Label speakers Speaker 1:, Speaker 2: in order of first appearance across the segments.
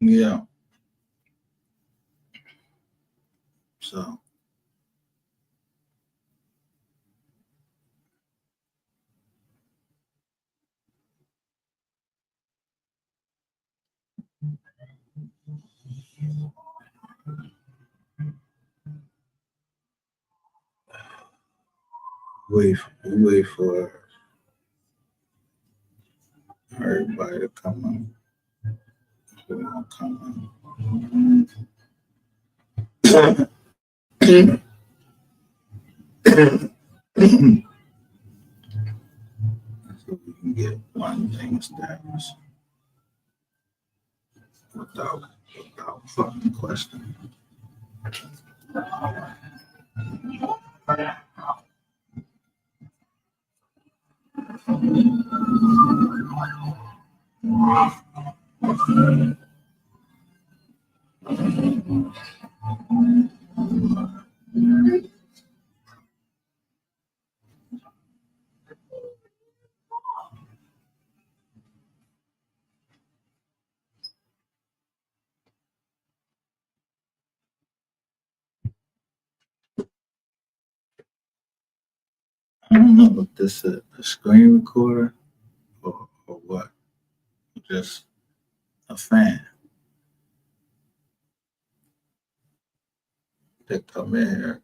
Speaker 1: Yeah. So we wait for everybody to come on. We gonna come on. So we can get one thing established without fucking question. I don't know if this is a screen recorder or what. Just a fan that come in here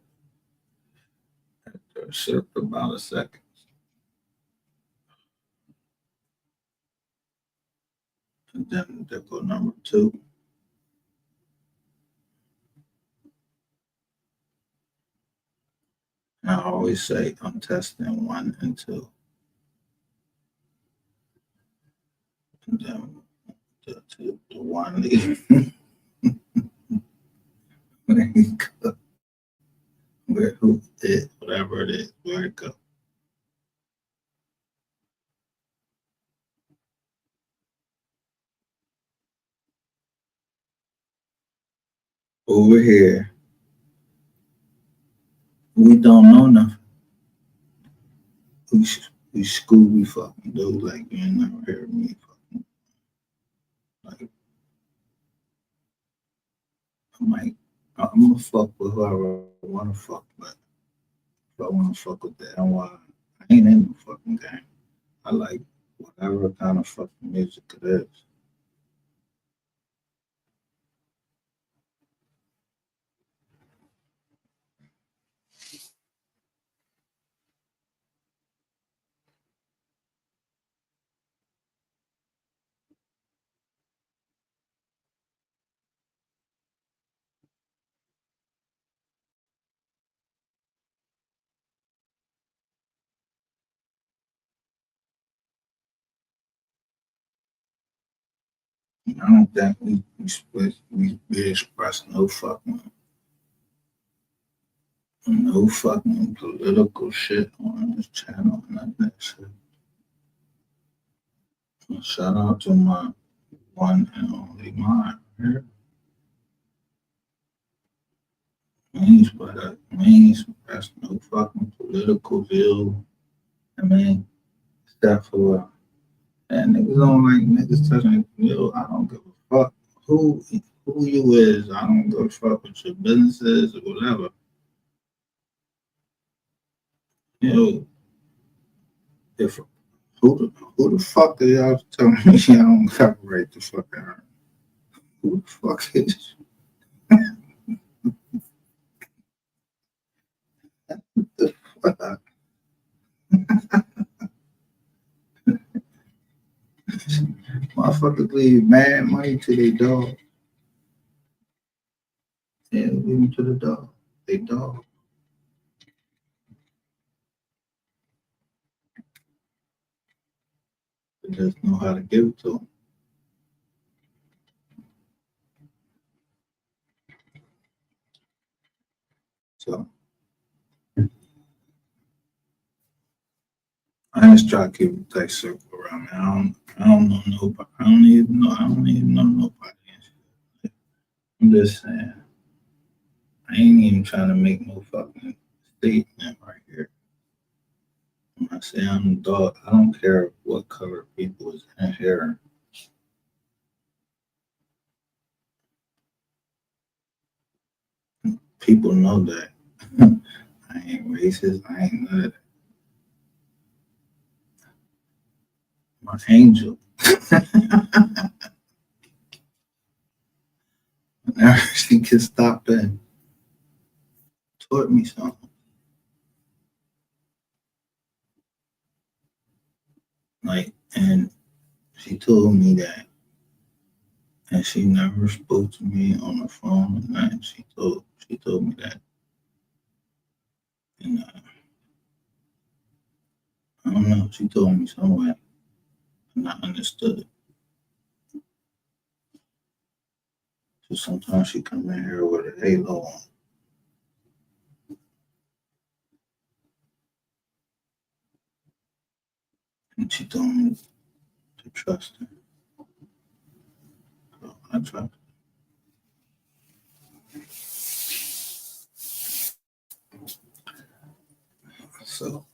Speaker 1: after a certain amount of seconds. And then there go number two. And I always say I'm testing one and two. And then the one leave. Where he go, where who it, whatever it is, where it go. Over here, we don't know nothing. We we Scooby fucking do like you ain't never heard me fucking like I'm like I'm gonna fuck with whoever I wanna fuck with. If I wanna fuck with that, why I ain't in the fucking game. I like whatever kind of fucking music it is. I don't think we express no fucking political shit on this channel and that shit. Shout out to my one and only mine here. Means that's no fucking political view. I mean, except for and niggas don't like niggas touching I don't give a fuck who you is. I don't give a fuck what your business is or whatever. You know, if who the fuck are y'all telling me I don't copyright the fucking earth? Who the fuck is the fuck? Motherfuckers leave mad money to their dog. Yeah, leave them to the dog. They dog. They just know how to give it to them. So I just try to keep a tight circle around me. I don't know nobody. I don't even know nobody. I'm just saying. I ain't even trying to make no fucking statement right here. When I say I'm a dog, I don't care what color people is in here. People know that. I ain't racist. I ain't none of that. My angel. Whenever she can stop and taught me something. Like, and she told me that, and she never spoke to me on the phone or nothing. She told me that, and I don't know. She told me somewhere, and I understood it. So sometimes she come in here with a halo on, and she told me to trust her. So I trust. So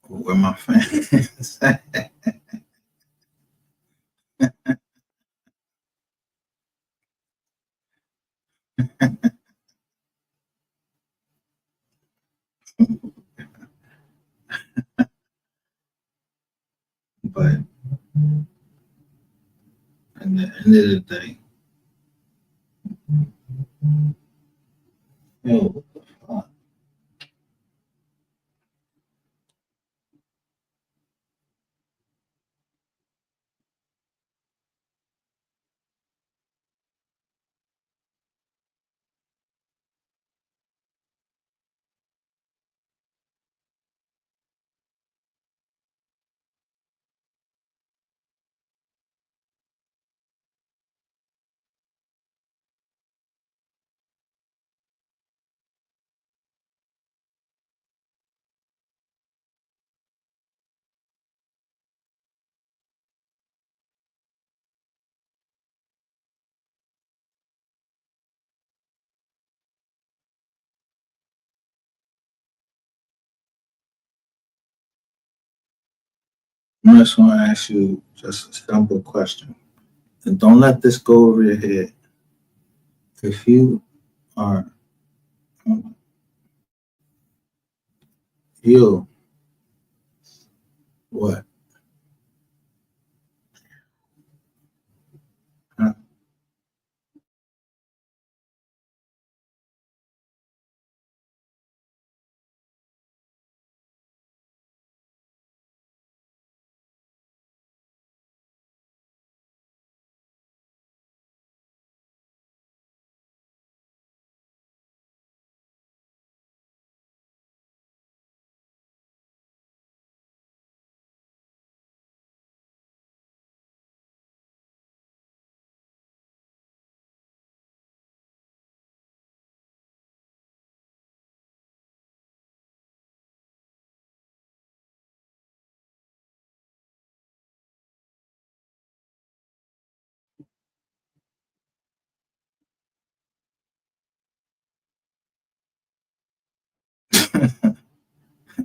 Speaker 1: where my fans at? But at the end of the day, yo, I'm just gonna ask you just a simple question, and don't let this go over your head. If you are you, what? Huh?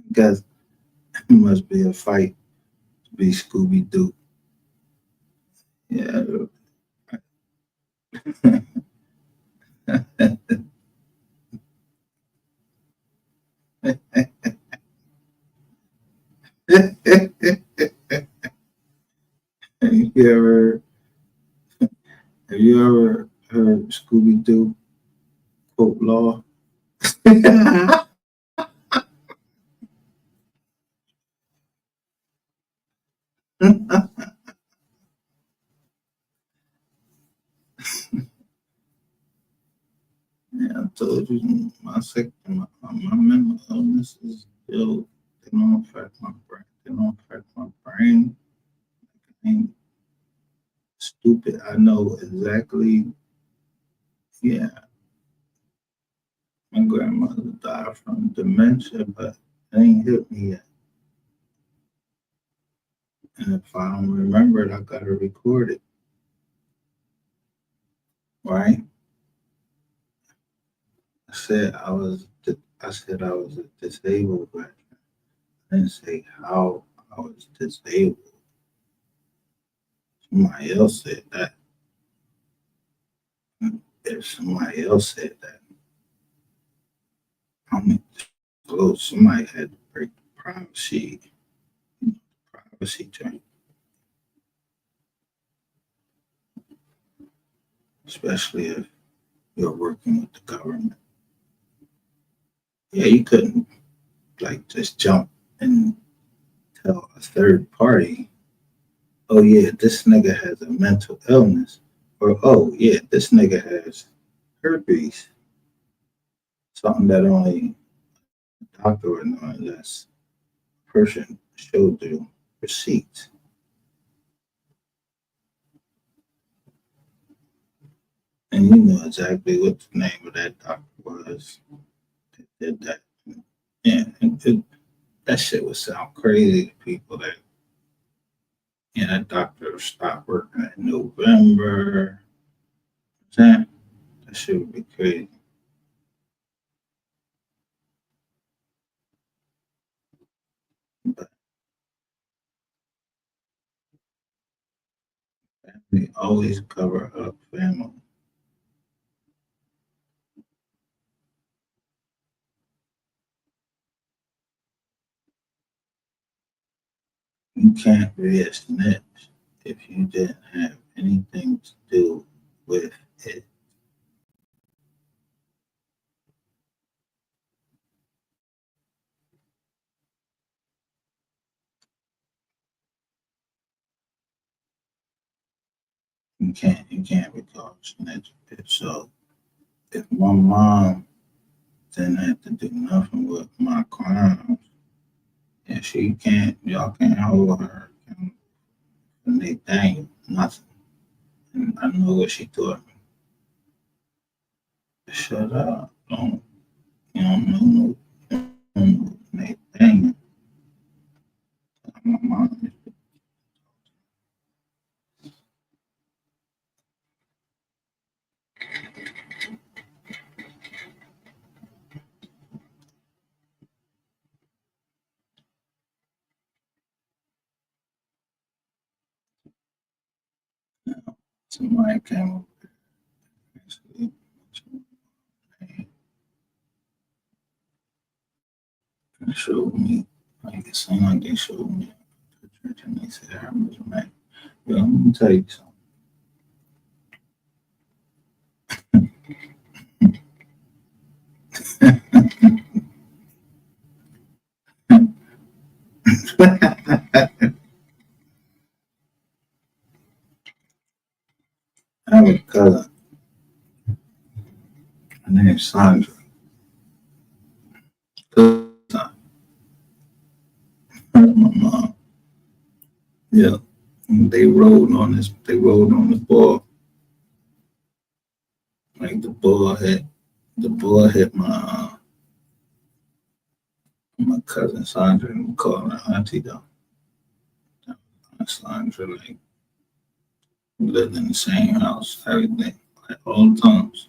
Speaker 1: Because it must be a fight to be Scooby Doo. Yeah. have you ever have you ever heard Scooby Doo quote law? Yeah, I told you my mental illness is still they don't affect my brain. They don't affect my brain. I ain't stupid. I know exactly. Yeah, my grandmother died from dementia, but it ain't hit me yet. And if I don't remember it, I gotta record it, right? I said I was a disabled veteran. I didn't say how I was disabled. Somebody else said that. If somebody else said that, I mean, so somebody had to break privacy term, especially if you're working with the government. Yeah, you couldn't like just jump and tell a third party, oh yeah, this nigga has a mental illness, or oh yeah, this nigga has herpes, something that only a doctor would know unless a person showed you receipts. And you know exactly what the name of that doctor was that did that. Yeah, that shit would sound crazy to people that, yeah, that doctor stopped working in November. That shit would be crazy. But we always cover up family. You can't be a snitch if you didn't have anything to do with it. You can't be called a snitch. So if my mom didn't have to do nothing with my crimes, and y'all can't hold her for anything, nothing. And I know what she taught me. Shut up. You don't know anything. My mom, somebody came up and showed me, like it seemed like they showed me the church and they said I was right. Yo, let me tell you something. I have a cousin. Her name's Sandra. Cousin. My mom. Yeah. They rode on this. They rode on the ball. Like the ball hit my cousin Sandra, and we call her auntie though. Sandra, like, we lived in the same house, everything, like all the times.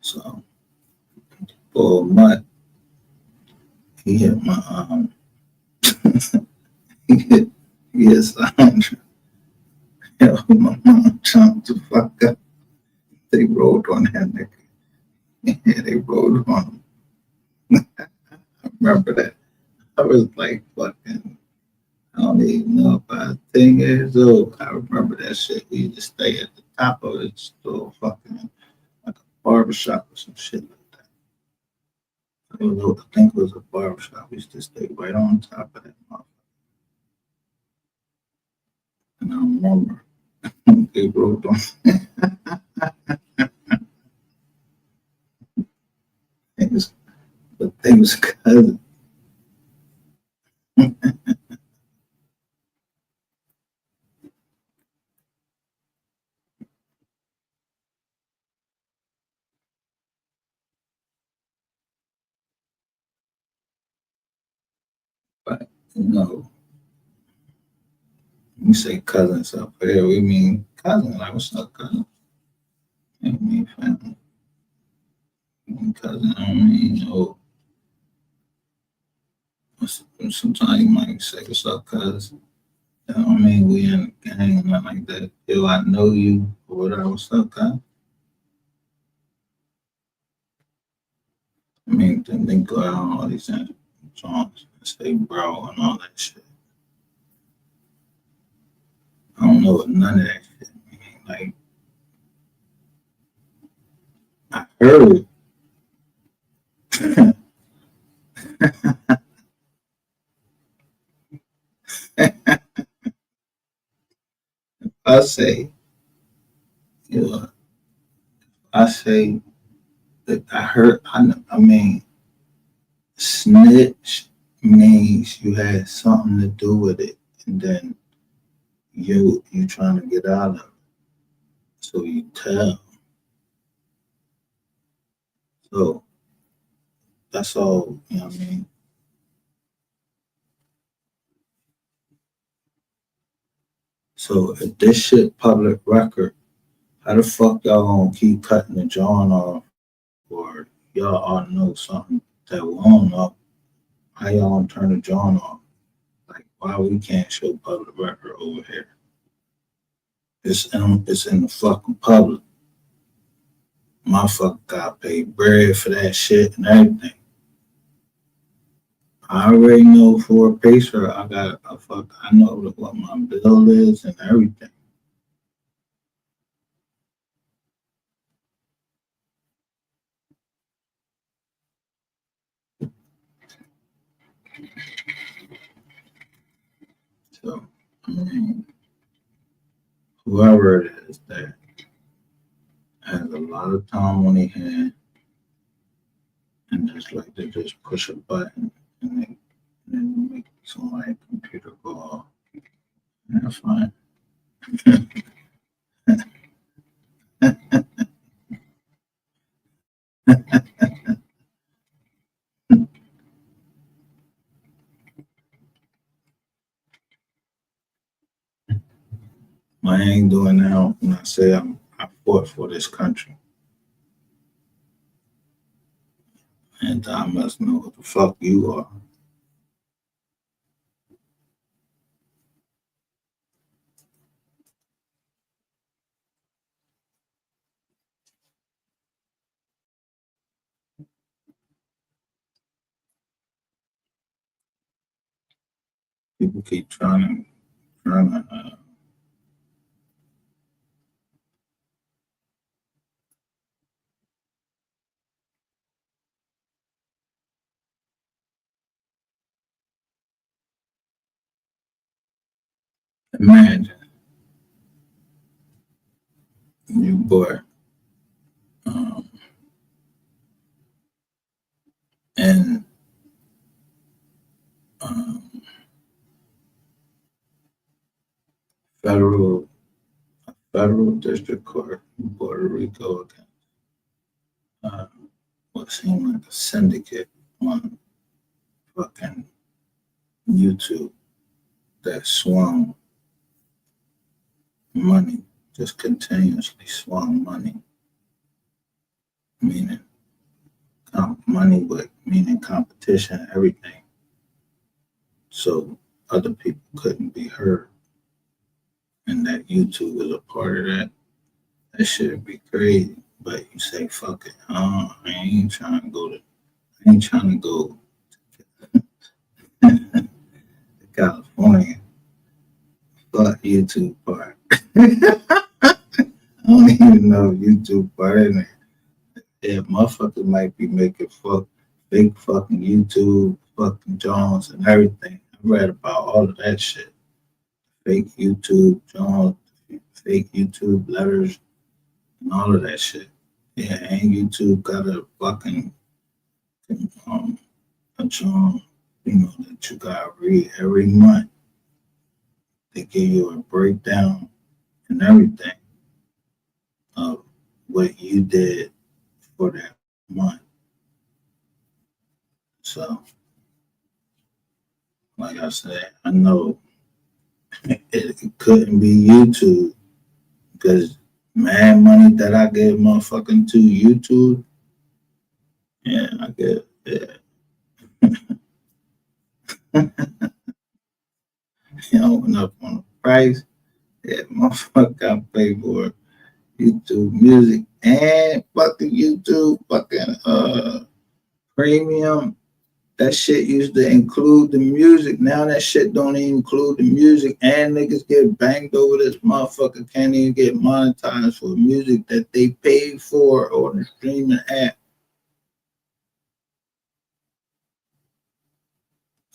Speaker 1: So, ball Mutt, he hit my he hit Sandra. Yo, my mom jumped the fuck up. They rolled on that nigga. Yeah, they rolled on him. I remember that. I was like fucking, I don't even know, about 10 years old. I remember that shit. We used to stay at the top of the store, fucking like a barbershop or some shit like that. I think it was a barbershop. We used to stay right on top of that motherfucker. And I remember they rolled on things, but they was cousins. But, you know, we say cousins up here. We mean cousin. Like, what's up, cousin? I mean family. I mean cousin. I don't mean, you know, sometimes you might say, what's up, cousin? You know what I mean? We in a gang, nothing like that. Yo, I know you, or whatever. What's up, cousin? I mean, then they go down all these songs and say bro and all that shit. I don't know what none of that shit mean. Like, I heard I say, you know, I say that I heard, I mean, snitch means you had something to do with it, and then you trying to get out of it. So you tell. So that's all, you know what I mean? So if this shit public record, how the fuck y'all gonna keep cutting the John off, or y'all ought to know something that we don't know? How y'all gonna turn the John off? Like, why we can't show public record over here? It's in the fucking public. Motherfucker got paid bread for that shit and everything. I already know for a pacer, I know what my bill is and everything. So, I mean, whoever it is that has a lot of time on their hand and just like to just push a button and then make somebody's computer go off. That's fine. I ain't doing now when I say I fought for this country. And I must know what the fuck you are. People keep trying to imagine you boy um, in um, federal federal district court in Puerto Rico against uh, what seemed like a syndicate on fucking YouTube that swung money, just continuously swung money, meaning money, but meaning competition, everything. So other people couldn't be heard, and that YouTube was a part of that. That should be crazy. But you say, fuck it. I ain't trying to go to, I ain't trying to go to California. Fuck YouTube part. I don't even know if YouTube part in there. Yeah, motherfuckers might be making fake fucking YouTube, fucking Jones and everything. I read about all of that shit. Fake YouTube Jones, fake YouTube letters, and all of that shit. Yeah, and YouTube got a fucking a John, that you gotta read every month. They give you a breakdown and everything of what you did for that month. So, like I said, I know it couldn't be YouTube because mad money that I gave motherfucking to YouTube, yeah, I get went up on the price. Yeah, motherfucker got paid for YouTube music and fucking YouTube fucking Premium, that shit used to include the music. Now that shit don't even include the music, and niggas get banged over this motherfucker. Can't even get monetized for music that they paid for on the streaming app.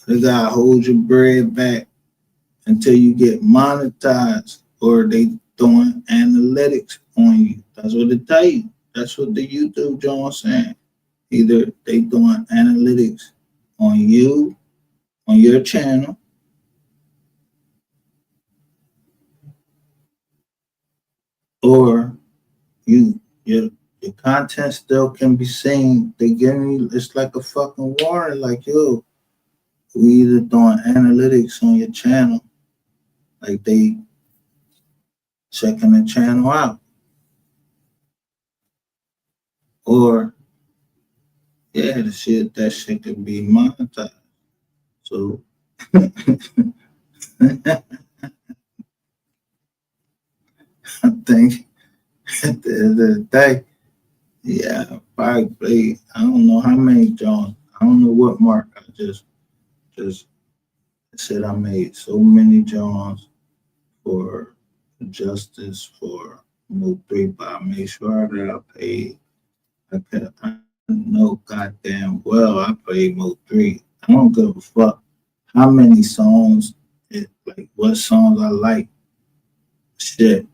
Speaker 1: They gotta hold your bread back until you get monetized, or they throwing analytics on you. That's what they tell you. That's what the YouTube John saying. Either they doing analytics on you, on your channel, or your content still can be seen. They giving you, it's like a fucking warning, like, yo, we either doing analytics on your channel, like they checking the channel out, or yeah, that shit could be monetized. So I think at the end of the day, yeah, probably I don't know how many Jones. I don't know what mark. I just said I made so many Jones for justice for Move 3, but I made sure that I paid. I know goddamn well I paid Move 3. I don't give a fuck how many songs, like what songs I like. Shit,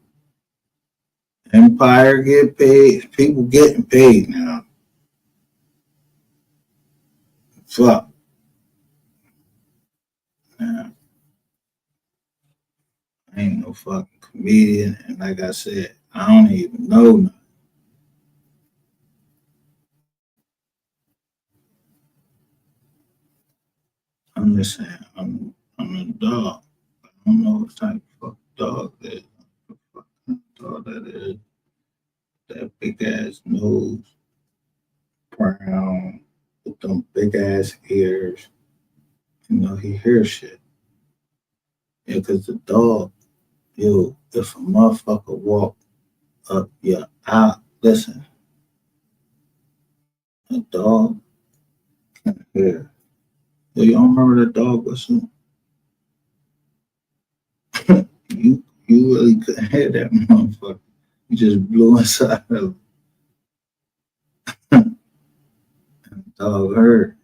Speaker 1: Empire get paid. People getting paid now. Fuck. Now, I ain't no fucking comedian, and like I said, I don't even know. I'm just saying, I'm a dog. I don't know what type of dog that is. What fucking dog that is. That big ass nose, brown, with them big ass ears. You know, he hears shit. Yeah, cause the dog, yo, if a motherfucker walk up your eye, listen, a dog can hear. Yo, you don't remember the dog whistle? You really couldn't hear that motherfucker. You just blew inside of it. Dog heard.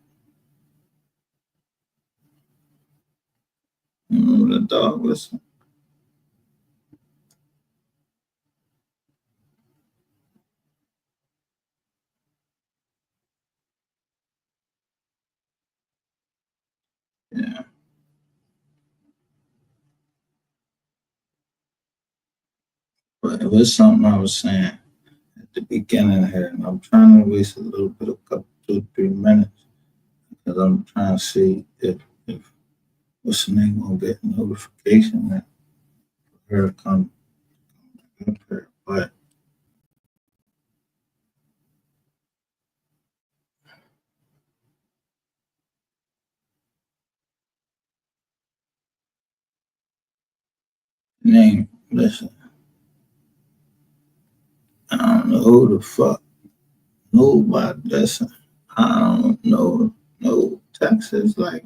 Speaker 1: You remember the dog whistle? Yeah. But it was something I was saying at the beginning here, and I'm trying to waste a little bit, a couple, 2, 3 minutes, because I'm trying to see if what's the name gonna get a notification that her come up here. But name, listen, I don't know who the fuck nobody. Listen, I don't know no Texas, like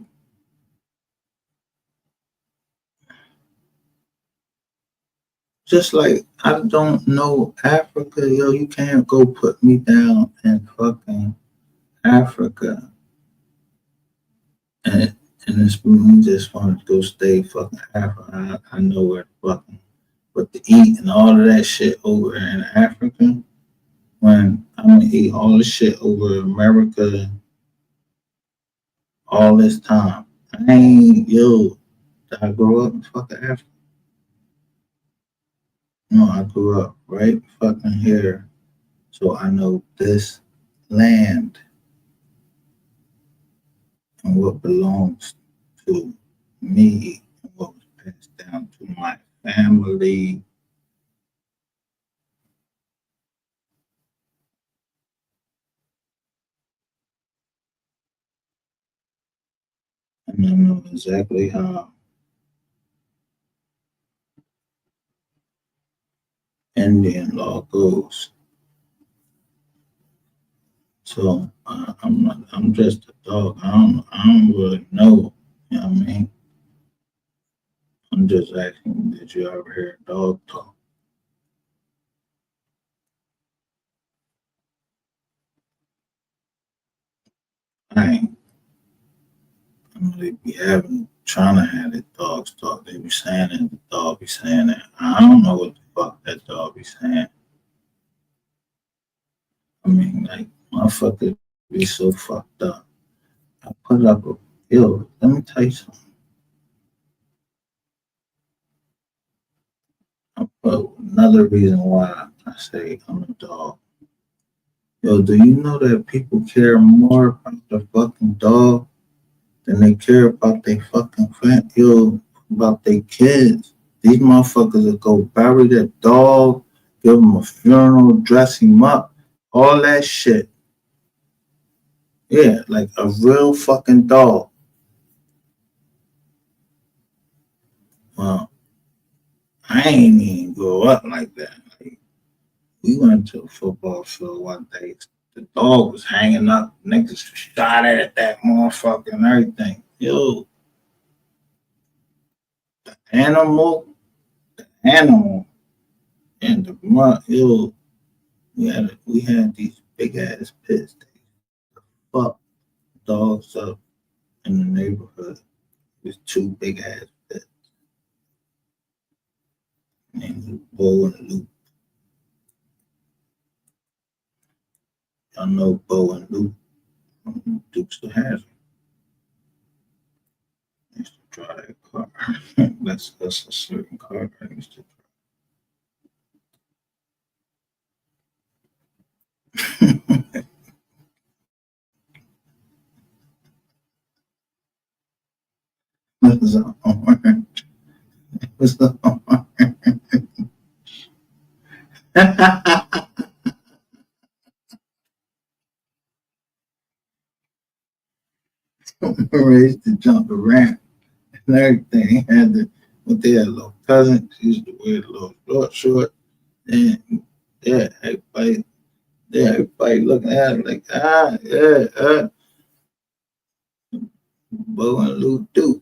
Speaker 1: just like I don't know Africa, yo. You can't go put me down in fucking Africa, and and this we just want to go stay fucking Africa. I know where to fucking what to eat and all of that shit over in Africa. When I'm gonna eat all the shit over America all this time. I ain't yo. Did I grow up in fucking Africa? No, I grew up right fucking here. So I know this land and what belongs to me and what was passed down to my family. And I know exactly how Indian law goes. So I'm not, I'm just a dog. I don't really know. You know what I mean? I'm just asking, did you ever hear a dog talk? I ain't. They be trying to have the dogs talk. They be saying that the dog be saying that. I don't know what the fuck that dog be saying. I mean, like, motherfucker be so fucked up. I put up a, yo, let me tell you something. I put another reason why I say I'm a dog. Yo, do you know that people care more about the fucking dog than they care about their fucking friend? Yo, about their kids. These motherfuckers will go bury that dog, give him a funeral, dress him up, all that shit. Yeah, like a real fucking dog. Well, I ain't even grow up like that. Like, we went to a football field one day. The dog was hanging up. Niggas shot at that motherfucker and everything. Yo, animal, animal, and the yo, we had these big ass pits. They fuck dogs up in the neighborhood. There's two big ass pits named Bo and Luke. Y'all know Bo and Luke from Dukes of Hazzard. I used to drive that car. That's a certain car I used to drive. It was an orange. It was an orange. Raised to jump around and everything. Had the what they had a little cousin. She used to wear the little short. And everybody looking at her like, yeah, Bo and Luke do.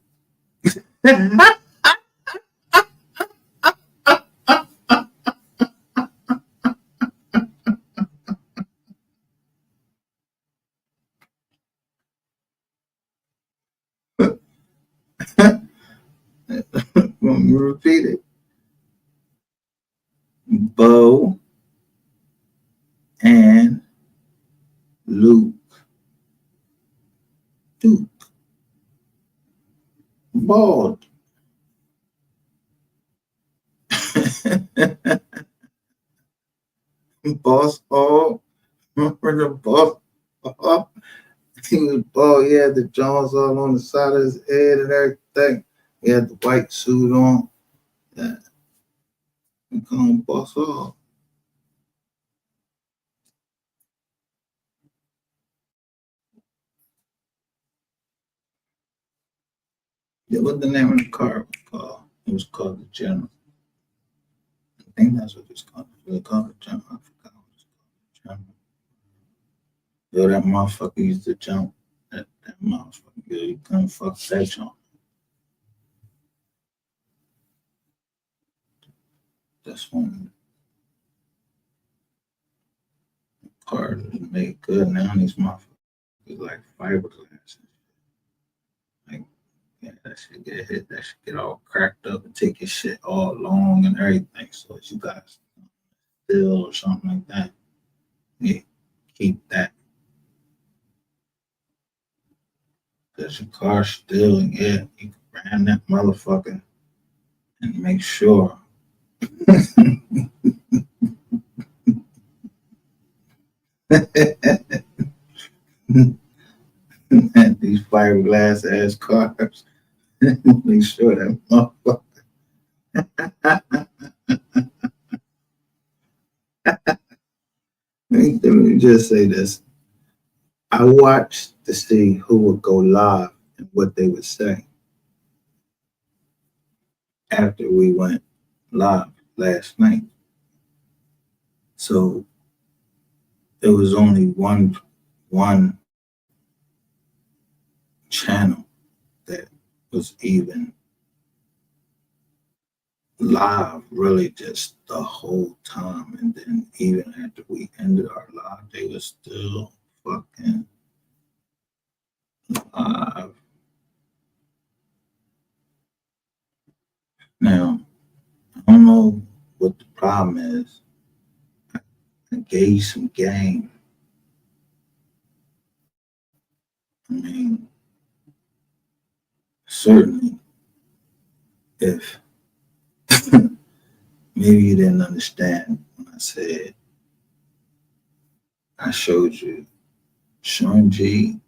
Speaker 1: Want me to repeat it? Bo and Luke do. Bald. Boss Hall. Remember the boss Hall? He was bald. He had the Jones all on the side of his head and everything. He had the white suit on. Yeah, we call him Boss Hall. Yeah, what the name of the car was called? It was called the General. I think that's what it's called. They called it General. I forgot what it's called. General. Yo, that motherfucker used to jump. That motherfucker, yo, you couldn't fuck that jump. That's when the cars was made good. Now these motherfuckers like fiberglass. Like, yeah, that shit get hit. That shit get all cracked up and take your shit all long and everything. So you got steel or something like that. Yeah, keep that. Cause your car still, yeah, you can ram that motherfucker and make sure. These fiberglass ass cars. Make sure that motherfucker. Let me just say this. I watched to see who would go live and what they would say after we went live last night. So there was only one one channel that was even live really just the whole time. And then even after we ended our live, they were still fucking live. Now, I don't know what the problem is. I gave some game. I mean, certainly, if maybe you didn't understand when I said I showed you Sean G.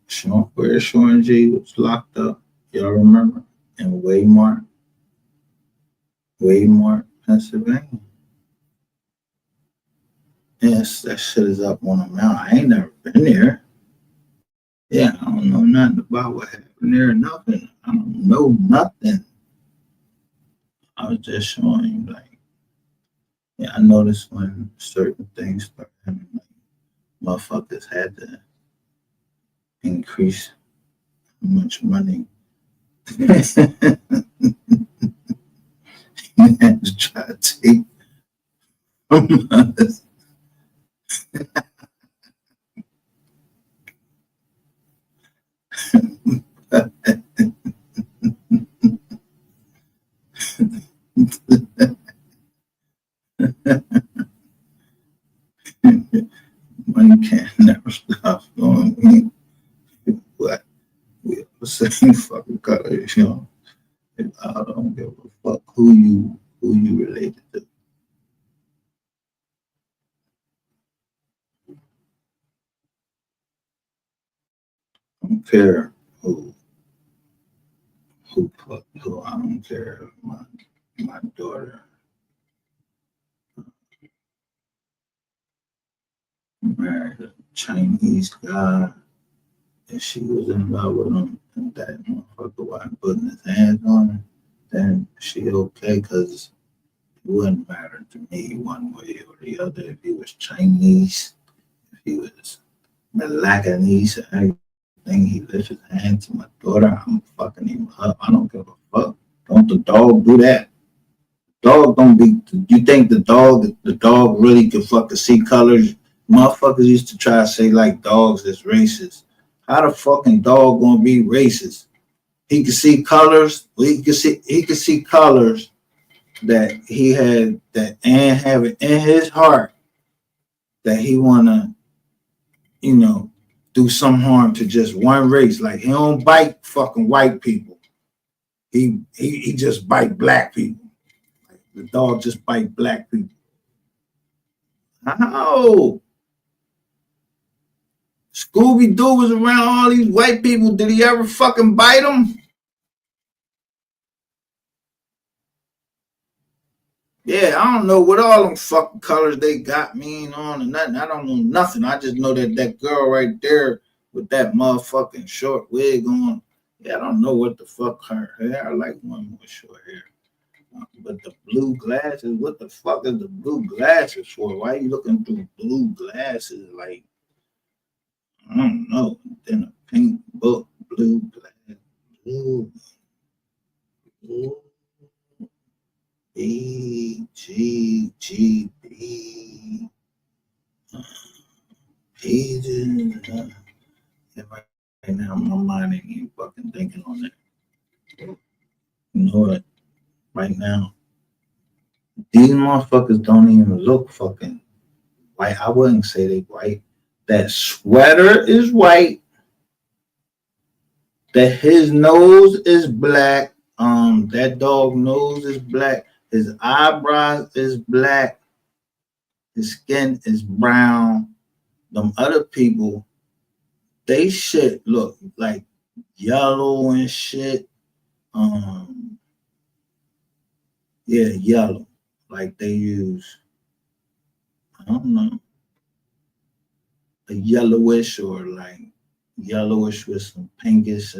Speaker 1: Where Sean G was locked up. Y'all remember? In Waymart, Pennsylvania. Yes, that shit is up on a mountain. I ain't never been there. Yeah, I don't know nothing about what happened there. Nothing. I don't know nothing. I was just showing you, like, yeah, I noticed when certain things start happening, like, motherfuckers had to increase how much money you had to try to take from us. Money can't never stop flowing. What? We have the same fucking colors, you know. I don't give a fuck who you related to. I don't care who fuck who. I don't care if my daughter married a Chinese guy and she was in love with him and that motherfucker wasn't putting his hands on her, then she okay because it wouldn't matter to me one way or the other if he was Chinese, if he was Malacanese or everything. He lifts his hand to my daughter, I'm fucking him up. I don't give a fuck. Don't the dog do that? Dog don't be. You think the dog really can fucking see colors? Motherfuckers used to try to say like dogs is racist. How the fucking dog gonna be racist? He can see colors. He can see colors that he had that and have it in his heart that he wanna do some harm to just one race. Like he don't bite fucking white people. He just bite black people. Like the dog just bite black people. How? Scooby Doo was around all these white people. Did he ever fucking bite them? Yeah, I don't know what all them fucking colors they got mean on and nothing. I don't know nothing. I just know that girl right there with that motherfucking short wig on. Yeah, I don't know what the fuck her hair. I like one with short hair. But the blue glasses, what the fuck is the blue glasses for? Why are you looking through blue glasses? Like, I don't know. Then a pink book, blue glass, blue, blue. BGGB pages. Yeah, right now, my mind ain't even fucking thinking on that. You know what? Right now, these motherfuckers don't even look fucking white. I wouldn't say they white. That sweater is white. That his nose is black. That dog nose is black. His eyebrows is black. His skin is brown. Them other people, they shit look like yellow and shit. Um, yeah, yellow. Like they use, I don't know, a yellowish or like yellowish with some pinkish.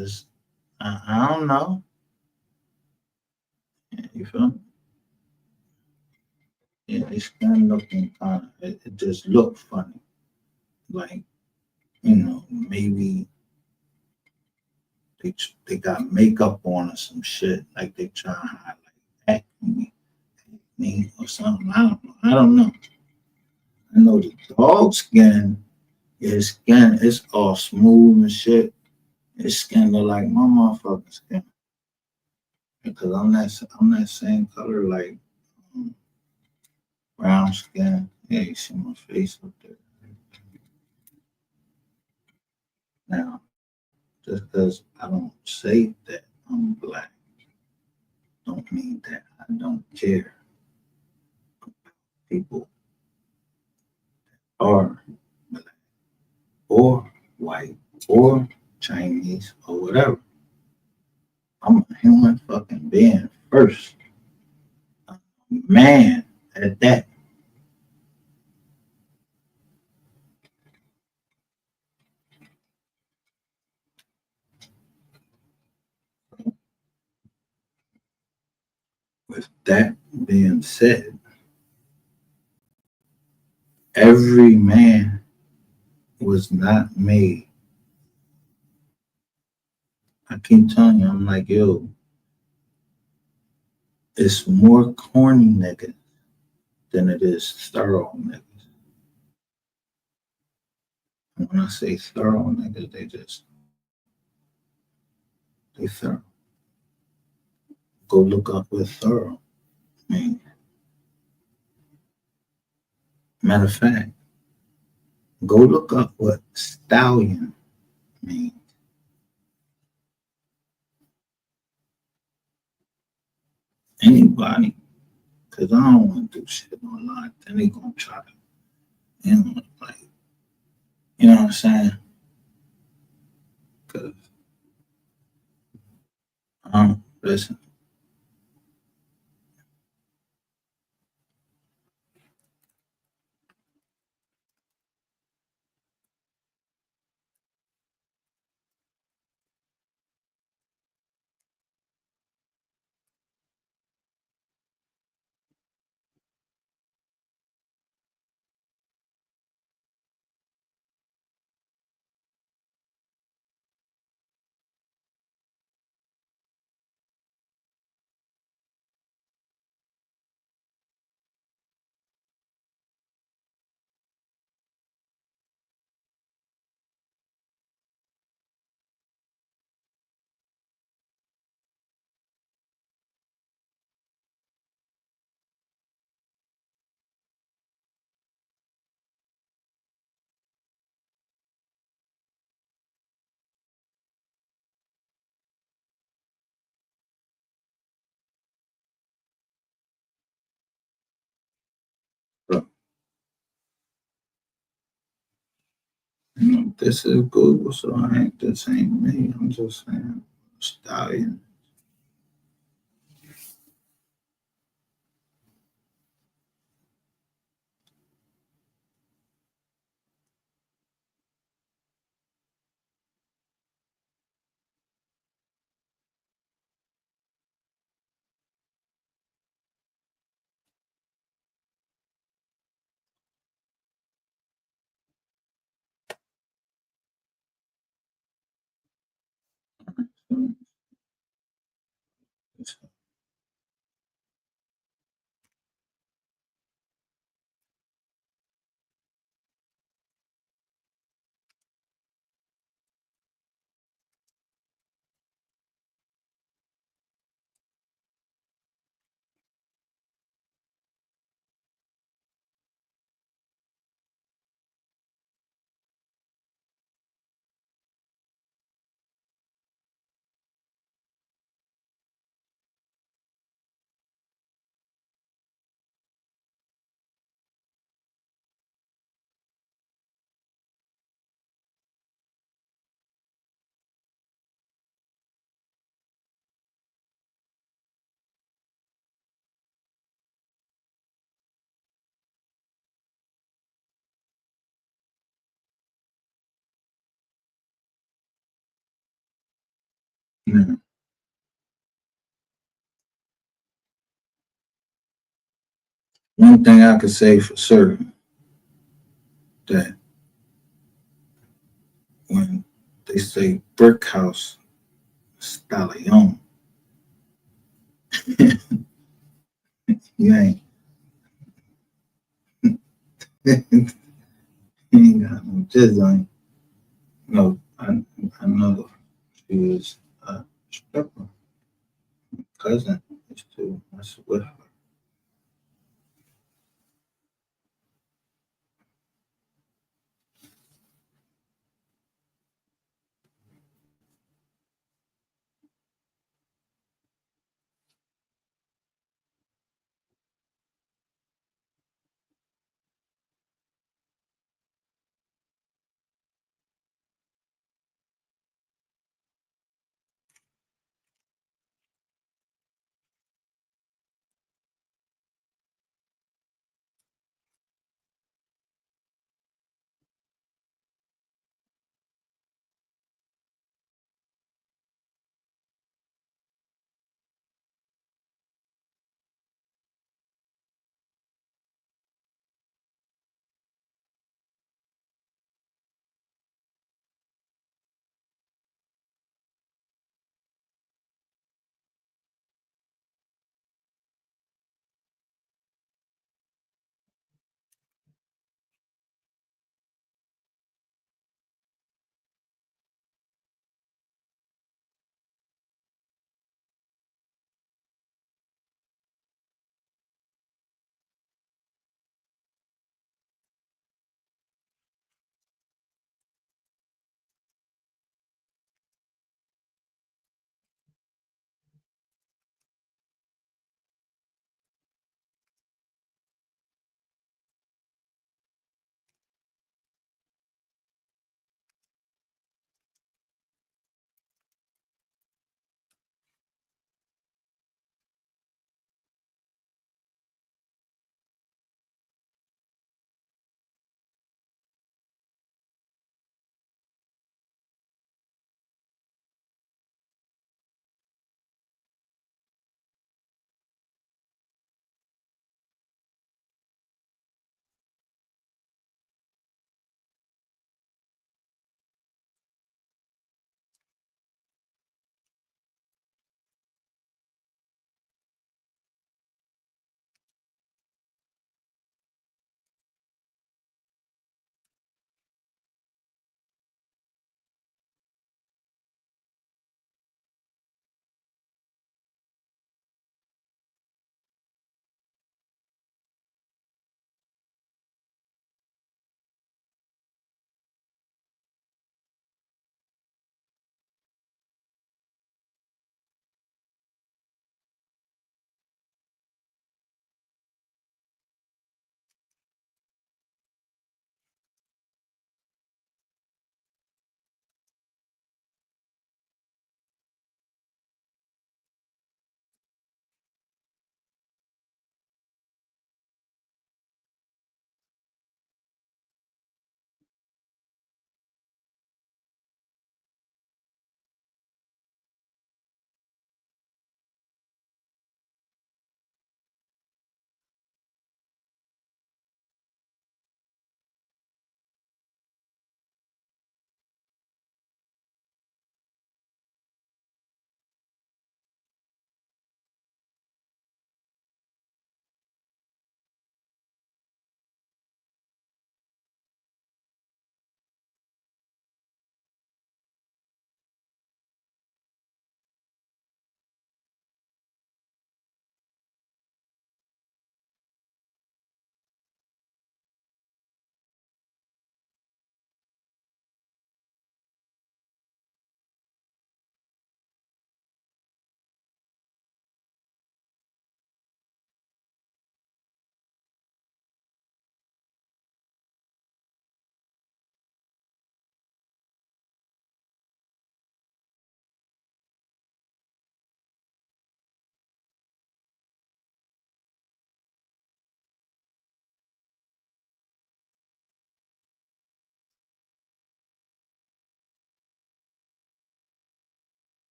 Speaker 1: I don't know. Yeah, you feel me? Yeah, it's kind of looking kind of. It just looked funny. Like maybe they got makeup on or some shit, like they try to hide like acne or something. I don't know. I don't know. I know the dog skin, his skin is all smooth and shit. His skin look like my motherfucking skin because I'm that same color, like um, brown skin. Yeah, you see my face up there. Now, just because I don't say that I'm black, don't mean that I don't care. People are black or white or Chinese or whatever. I'm a human fucking being first. Man at that. With that being said, every man was not made. I keep telling you, I'm like, yo, it's more corny niggas than it is thorough niggas. And when I say thorough niggas, they thorough. Go look up what thorough mean. Matter of fact, go look up what stallion means. Anybody, because I don't want to do shit online. Then they gonna try to, like, you know what I'm saying? Because listen, bro, this is Google, so I ain't this ain't me. I'm just saying stallion. Now, one thing I could say for certain that when they say brick house stallion, you ain't you ain't got no jizz on you. No, I know she was a stripper. Cousin used to mess with her.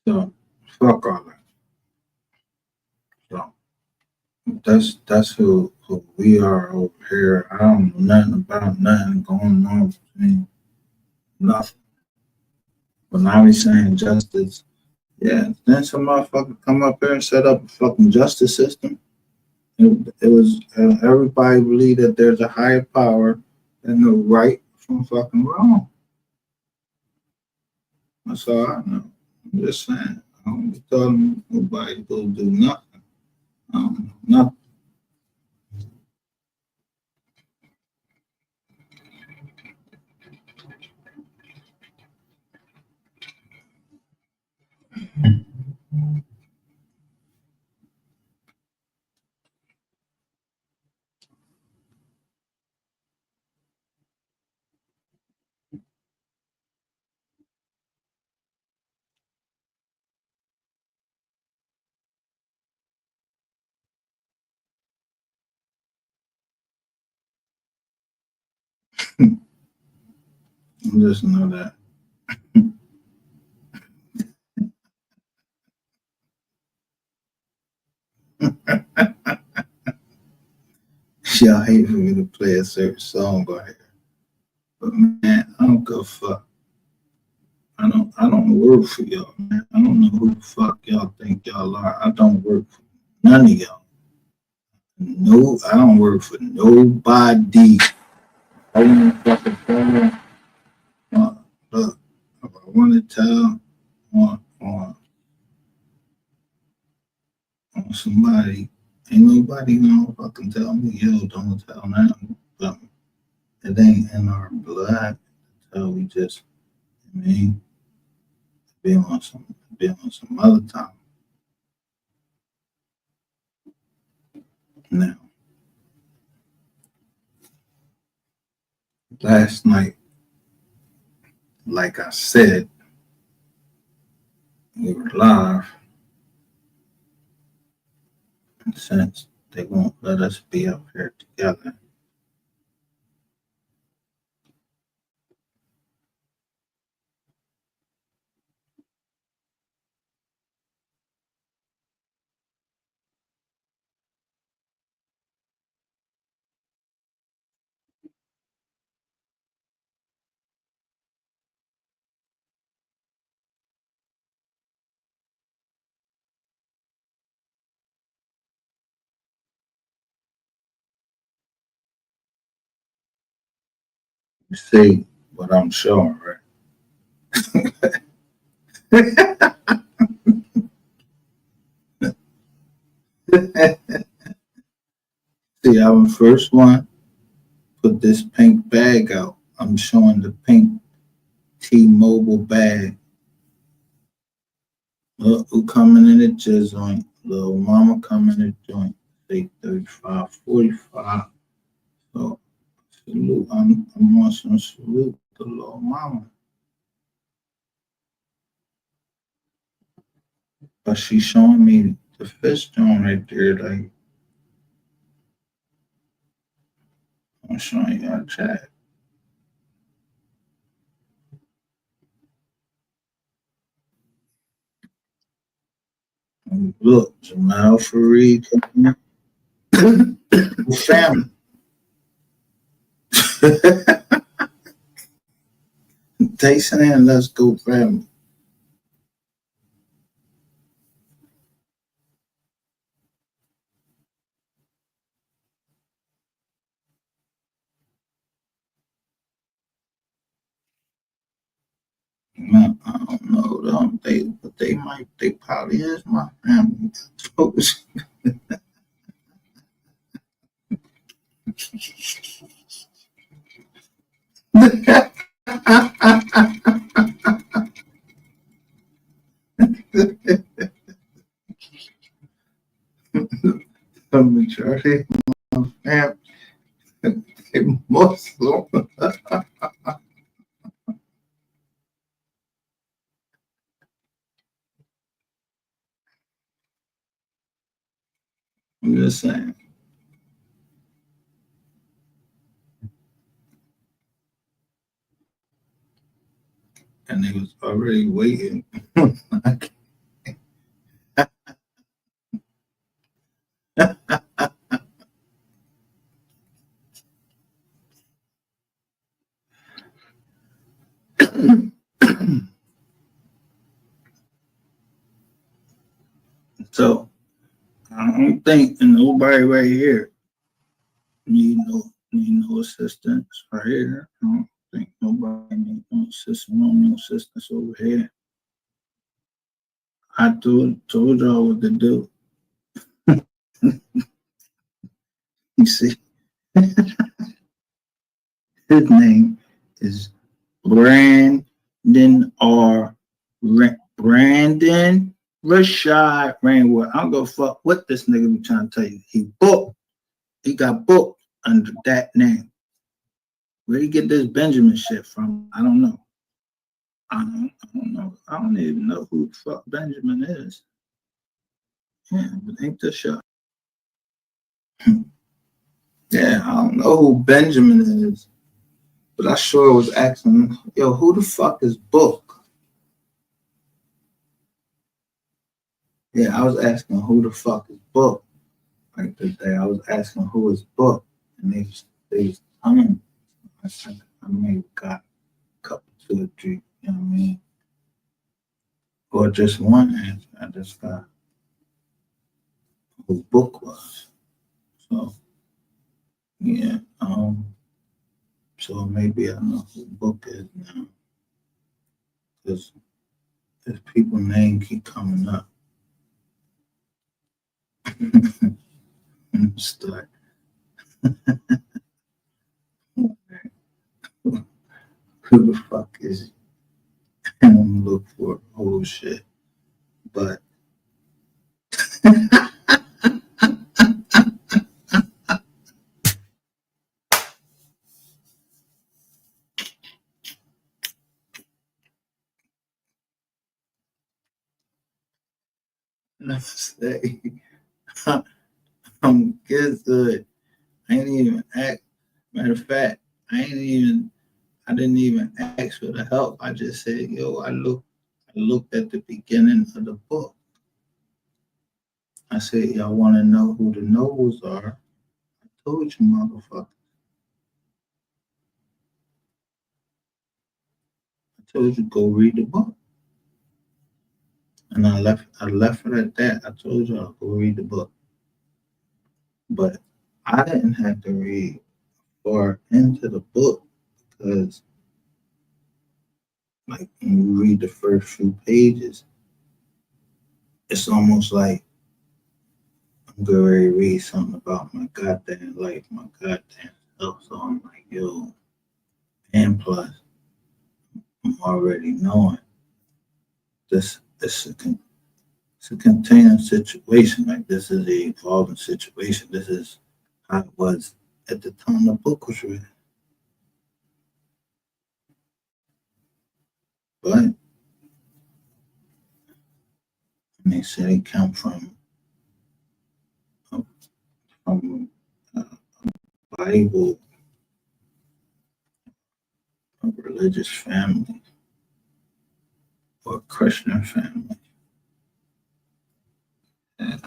Speaker 1: So fuck all that. So that's who we are over here. I don't know nothing about nothing going on between nothing. When I be saying justice, yeah, then some motherfucker come up here and set up a fucking justice system. It was everybody believe that there's a higher power and the right from fucking wrong. That's all I know. I'm just saying. I don't be telling nobody to go do nothing. Nothing. Just know that. Y'all hate for me to play a certain song on here. But man, I don't give a fuck. I don't work for y'all, man. I don't know who the fuck y'all think y'all are. I don't work for none of y'all. No, I don't work for nobody. I want to fucking tell look, if I want to tell on somebody, ain't nobody gonna fucking tell me, yo, don't tell them. But it ain't in our blood. So we just, I mean, be on some other time. Now, last night, like I said, we were live, and since they won't let us be up here together, you see what I'm showing, right? See, I'm the first one put this pink bag out. I'm showing the pink T-Mobile bag. Look who coming in the jizz joint. Little mama coming in the joint. Say 35, 45. So salute. I'm on some salute to little mama. But she showing me the fish joint right there. Like I'm showing y'all chat. And look, Jamal Fareed coming in. Family. Tyson and let's go family. Man, I don't know them. But they probably is my family. The majority of my family, they Muslim. I'm just saying. And they was already waiting. So I don't think nobody right here need no assistance right here. I don't think nobody need no assistance over here. I told y'all what to do. You see, his name is Brandon Brandon Rashad Rainwood. I don't go fuck what this nigga be trying to tell you. He booked. He got booked under that name. Where he get this Benjamin shit from? I don't know. I don't know. I don't even know who the fuck Benjamin is. Yeah, but ain't this shit? Yeah, I don't know who Benjamin is. But I sure was asking, yo, who the fuck is Book? Yeah, I was asking who the fuck is Book. Like the day I was asking who is Book. And they was telling I may have got a couple, two or three, you know what I mean? Or just one answer. I just got who Book was. So yeah, so maybe I know who Book is now. Because his people name keep coming up. Start. Who the fuck is he? I'm gonna look for whole shit. But let's say I'm good. I ain't even ask. Matter of fact, I didn't even ask for the help. I just said, yo, I looked at the beginning of the book. I said, y'all want to know who the nobles are? I told you, motherfucker. I told you go read the book. And I left it at that. I told y'all go read the book. But I didn't have to read far into the book because like when you read the first few pages, it's almost like I'm going to read something about my goddamn life, my goddamn stuff. So I'm like, yo, and plus, I'm already knowing this it's a contained situation. Like this is a evolving situation. This is how it was at the time the book was written. But they said it come uh, from a Bible, a religious family, or a Christian family. And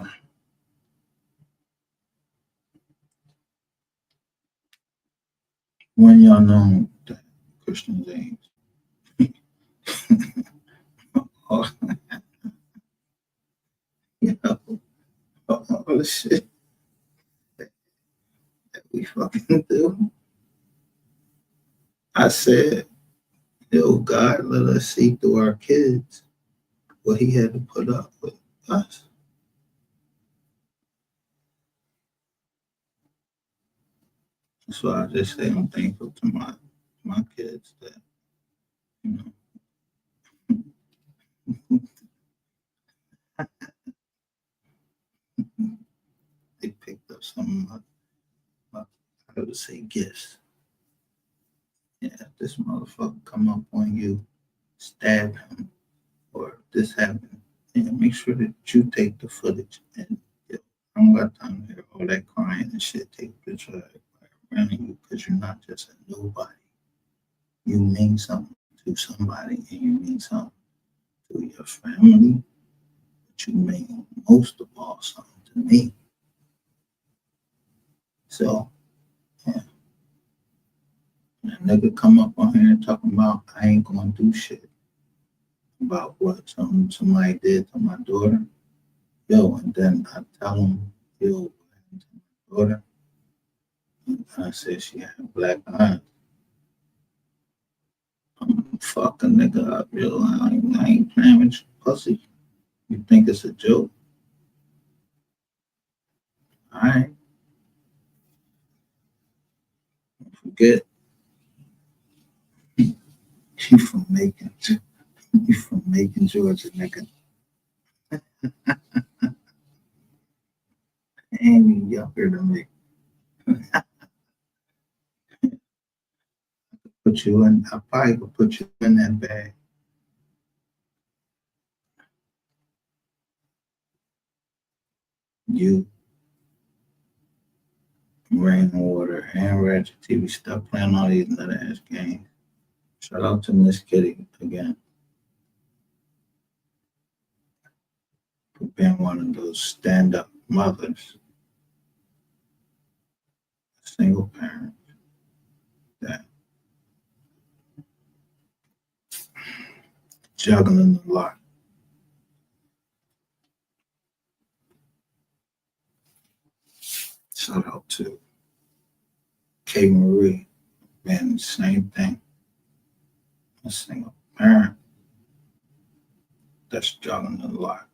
Speaker 1: when y'all know that Christians ain't, oh, you know, all the shit that we fucking do. I said, yo, God, let us see through our kids what He had to put up with us. So I just say I'm thankful to my kids that you know they picked up some of my I would say gifts. Yeah, if this motherfucker come up on you, stab him, or this happened, yeah, make sure that you take the footage. And yeah, I don't got time to hear all that crying and shit. Take a picture of everybody around you because you're not just a nobody. You mean something to somebody, and you mean something to your family, but you mean most of all something to me. So, yeah, that nigga come up on here and talking about I ain't gonna do shit about what somebody did to my daughter. Yo, and then I tell him, yo, what happened to my daughter? And I said she had black eyes. I'm fucking nigga up, yo. I ain't playing with you, pussy. You think it's a joke? All right, forget you from making you from making Georgia, nigga. And you younger than me. Put you in. I probably could put you in that bag. You, Rain Water, and Ratchet TV. Stop playing all these nut ass games. Shout out to Miss Kitty again for being one of those stand up mothers, single parent that juggling a lot. Shout out to K Marie, being the same thing. A single parent that's juggling a lot.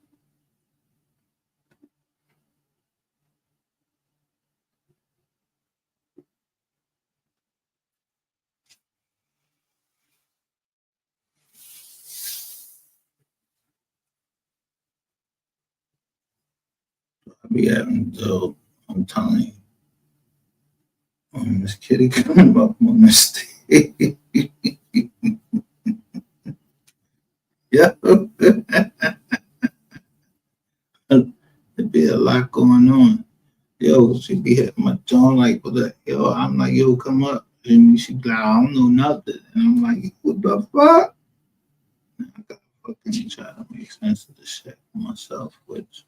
Speaker 1: I be having though, I'm telling you, when Miss Kitty coming up on the stage, yeah, there be a lot going on. Yo, she be hitting my jaw like, what the yo, I'm like, yo, come up. And she be like, I don't know nothing. And I'm like, what the fuck? And I gotta fucking try to make sense of the shit for myself, which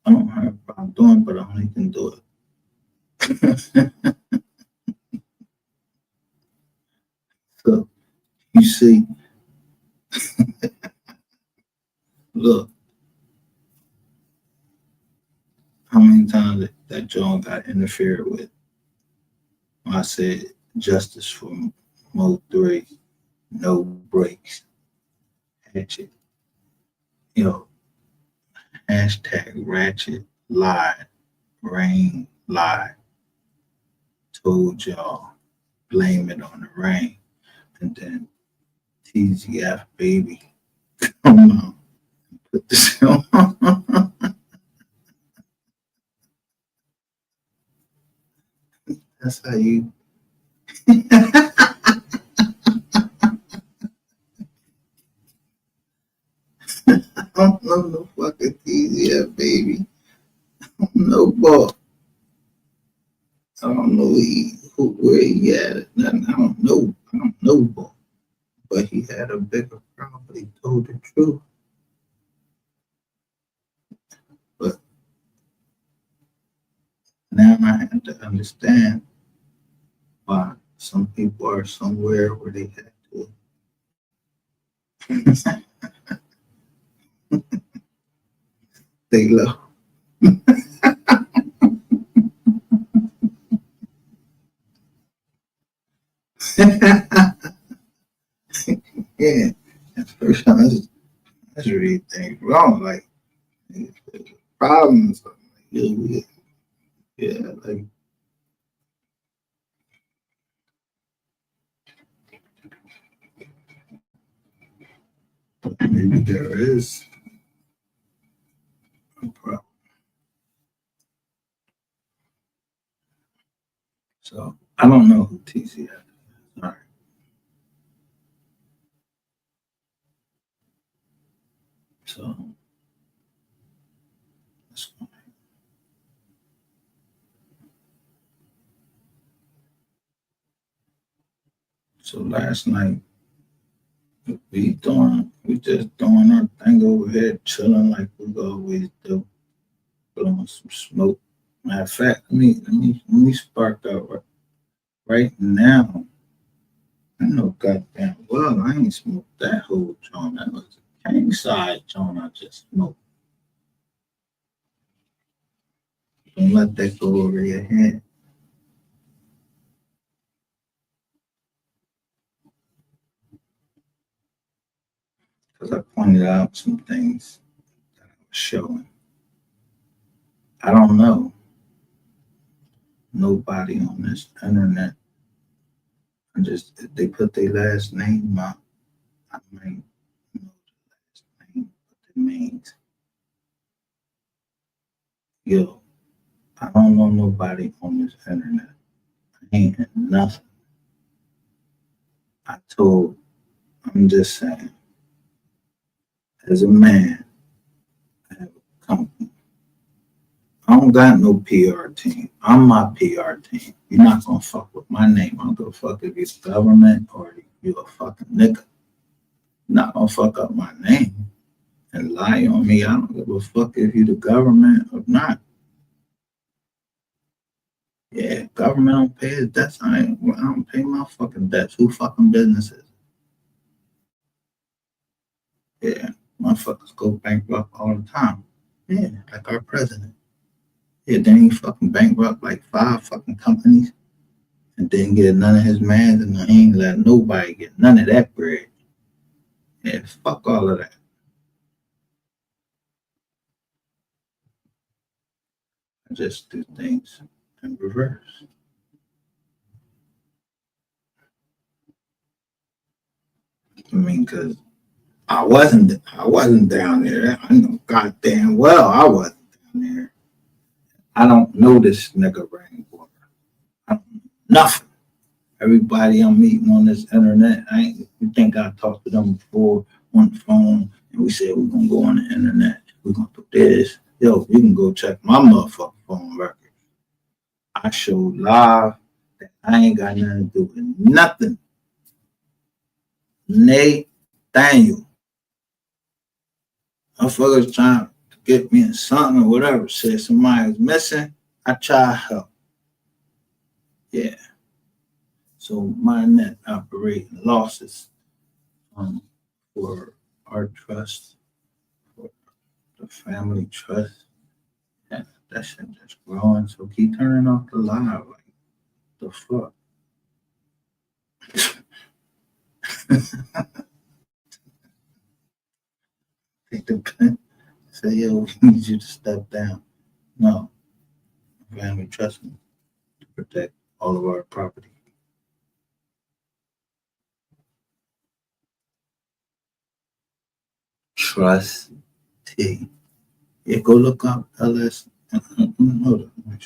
Speaker 1: I don't have a problem doing, but I only can do it. So, you see, look, how many times that John got interfered with. I said justice for Mo 3, no breaks, hatchet, you know, hashtag ratchet lied, rain lied to told y'all blame it on the rain, and then TGF baby come out, put this on. That's how you. I don't know no fucking TGF baby. No ball. I don't know where he had it. Nothing. I don't know. I don't know ball. But he had a bigger crowd, but he told the truth. But now I have to understand why some people are somewhere where they had to. They low. Yeah. At first, I just really think wrong. Like, problems. Like, yeah, like, maybe there is a problem. So, I don't know who TCF is. All right. So, so last night, we just doing our thing over here, chilling like we always do, blowing some smoke. Matter of fact, let me spark up right now. I know goddamn well I ain't smoked that whole joint. That was a king side joint I just smoked. Don't let that go over your head. Because I pointed out some things that I was showing. I don't know nobody on this internet. I just if they put their last name out. I might know the last name, but it means yo. I don't know nobody on this internet. I ain't nothing. I told. I'm just saying. As a man, I have a company. I don't got no PR team. I'm my PR team. You're not gonna fuck with my name. I don't give a fuck if it's government or you a fucking nigga. You're not gonna fuck up my name and lie on me. I don't give a fuck if you the government or not. Yeah, government don't pay his debts. I don't pay my fucking debts. Who fucking businesses? Yeah, motherfuckers go bankrupt all the time. Yeah, like our president. Yeah, then he fucking bankrupt like 5 fucking companies and didn't get none of his mans and he ain't let nobody get none of that bread. Yeah, fuck all of that. I just do things in reverse. I mean, cause I wasn't down there. I know goddamn well I wasn't down there. I don't know this nigga rainwater. I don't know nothing. Everybody I'm meeting on this internet, you think I talked to them before on the phone and we said we're gonna go on the internet, we're gonna do this. Yo, you can go check my motherfucking phone record. I showed live that I ain't got nothing to do with nothing. Nathaniel. Motherfuckers trying to get me in something or whatever. Said somebody's missing. I try to help. Yeah. So my net operating losses for our trust, for the family trust. Yeah, that shit just growing. So keep turning off the live. Like the fuck. Take the pen. Say, yo, we need you to step down. No. Family trust me to protect all of our property. Trustee. Yeah, go look up LS. Hold on.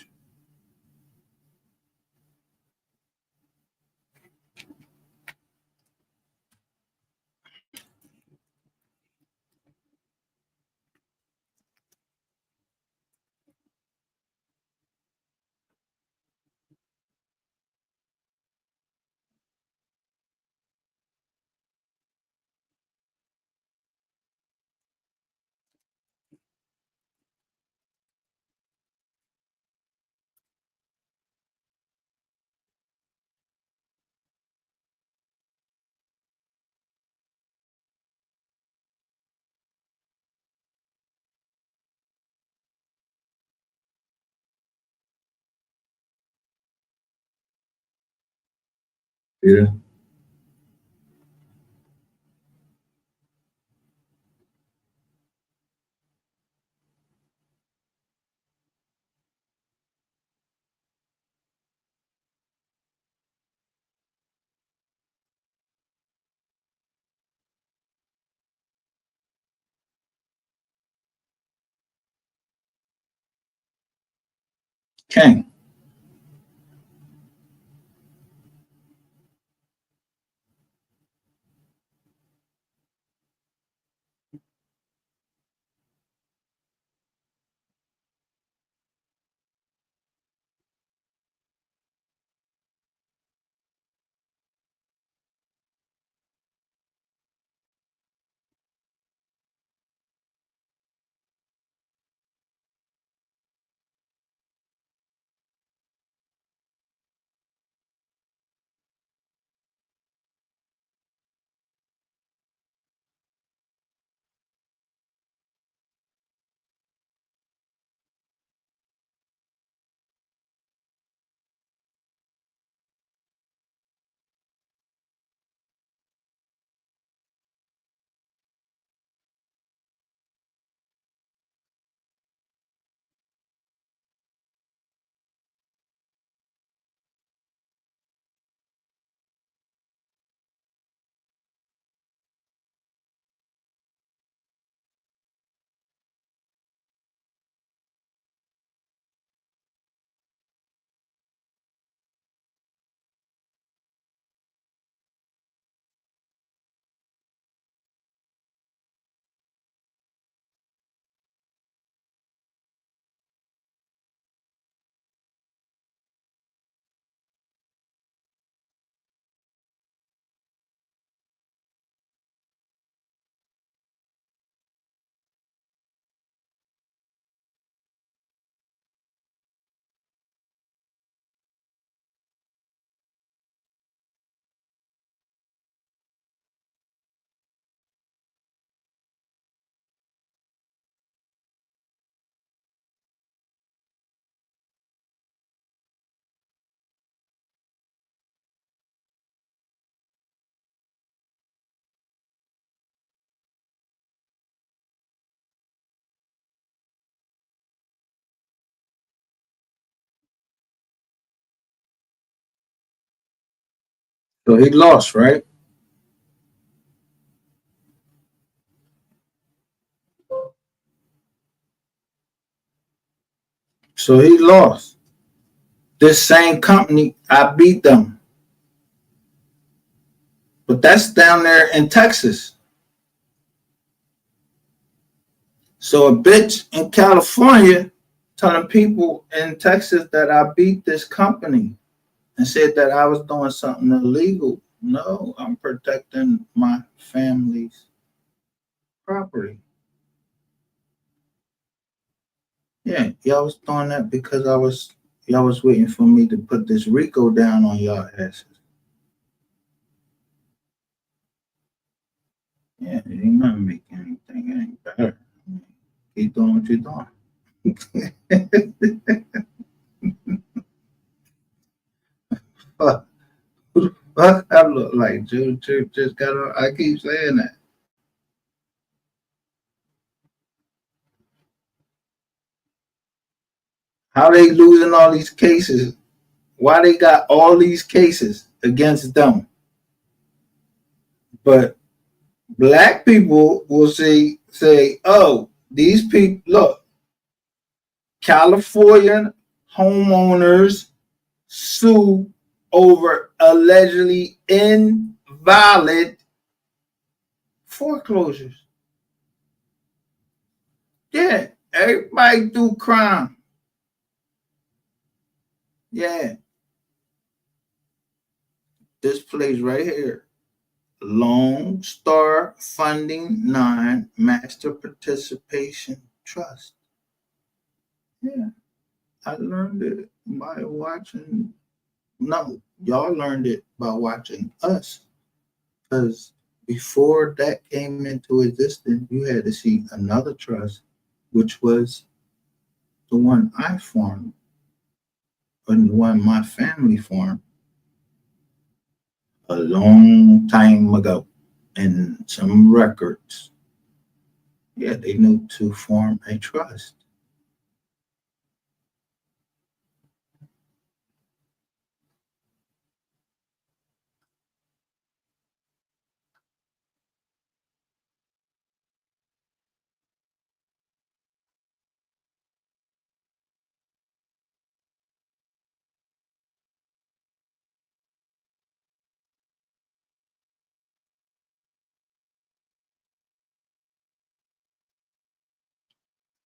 Speaker 1: Yeah. King. So he lost, right? So he lost. This same company, I beat them. But that's down there in Texas. So a bitch in California telling people in Texas that I beat this company and said that I was doing something illegal. No, I'm protecting my family's property. Yeah, y'all was doing that because y'all was waiting for me to put this Rico down on y'all asses. Yeah, you ain't gonna make anything any better. Keep doing what you're doing. Fuck, who the fuck I look like? Just got on. I keep saying that. How they losing all these cases why they got all these cases against them. But black people will say, oh, these people, look, California homeowners sue over allegedly invalid foreclosures. Yeah, everybody do crime. Yeah, this place right here. Lone Star Funding 9 Master Participation Trust. Yeah, I learned it by watching. No, y'all learned it by watching us. Because before that came into existence, you had to see another trust, which was the one I formed, and the one my family formed a long time ago. And some records, yeah, they knew to form a trust.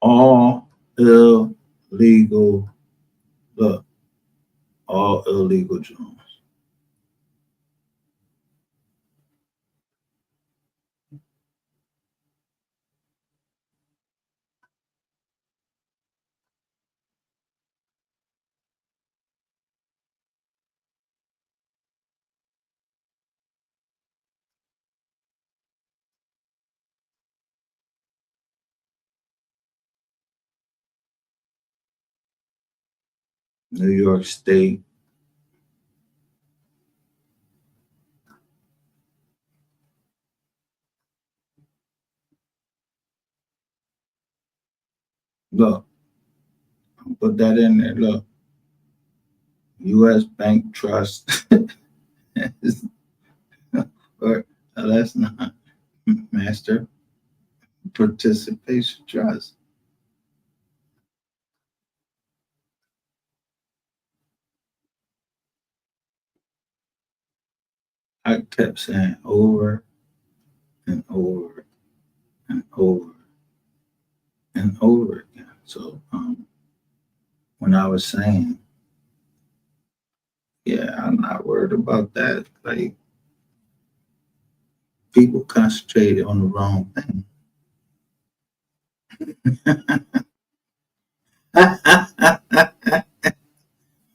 Speaker 1: All illegal, look, all illegal Jones. New York State, look, put that in there. Look, U.S. Bank Trust, or that's not Master Participation Trust. I kept saying over and over and over and over again. So when I was saying, yeah, I'm not worried about that. Like people concentrated on the wrong thing.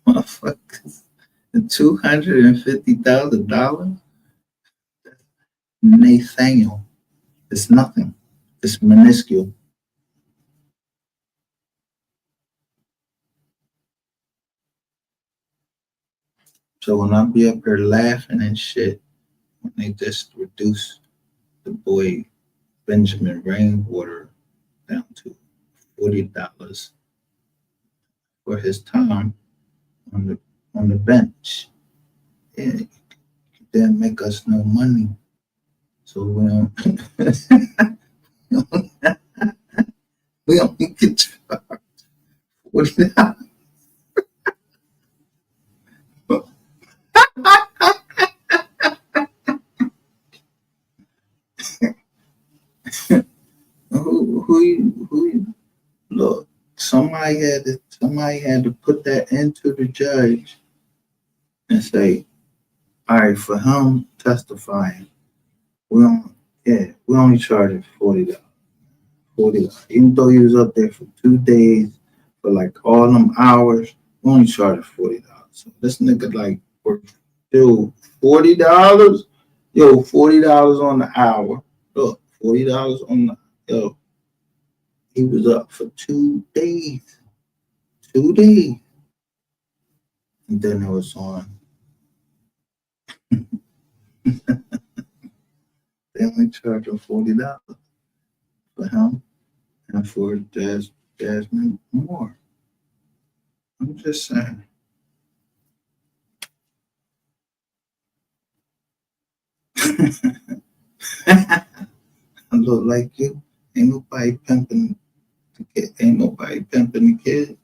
Speaker 1: Motherfuckers, $250,000, Nathaniel. It's nothing. It's minuscule. So when I be up here laughing and shit, when they just reduce the boy Benjamin Rainwater down to $40 for his time on the bench, yeah, it didn't make us no money. So we don't we only get $40. Who look, somebody had to put that into the judge and say, all right, for him testifying, we only we only charge him $40. $40. Even though he was up there for 2 days for like all them hours, we only charge him $40. So this nigga like worked, yo, $40? Yo, $40 on the hour. Look, $40 on the yo. He was up for 2 days. 2 days. And then it was on. They only charge him $40 for him and for Jasmine Moore. I'm just saying. I look like you. Ain't nobody pimping the kid. Ain't nobody pimping the kid.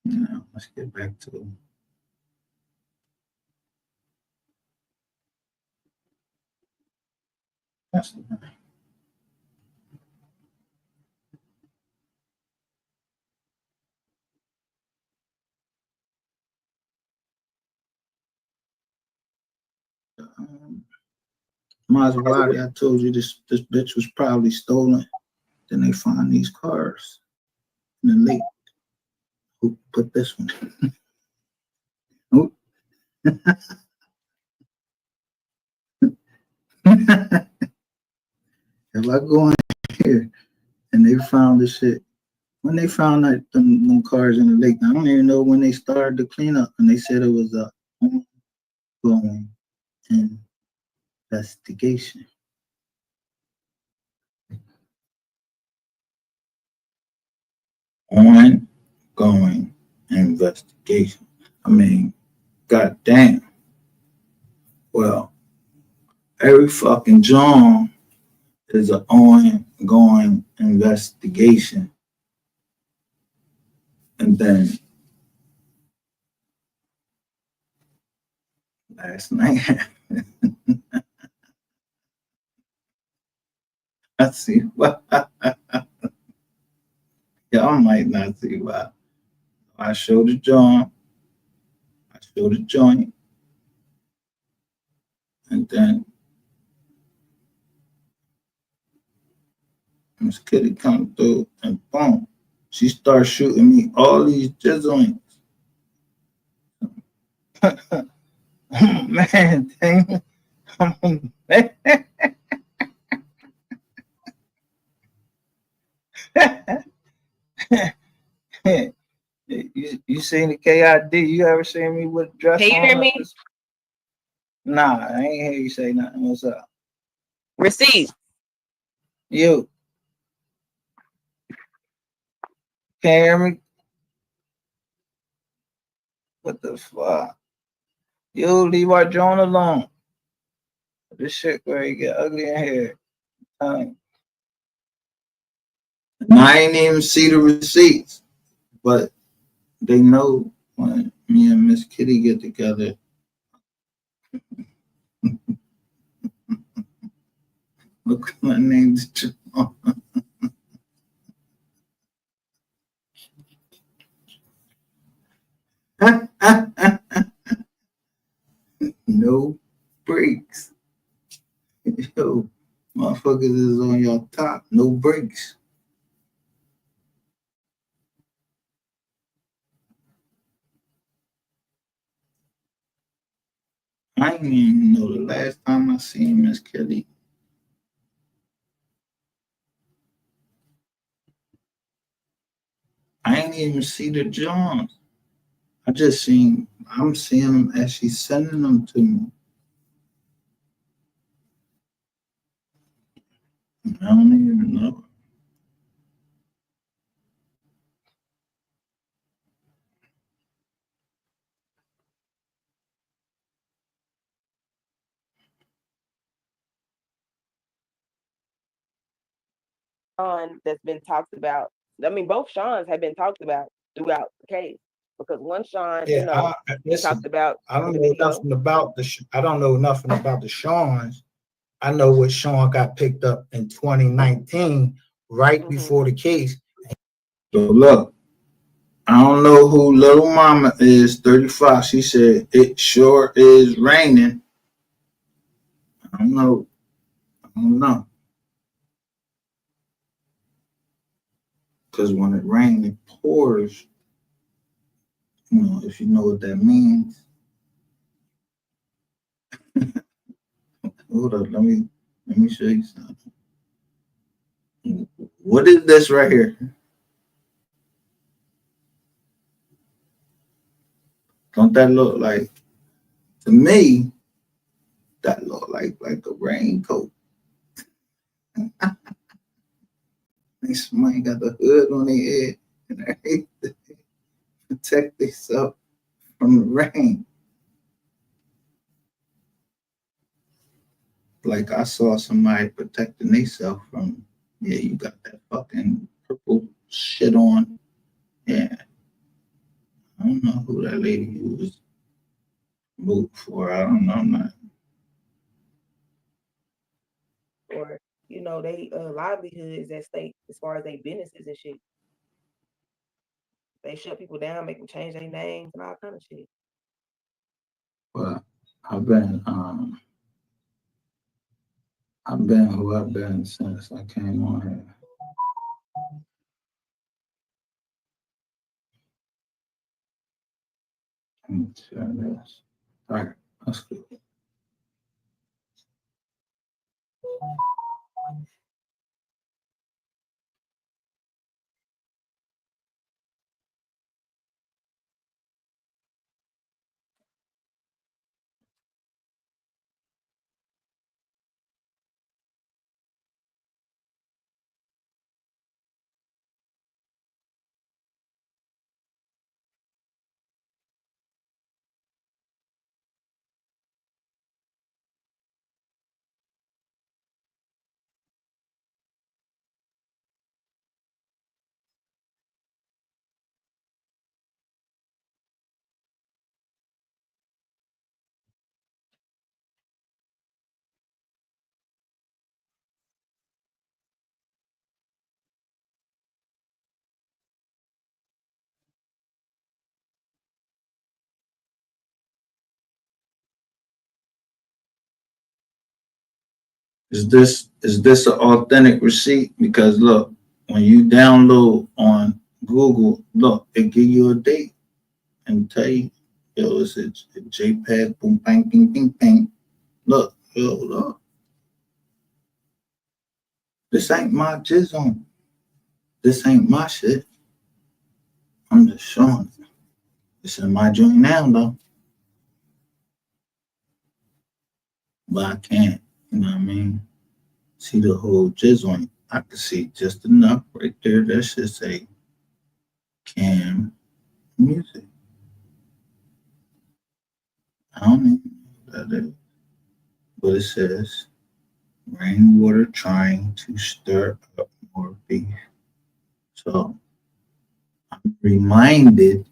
Speaker 1: Now, let's get back to that's the um, Maserati. I told you this bitch was probably stolen. Then they find these cars in the lake. Who put this one? Who- if I go in here and they found this shit, when they found that them cars in the lake, I don't even know when they started the cleanup, and they said it was a ongoing investigation. Ongoing investigation. I mean, goddamn. Well, every fucking John is an ongoing investigation. And then last night, I see why. Y'all might not see why. I showed the John, I showed the joint, and then Miss Kitty come through and boom, she starts shooting me all these jizzlings. Man, dang. You seen the KID? You ever seen me with dress
Speaker 2: Can you
Speaker 1: on?
Speaker 2: hear me?
Speaker 1: Nah, I ain't hear you say nothing. What's up?
Speaker 2: Receipt.
Speaker 1: You can't hear me? What the fuck? You leave our John alone. This shit where you get ugly in here. I ain't even see the receipts, but they know when me and Miss Kitty get together. Look, my name's John. No brakes. Yo, motherfuckers is on your top. No brakes. I didn't even know the last time I seen Miss Kitty. I ain't even see the Johns. I'm seeing them as she's sending them to me. I don't even know.
Speaker 2: Sean that's been talked about. I mean, both Sean's have been talked about throughout the case because one Sean,
Speaker 1: Yeah,
Speaker 2: he talked about
Speaker 1: I don't
Speaker 2: the
Speaker 1: know
Speaker 2: video.
Speaker 1: nothing about I don't know nothing about the Shawns. I know what Sean got picked up in 2019, right before the case. So look, I don't know who Little Mama is, 35. She said it sure is raining. I don't know. I don't know. Because when it rains, it pours. You know, if you know what that means. Hold up, let me show you something. What is this right here? Don't that look like, to me, that look like a raincoat. Like somebody got the hood on their head and they hate to protect themselves from the rain. Like I saw somebody protecting themselves from, yeah, you got that fucking purple shit on. Yeah, I don't know who that lady was moved for. I don't know. I'm not.
Speaker 2: Or they livelihood is at stake as far as their businesses and shit. They shut people down, make them change their names and all kind of shit.
Speaker 1: But I've been who I've been since I came on here. Let me share this. All right, that's good. Is this an authentic receipt? Because look, when you download on Google, look, it give you a date and tell you, yo, it's a JPEG, boom, bang, bing, bing, bang. Look, yo, look, this ain't my jizzle. This ain't my shit. I'm just showing it. It's in my joint now, though, but I can't, you know what I mean? See the whole jizzle. I can see just enough right there. That should say Cam Music. I don't even know what that is, but it says rainwater trying to stir up more beef. So I'm reminded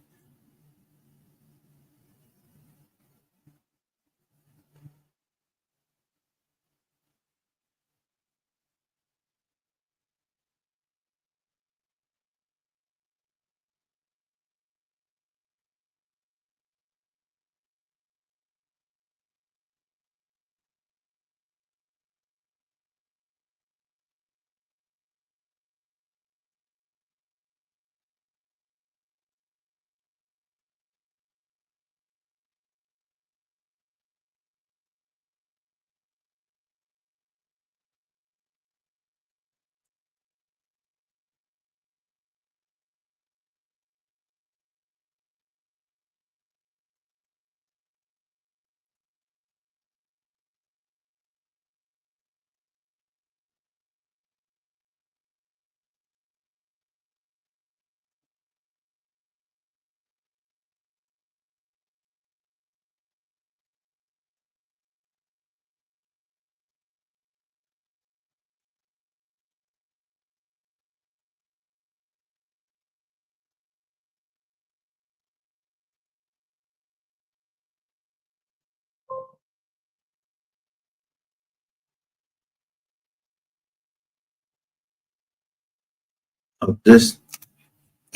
Speaker 1: of this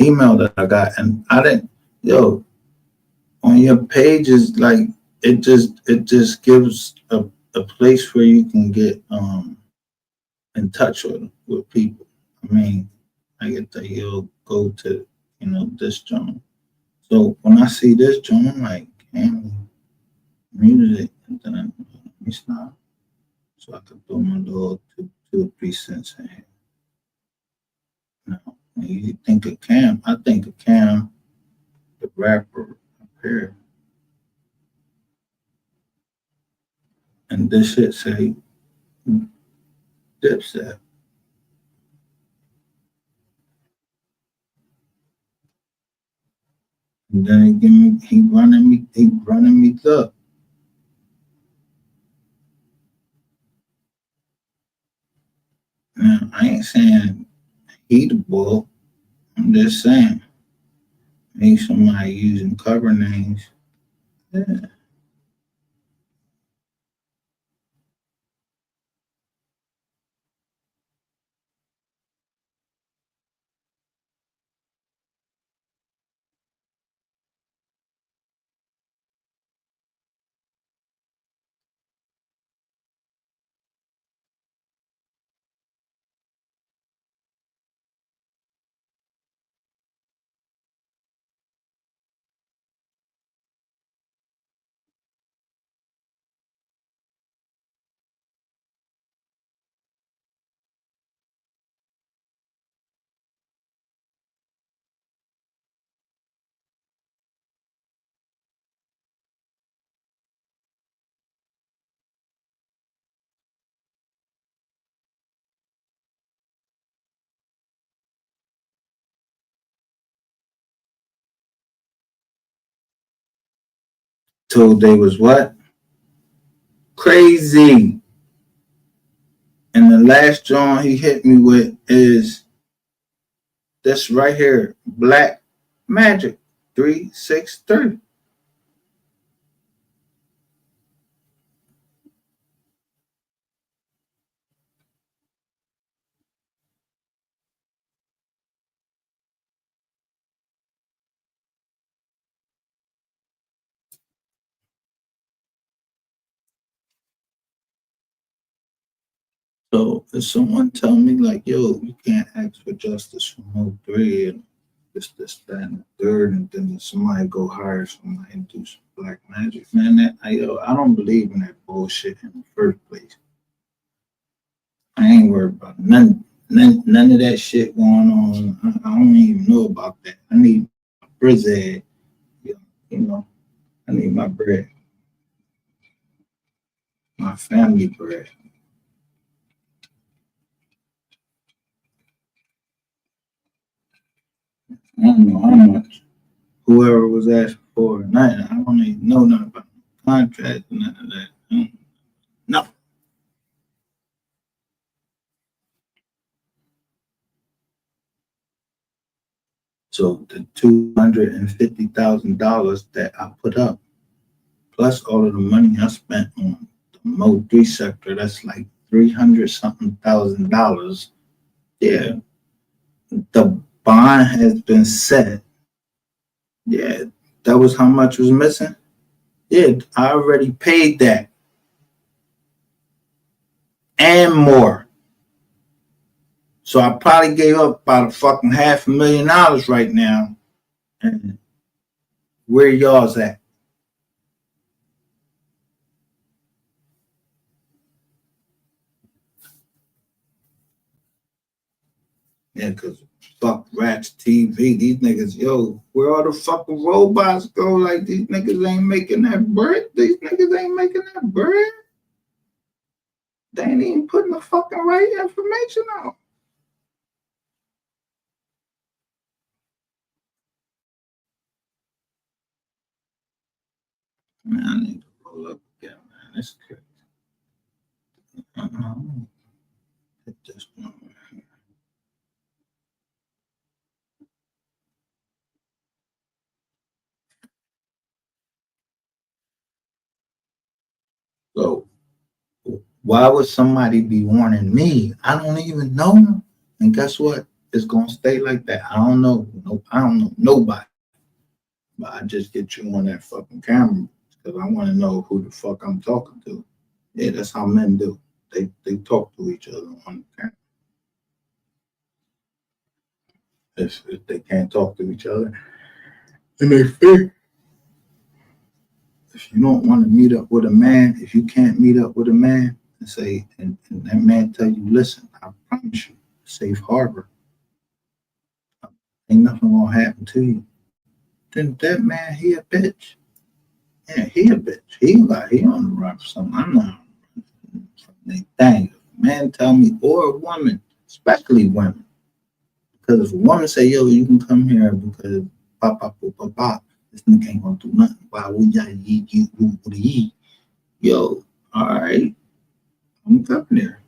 Speaker 1: email that I got, and I didn't, yo, on your page is like it just gives a place where you can get in touch with people. I mean, I get that you'll go to this joint. So when I see this joint, I'm like, damn, music, and then let me stop so I can throw my little 2 or 3 cents in here. Now, when you think of Cam, I think of Cam, the rapper up here, and this shit say Dipset. And then he running me up. Now, I ain't saying he the bull. I'm just saying, ain't somebody using cover names. Yeah. Told they was what? Crazy. And the last joint he hit me with is this right here, Black Magic 363. So if someone tell me like, yo, you can't ask for justice from no three and this, that, and the third, and then somebody go hire somebody and do some black magic, man, I don't believe in that bullshit in the first place. I ain't worried about none of that shit going on. I don't even know about that. I need my bread, you know. I need my bread, my family bread. I don't know how much whoever was asking for, nothing. I don't even know nothing about the contract, none of that. No. So the $250,000 that I put up, plus all of the money I spent on the Mo 3 sector, that's like 300 something $1,000. Yeah, the bond has been set. Yeah, that was how much was missing. Yeah, I already paid that and more. So I probably gave up about a fucking $500,000 right now. And where y'all's at? Yeah, because fuck Rats TV. These niggas, yo, where all the fucking robots go? Like, these niggas ain't making that bread. These niggas ain't making that bread. They ain't even putting the fucking right information out. Man, I need to roll up again, man. That's crazy. Uh-uh. Hit this one. So, why would somebody be warning me? I don't even know. And guess what? It's gonna stay like that. I don't know. No, I don't know nobody. But I just get you on that fucking camera because I want to know who the fuck I'm talking to. Yeah, that's how men do. They talk to each other on the camera. If they can't talk to each other, then they fake. If you don't want to meet up with a man, if you can't meet up with a man and say, and that man tell you, listen, I promise you, safe harbor, ain't nothing gonna happen to you. Then that man, he a bitch. Yeah, he a bitch. He on the run for something. I'm not from anything. If a man tell me, or a woman, especially women, because if a woman say, yo, you can come here because pop, pop, pop, pop, pop, This nigga ain't gonna do nothing. Why would you? Yo, all right, I'm coming there.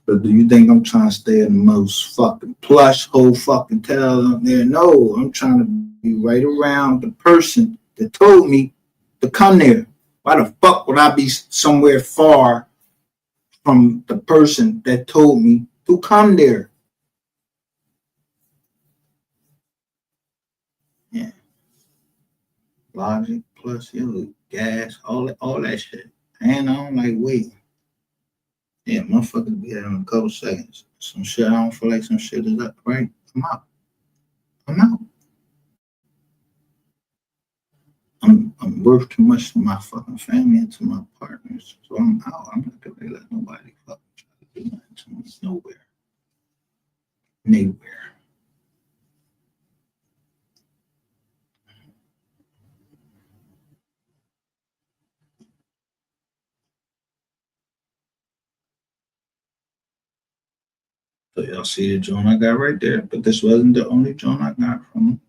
Speaker 1: But do you think I'm trying to stay in the most fucking plush whole fucking town up there? No, I'm trying to be right around the person that told me to come there. Why the fuck would I be somewhere far from the person that told me to come there? Yeah, logic plus gas, all that shit. And I don't like waiting. Yeah, motherfuckers be there in a couple seconds. Some shit I don't feel like some shit is up right. I'm out. I'm out. I'm worth too much to my fucking family and to my partners. So I'm out. I'm not gonna let nobody fucking try to do nothing to me nowhere. Nowhere. So y'all see the joint I got right there, but this wasn't the only joint I got from him.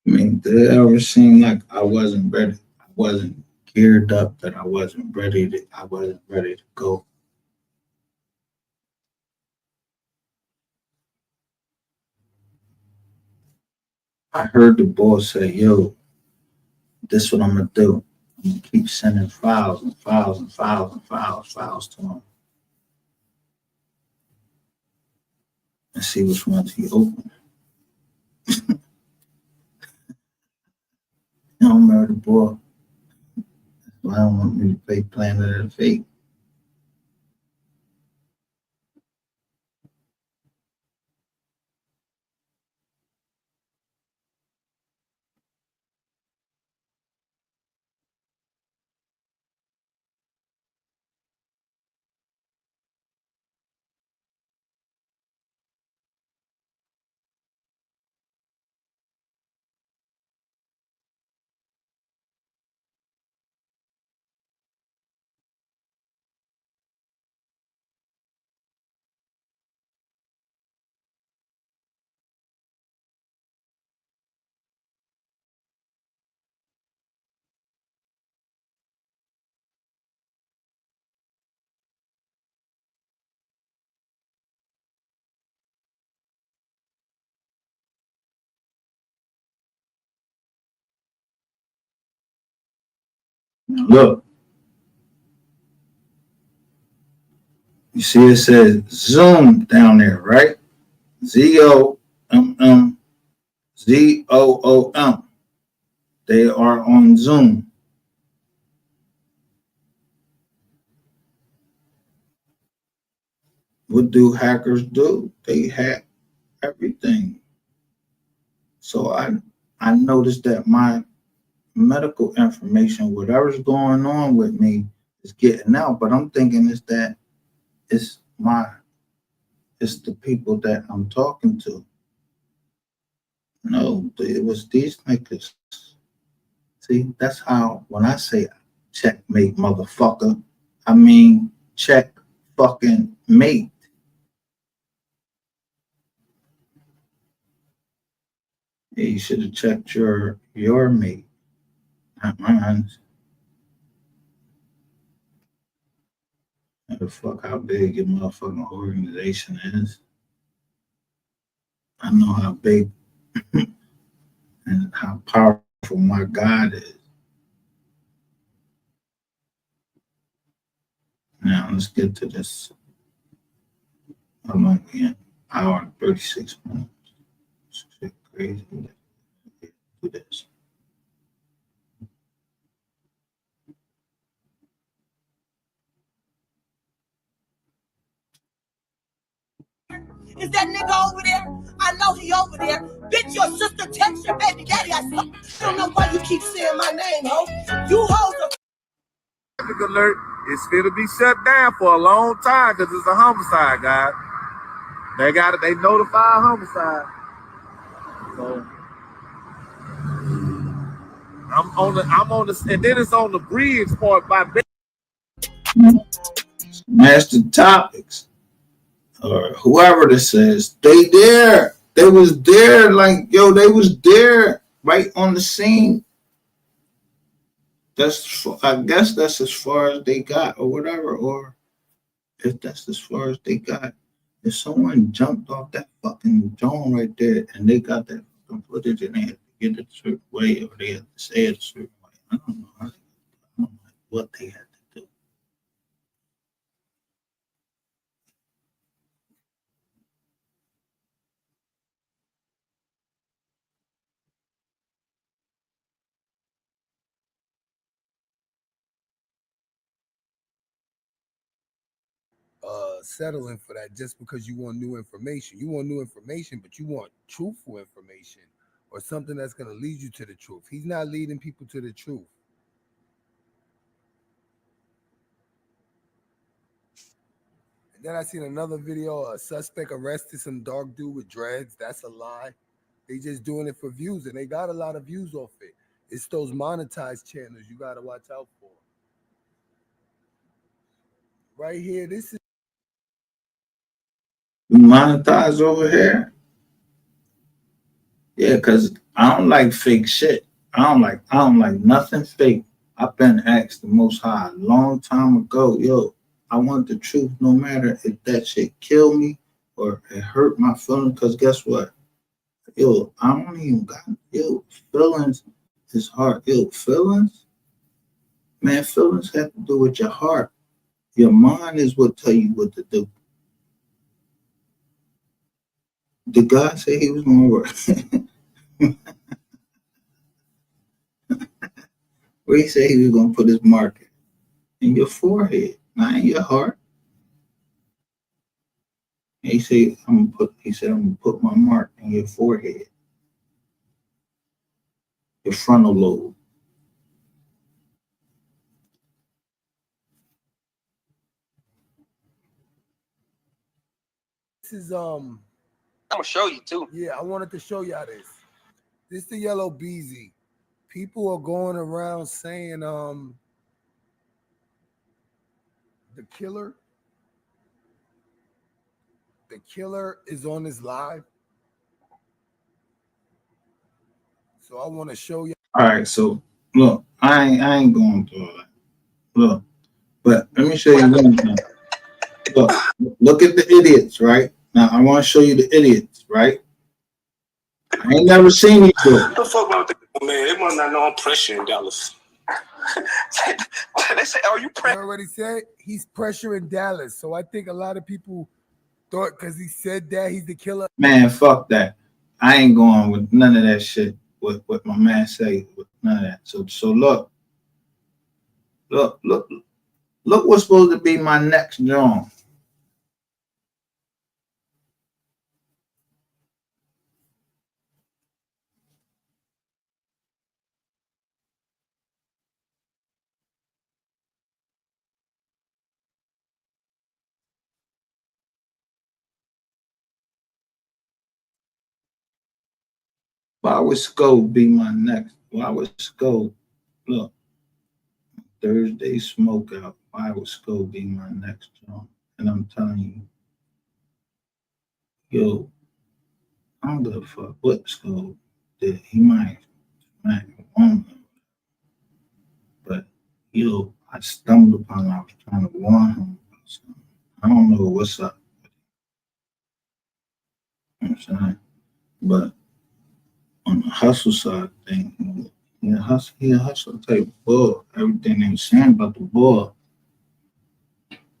Speaker 1: I mean, did it ever seem like I wasn't ready? I wasn't geared up, that I wasn't ready to go. I heard the boss say, yo, this is what I'm gonna do. I'm gonna keep sending files and files and files and files to him and see which ones he open. You don't remember the boy? Well, I don't want me to play Planet of the Fate. Now look, you see it says Zoom down there, right? ZOOM. ZOOM. They are on Zoom. What do hackers do? They hack everything. So I noticed that my medical information, whatever's going on with me, is getting out. But I'm thinking it's my it's the people that I'm talking to. No, it was these niggas. See, that's how when I say checkmate, motherfucker, I mean check fucking mate. Yeah, you should have checked your mate. Not mine. How the fuck how big your motherfucking organization is. I know how big and how powerful my God is. Now let's get to this. I'm like, yeah, hour and 36 minutes. Shit crazy. Do this.
Speaker 3: Is that nigga over there? I know he over there. Bitch, your sister text your baby daddy. I don't know why you keep saying my name, ho. You hoes are. Alert, it's going to be shut down for a long time because it's a homicide, guys. They notify a homicide. So I'm on the, and then it's on the bridge part by
Speaker 1: Master Topics or whoever this is, they there. They was there, like yo, they was there right on the scene. I guess that's as far as they got, or whatever. Or if that's as far as they got, if someone jumped off that fucking drone right there and they got that fucking footage and they had to get it a certain way, or they had to say it a certain way, I don't know. I don't know what they had to do.
Speaker 4: Settling for that just because you want new information. You want new information, but you want truthful information or something that's going to lead you to the truth. He's not leading people to the truth. And then I seen another video, a suspect arrested some dark dude with dreads. That's a lie. They just doing it for views, and they got a lot of views off it. It's those monetized channels you got to watch out for. Right here, this is
Speaker 1: Monetize over here. Yeah, cause I don't like fake shit. I don't like nothing fake. I've been asked the Most High a long time ago, yo, I want the truth no matter if that shit kill me or it hurt my feelings. Cause guess what? Yo, I don't even got feelings is hard. Yo, feelings, man, feelings have to do with your heart. Your mind is what tell you what to do. Did God say he was gonna work? Where he said he was gonna put his mark in your forehead, not in your heart. And he said, I'm gonna put my mark in your forehead, your frontal lobe.
Speaker 4: I'm gonna show you too. Yeah, I wanted to show y'all this. This is the yellow BZ. People are going around saying the killer is on his live. So I want to show you.
Speaker 1: All right, so look, I ain't going through all that. Look, but let me show you one thing. Look at the idiots, right? Now I want to show you the idiots, right? I ain't never seen these before.
Speaker 5: What the fuck about that? Man, they must not know I'm pressuring Dallas.
Speaker 4: They say, "Are you pressuring?" I already said he's pressuring Dallas. So I think a lot of people thought because he said that he's the killer.
Speaker 1: Man, fuck that. I ain't going with none of that shit. What my man say, with none of that. So look what's supposed to be my next joint. Why would Scope be my next? Why would Scope look? Thursday smoke out. Why would Scope be my next joint? And I'm telling you, yo, I don't give a fuck what Scope did. He might want them. I stumbled upon. I was trying to warn him about something. I don't know what's up. You know what I'm saying? But on the hustle side thing, he a hustle type bull. Everything they was saying about the bull,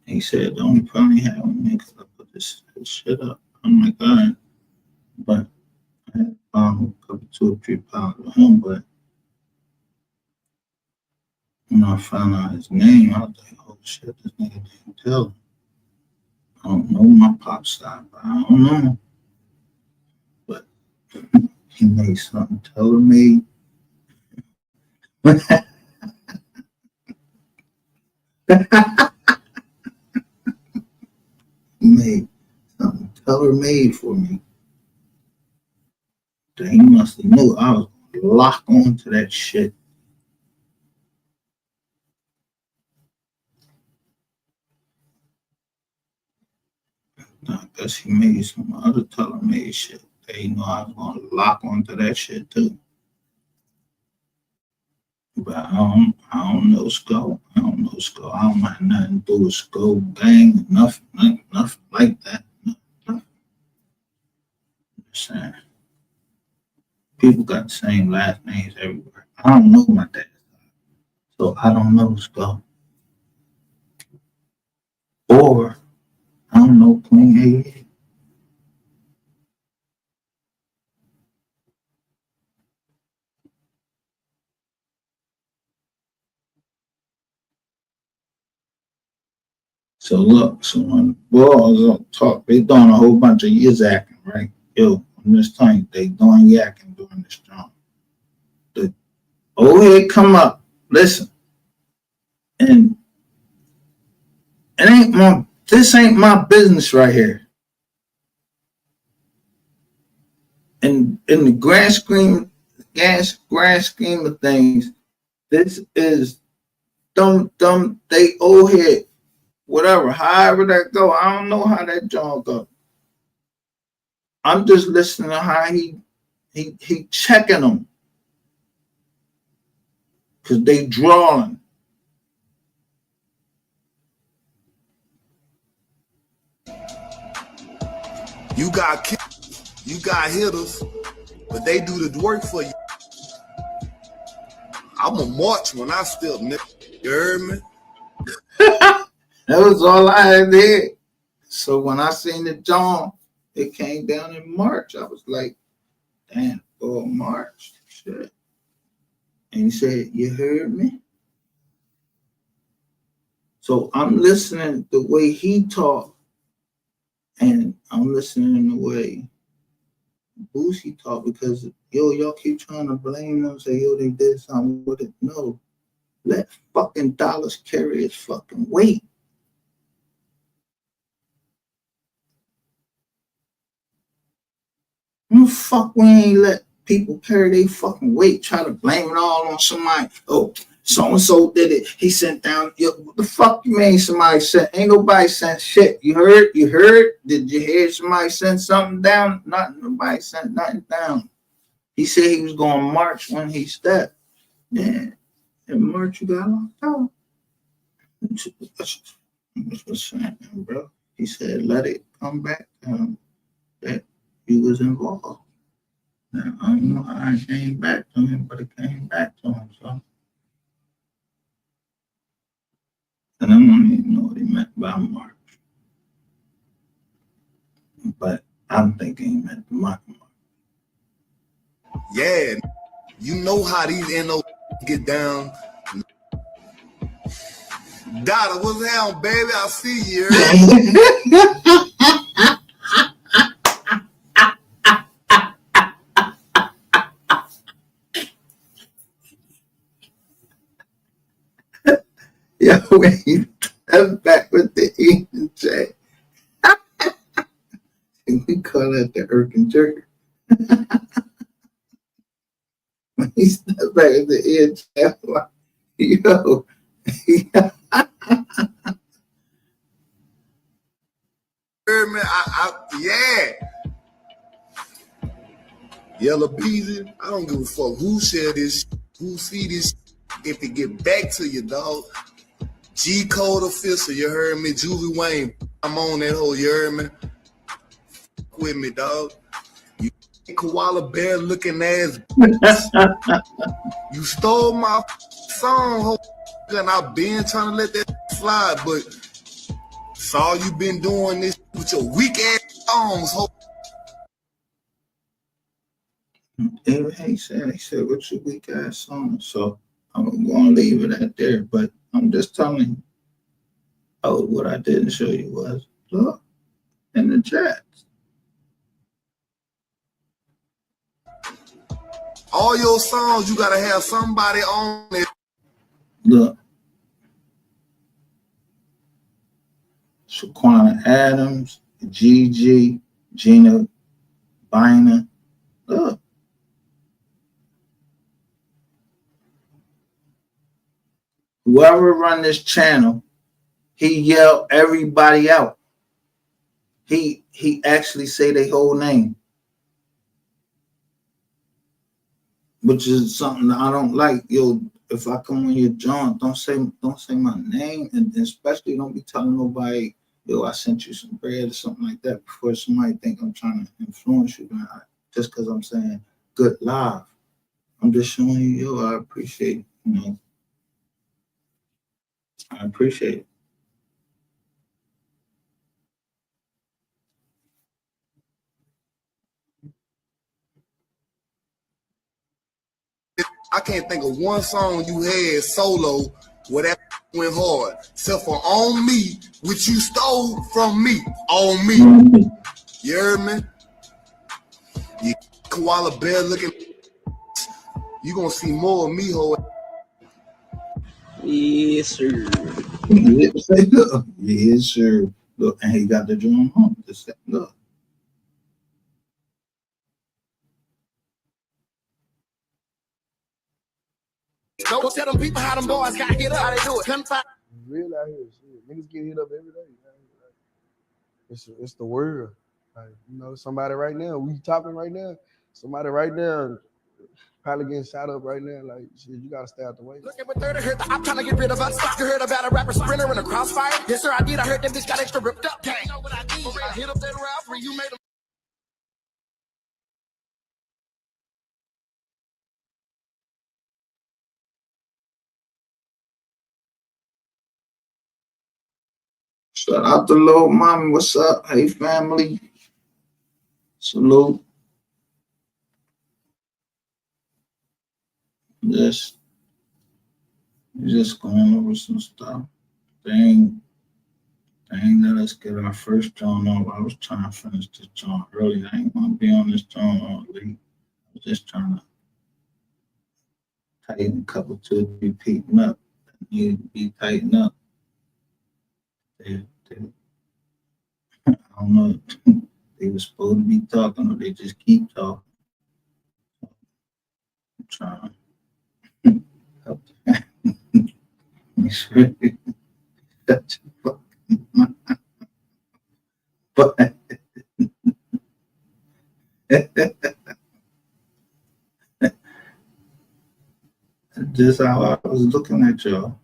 Speaker 1: he said the only problem he had with me because I put this shit up. I'm like, all right. But I had found a couple 2 or 3 pounds with him, but when I found out his name, I was like, oh shit, this nigga didn't tell him. I don't know my pop side, but I don't know. But he made something tailor-made. He made something tailor-made for me. That he must have knew I was locked onto that shit. I guess he made some other tailor-made shit. They know I was gonna lock onto that shit too. But I don't know Skull. I don't know Skull. I don't have nothing to do with Skull gang, nothing like that. Nothing. Just saying. People got the same last names everywhere. I don't know my dad, so I don't know Skull. Or I don't know Queen A. So look, so when the boys talk, they doing a whole bunch of years acting, right? Yo, on this time, they doing yakking during this job. The old head come up, listen, and this ain't my business right here. And in the grand scheme of things, this is dumb, they old head, whatever, however that go. I don't know how that job go. I'm just listening to how he checking them. Cause they drawing.
Speaker 4: You got hitters, but they do the work for you. I'm a march when I step, nigga. You heard me?
Speaker 1: That was all I had there. So when I seen the John, it came down in March. I was like, damn, oh, March. Shit. And he said, you heard me? So I'm listening the way he talked, and I'm listening the way Boosie talk, because y'all keep trying to blame them, say, yo, they did something with it. No. Let fucking Dollars carry his fucking weight. No fuck, we ain't let people carry their fucking weight, try to blame it all on somebody. Oh, so-and-so did it. He sent down. Yo, what the fuck you mean somebody sent? Ain't nobody sent shit. You heard? Did you hear somebody send something down? Nothing. Nobody sent nothing down. He said he was going to march when he stepped. Yeah. In March, you got locked out. What's saying, bro? He said, let it come back to him that he was involved. Now, I don't know how it came back to him, but it came back to him, so. And I don't even know what he meant by March. But I'm thinking he meant the March.
Speaker 4: Yeah, you know how these NO get down. Dada, what's down, baby? I see you.
Speaker 1: Yo, when you step back with the E and J, we call that the irk and jerk. When he step back with the E and J, I'm like, yo,
Speaker 4: Yeah. Yellow Peasy, I don't give a fuck who said this, who see this. if it get back to you, dog. G Code official, you heard me? Juvie Wayne, I'm on that whole, you heard me? With me, dog. You koala bear looking ass. You stole my song, ho, and I've been trying to let that slide, but saw you been doing this with your weak ass songs, ho.
Speaker 1: He said, what's your weak ass song? So I'm gonna leave it at there, but I'm just telling you. Oh, what I didn't show you was look in the chat.
Speaker 4: All your songs, you gotta have somebody on it.
Speaker 1: Look. Shaquana Adams, Gigi, Gina Bina. Look. Whoever run this channel, he yelled everybody out. He actually say their whole name, which is something that I don't like. Yo, if I come on your joint, don't say my name, and especially don't be telling nobody, yo, I sent you some bread or something like that before somebody think I'm trying to influence you. Just because I'm saying good live, I'm just showing you, yo, I appreciate it, you know. I appreciate it.
Speaker 4: I can't think of one song you had solo where that went hard, except for On Me, which you stole from me. On Me. You heard me? You koala bear looking. You gonna see more of me, ho.
Speaker 6: Yes, sir.
Speaker 1: Yes, sir. Look, and he got the drum home. Just look.
Speaker 3: Go tell them people how them boys got hit up, how they do it. Couldn't find.
Speaker 7: Real out here, shit. Niggas get hit up every day. It's the world. Like, you know, somebody right now, we topping right now. Somebody right now probably getting shot up right now. Like, shit, you gotta stay out the way.
Speaker 3: Looking with 30, heard I'm trying to get rid of us. You heard about a rapper sprinter in a crossfire? Yes, sir, I did. I heard that bitch got extra ripped up. Dang. You know what I did? I hit up that rapper, you made him.
Speaker 1: Shout out to Lil Mama. What's up? Hey, family. Salute. Just going over some stuff. Dang, let us get our first joint off. I was trying to finish this joint early. I ain't gonna be on this joint all late. I was just trying to tighten a couple, 2, 3 people up. Need to be tightened up. I don't know. They were supposed to be talking, or they just keep talking. I'm trying to help them. Make sure they shut your fucking mouth. But just how I was looking at y'all.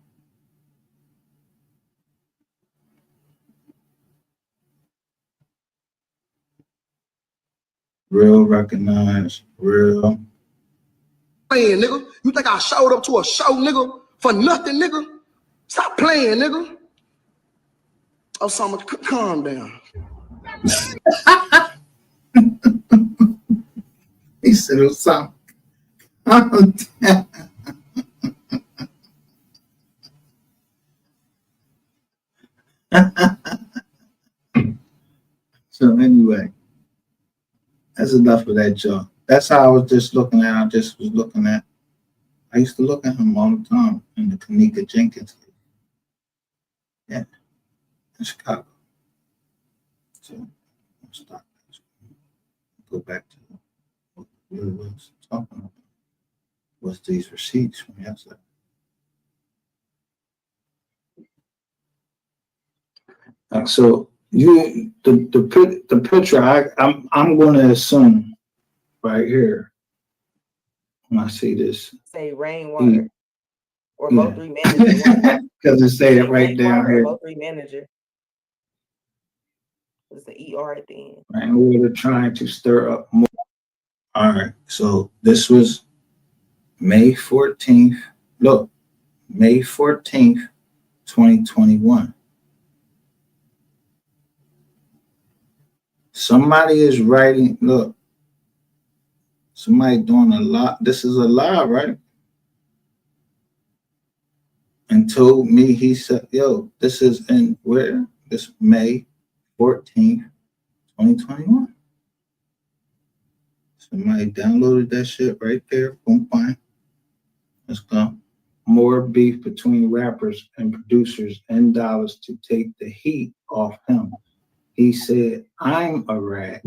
Speaker 1: Real recognize, real.
Speaker 3: Playing, nigga. You think I showed up to a show, nigga, for nothing, nigga? Stop playing, nigga. Oh, Summer, calm down.
Speaker 1: He said it was something. So anyway, that's enough of that joke. That's how I was just looking at. I used to look at him all the time in the Kanika Jenkins. Yeah, in Chicago. So I'll stop. Go back to what we was talking about. Was these receipts from yesterday? So the picture I'm going to assume right here when I see this.
Speaker 2: Say rainwater. or
Speaker 1: Yeah.
Speaker 2: Mo3 manager.
Speaker 1: Because it say it right
Speaker 2: Frank
Speaker 1: down
Speaker 2: Carter,
Speaker 1: here.
Speaker 2: Mo3 manager. It's the ER at the end.
Speaker 1: And we were trying to stir up more. All right, so this was May 14th. Look, May 14th, 2021. Somebody is writing, look, somebody doing a lot. This is a lie, right? And told me, he said, yo, this is in where? This May 14th, 2021. Somebody downloaded that shit right there. Boom, bang. Let's go. More beef between rappers and producers and dollars to take the heat off him. He said, I'm a rat.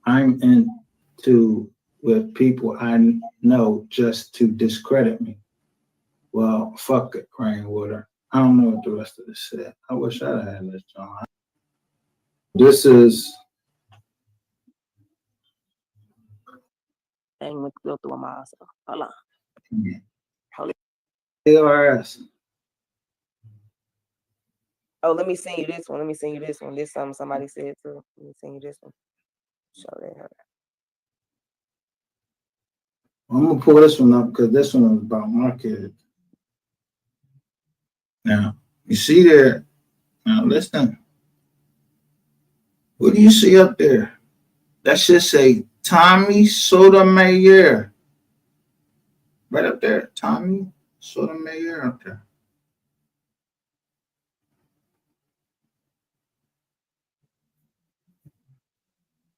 Speaker 1: I'm into with people I know just to discredit me. Well, fuck it, Rainwater. I don't know what the rest of this said. I wish I'd had this, John. This is
Speaker 2: Dang, we go through them all. So hold on. Hold
Speaker 1: ARS.
Speaker 2: Oh, let me send you this one. Let me send you this one. This something somebody said too. Let me send you this one. Show that her.
Speaker 1: I'm gonna pull this one up because this one is about my kid. Now, you see there, now listen. What do you see up there? That should say Tommy Sotomayor. Right up there, Tommy Sotomayor up there.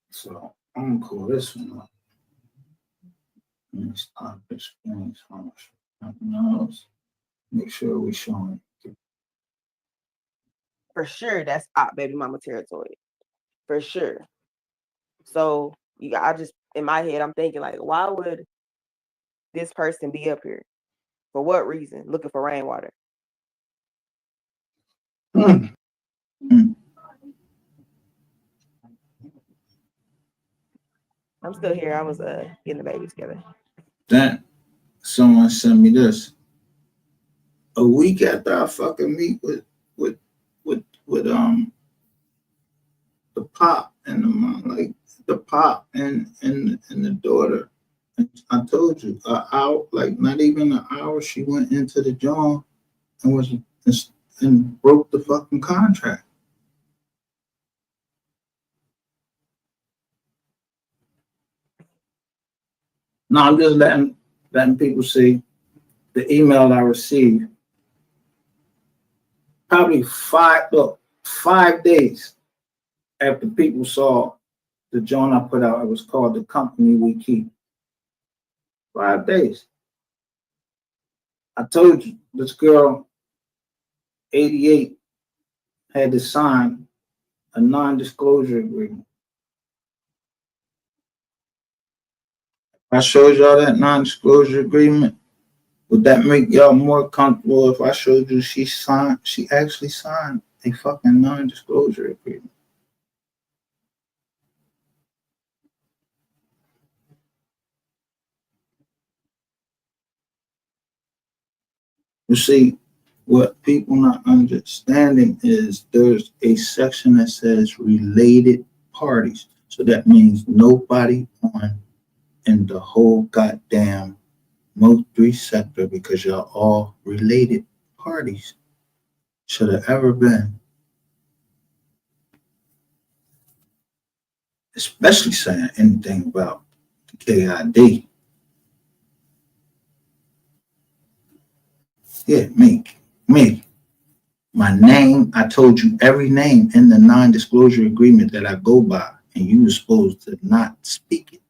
Speaker 1: So I'm gonna pull this one up. Let me stop this screen so much. Nothing else. Make sure we're showing.
Speaker 2: For sure, that's baby mama territory. For sure. So I just in my head, I'm thinking like, why would this person be up here? For what reason? Looking for Rainwater. I'm still here. I was getting the baby together.
Speaker 1: Then someone sent me this. A week after I fucking meet with the pop and the mom, like the pop and the daughter. I told you, an hour, like not even an hour, she went into the joint and broke the fucking contract. No, I'm just letting people see the email I received. Probably 5 days after people saw the joint I put out. It was called The Company We Keep. 5 days. I told you, this girl, 88, had to sign a non-disclosure agreement. I showed y'all that non-disclosure agreement. Would that make y'all more comfortable if I showed you she actually signed a fucking non-disclosure agreement? You see, what people not understanding is there's a section that says related parties. So that means nobody in the whole goddamn Mo3 sector, because y'all all related parties, should have ever been, especially saying anything about the KID. Yeah, me. My name, I told you every name in the non-disclosure agreement that I go by, and you were supposed to not speak it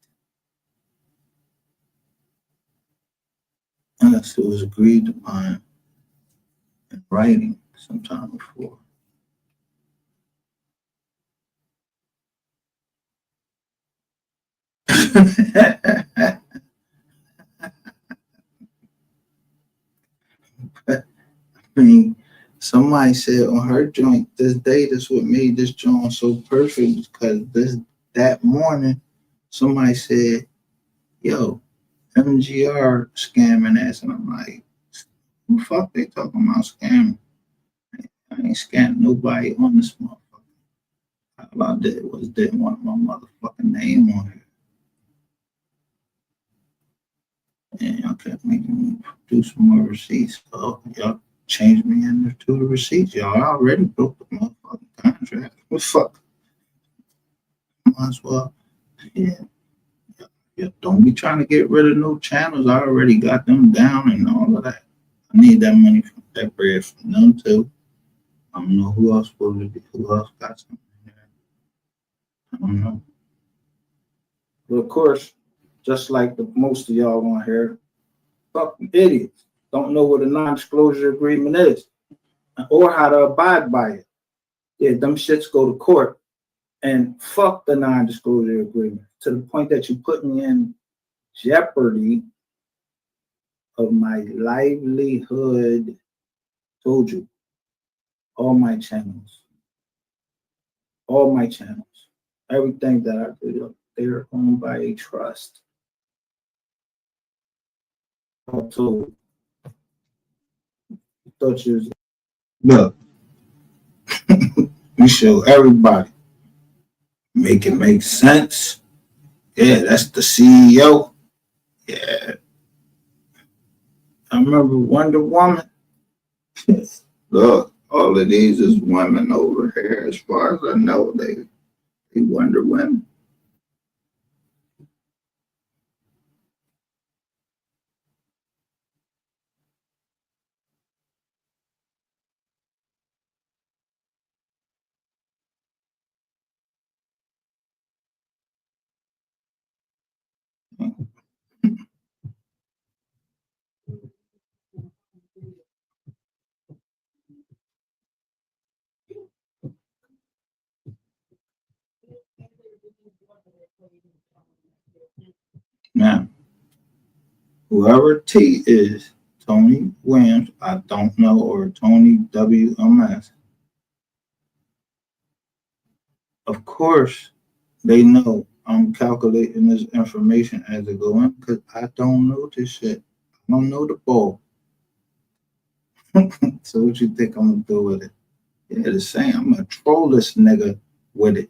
Speaker 1: unless it was agreed upon in writing sometime before. I mean, somebody said on her joint, this day, that's what made this joint so perfect, because that morning, somebody said, yo, MGR scamming ass. And I'm like, Who the fuck they talking about scamming? I ain't scammed nobody on this motherfucker. All I did was didn't want my motherfucking name on it. And y'all kept making me produce more receipts. So y'all changed me into the receipts. Y'all already broke the motherfucking contract. What fuck? Might as well. Yeah. Yeah. Don't be trying to get rid of no channels. I already got them down and all of that. I need that money from that bread from them too. I don't know who else supposed to be. Who else got something there? I don't know. But of course, just like most of y'all on here, fucking idiots don't know what a non-disclosure agreement is or how to abide by it. Yeah, them shits go to court and fuck the non-disclosure agreement to the point that you put me in jeopardy of my livelihood. Told you, all my channels, everything that I do, they're owned by a trust. Also, thought you was, look, we show everybody, make it make sense. Yeah, that's the CEO. Yeah, I remember Wonder Woman. Look, all of these is women over here. As far as I know, they Wonder Women. Now, whoever T is, Tony Williams, I don't know, or Tony WMS, of course, they know I'm calculating this information as it go in because I don't know this shit. I don't know the ball. So what you think I'm gonna do with it? Yeah, the same. I'm gonna troll this nigga with it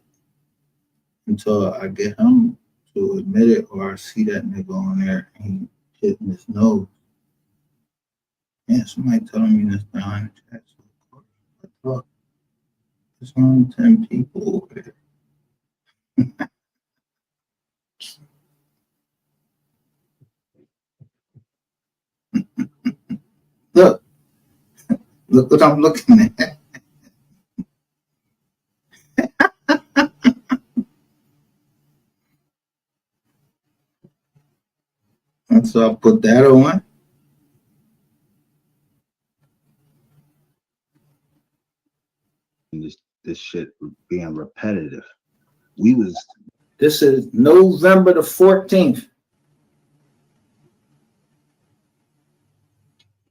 Speaker 1: until I get him to admit it or I see that nigga on there and he hitting his nose. Yeah, somebody telling me this behind the chat. So of course, I thought there's only 10 people over there. Look, look what I'm looking at. And so I put that on.
Speaker 6: This shit being repetitive.
Speaker 1: This is November the 14th.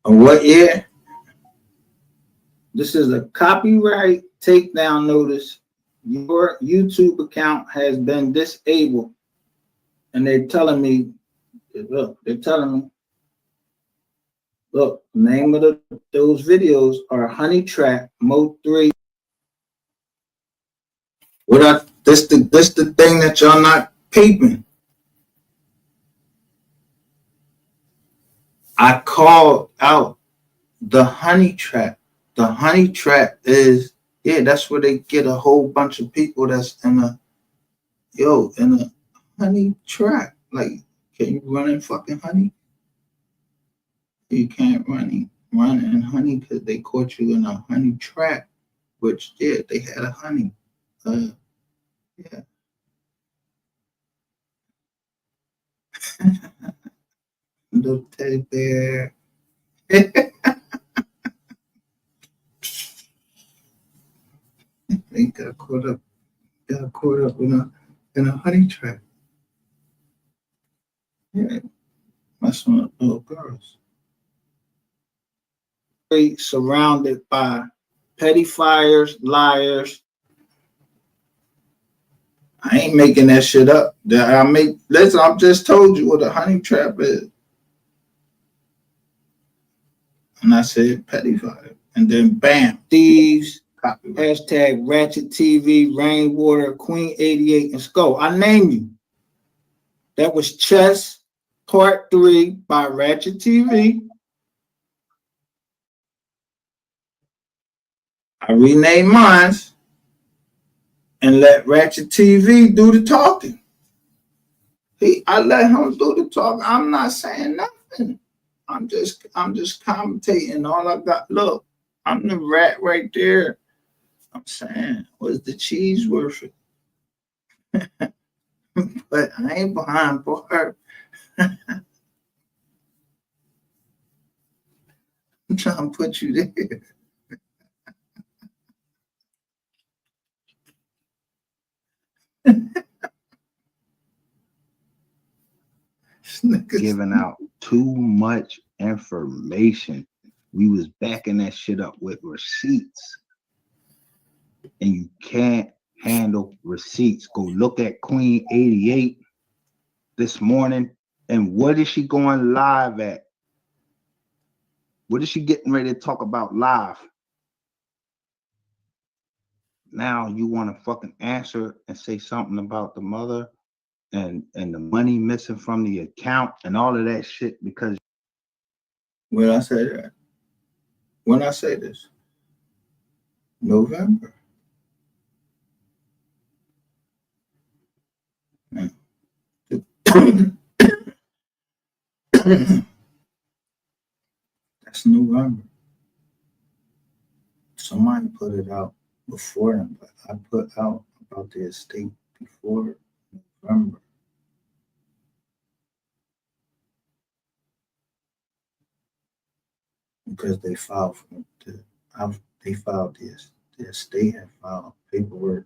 Speaker 1: Of what year? This is a copyright takedown notice. Your YouTube account has been disabled. And they're telling me, look, look, name of those videos are Honey Trap, Mo 3. This the thing that y'all not peeping. I called out the Honey Trap. The Honey Trap is, yeah, that's where they get a whole bunch of people that's in a honey trap. Like, can you run in fucking honey? You can't run in honey because they caught you in a honey trap, which, yeah, they had a honey. Yeah. Little teddy bear. They got caught up in a honey trap. Yeah, messing with little girls. Surrounded by petty fires, liars. I ain't making that shit up. Listen, I've just told you what a honey trap is. And I said petty fire. And then bam, thieves, copyright. Hashtag Ratchet TV, Rainwater, Queen 88, and Skull. I name you. That was Chess Part 3 by Ratchet TV. I renamed mine and let Ratchet TV do the talking. I let him do the talking. I'm not saying nothing. I'm just commentating. All I got, look, I'm the rat right there. I'm saying, was the cheese worth it? But I ain't behind bar. I'm trying to put you there.
Speaker 6: Giving out too much information. We was backing that shit up with receipts. And you can't handle receipts. Go look at Queen 88 this morning. And what is she going live at? What is she getting ready to talk about live? Now you want to fucking answer and say something about the mother and the money missing from the account and all of that shit because
Speaker 1: When I say that, when I say this, November. That's November. Somebody put it out before them, but I put out about the estate before November. Because they filed for they filed this. The estate had filed paperwork,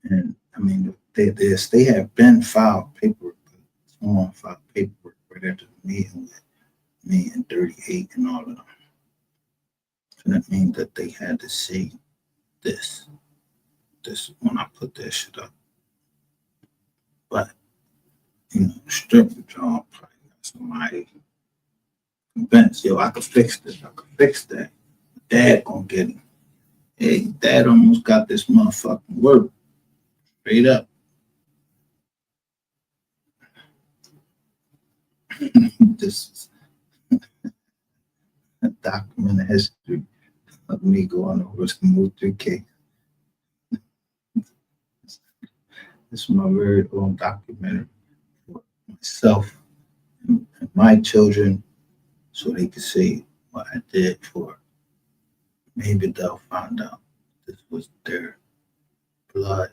Speaker 1: and I mean the estate had been filed paperwork, but someone filed paperwork right after the meeting with me and 38 and all of them. So that means that they had to see this when I put that shit up. But you know, stripper job probably got somebody convinced, yo, I could fix this, I could fix that. Dad gonna get it. Hey, dad almost got this motherfucking work. Straight up. This is a documented history of me going over the Muther case. This is my very own documentary for myself and my children so they can see what I did for. Maybe they'll find out this was their blood.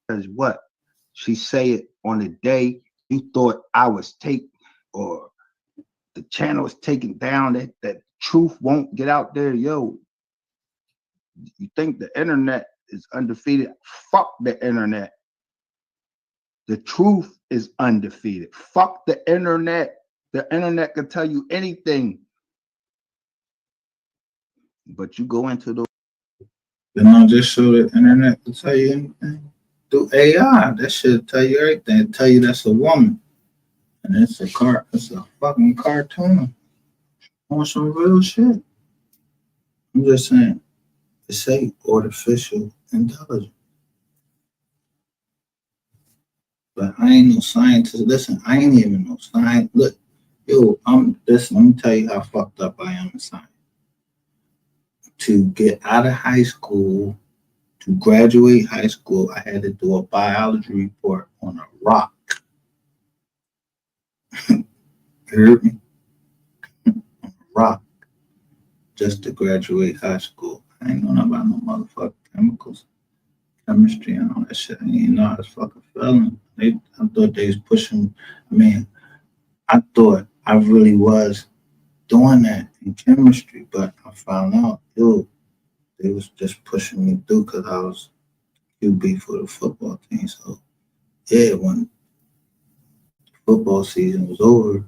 Speaker 6: because what? She say it on the day you thought I was taken or the channel was taken down, that truth won't get out there. Yo, you think the internet is undefeated? Fuck the internet. The truth is undefeated. Fuck the internet. The internet can tell you anything. But you go into the
Speaker 1: Then I'll just show the internet to tell you anything. Through AI, that should tell you everything. It'll tell you that's a woman. And it's a fucking cartoon on some real shit. I'm just saying, it's say artificial intelligence. But I ain't no scientist. Listen, I ain't even no science. Look, yo, listen, let me tell you how fucked up I am in science. To get out of high school, to graduate high school, I had to do a biology report on a rock. You heard me? Rock. Just to graduate high school. I ain't know nothing about no motherfucking chemicals, chemistry, and all that shit. I ain't know I was fucking failing. I thought they was pushing. I thought I really was doing that in chemistry, but I found out, dude, they was just pushing me through because I was QB for the football team. So, yeah, when football season was over,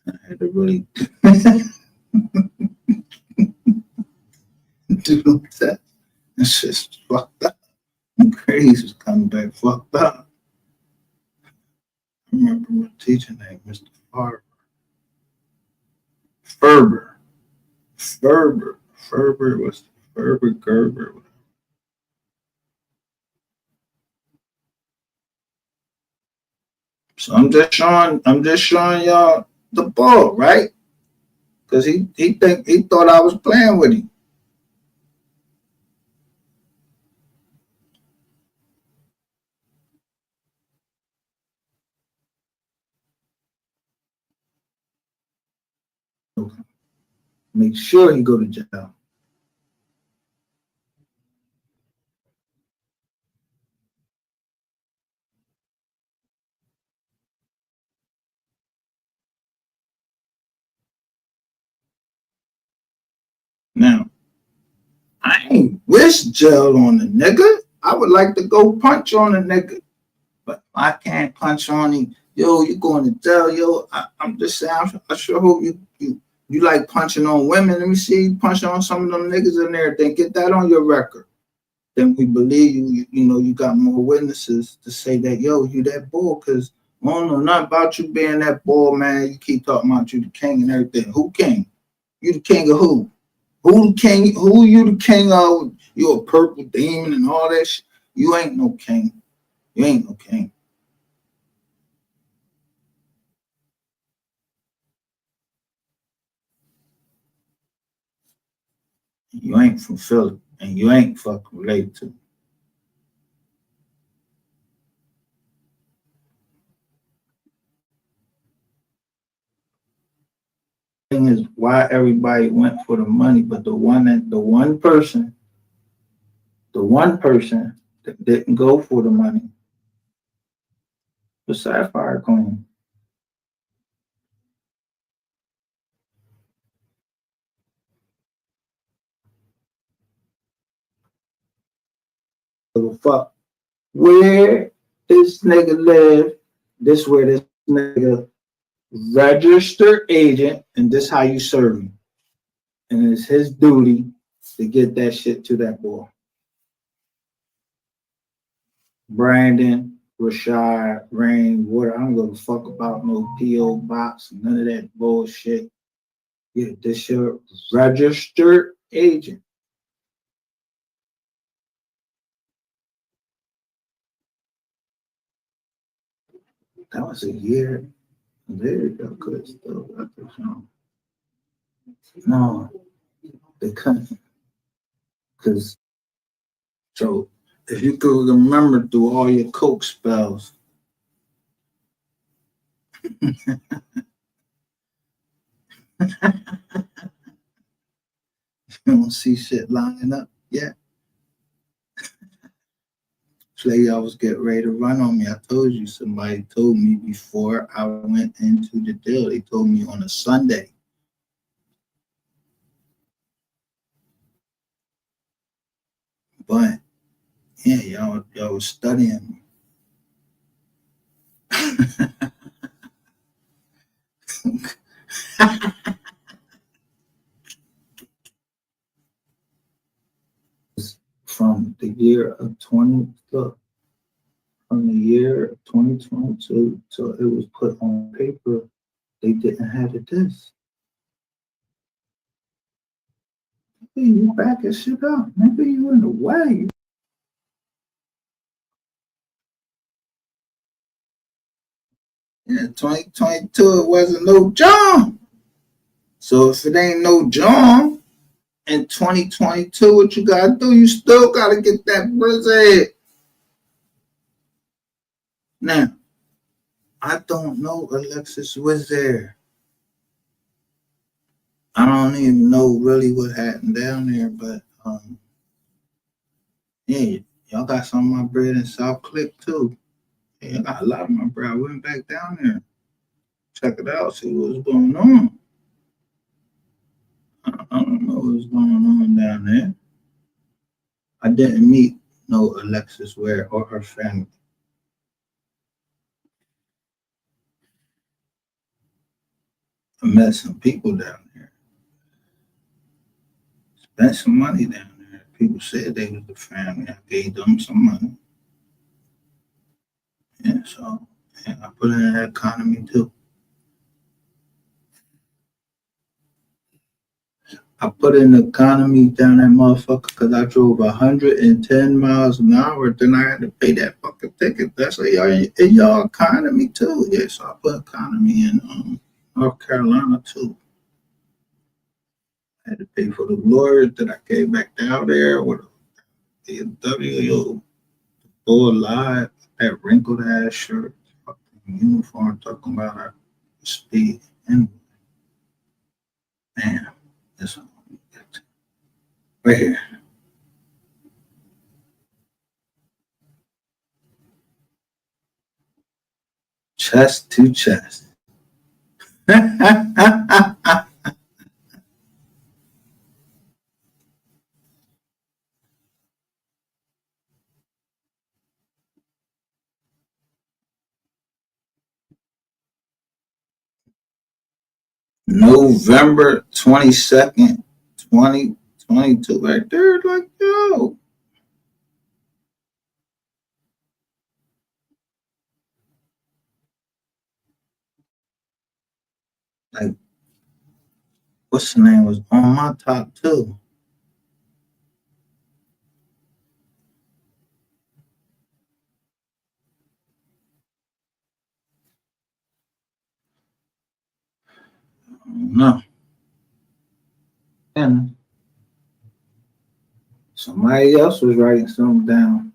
Speaker 1: I had to really do that. It's just fucked up. I'm crazy. It's coming back fucked up. remember my teacher name, Mr. Farber. Ferber. Ferber was Ferber Gerber. So I'm just showing y'all the ball, right? Because he thought I was playing with him. Make sure he go to jail. Now, I ain't wish jail on the nigga. I would like to go punch on the nigga, but I can't punch on him. Yo, you going to jail, yo? I'm just saying. I sure hope you like punching on women. Let me see you punching on some of them niggas in there. Then get that on your record. Then we believe you. You know you got more witnesses to say that yo, you that bull. Cause I don't know nothing about you being that bull, man. You keep talking about you the king and everything. Who king? You the king of who? Who the king? Who you the king of? You a purple demon and all that shit. You ain't no king. You ain't no king. You ain't from Philly, and you ain't fucking related to. Thing is why everybody went for the money, but the one person that didn't go for the money was Sapphire Queen. Give a fuck where this nigga live. This where this nigga registered agent, and this how you serve him. And it's his duty to get that shit to that boy. Brandon, Rashad, Rain, Water. I don't give a fuck about no P.O. box, none of that bullshit. Yeah, this your registered agent. That was a year. There you go. Could have still got this on. No, they couldn't. Because, so, if you could remember through all your coke spells, you don't see shit lining up yet. Play, I was getting ready to run on me. I told you, somebody told me before I went into the deal. They told me on a Sunday. But yeah, y'all was studying me. From the year of 20, look, from the year of 2022 till it was put on paper, they didn't have it this. Maybe you backing shit up. Maybe you in the way. Yeah, 2022, it wasn't no John. So if it ain't no John in 2022, what you gotta do? You still gotta get that blizzard. Now, I don't know Alexis was there. I don't even know really what happened down there, but yeah, y'all got some of my bread in South Click too. Yeah, I got a lot of my bread. I went back down there, check it out, see what's going on. I don't know what's going on down there. I didn't meet no Alexis Ware or her family. I met some people down there. Spent some money down there. People said they was the family. I gave them some money. Yeah, so And I put in the economy too. I put in the economy down that motherfucker because I drove 110 miles an hour. Then I had to pay that fucking ticket. That's in y'all economy too. Yeah, so I put economy in North Carolina too. I had to pay for the lawyers that I came back down there with the W. Bull lied, that wrinkled ass shirt, fucking uniform talking about our speed. And damn, this one. Right here. Chest to chest. November 22nd, 2022. Right there, like, yo. Like, what's the name was on my top too. No. And somebody else was writing something down.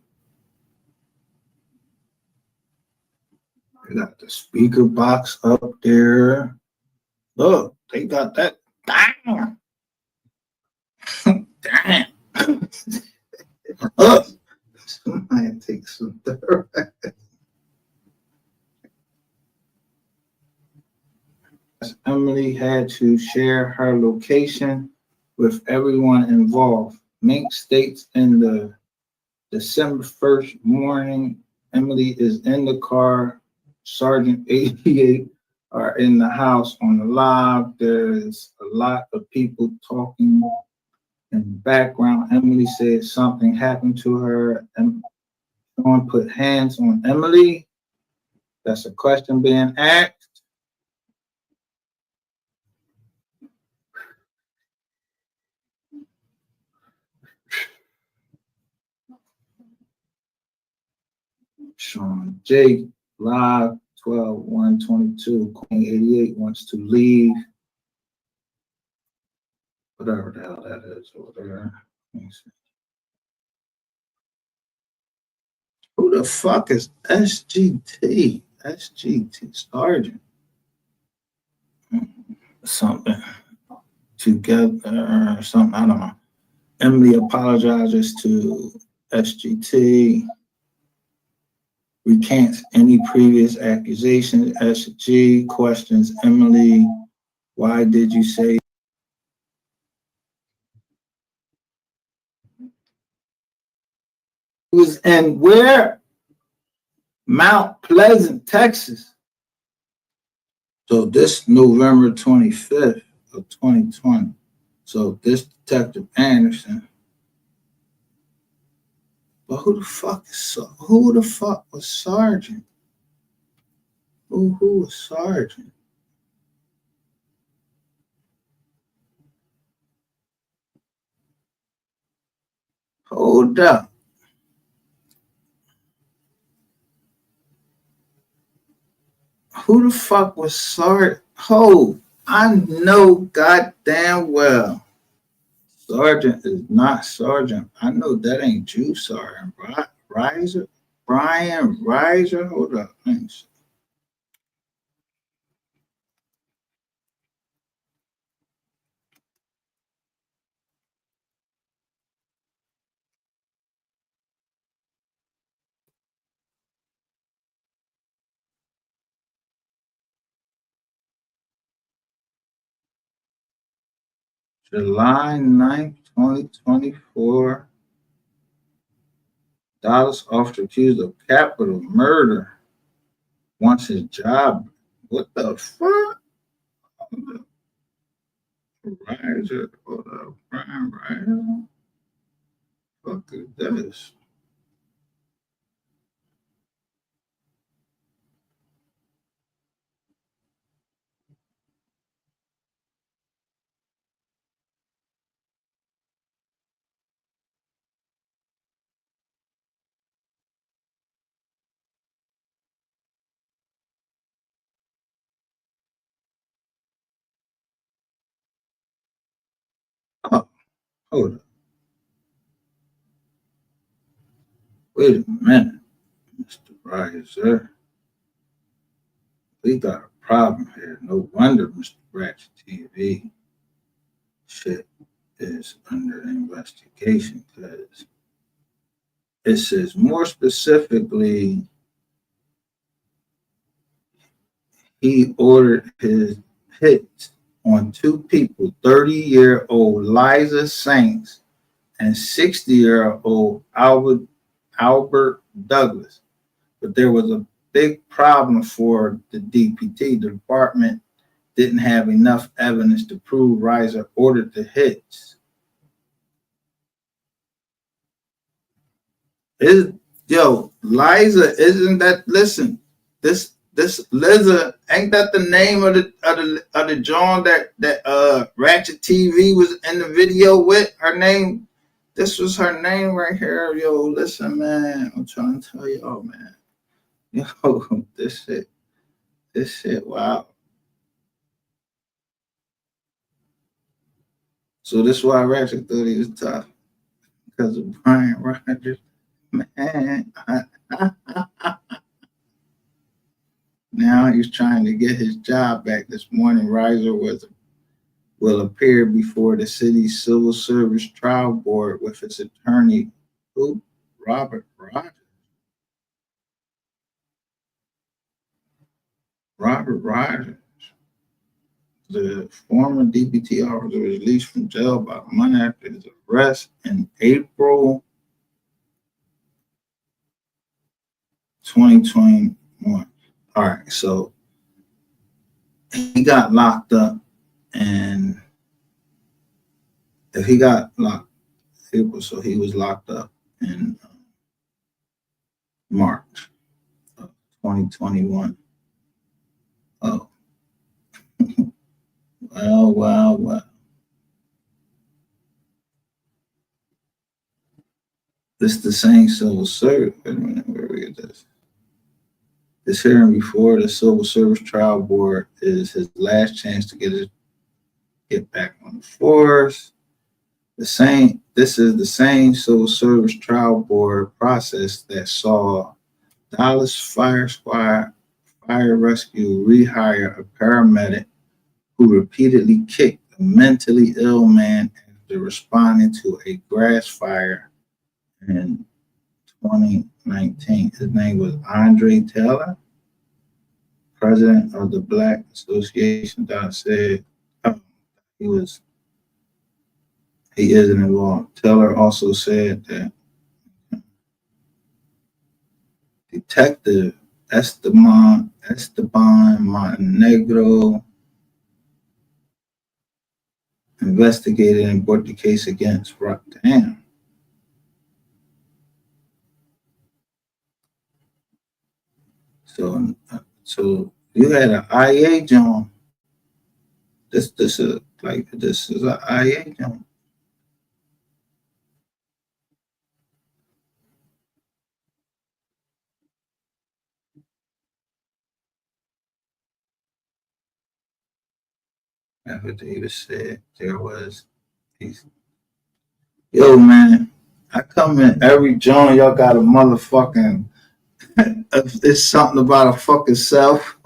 Speaker 1: They got the speaker box up there. Look, they got that. Damn. Damn. Look. Somebody take some thorough. Emily had to share her location with everyone involved. Mink states in the December 1st morning, Emily is in the car. Sergeant 88 are in the house on the live. There's a lot of people talking in the background. Emily said something happened to her, and someone put hands on Emily. That's a question being asked. Sean J. Live 12/1/22. Queen 88 wants to leave. Whatever the hell that is over there. Who the fuck is SGT? SGT Sergeant. Something together or something. I don't know. Emily apologizes to SGT. Recants any previous accusations. SG questions Emily. Why did you say? Was in where? Mount Pleasant, Texas. So this November 25th of 2020. So this Detective Anderson. But who the fuck was Sergeant? Who was Sergeant? Hold up. Who the fuck was Sergeant? Oh, I know goddamn well. Sergeant is not Sergeant. I know that ain't you, Sergeant. Riser? Brian Riser? Hold up. Thanks. July 9th, 2024. Dallas officer accused of capital murder wants his job. What the fuck? Riser, hold up, Brian Riser. Fuck is this? Hold up. Wait a minute, Mr. Riser. We got a problem here. No wonder Mr. Ratchet TV shit is under investigation because it says more specifically he ordered his hits on two people, 30-year-old Liza Saints and 60-year-old Albert Douglas. But there was a big problem for the DPT. The department didn't have enough evidence to prove Riser ordered the hits. Liza, isn't that, listen, this Liza, ain't that the name of the John that Ratchet TV was in the video with? Her name, this was her name right here. Yo, listen, man, I'm trying to tell y'all, man. Yo, this shit, wow. So this is why Ratchet thought he was tough, because of Brian Rogers, man. Now he's trying to get his job back. This morning, Riser will appear before the city's civil service trial board with his attorney, Robert Rogers. Robert Rogers, the former DPT officer, was released from jail about a month after his arrest in April 2021. All right, so he got locked up, and if he got locked, he was locked up in March of 2021. Oh, well. This the same civil service. Wait a minute, where we get this? This hearing before the Civil Service Trial Board is his last chance to get back on the force. This is the same Civil Service Trial Board process that saw Dallas Fire Squad Fire Rescue rehire a paramedic who repeatedly kicked a mentally ill man after responding to a grass fire in 2019. His name was Andre Taylor, president of the Black Association. That said he isn't involved. Taylor also said that Detective Esteban Montenegro investigated and brought the case against Rotterdam. So you had an IA John. This is an IA John. Affidavit said there was these. Yo, man, I come in every joint. Y'all got a motherfucking. It's something about a fucking self.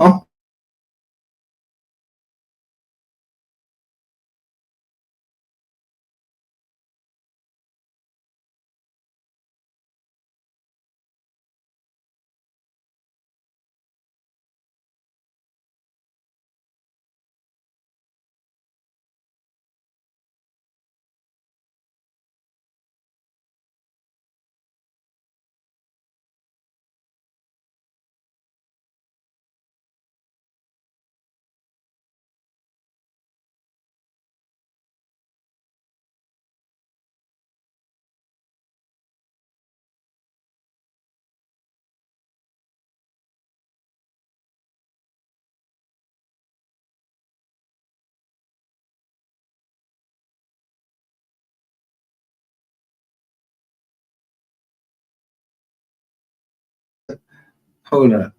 Speaker 1: Hold up.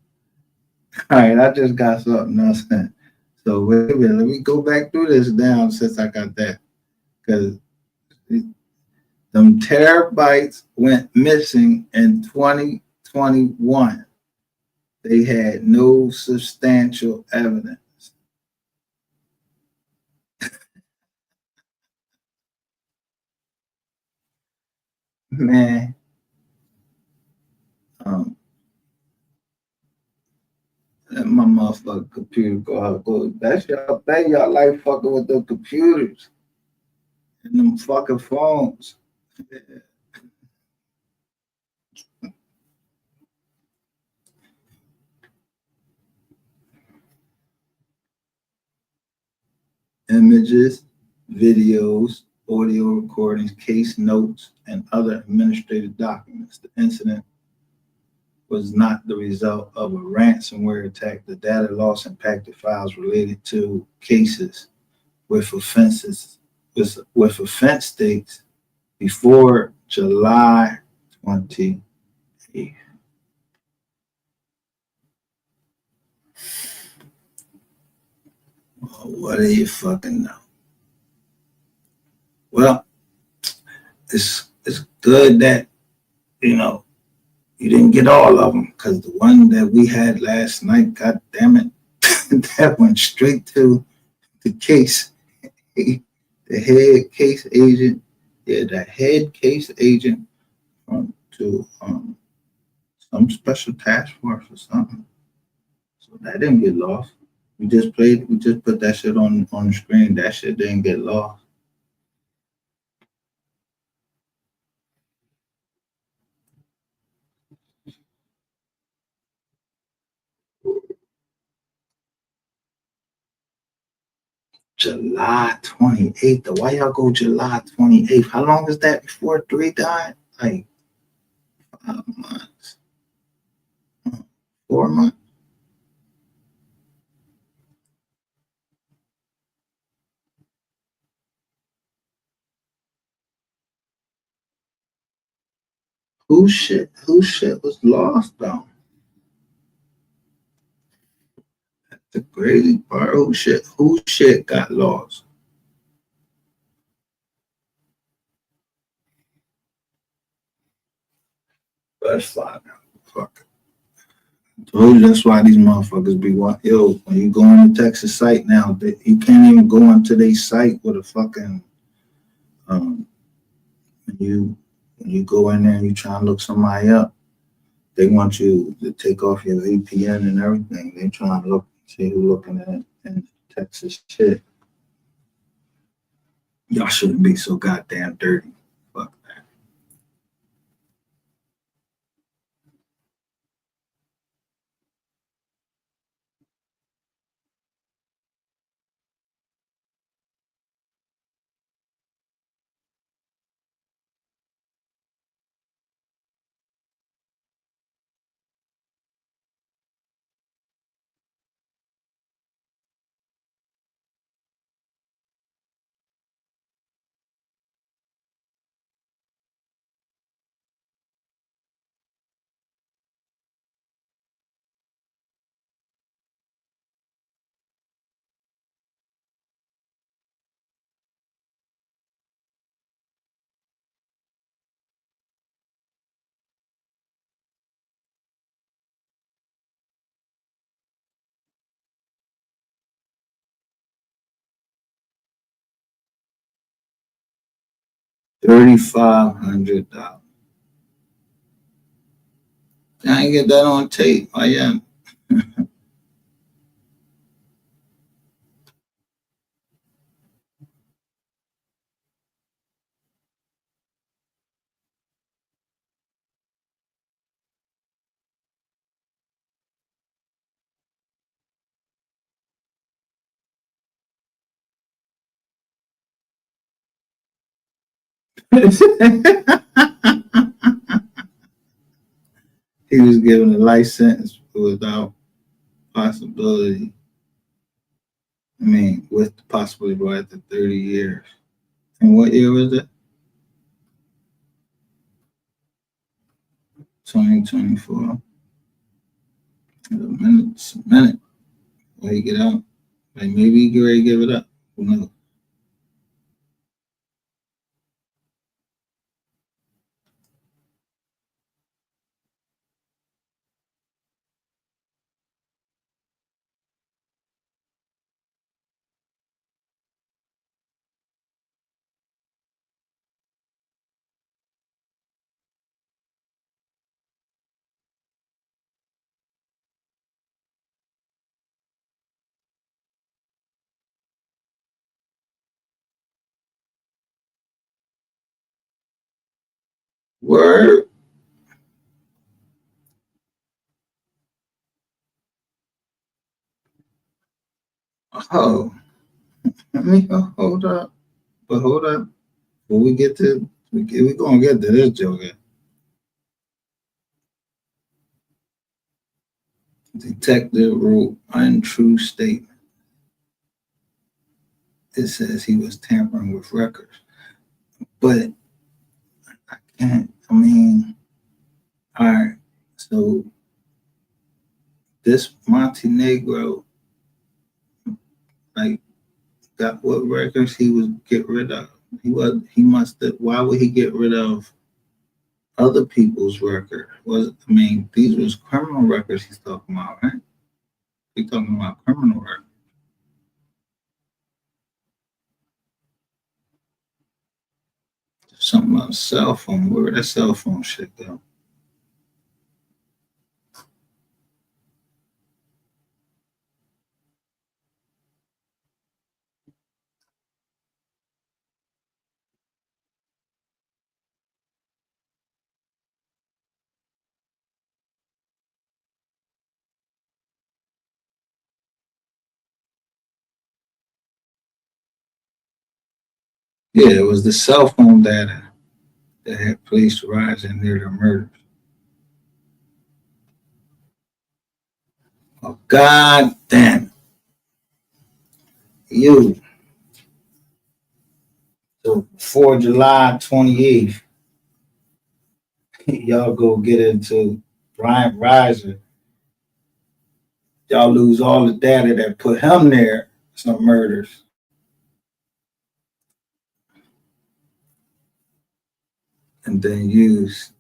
Speaker 1: All right, I just got something else. So wait a minute, let me go back through this down since I got that. Because Them terabytes went missing in 2021. They had no substantial evidence. Man, um, let my motherfucking computer go out. Go. That's y'all thing. Y'all like fucking with the computers and them fucking phones. Images, videos, audio recordings, case notes, and other administrative documents. The incident was not the result of a ransomware attack. The data loss impacted files related to cases with offense dates before July 28th. What do you fucking know? Well, it's good that you know you didn't get all of them, because the one that we had last night, god damn it, that went straight to the case. The head case agent, the head case agent to some special task force or something. So that didn't get lost. We just put that shit on the screen. That shit didn't get lost. July 28th. Why y'all go July 28th? How long is that before 3 died? Like 5 months. 4 months. Whose shit was lost though? The crazy part, whose shit got lost? Let's find out. Fuck it. That's why these motherfuckers be want. Yo, when you go on the Texas site now, you can't even go onto their site with a fucking when you go in there and you try and look somebody up, they want you to take off your VPN and everything. They trying to see who looking at in Texas shit. Y'all shouldn't be so goddamn dirty. Fuck that. $3,500. I ain't get that on tape. I am. He was given a life sentence without possibility. I mean, with the possibility of right to 30 years. And what year was it? 2024. A minute. Why you get out? Like maybe you get ready to give it up. Who knows? Word. Oh, let me hold up. But hold up. When we get to, we gonna get to this joker. Detective wrote untrue statement. It says he was tampering with records. But I can't, I mean, all right. So this Montenegro, like, got what records he was get rid of. He must have, why would he get rid of other people's record? I mean, these was criminal records he's talking about, right? He's talking about criminal records. Something about cell phone. Where that cell phone shit go? Yeah, it was the cell phone data that had police rising near the murders. Oh, God damn you. So before July 28th, y'all go get into Bryant Riser. Y'all lose all the data that put him there, some murders. And then use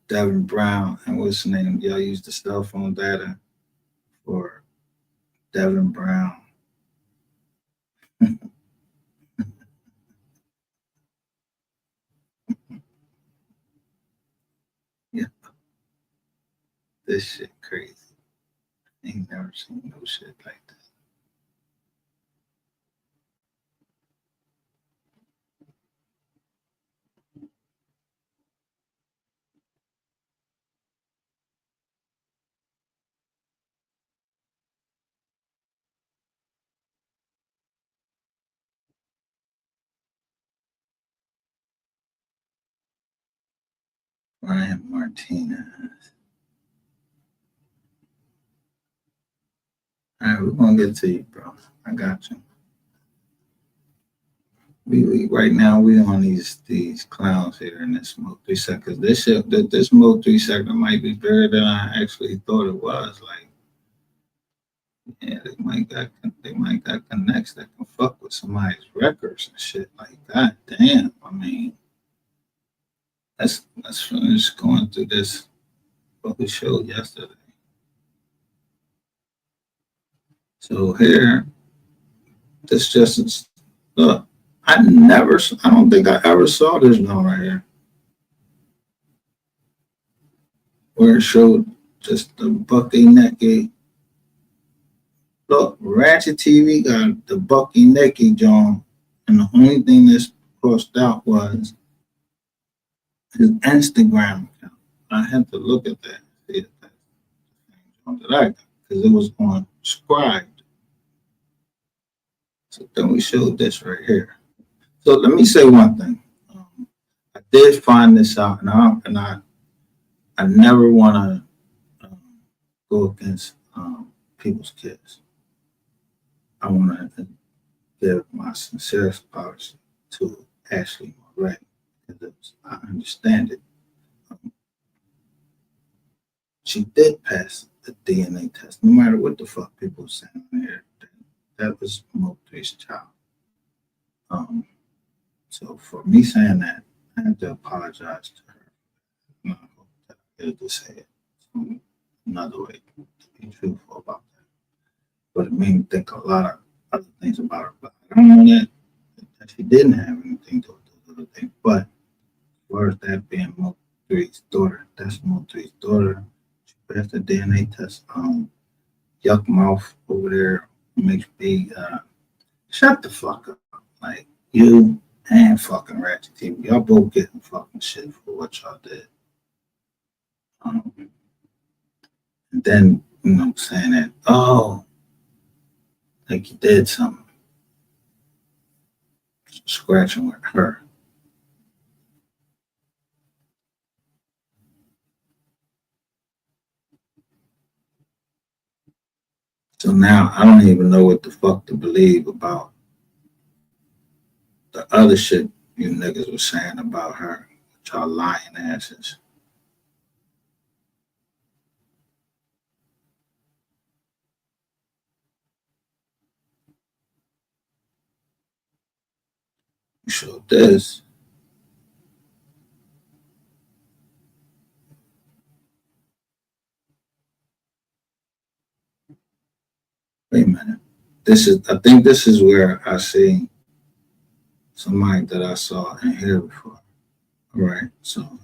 Speaker 1: Devin Brown and what's the name? Y'all use the cell phone data for Devin Brown. Yeah, this shit crazy. Ain't never seen no shit like that. Ryan Martinez. All right, we're gonna get to you, bro. I got you. We right now we on these clowns here in this Smoke 3 Seconds. This shit, this Smoke 3 Second might be bigger than I actually thought it was. Like, yeah, they might got connects that can fuck with somebody's records and shit. Like, god damn. I mean, let's finish going through this what we showed yesterday. So here, this just look. I don't think I ever saw this one right here, where it showed just the Bucky naked. Look, Ratchet TV got the Bucky naked John, and the only thing that's crossed out was his Instagram account. I had to look at that, see if that's the same that I got, because it was on Scribed. So then we showed this right here. So let me say one thing. I did find this out, I never want to go against people's kids. I want to give my sincerest apology to Ashley Moray, because I understand it. She did pass the DNA test, no matter what the fuck people saying here. That was Motore's child. So for me saying that, I have to apologize to her. I hope that I get to say it another way to be truthful about that. But it made me think a lot of other things about her. But I don't know that she didn't have anything to do with those other things. But as far as that being Mo3's daughter, that's Mo3's daughter. She passed the DNA test. Yuck mouth over there makes me shut the fuck up. Like, you and fucking Ratchet TV. Y'all both getting fucking shit for what y'all did. And then, you know, saying that, oh, like you did something, scratching with her. So now I don't even know what the fuck to believe about the other shit you niggas was saying about her. Y'all lying asses. You showed this. Wait a minute. I think this is where I see somebody that I saw in here before. All right, so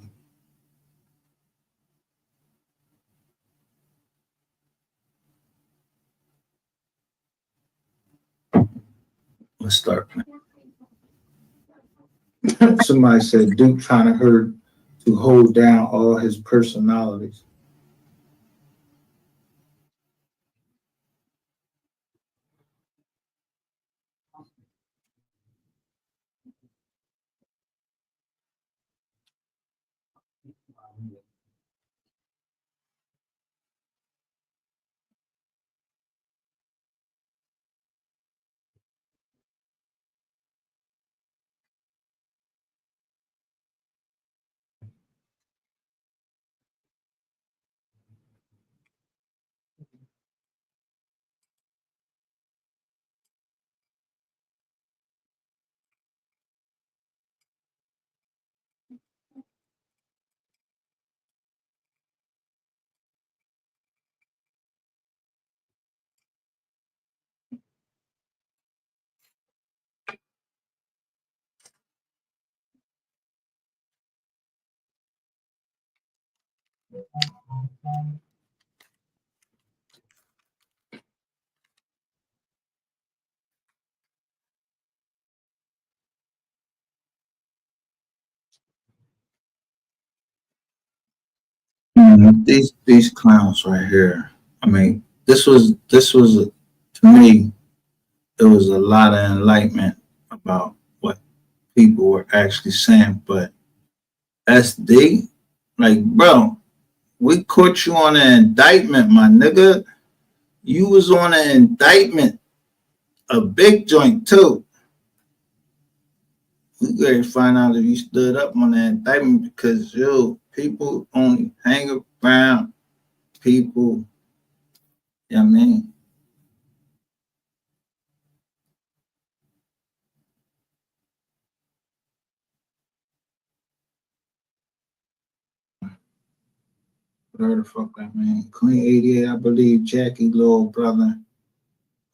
Speaker 1: let's start playing. Somebody said Duke trying to hurt to hold down all his personalities. These clowns right here. I mean, this was to me. It was a lot of enlightenment about what people were actually saying. But SD, like, bro, we caught you on an indictment, my nigga. You was on an indictment, a big joint too. We gotta find out if you stood up on that indictment because yo, people only hang around people. You know what I mean? Whatever the fuck that mean. Queen 88, I believe Jackie, little brother.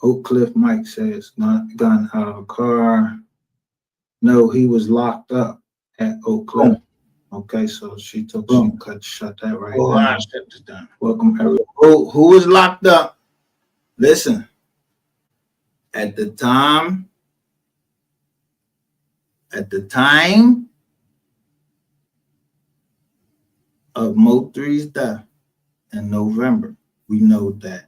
Speaker 1: Oak Cliff Mike says, gun out of a car. No, he was locked up at Oak Cliff. Okay, so she shut that right down. Shut this down. Welcome everyone. Who was locked up? Listen, at the time of Mo3's death in November, we know that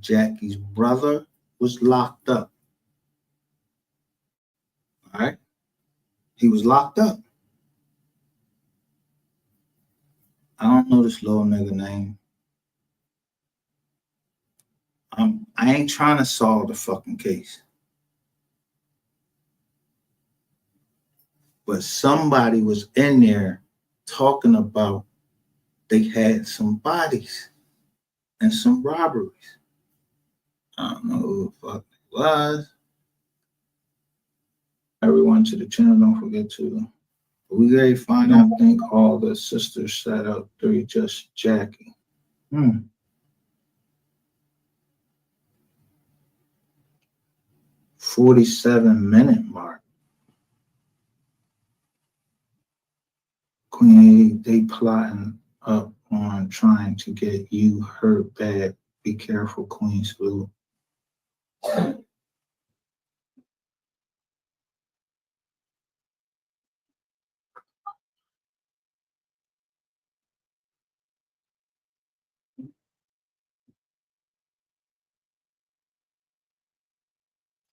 Speaker 1: Jackie's brother was locked up. All right? He was locked up. I don't know this little nigga name. I ain't trying to solve the fucking case. But somebody was in there talking about they had some bodies and some robberies. I don't know who the fuck it was. Everyone to the channel, don't forget to. We gotta find out, I think all the sisters set up 3, just Jackie. 47-minute mark. Queen, they plotting up on trying to get you hurt bad. Be careful, Queen Salute.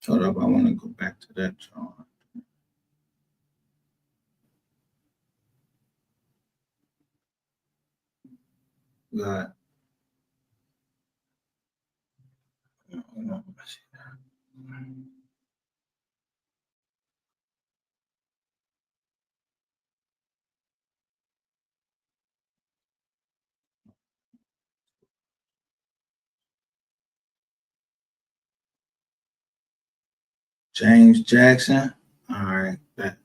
Speaker 1: Hold up, I want to go back to that drawing. Got James Jackson. All right, that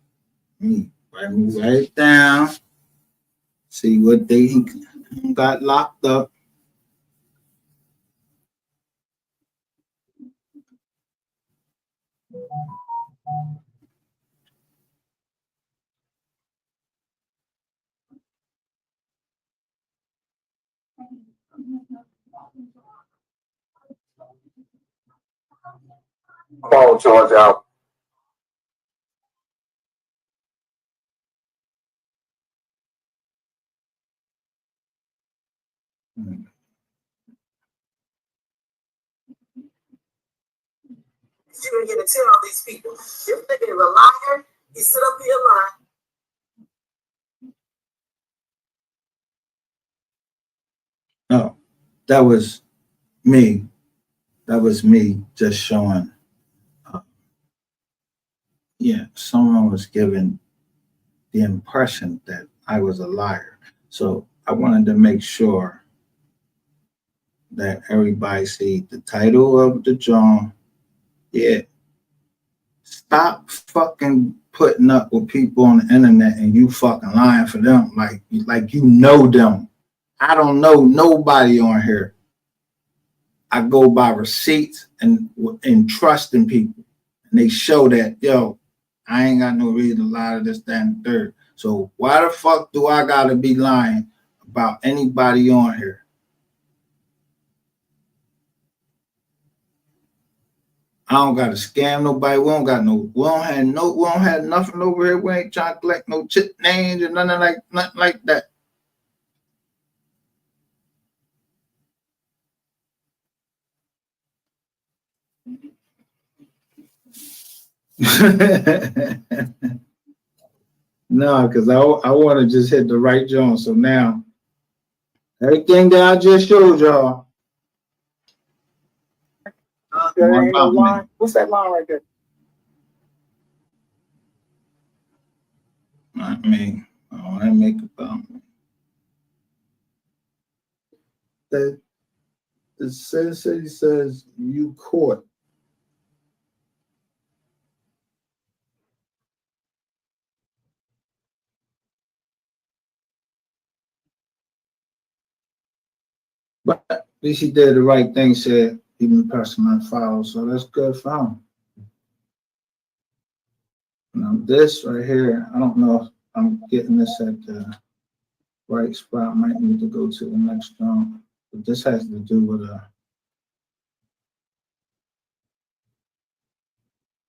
Speaker 1: me right down. See what day he got locked up.
Speaker 5: Phone charge out.
Speaker 1: Hmm.
Speaker 3: You're gonna tell all these people. This nigga is a liar. He sit up here lying.
Speaker 1: No, that was me. That was me just showing. Yeah, someone was given the impression that I was a liar. So I wanted to make sure that everybody see the title of the John. Yeah, stop fucking putting up with people on the internet and you fucking lying for them like you know them. I don't know nobody on here. I go by receipts and trust in people, and they show that I ain't got no reason to lie to this, that, and the third. So why the fuck do I gotta be lying about anybody on here? I don't gotta scam nobody. We don't have nothing over here. We ain't trying to collect no chip names or nothing like that. No, because I want to just hit the right joint. So now everything that I just showed y'all.
Speaker 5: There ain't no line. What's that line right there?
Speaker 1: I mean, I want to make about me. The sensei says you caught. But at least he did the right thing, said even person unfollowed. So that's good for him. Now this right here, I don't know if I'm getting this at the right spot. I might need to go to the next jump. But this has to do with a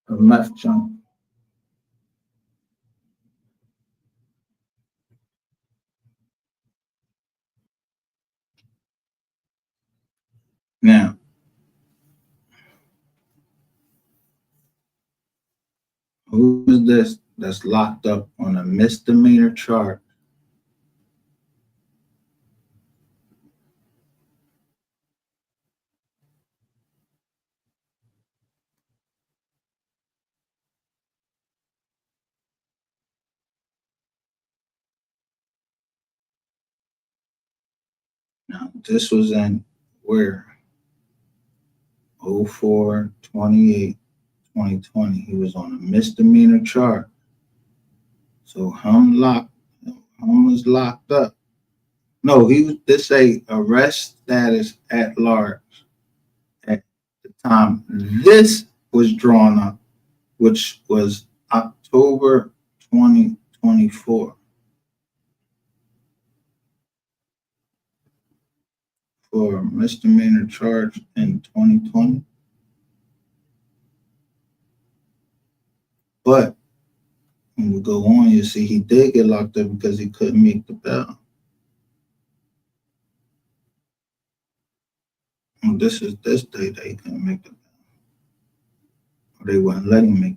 Speaker 1: meth jump. Now, who is this that's locked up on a misdemeanor charge? Now, this was in where? 04/28/2020. He was on a misdemeanor charge. So hum was locked up. No, this a arrest status at large at the time this was drawn up, which was October 2024 for a misdemeanor charge in 2020. But when we go on, you see he did get locked up because he couldn't meet the bail. And this is this day that he couldn't make the bail. They wouldn't let him make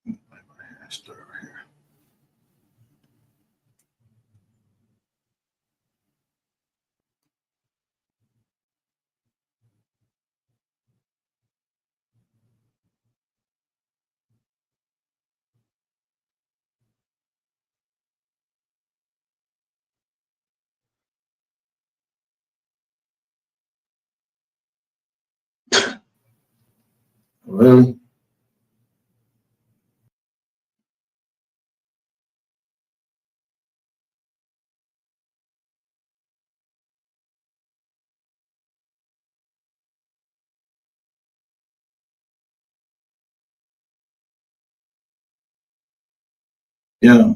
Speaker 1: that. Start right here. Really? Yeah.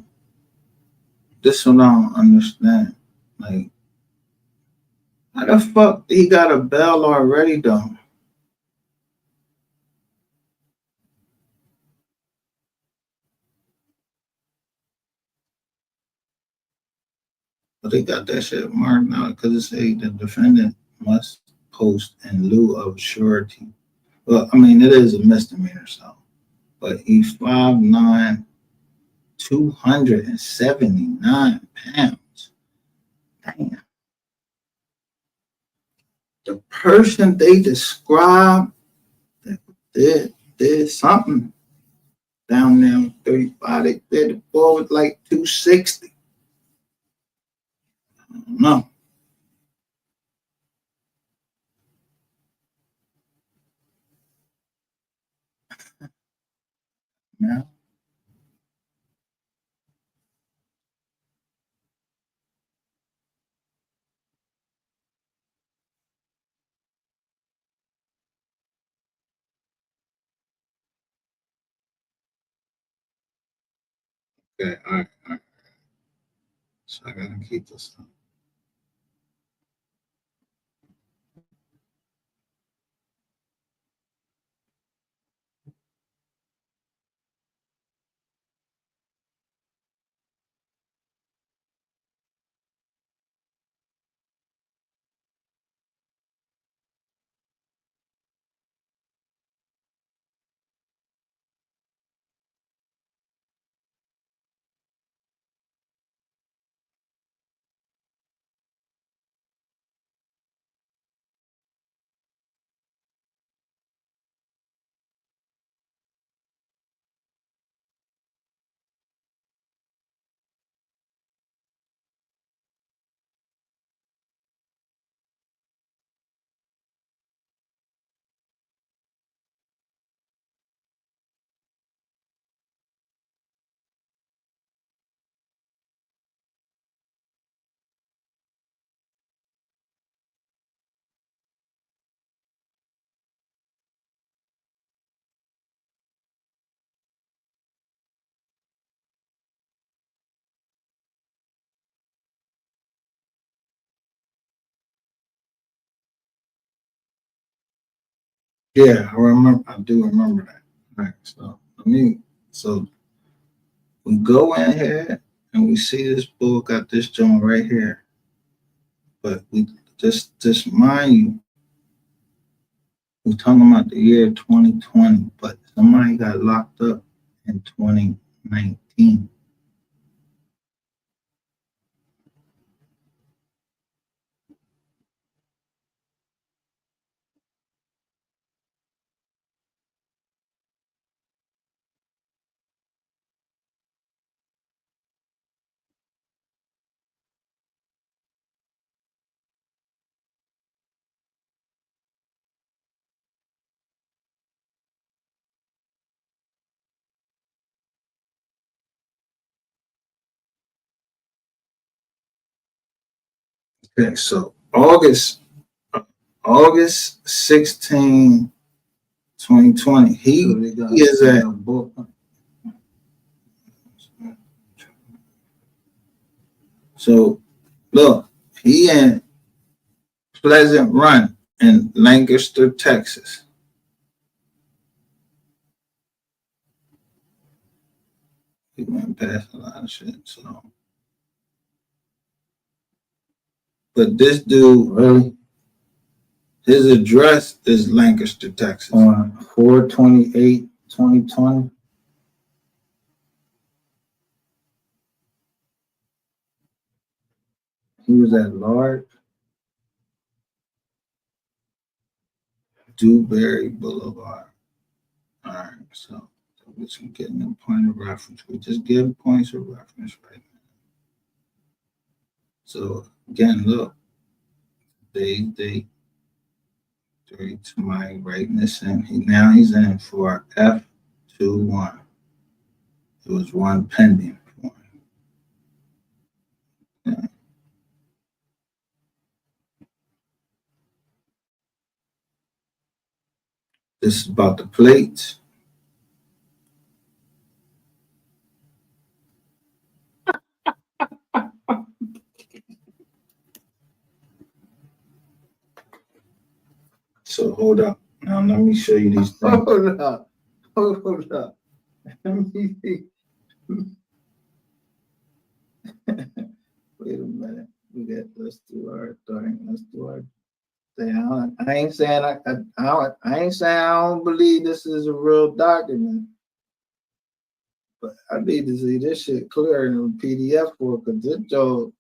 Speaker 1: This one I don't understand. Like, how the fuck he got a bell already though? But they got that shit marked out because it say the defendant must post in lieu of surety. Well, I mean, it is a misdemeanor, so. But he's 5'9", 279 pounds. Damn. The person they described that did something down there on 35. They said the boy was like 260. I don't know. Yeah. Okay. All right. All right. So I gotta keep this up. Yeah, I remember. I do remember that. All right. So so we go in here and we see this bull got this joint right here. But we just mind you, we're talking about the year 2020, but somebody got locked up in 2019. Okay, so August 16, 2020. He is at so look, he in Pleasant Run in Lancaster, Texas. He went past a lot of shit. So But this dude, really, his address is Lancaster, Texas. On 4/28/2020. He was at large. Dewberry Boulevard. All right, so we're just getting a point of reference. We just give points of reference right now. So again, look, they somebody writing this in. Now he's in for F21. It was one pending. Yeah. This is about the plates. So hold up. Now let me show you these things. Hold up. Hold up. Let me see. Wait a minute. Let's do our thing. Let's do our thing. I ain't saying I ain't saying I don't believe this is a real document. But I need to see this shit clear in a PDF for it, because this joke,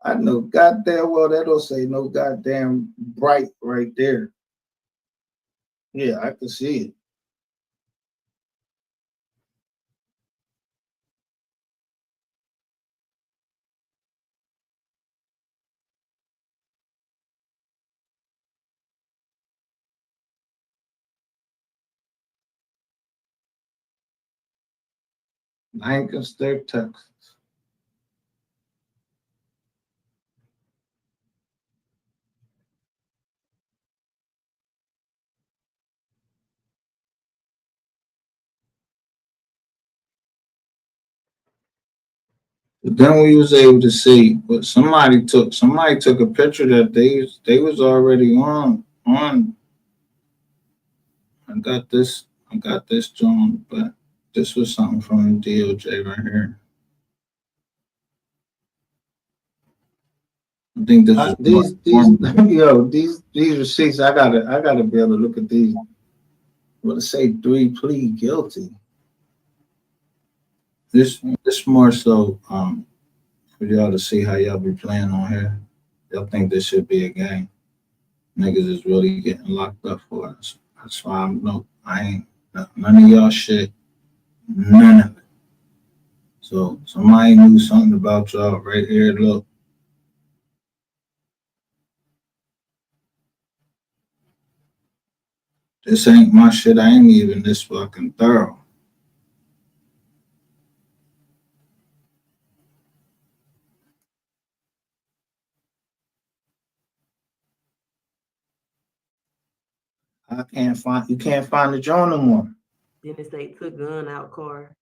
Speaker 1: I know goddamn well that don't say no goddamn bright right there. Yeah, I can see it. Lancaster, Texas. But then we was able to see, but somebody took a picture that they was already on. I got this John, but this was something from the DOJ right here. I think this is these yo, these receipts. I gotta be able to look at these. Well, say 3 plead guilty. This more so for y'all to see how y'all be playing on here. Y'all think this should be a game. Niggas is really getting locked up for us. That's why I ain't none of y'all shit. None of it. So somebody knew something about y'all right here. Look. This ain't my shit. I ain't even this fucking thorough. You can't find the John no more.
Speaker 2: Then they say took gun out car.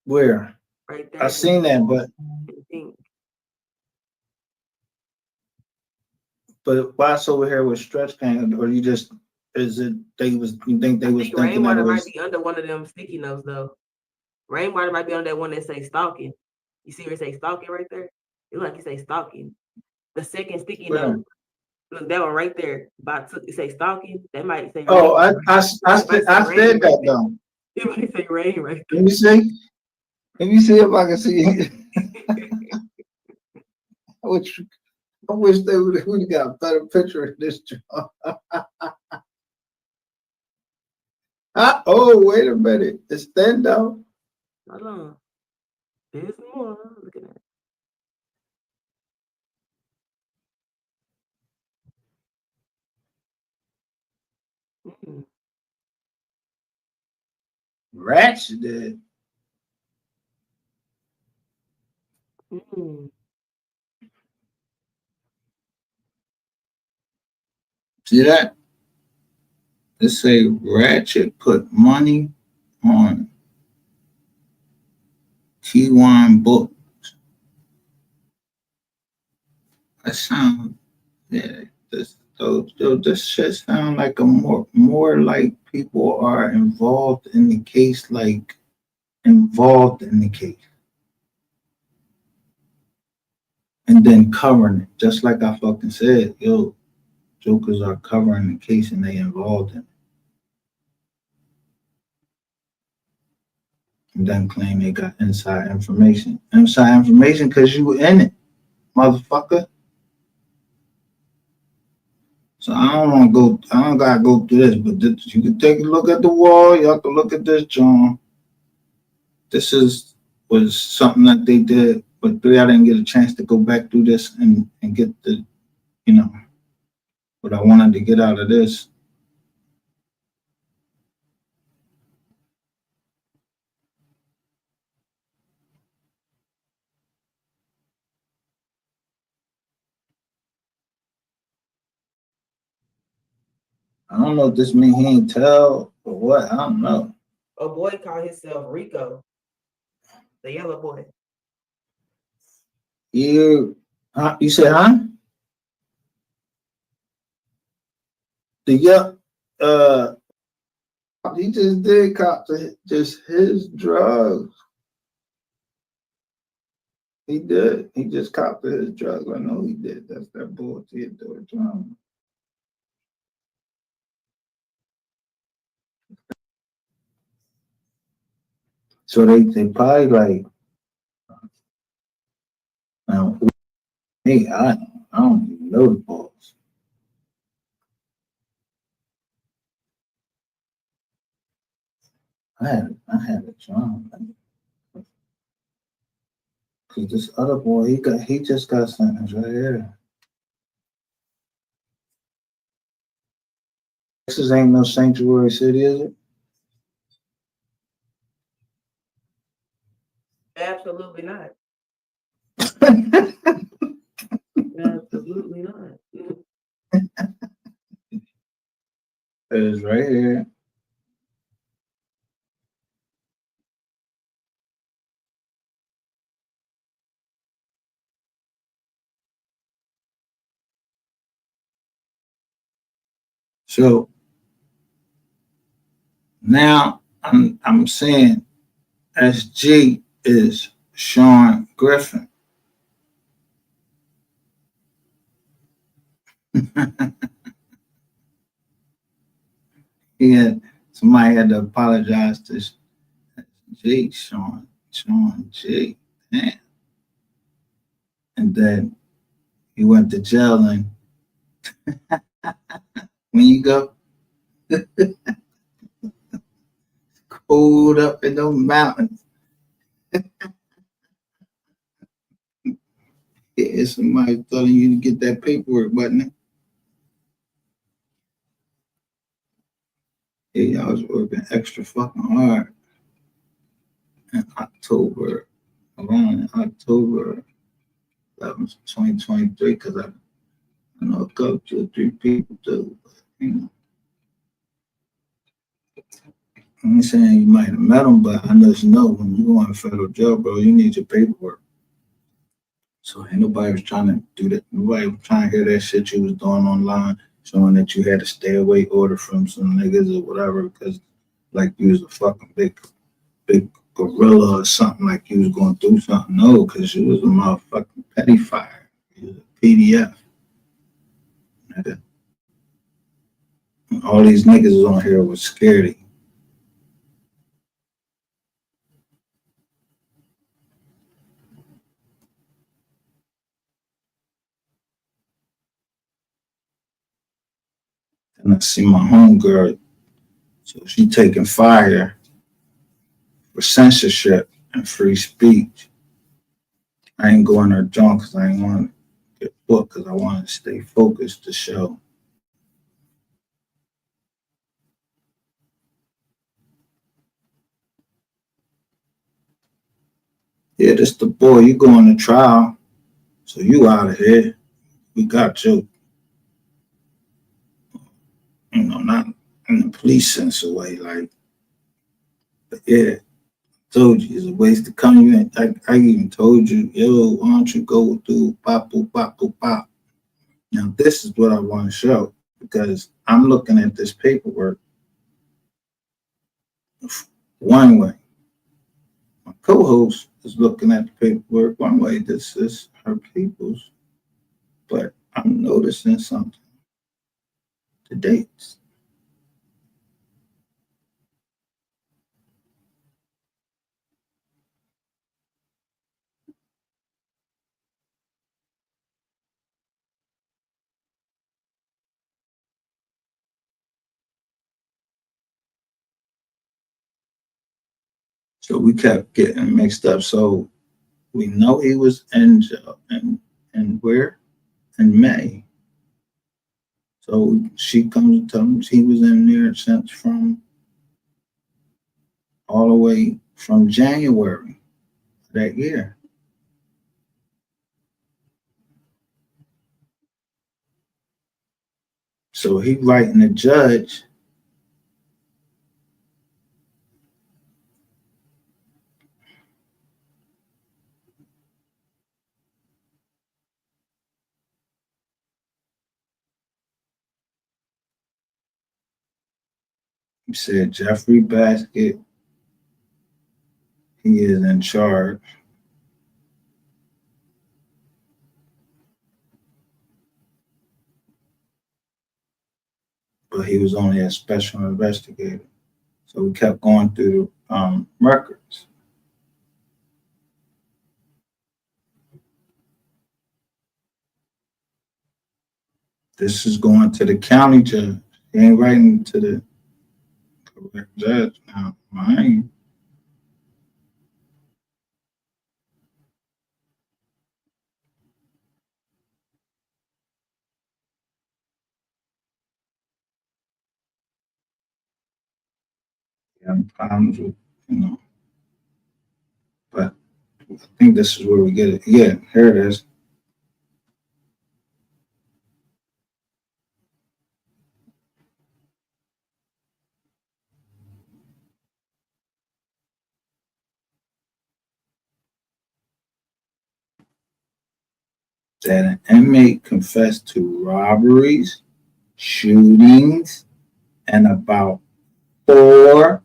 Speaker 1: Where?
Speaker 2: Right there.
Speaker 1: I seen that, but why it's over here with stretch can, or you think they was thinking
Speaker 2: Rainwater
Speaker 1: that it was,
Speaker 2: might be under one of them sticky notes though. Rainwater might be on that one that say stalking. You see where it say stalking right there? It look like you say stalking. The second sticky note. Look, that one right there. It say stalking. That might say.
Speaker 1: Oh, I said that though.
Speaker 2: It might say rain right there.
Speaker 1: Let me see. Let me see if I can see it. I wish they would got a better picture of this job. Oh, wait a minute. It's stand out.
Speaker 2: Hold on. There's more. Look at that.
Speaker 1: Rats did. See that? It say Ratchet put money on T1 books. That sound, yeah. This shit sound like a more like people are involved in the case, like involved in the case. and then covering it, just like I fucking said, yo, jokers are covering the case and they involved in it. And then claim they got inside information. Inside information because you were in it, motherfucker. So I don't want to go, I don't got to go through this, but you can take a look at the wall. Y'all can look at this, John. This was something that they did, but I didn't get a chance to go back through this and get the, what I wanted to get out of this. I don't know if this means he ain't tell or what. I don't know.
Speaker 2: A boy called himself Rico, the yellow boy.
Speaker 1: You said, huh? He just did cop to just his drugs. He did. He just copped to his drugs. I know he did. That's that bullshit doing drama. So they probably like, hey, I don't even know the boss. I had a drama. Cause this other boy, he just got sentenced right here. Texas ain't no sanctuary city, is it?
Speaker 2: Absolutely not. Absolutely not.
Speaker 1: It is right here. So now I'm saying SG is Sean Griffin. Somebody had to apologize to G, Sean G. Damn. And then he went to jail, and when you go cold up in those mountains, it's somebody telling you to get that paperwork, wasn't it? Yeah, I was working extra fucking hard in October, around October 11th, 2023, because I know a couple, 2 or 3 people too. I'm not saying you might have met them, but I just know when you go in federal jail, bro, you need your paperwork. So ain't nobody was trying to do that. Nobody was trying to hear that shit you was doing online, showing that you had a stay away order from some niggas or whatever, because like you was a fucking big gorilla or something, like you was going through something. No, because you was a motherfucking petty fire. You was a PDF. Nigga. All these niggas on here was scaredy. And I see my homegirl, so she taking fire for censorship and free speech. I ain't going her junk because I ain't want to get booked, because I want to stay focused to show. Yeah, this the boy. You going to trial, so you out of here. We got you. Not in the police sense of way, like, but yeah, told you it's a waste to come. I even told you, yo, why don't you go through pop, boop, pop, boop, pop. Now this is what I want to show, because I'm looking at this paperwork one way. My co-host is looking at the paperwork one way. This is her peoples, but I'm noticing something. The dates. So we kept getting mixed up. So we know he was in jail and where? In May. So she comes and tells me he was in there since from all the way from January that year. So he writing the judge. He said Jeffrey Basket, he is in charge. But he was only a special investigator. So we kept going through records. This is going to the county judge. He ain't writing to the correct judge now. Mine. Having problems with, but I think this is where we get it. Yeah, here it is. That an inmate confessed to robberies, shootings, and about 4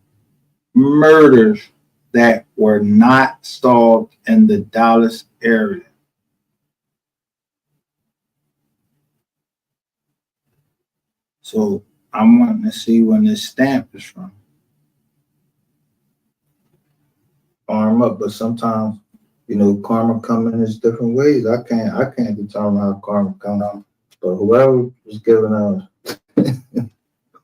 Speaker 1: murders that were not solved in the Dallas area. So I'm wanting to see when this stamp is from. Farm up, but sometimes, karma come in its different ways. I can't determine how karma comes out. But whoever was giving us,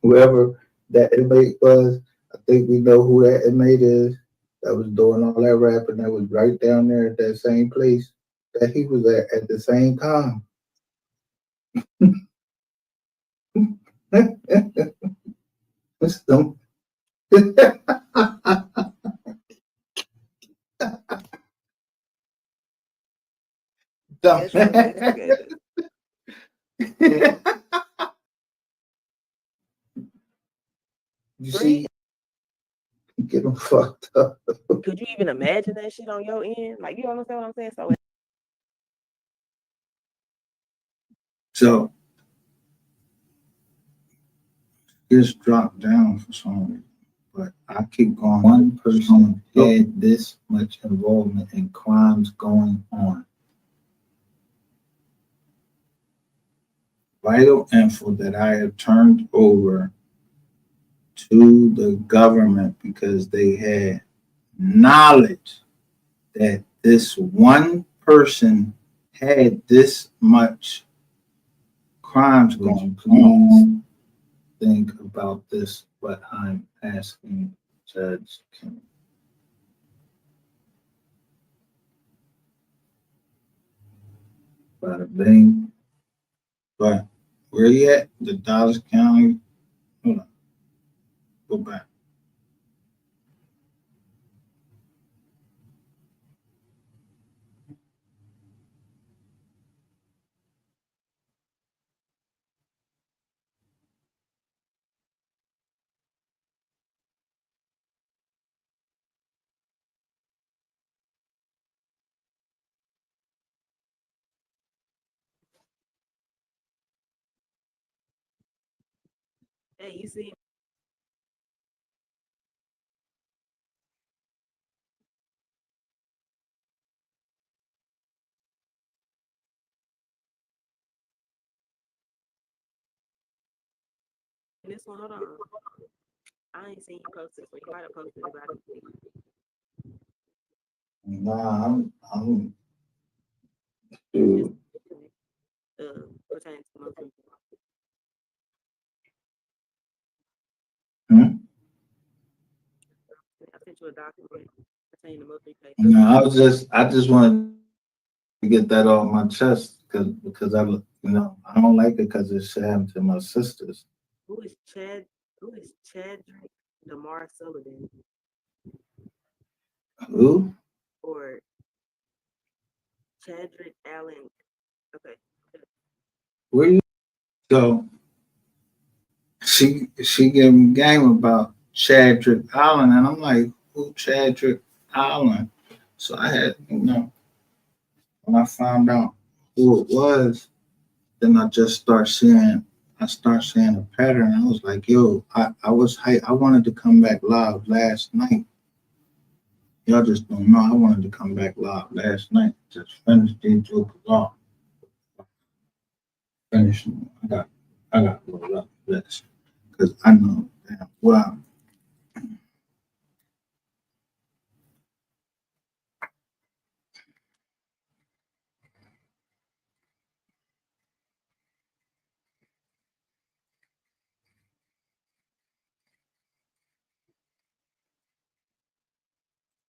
Speaker 1: whoever that inmate was, I think we know who that inmate is that was doing all that rapping that was right down there at that same place that he was at the same time. It's them.
Speaker 2: Yes, you're investigator.
Speaker 1: You see, get them fucked up.
Speaker 2: Could you even imagine that shit on your end? Like, you understand what I'm saying?
Speaker 1: So it's dropped down for some reason, but I keep going. One person had this much involvement in crimes going on. Vital info that I have turned over to the government because they had knowledge that this one person had this much crimes going on. Think about this, what I'm asking Judge Kim. Bada bing. But where you at? The Dallas County. Hold on. Go back.
Speaker 2: Hey, you see, And this one, hold on. I ain't seen you post this one. You might have posted it, but I didn't see it.
Speaker 1: Nah, I'm dude.
Speaker 2: Pertaining to most people.
Speaker 1: Hmm?
Speaker 2: I sent you a document pertaining to most people.
Speaker 1: No, I just wanted to get that off my chest because I don't like it because it should happen to my sisters.
Speaker 2: Who is Chadrick Lamar Sullivan?
Speaker 1: Who?
Speaker 2: Or Chadrick Allen? Okay.
Speaker 1: Where you go? She gave me game about Chadrick Allen, and I'm like, who Chadrick Allen? So I had, when I found out who it was, then I start seeing a pattern. I was like, yo, I was hype. I wanted to come back live last night. Y'all just don't know. I wanted to come back live last night. Just finish these jokers off. Finish them. I got to roll up this because I know damn well.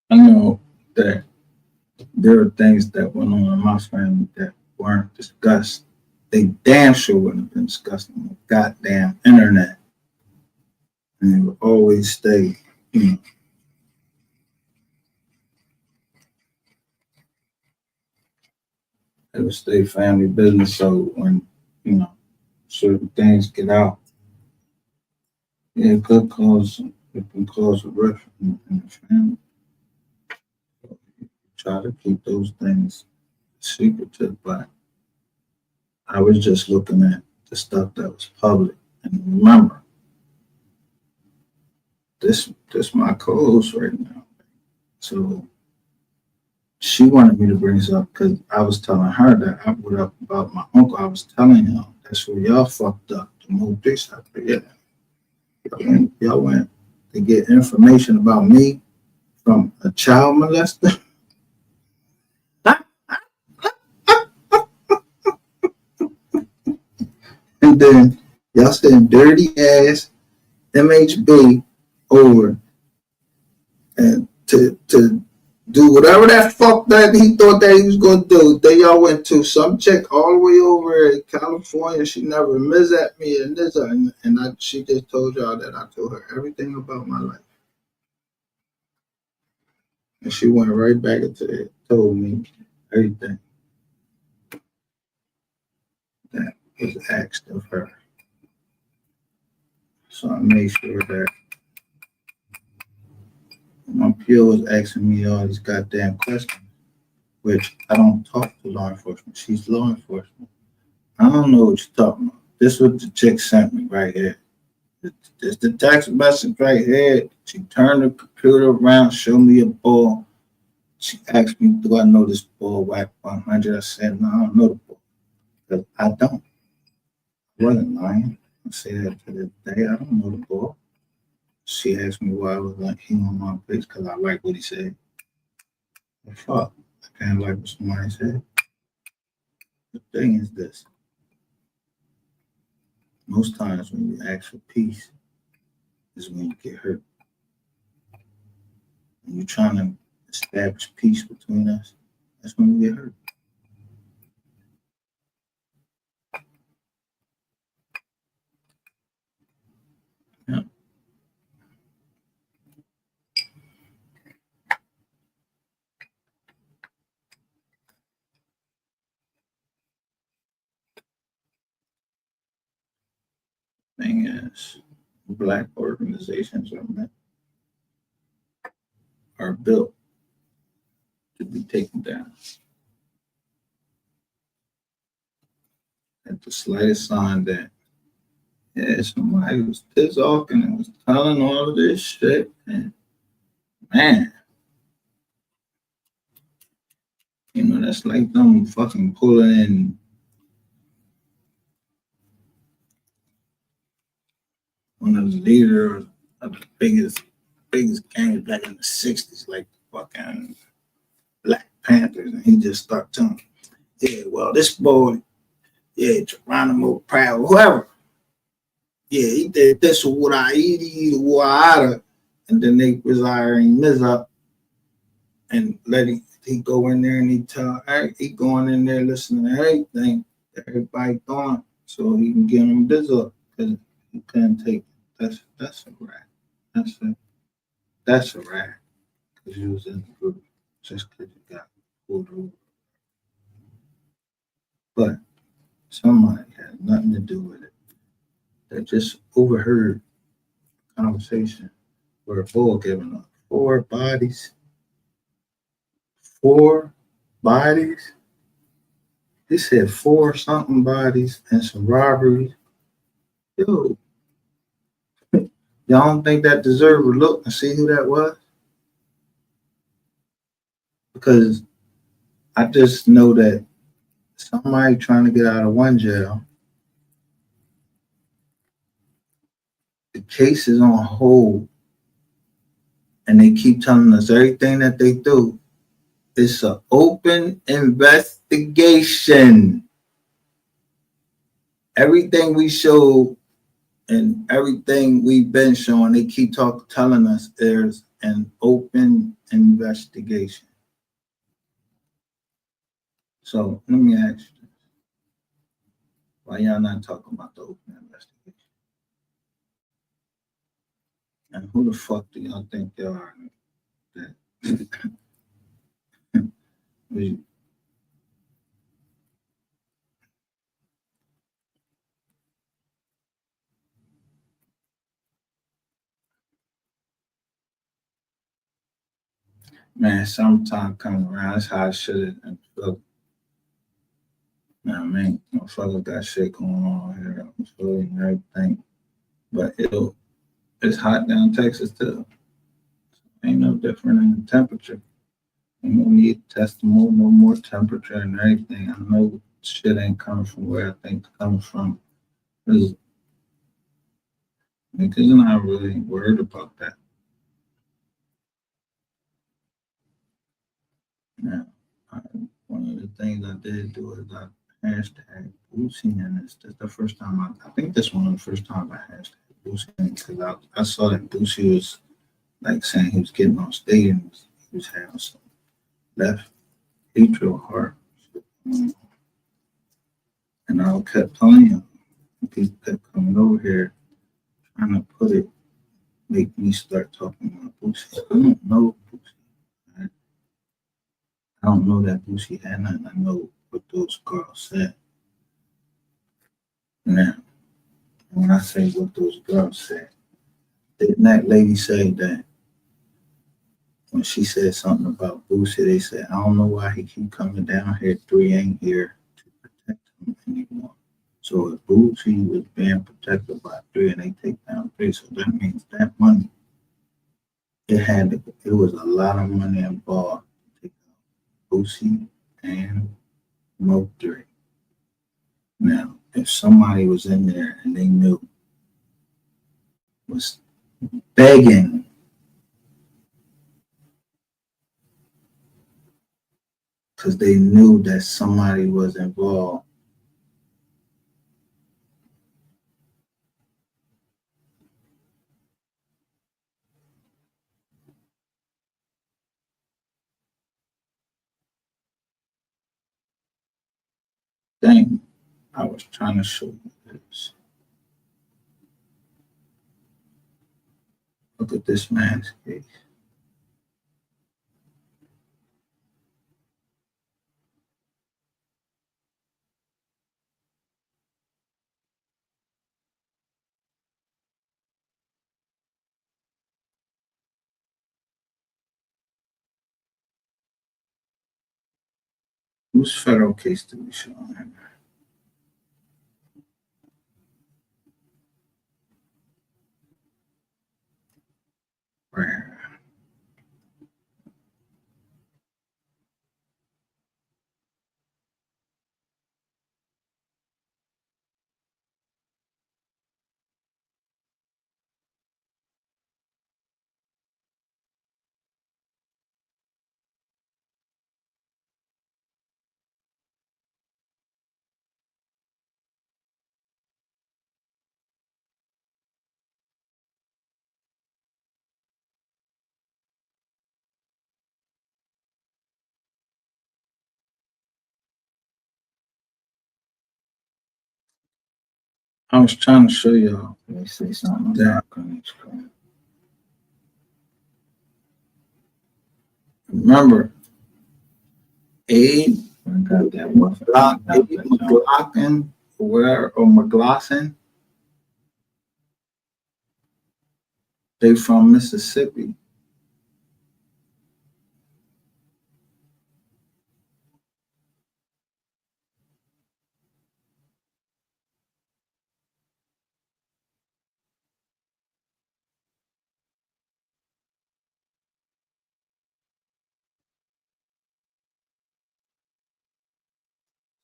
Speaker 1: I know that there are things that went on in my family that weren't discussed. They damn sure wouldn't have been discussed on the goddamn internet. And they would always stay, it would stay family business. So when, certain things get out, it can cause a rift in the family. Try to keep those things secretive, but I was just looking at the stuff that was public. And remember, this my co-host right now. So she wanted me to bring this up because I was telling her that I put up about my uncle. I was telling him that's where y'all fucked up. The more dicks out there. Yeah. Y'all went to get information about me from a child molester. And then y'all send dirty ass MHB over and to do whatever that fuck that he thought that he was gonna do. Then y'all went to some chick all the way over in California. She never missed at me and this and she just told y'all that I told her everything about my life. And she went right back into it, told me everything that was asked of her. So I made sure that my PO was asking me all these goddamn questions, which I don't talk to law enforcement. She's law enforcement. I don't know what you're talking about. This is what the chick sent me right here. It's the text message right here. She turned the computer around, showed me a ball. She asked me, do I know this ball whack 100? I said, no, I don't know the ball. Because I don't. I wasn't lying. I say that to this day. I don't know the ball. She asked me why I was like, he on my place because I like what he said. Well, fuck. I can't like what somebody said. The thing is this. Most times when you ask for peace is when you get hurt. When you're trying to establish peace between us, that's when we get hurt. Yeah. Thing is, black organizations are built to be taken down. At the slightest sign that somebody was pissed off and was telling all of this shit, and man, that's like them fucking pulling in one of the leaders of the biggest gangs back in the 60s, like fucking Black Panthers, and he just started telling, yeah, well, this boy, yeah, Geronimo Proud, whoever, yeah, he did this with what I eat, what I, and then they was hiring Miz up and let he go in there and he going in there listening to everything that everybody going so he can get him this up because he couldn't take it. That's a rat. That's a rat because you was in the group just because you got pulled over. But somebody had nothing to do with it. They just overheard a conversation where a bull giving up four bodies. Four bodies? He said four something bodies and some robberies. Yo, y'all don't think that deserve a look and see who that was? Because I just know that somebody trying to get out of one jail, the case is on hold, and they keep telling us everything that they do. It's an open investigation. Everything we show and everything we've been showing, they keep telling us there's an open investigation. So let me ask you, why y'all not talking about the open investigation? And who the fuck do y'all think y'all are? That man, summertime coming around. That's how I should have felt. Now, man, motherfuckers got shit going on here. I'm feeling everything. But it's hot down in Texas too. Ain't no different in the temperature. Ain't no need to test no more temperature and everything. I know shit ain't coming from where I think it's coming from. Because niggas not really worried about that. Now, one of the things I did do is I hashtag Boosie in this. That's the first time I think this one of the first time I hashtag Boosie in because I saw that Boosie was like saying he was getting on stage and he was having some left atrial heart. And I kept telling him, people kept coming over here trying to put it, make me start talking about Boosie. I don't know Boosie. I don't know that Boosie had nothing. I know what those girls said. Now, when I say what those girls said, didn't that lady say that when she said something about Boosie, they said, I don't know why he keep coming down here. 3 ain't here to protect him anymore. So if Boosie was being protected by 3 and they take down 3, so that means that money, it was a lot of money involved to take out Boosie and Mo 3. Now, if somebody was in there and they knew was begging because they knew that somebody was involved, dang, I was trying to show you this. Look at this man's case. Whose federal case did we show him? Right. I was trying to show y'all
Speaker 5: Let me see something.
Speaker 1: that on the screen. Remember, Abe
Speaker 5: I got that one.
Speaker 1: McLaughlin, or McLaughlin, they from Mississippi.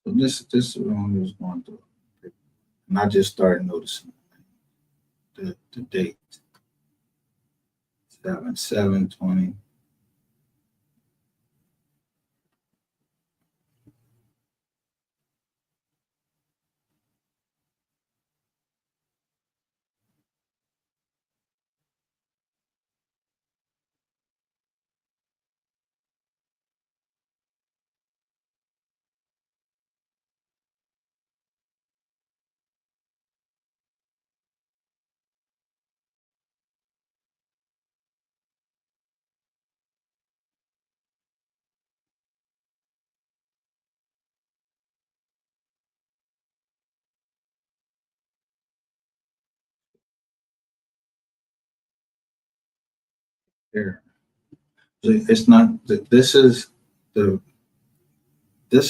Speaker 1: So this is what I was going through. And I just started noticing the date. 7/7/20. Here. It's not, the, this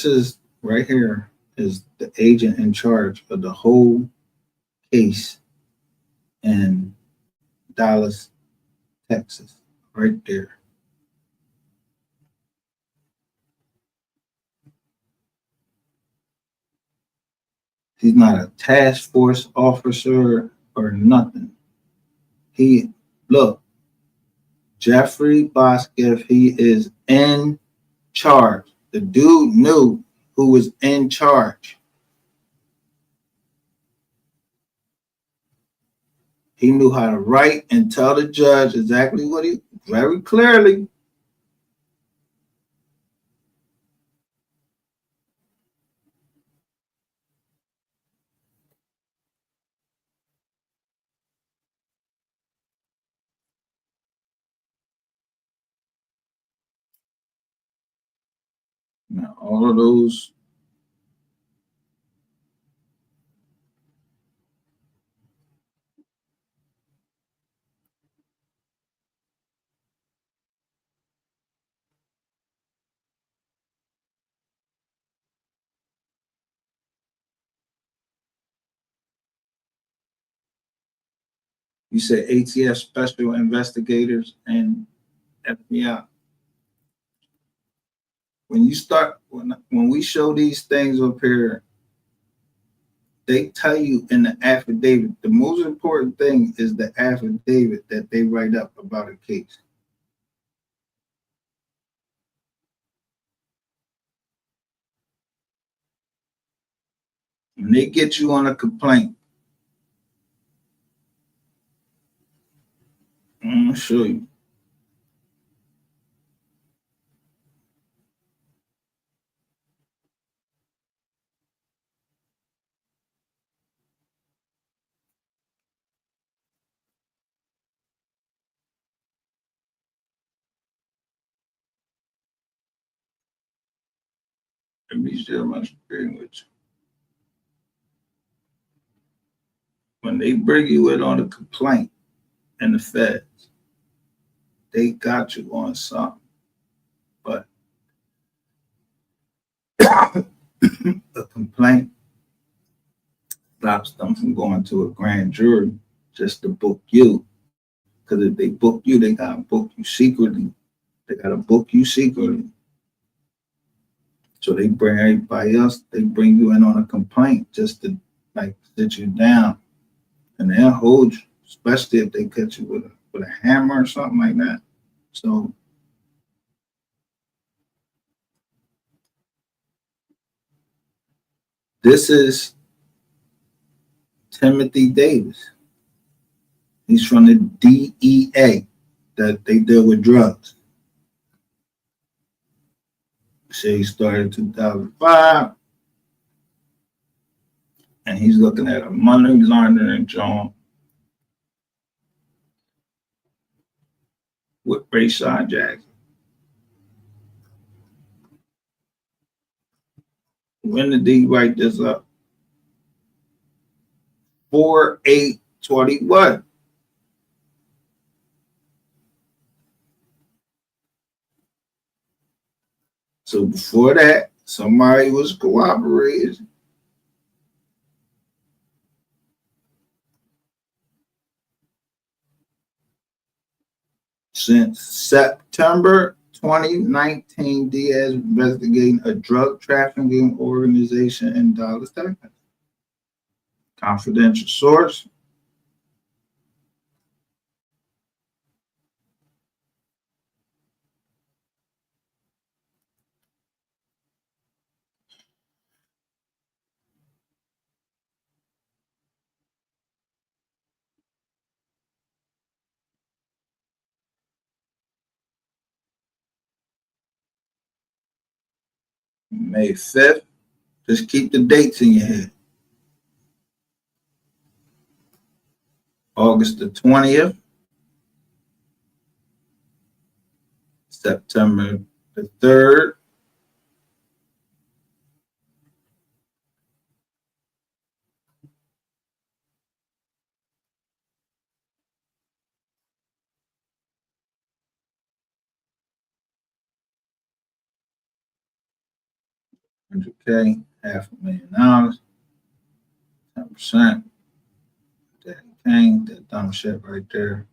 Speaker 1: is right here is the agent in charge of the whole case in Dallas, Texas, right there. He's not a task force officer or nothing. He, look, Jeffrey Boskiff, he is in charge. The dude knew who was in charge. He knew how to write and tell the judge exactly what he, very clearly. Now, all of those, you said ATF special investigators and FBI. When you start, when we show these things up here, they tell you in the affidavit, the most important thing is the affidavit that they write up about a case. When they get you on a complaint, I'm gonna show you. Let me share my screen with you. When they bring you in on a complaint in the feds, they got you on something. But a complaint stops them from going to a grand jury just to book you. Because if they book you, they gotta book you secretly. They gotta book you secretly. So they bring everybody else, they bring you in on a complaint just to like sit you down. And they'll hold you, especially if they catch you with a hammer or something like that. So this is Timothy Davis. He's from the DEA that they deal with drugs. So he started in 2005. and he's looking at a money laundering joint with Rayshawn Jackson. When did he write this up? 4/8/21. So before that, somebody was cooperating. Since September 2019, Diaz investigating a drug trafficking organization in Dallas, Texas. Confidential source. May 5th. Just keep the dates in your head. August the 20th. September the 3rd. $100K, $500,000, 10%. Daddy Kane, that dumb shit right there.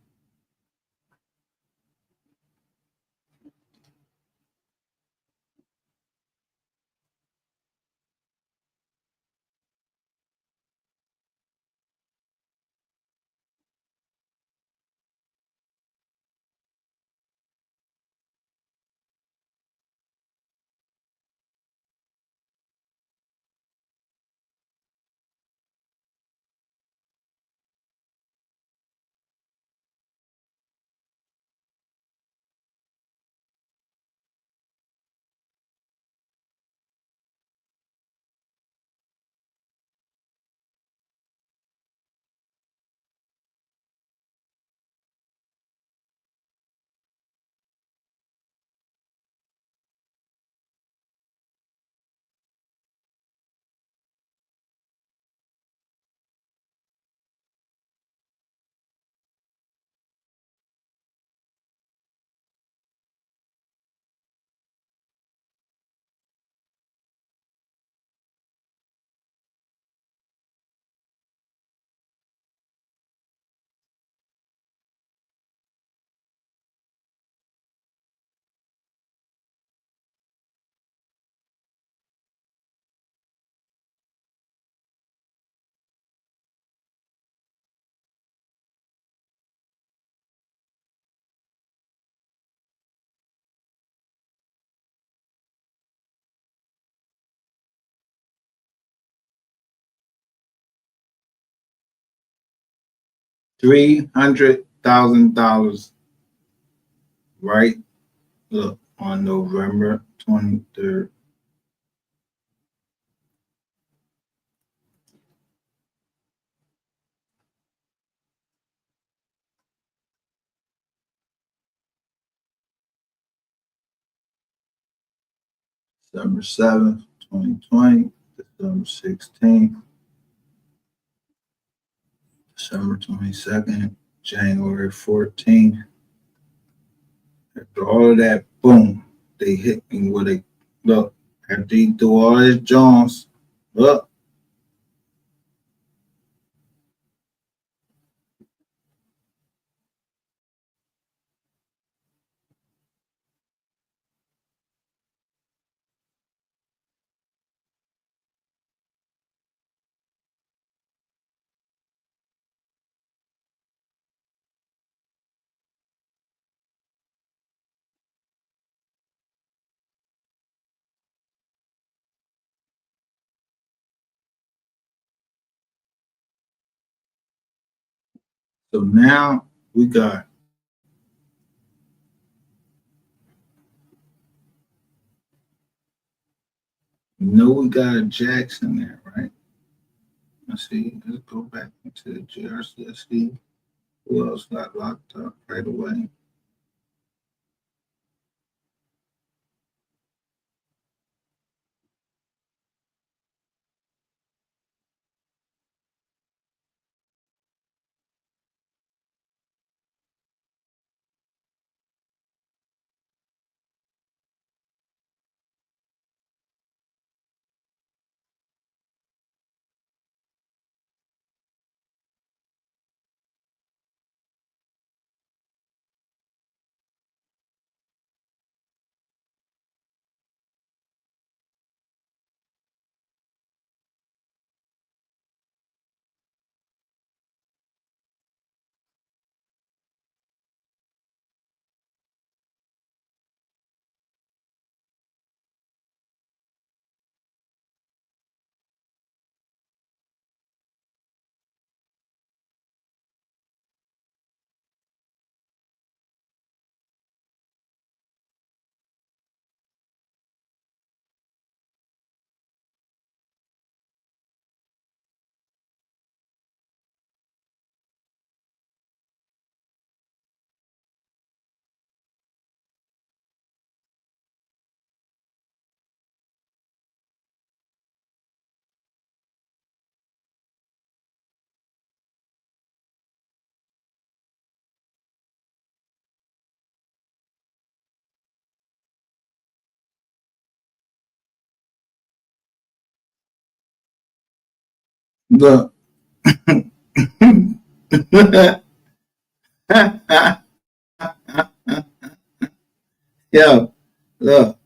Speaker 1: $300,000, right? Look, on November 23rd. December 7th, 2020, December 16th, December 22nd, January 14th. After all of that, boom, they hit me with a look. After he threw all his Jones, look. So now we got we got a Jackson there, right? Let's see. Let's go back into the GRC. Let's see who else got locked up right away. Look. Yo, look,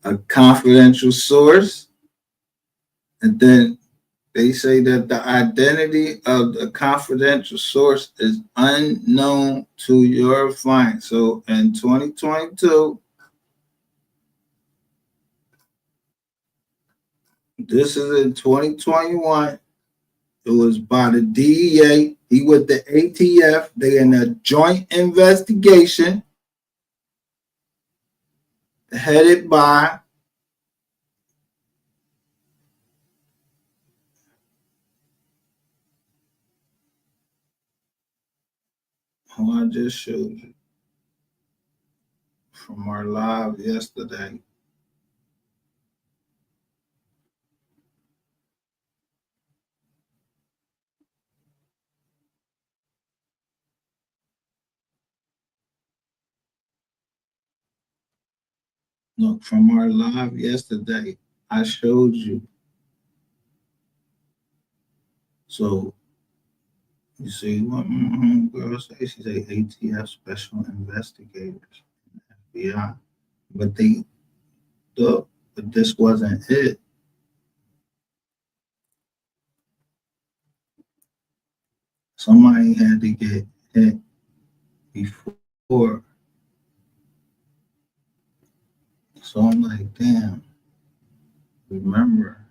Speaker 1: a confidential source, and then they say that the identity of the confidential source is unknown to your client. So in 2022, this is in 2021, it was by the DEA. He with the ATF. They in a joint investigation headed by who I just showed you from our live yesterday. Look, from our live yesterday, I showed you. So you see what my girl say? She say ATF special investigators, FBI. But they look, but this wasn't it. Somebody had to get hit before. So I'm like, damn, remember.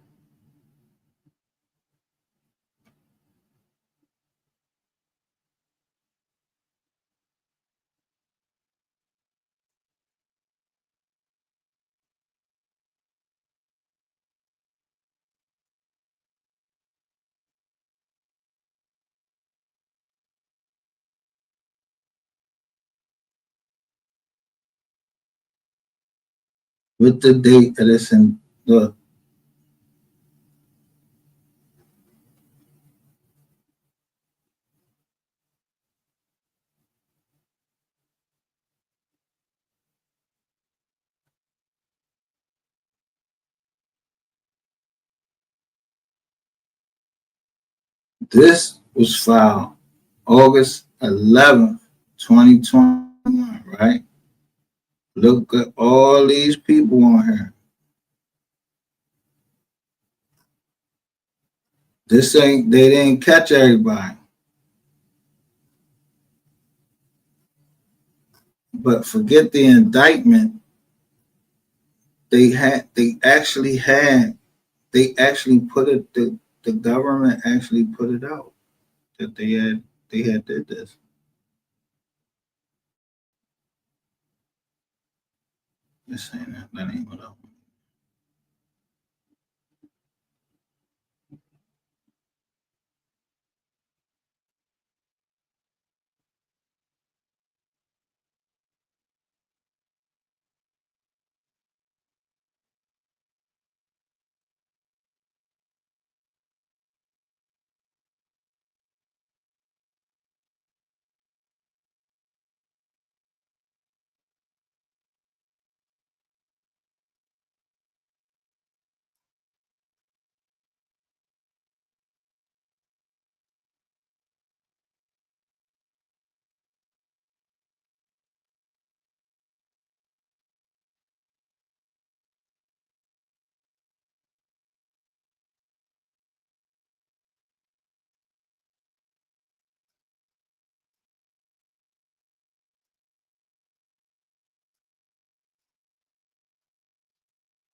Speaker 1: With the date that it's in, look, this was filed August 11th, 2021, right? Look at all these people on here. This ain't, they didn't catch everybody. But forget the indictment. They actually put it, the government actually put it out that they had did this. This ain't that, that ain't what I want.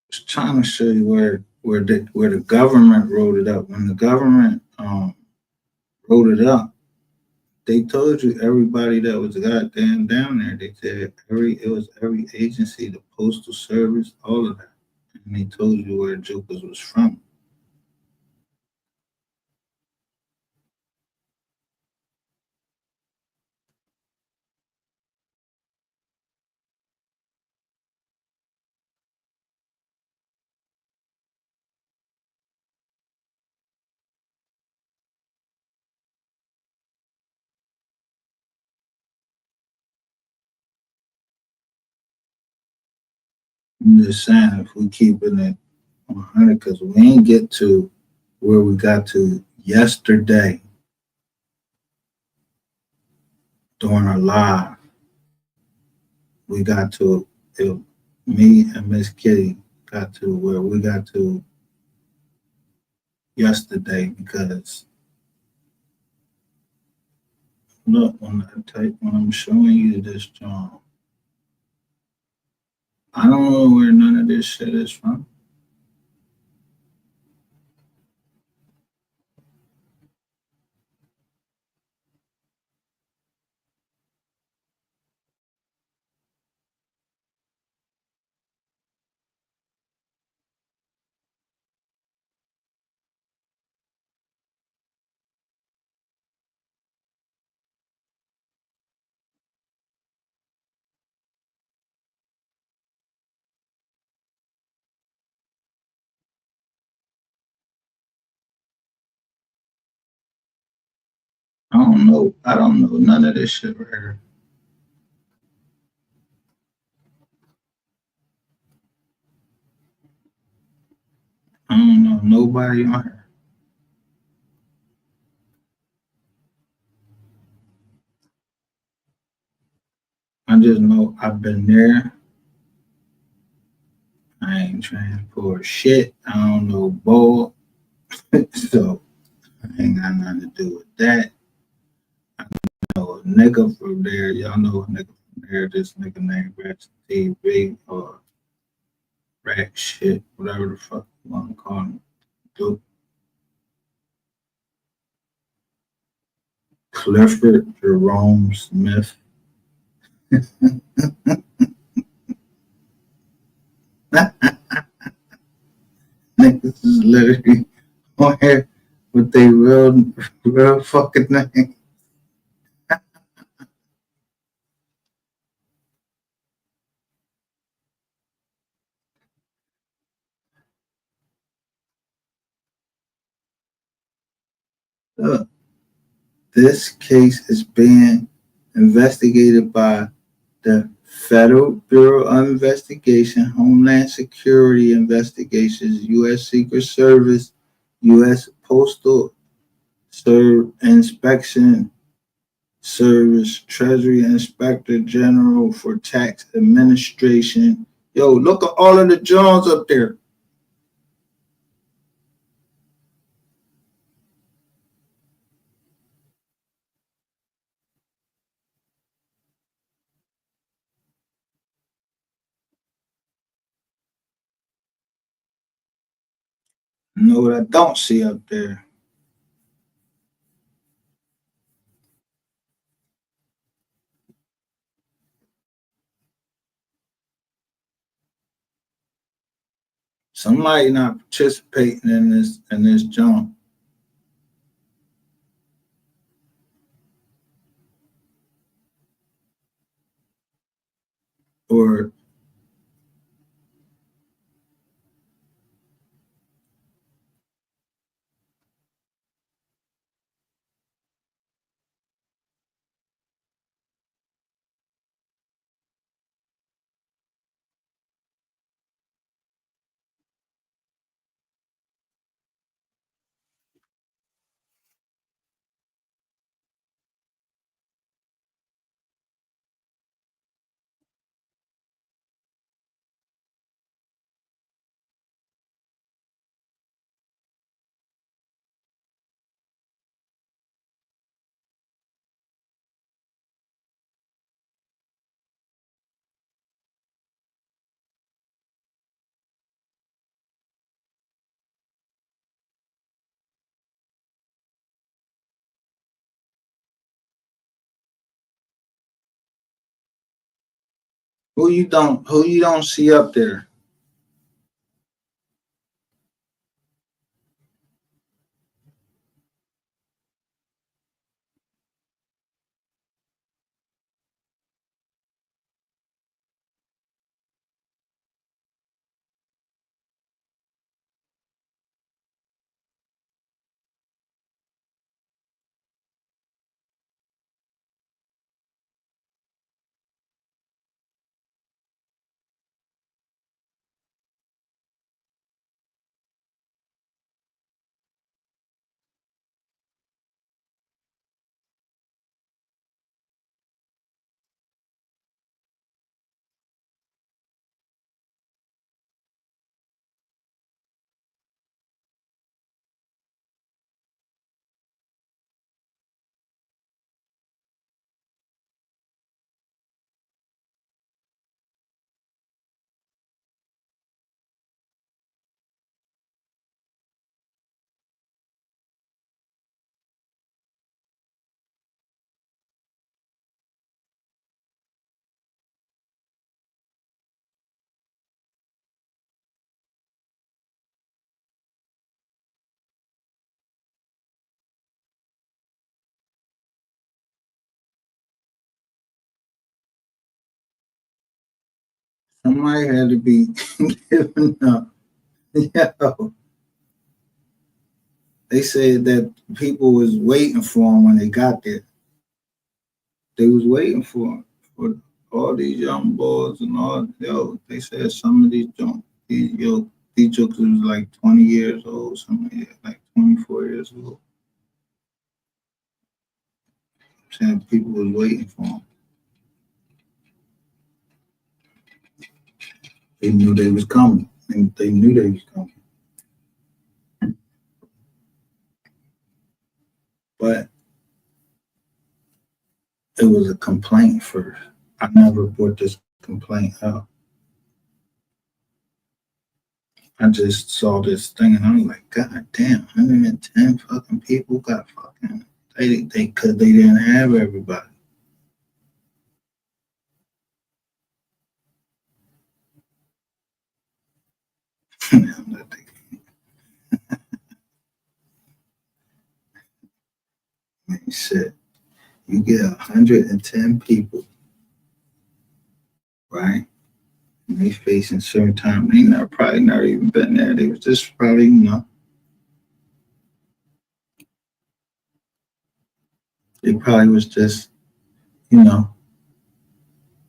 Speaker 1: was trying to show you where the government wrote it up. When the government wrote it up, they told you everybody that was goddamn down there. They said it was every agency, the postal service, all of that, and they told you where Jokers was from. I'm just saying, if we keeping it 100, because we ain't get to where we got to yesterday during our live. We got to it, me and Miss Kitty got to where we got to yesterday because look when I'm showing you this John, I don't know where none of this shit is from. I don't know. I don't know none of this shit right here. I don't know nobody on here. I just know I've been there. I ain't transport shit. I don't know ball. So I ain't got nothing to do with that. I know a nigga from there. Y'all know a nigga from there. This nigga named Rex TV or Rex shit, whatever the fuck you want to call him. Dude. Clifford Jerome Smith. Niggas is literally on here with their real fucking name. Look, this case is being investigated by the Federal Bureau of Investigation, Homeland Security Investigations, U.S. Secret Service, U.S. Postal Inspection Service, Treasury Inspector General for Tax Administration. Yo, look at all of the Johns up there. You know what I don't see up there? Somebody not participating in this jump. Or Who you don't see up there? Somebody had to be giving up. Yo, they said that people was waiting for him when they got there. They was waiting for him, for all these young boys and all. Yo, they said some of these jokers was like 20 years old, some like 24 years old. Saying people was waiting for him. They knew they was coming. And they knew they was coming. But it was a complaint first. I never brought this complaint up. I just saw this thing and I was like, God damn, 110 fucking people got fucking they cause they didn't have everybody. Man, shit. You get 110 people, right? And they facing certain time. They probably never even been there. They was just probably, they probably was just,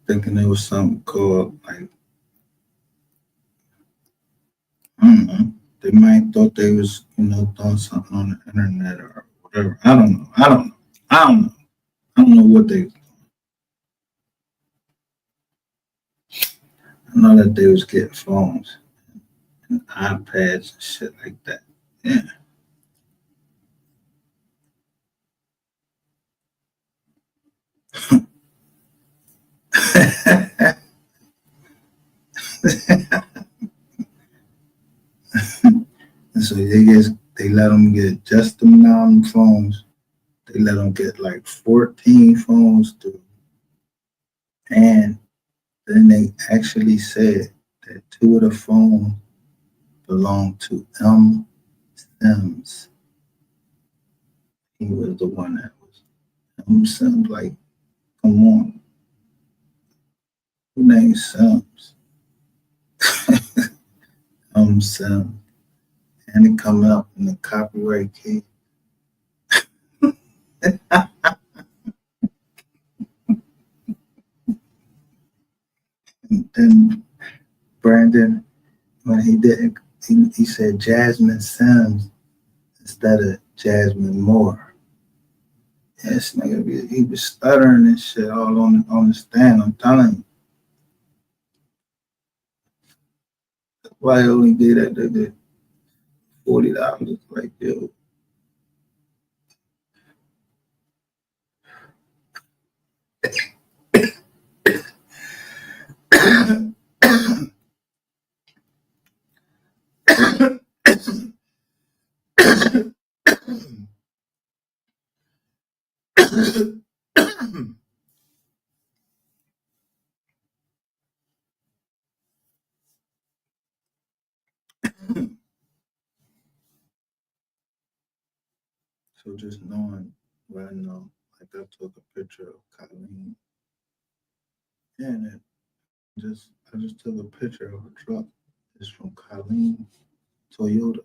Speaker 1: thinking there was something called like, I don't know. They might thought they was, doing something on the internet or whatever. I don't know. I don't know what they. I know that they was getting phones and iPads and shit like that. Yeah. And so they let them get just the amount of phones. They let them get like 14 phones through. And then they actually said that 2 of the phones belonged to Sims. He was the one that was Sims. Like, come on. Who named Sims? Sims. And it come up in the copyright key. And then Brandon, when he didn't, he said Jasmine Sims instead of Jasmine Moore. Yes, nigga, he was stuttering and shit all on the stand. I'm telling you. Why only did that? They did $40. Like, yo. So just knowing what I know, like I took a picture of Colleen, and I just took a picture of a truck. It's from Colleen Toyota.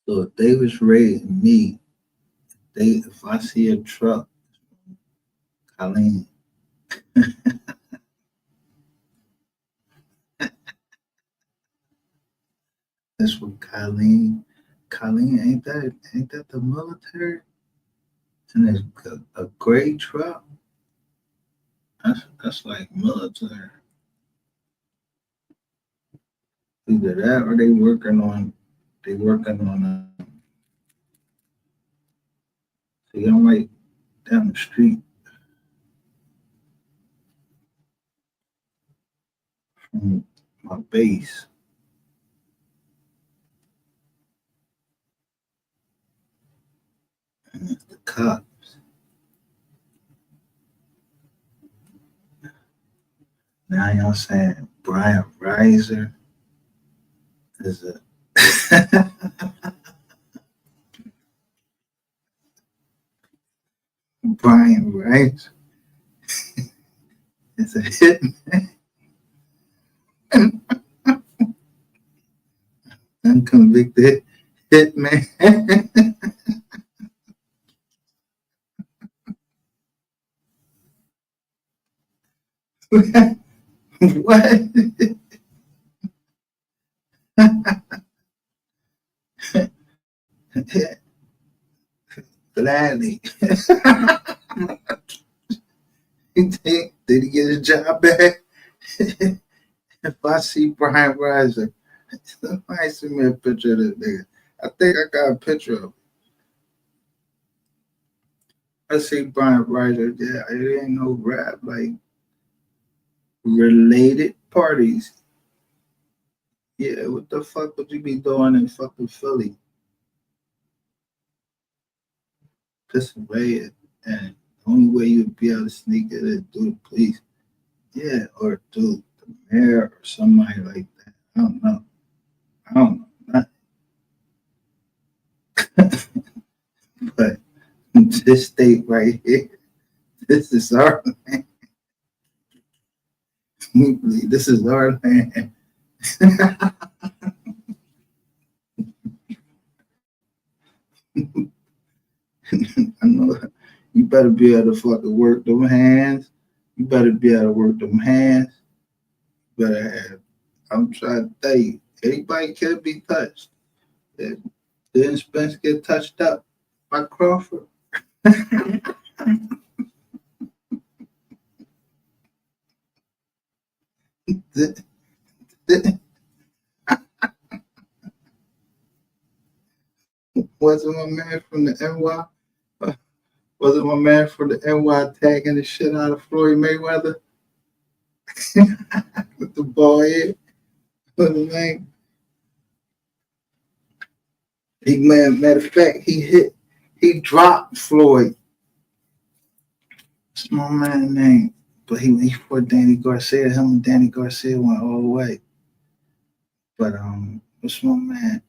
Speaker 1: So if they was rating me, if I see a truck, Colleen, that's from Colleen. Colleen, ain't that the military? And it's a gray truck. That's like military. Either that or they working on see I'm right down the street from my base. And it's the cops. Now y'all saying Brian Reiser is a Brian Reiser is a hitman, unconvicted hitman. What? Gladly. Did he get his job back? If I see Brian Reiser, somebody send me a picture of this nigga. I think I got a picture of him. I see Brian Reiser. Yeah, it ain't no rap like related parties. Yeah, what the fuck would you be doing in fucking Philly? Piss away, and the only way you'd be able to sneak it is through the police. Yeah, or through the mayor or somebody like that. I don't know. I don't know. But this state right here, this is our land. This is our land. I know you better be able to fucking work them hands. You better be able to work them hands. You better have. I'm trying to tell you, anybody can be touched. Didn't Spence get touched up by Crawford? Did- did- Wasn't my man from the NY? Wasn't my man from the NY tagging the shit out of Floyd Mayweather with the ball head? What's his name? Matter of fact, he dropped Floyd. What's my man's name? But he fought Danny Garcia. Him and Danny Garcia went all the way. But what's my man?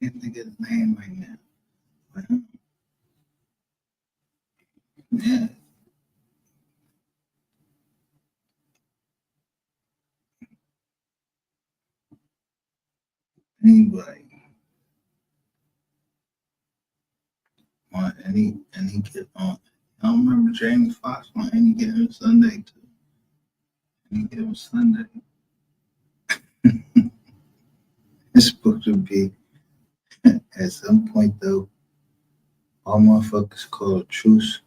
Speaker 1: Can't think of his name right now. But, yeah, anybody. And he get on. I don't remember Jamie Foxx on Any Given Sunday too. Any Given Sunday. It's supposed to be at some point though. All motherfuckers call a truce.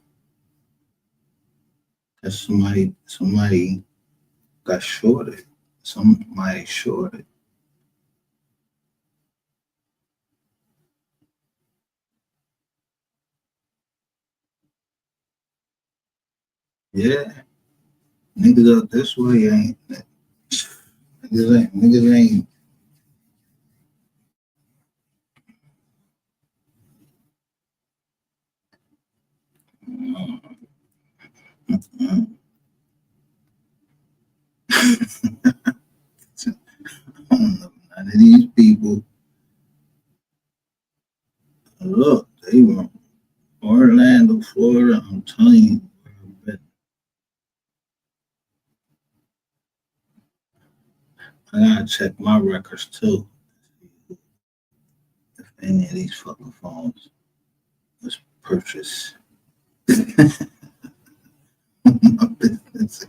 Speaker 1: Cause somebody got shorted. Somebody shorted. Yeah. Niggas up this way ain't. Niggas ain't. I don't know none of these people. Look, they were Orlando, Florida. I'm telling you. I gotta check my records too. If any of these fucking phones was purchased. My business.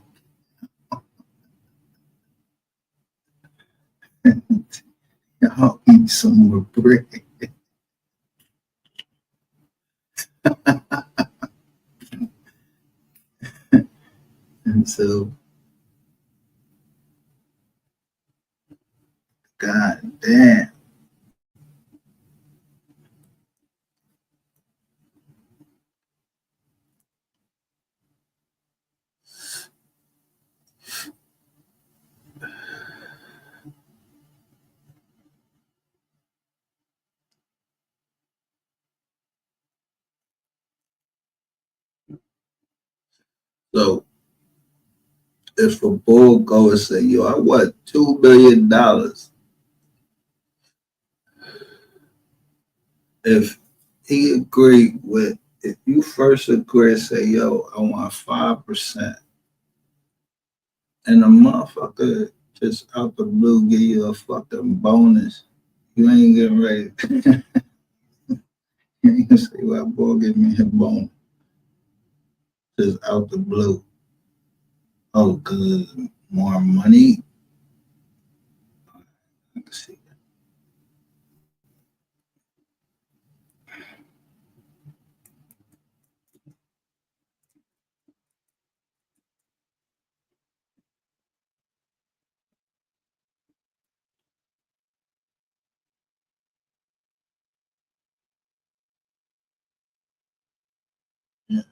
Speaker 1: Y'all need some more bread. And so, god damn. So if a bull go and say, yo, I want $2 billion. If he agreed with, if you first agree and say, yo, I want 5%, and the motherfucker just out the blue give you a fucking bonus, you ain't getting ready. You ain't gonna say, well, boy, give me a bonus. Just out the blue. Oh, good. More money. I can see that. Yeah.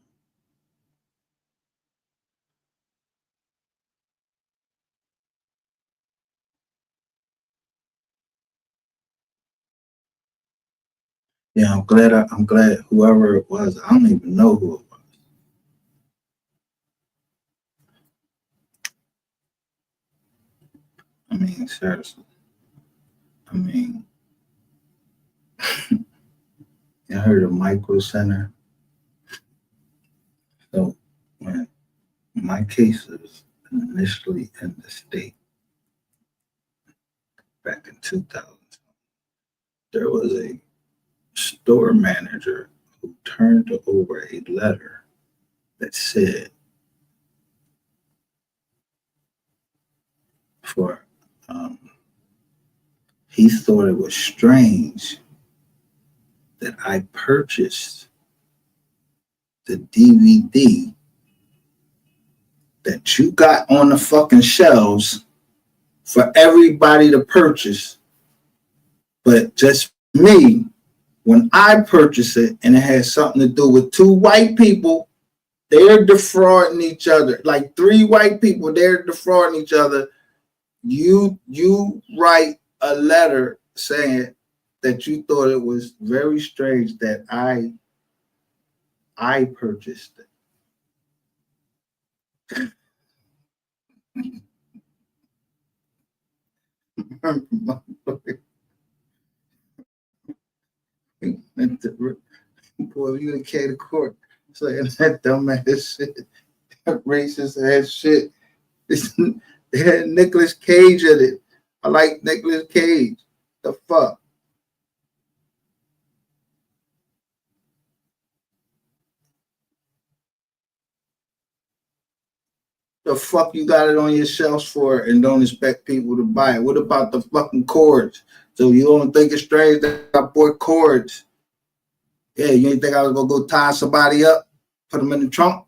Speaker 1: Yeah, I'm glad whoever it was, I don't even know who it was. I mean, seriously. I mean, I heard of Micro Center. So when my case was initially in the state back in 2000, there was a store manager who turned over a letter that said for he thought it was strange that I purchased the DVD that you got on the fucking shelves for everybody to purchase, but just me, when I purchased it and it had something to do with two white people, they're defrauding each other. Like three white people, they're defrauding each other. You write a letter saying that you thought it was very strange that I purchased it. Boy, you came to court saying that dumbass shit, that racist ass shit. They had Nicolas Cage in it. I like Nicolas Cage. The fuck? The fuck you got it on your shelves for and don't expect people to buy it? What about the fucking cords? So you don't think it's strange that I bought cords? Yeah, you ain't think I was gonna go tie somebody up, put them in the trunk?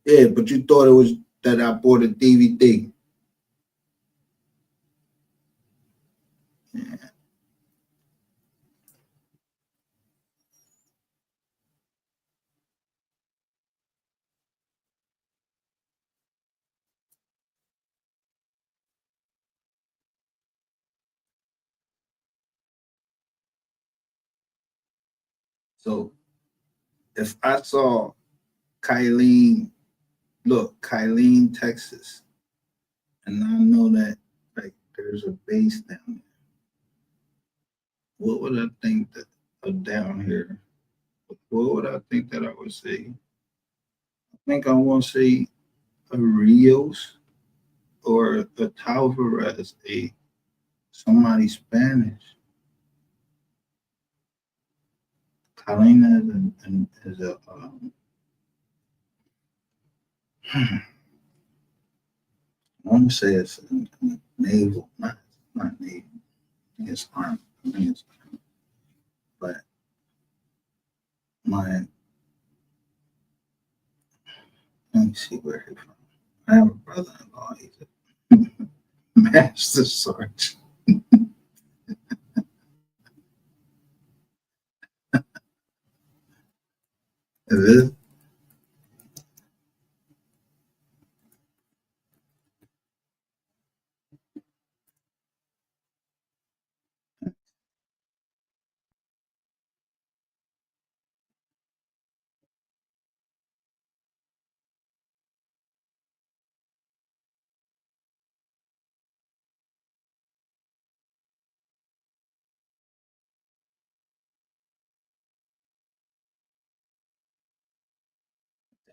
Speaker 1: Yeah, but you thought it was that I bought a DVD. Yeah. So if I saw Kylene, look, Kylene, Texas, and I know that like there's a base down there, what would I think that down here? What would I think that I would say? I think I want to say a Rios or a Tavares, a somebody Spanish. Carolina is a I want to say it's a naval, not naval. I think it's army. I think it's, but my let me see where he's from. I have a brother-in-law. He's a master sergeant. Is it?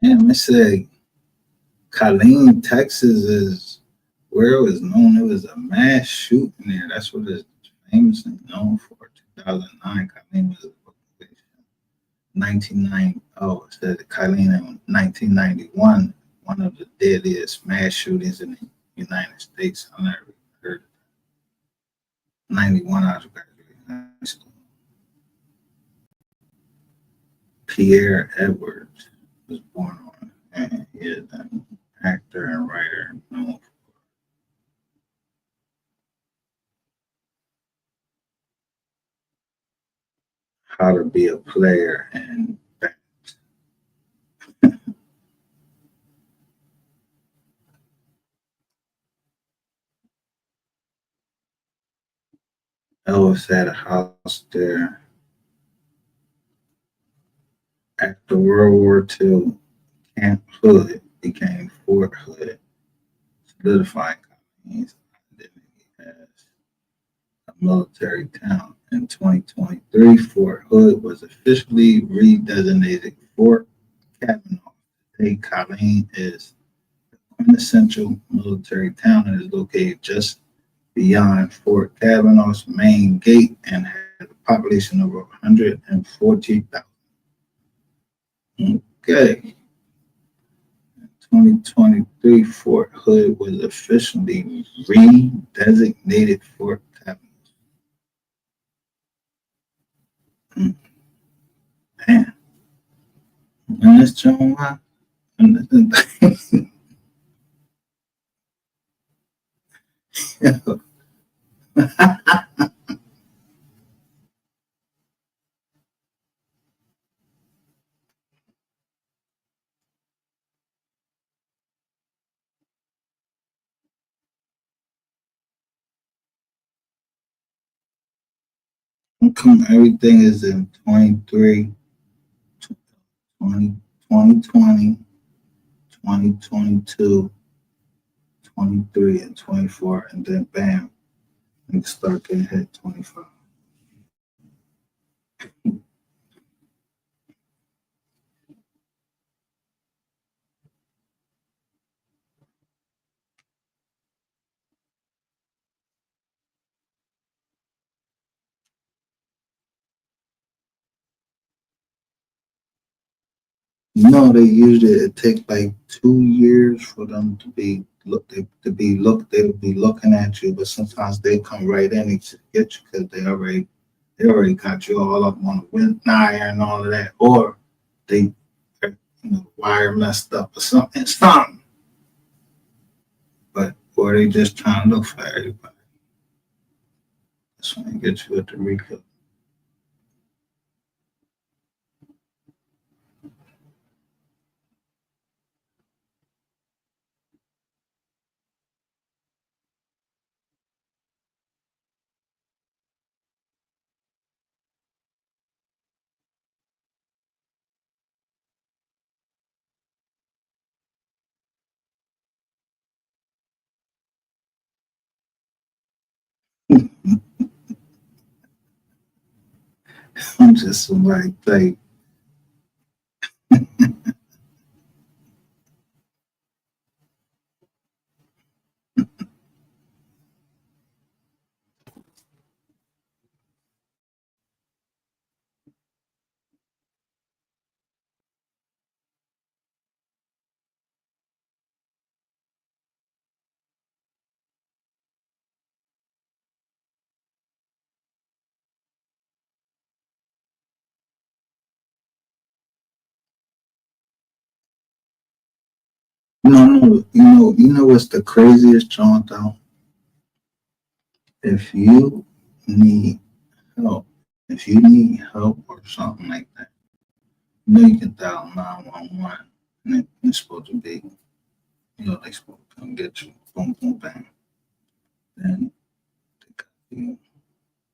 Speaker 1: Damn, it said Colleen, Texas is where it was known. It was a mass shooting there. That's what it's famously known for. 2009, Colleen was 1990. Oh, it said Colleen in 1991, one of the deadliest mass shootings in the United States. I never heard of 91. I was graduating high school. Pierre Edwards was born on, and he is an actor and writer known for How to Be a Player and Elvis had a house there. After World War II, Camp Hood became Fort Hood, solidifying Colleen's identity as a military town. In 2023, Fort Hood was officially redesignated Fort Kavanaugh. Today, Colleen is a quintessential military town and is located just beyond Fort Kavanaugh's main gate and has a population of over 140,000. Okay. 2023, Fort Hood was officially redesignated Fort Capital. Man, and that's John Why. Everything is in 23, 20, 2020, 2022, 23, and 24, and then bam, and start getting hit 25. No, they usually it take like 2 years for them to be they'll be looking at you, but sometimes they come right in and get you because they already got you all up on the wire and all of that, or they wire messed up or something, but or they just trying to look for everybody. That's when they get you at the refill. I'm just like no, you know what's the craziest joint though? If you need help, if you need help or something like that, you can dial 911 and it's supposed to be, they supposed to come get you, boom, boom, bang. Then they got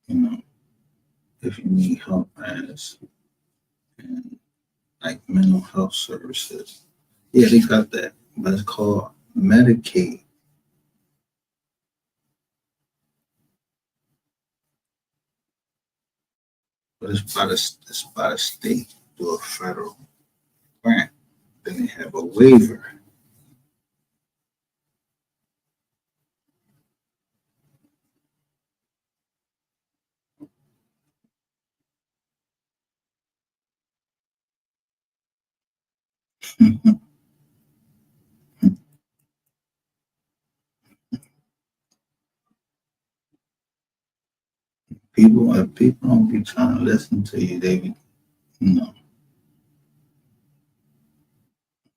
Speaker 1: you know, if you need help as in like mental health services, yeah, they got that, but it's called Medicaid. But it's by the state to a federal grant. Then they have a waiver. If people don't be trying to listen to you, they be, you know,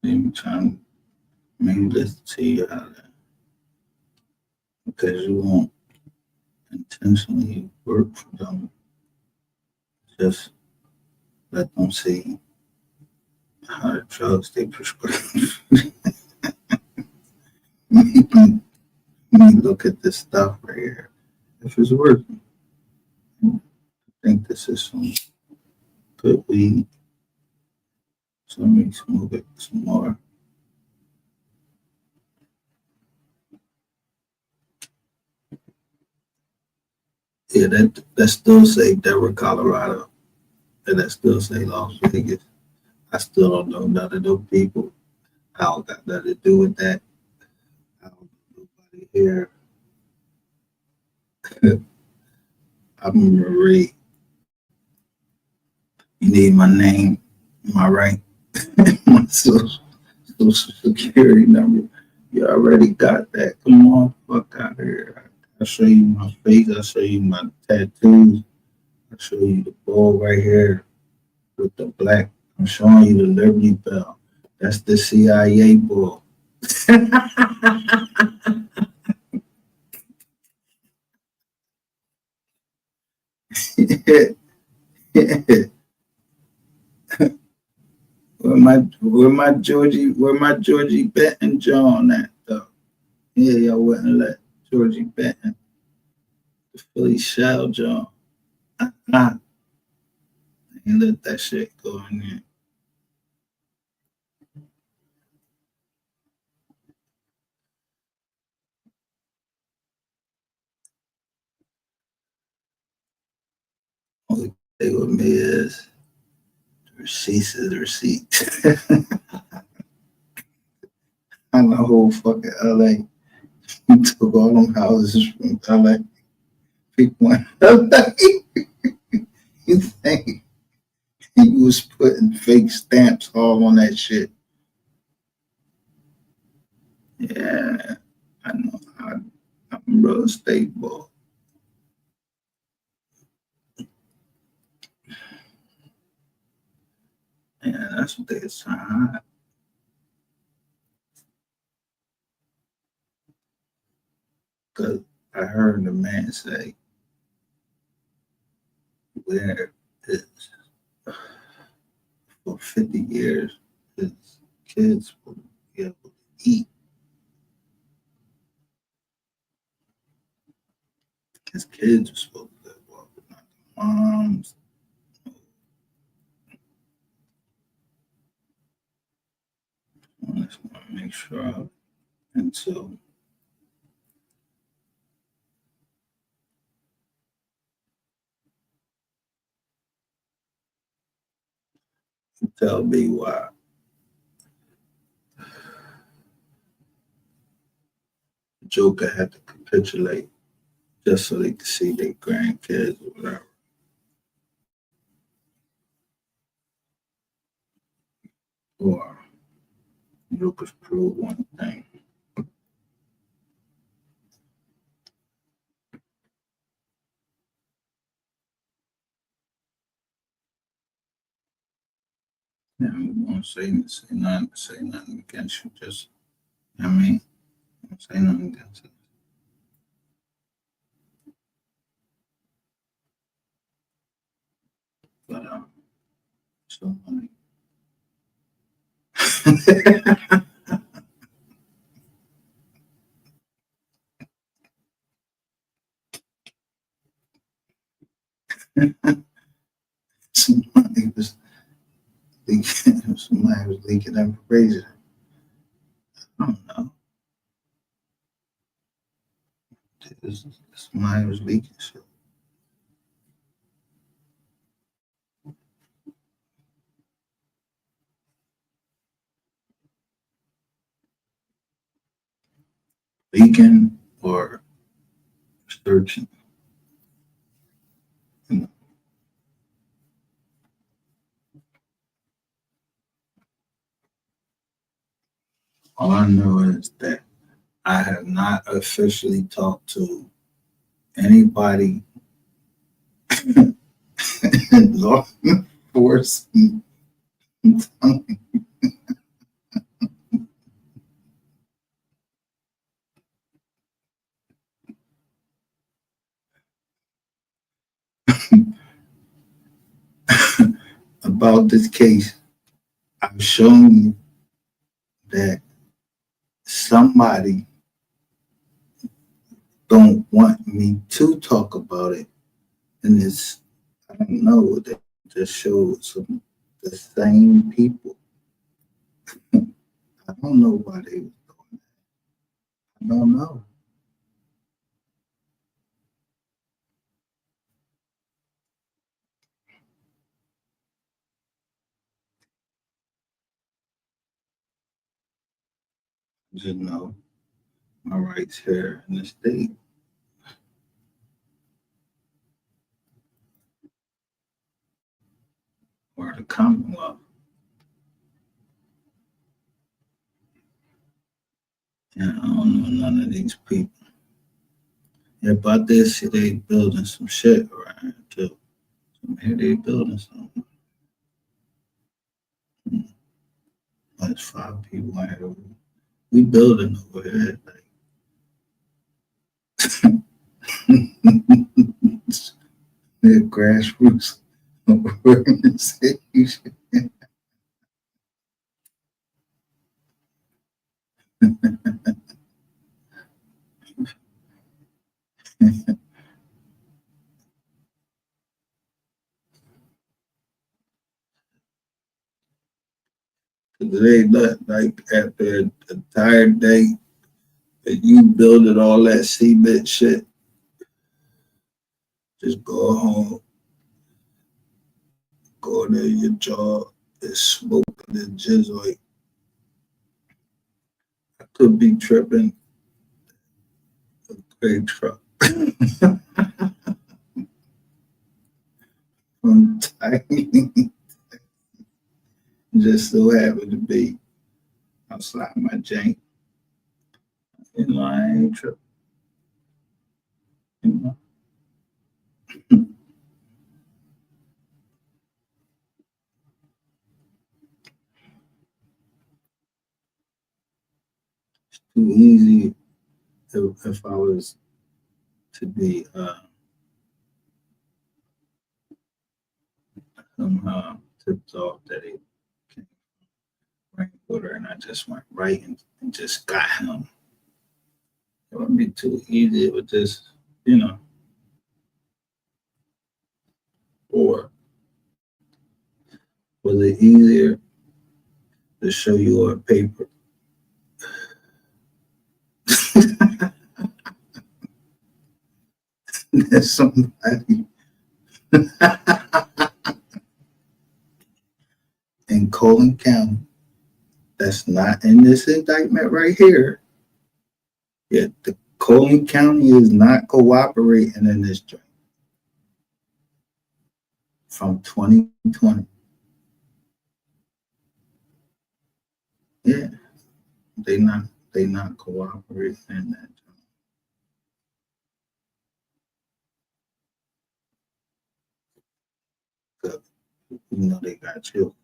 Speaker 1: they be trying to maybe listen to you out there because you won't intentionally work for them. Just let them see how the drugs they prescribe. Maybe look at this stuff right here. If it's working, I think this is some good weed. So let me smoke it some more. Yeah, that still say Denver, Colorado, and that still say Las Vegas. I still don't know none of those people. I don't got nothing to do with that. I don't know nobody here. I'm Marie. You need my name, my rank, my social security number. You already got that. Come on, fuck out of here. I'll show you my face. I'll show you my tattoos. I'll show you the ball right here with the black. I'm showing you the Liberty Bell. That's the CIA ball. where my Georgie Benton John at though? Yeah, y'all wouldn't let Georgie Benton, the Philly Shell John. Nah, ain't let that shit go in there. Only thing with me is the receipts is the receipt. I'm the whole fucking LA. You took all them houses from LA. People in LA. You think you You was putting fake stamps all on that shit. Yeah, I know. I'm real estate boy. Yeah, that's what they're trying. Because I heard the man say, where is for 50 years his kids will be able to eat. His kids are supposed to live well, but not the moms. I just want to make sure until you tell me why Joker had to capitulate just so they could see their grandkids or whatever. Or Joker's prove one thing. Yeah, we won't say nothing against you. Just, I mean, don't say nothing against it. But so money. Somebody was leaking. Somebody was leaking information. I don't know. Somebody was leaking shit. Leaking or searching. All I know is that I have not officially talked to anybody in law enforcement about this case. I've shown you that somebody don't want me to talk about it, and it's, I don't know, they just showed some the same people. I don't know why they was doing that. I don't know. Just know my rights here in the state or the Commonwealth. And I don't know none of these people. Yeah, but this, they building some shit around here too. So maybe they building something. There's 5 people out here. We building over here. Like, they're grassroots organization. It ain't nothing like after a tired day that you building all that cement shit. Just go home, go to your job, and smoke and jizz like I could be tripping a great truck. I'm tiny. just so happened to be outside my jank. You know, I ain't tripping. You know. Too easy if I was to be somehow tipped off that it came rain water and I just went right and just got him. It wouldn't be too easy. It would just, you know, or was it easier to show you on paper? That somebody in Colin County that's not in this indictment right here. Yet the Colin County is not cooperating in this joint from 2020. Yeah, they not cooperating in that joint. You know they got you.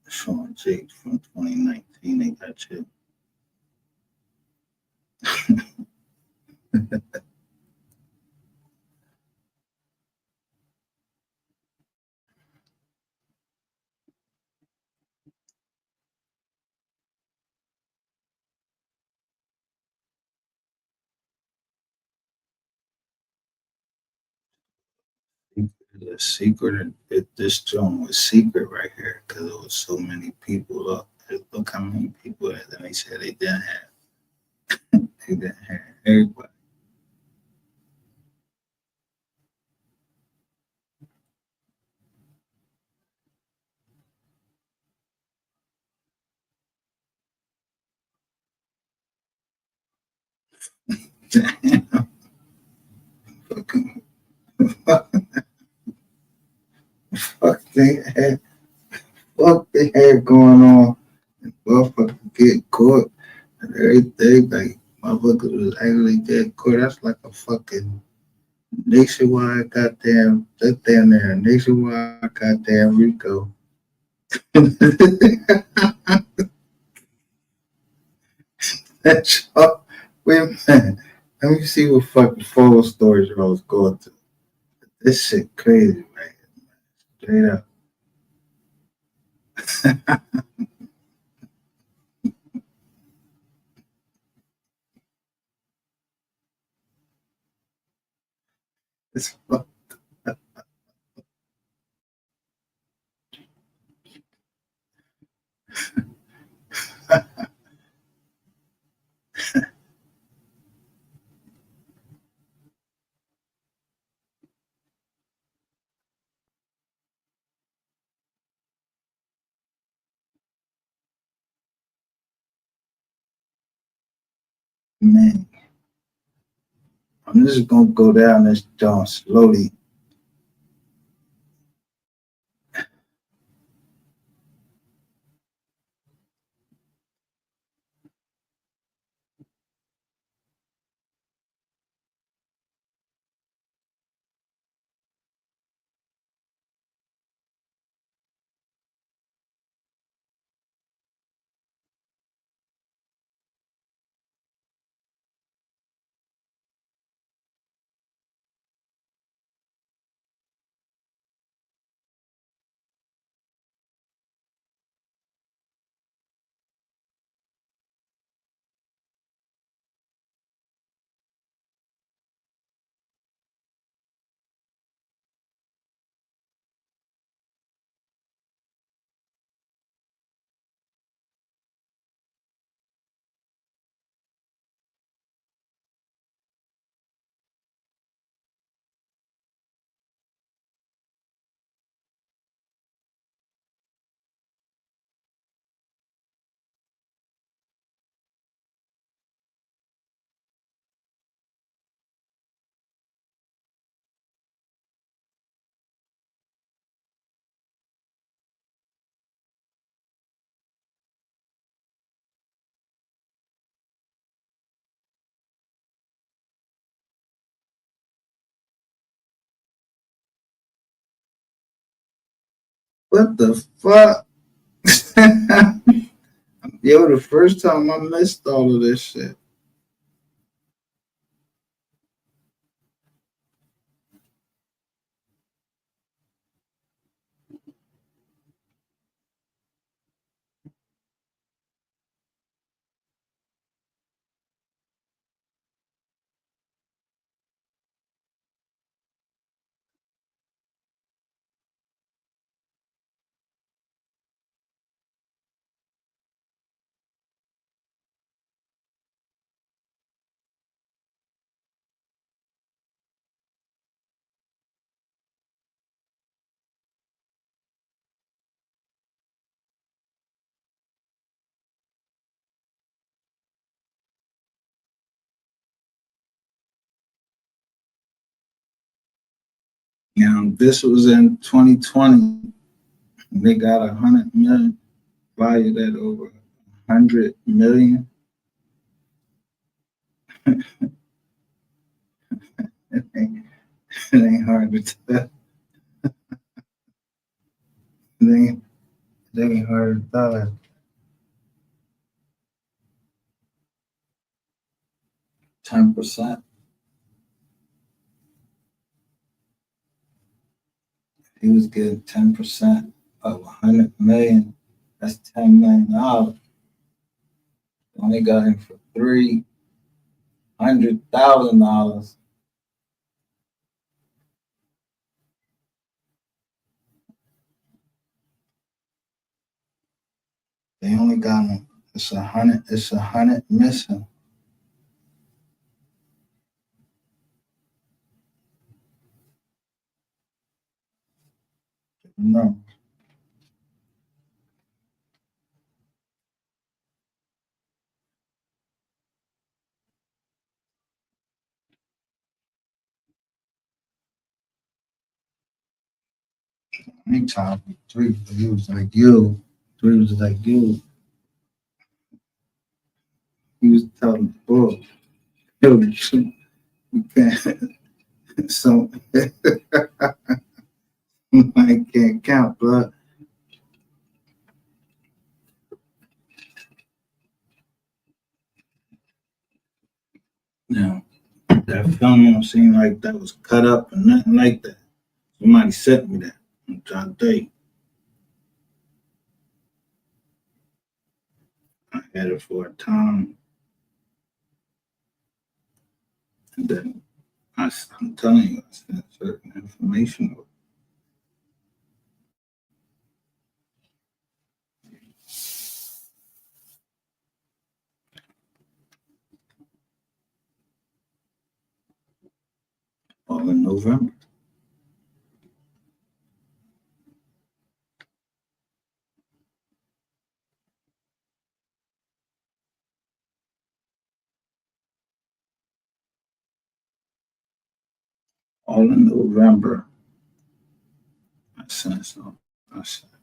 Speaker 1: Sean Jake from 2019, they got you. The secret, this joint was secret right here because there was so many people up. Look how many people, and then they said they didn't have everybody. Fucking, fuck they had going on. Motherfuckers get caught and everything. Like motherfuckers was actually get caught. That's like a fucking nationwide goddamn. That's damn near a nationwide goddamn Rico. That's all. Wait a minute. Let me see what fucking full storage I was going to. This shit crazy, man. Straight up. It's fuck. Man, I'm just gonna go down this joint slowly. What the fuck? Yo, the first time I missed all of this shit. Now, this was in 2020. They got 100 million, valued at over 100 million. It ain't hard to tell. It ain't hard to tell. 10%. He was getting 10% of 100 million. That's $10 million. Only got him for $300,000. They only got him. It's 100. It's 100 missing. No. Anytime three, he was like you. Three was like you. He was telling the book. Yo, you can't. So I can't count, but now that film don't seem like that was cut up or nothing like that. Somebody sent me that. I'm trying to tell you. I had it for a time, and then I'm telling you, I sent certain information all in November. All in November. I sent some. I sent.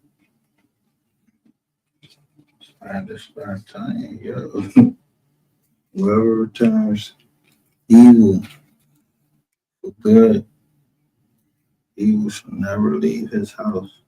Speaker 1: I just start telling you, yo, whoever returns evil for good, evil shall never leave his house.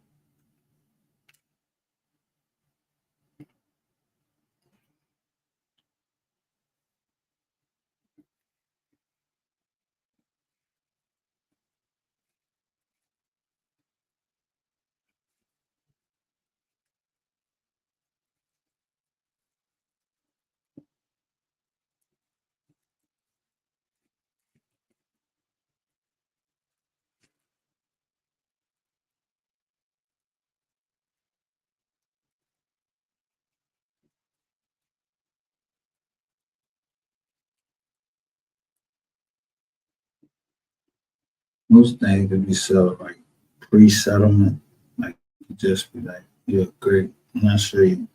Speaker 1: Most things could be settled like pre-settlement, like just be like, you're great. I'm not sure you.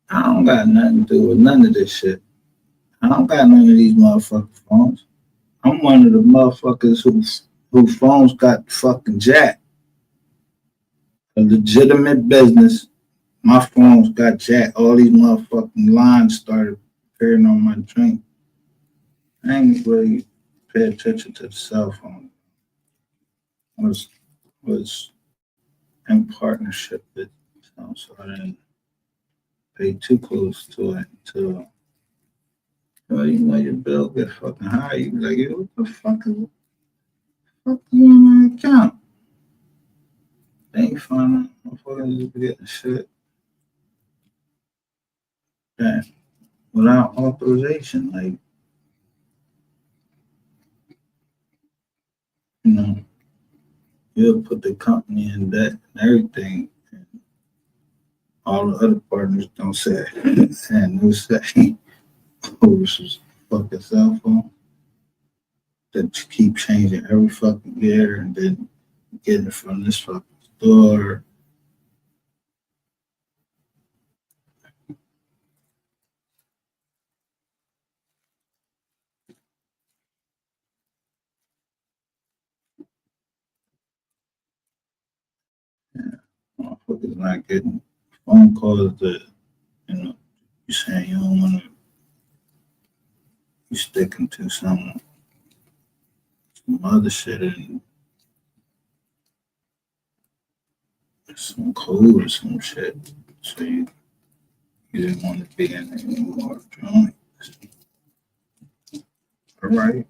Speaker 1: I don't got nothing to do with none of this shit. I don't got none of these motherfucking phones. I'm one of the motherfuckers who phones got fucking jacked. A legitimate business. My phones got jacked. All these motherfucking lines started appearing on my drink. I ain't really pay attention to the cell phone. Was in partnership with, so I didn't pay too close to it until, well, you know, your bill get fucking high. You be like, yo, what the fuck is you on my account? They ain't fun. Motherfuckers just be getting shit. Yeah. Without authorization, like, you know, you'll put the company in debt and everything. And all the other partners don't say it. And who say, oh, this is a fucking cell phone that you keep changing every fucking year and then getting it from this fucking store. Motherfuckers not getting phone calls that, you know, you saying you don't want to, you sticking to some other shit and some code or some shit. So you didn't want to be in it anymore. All right.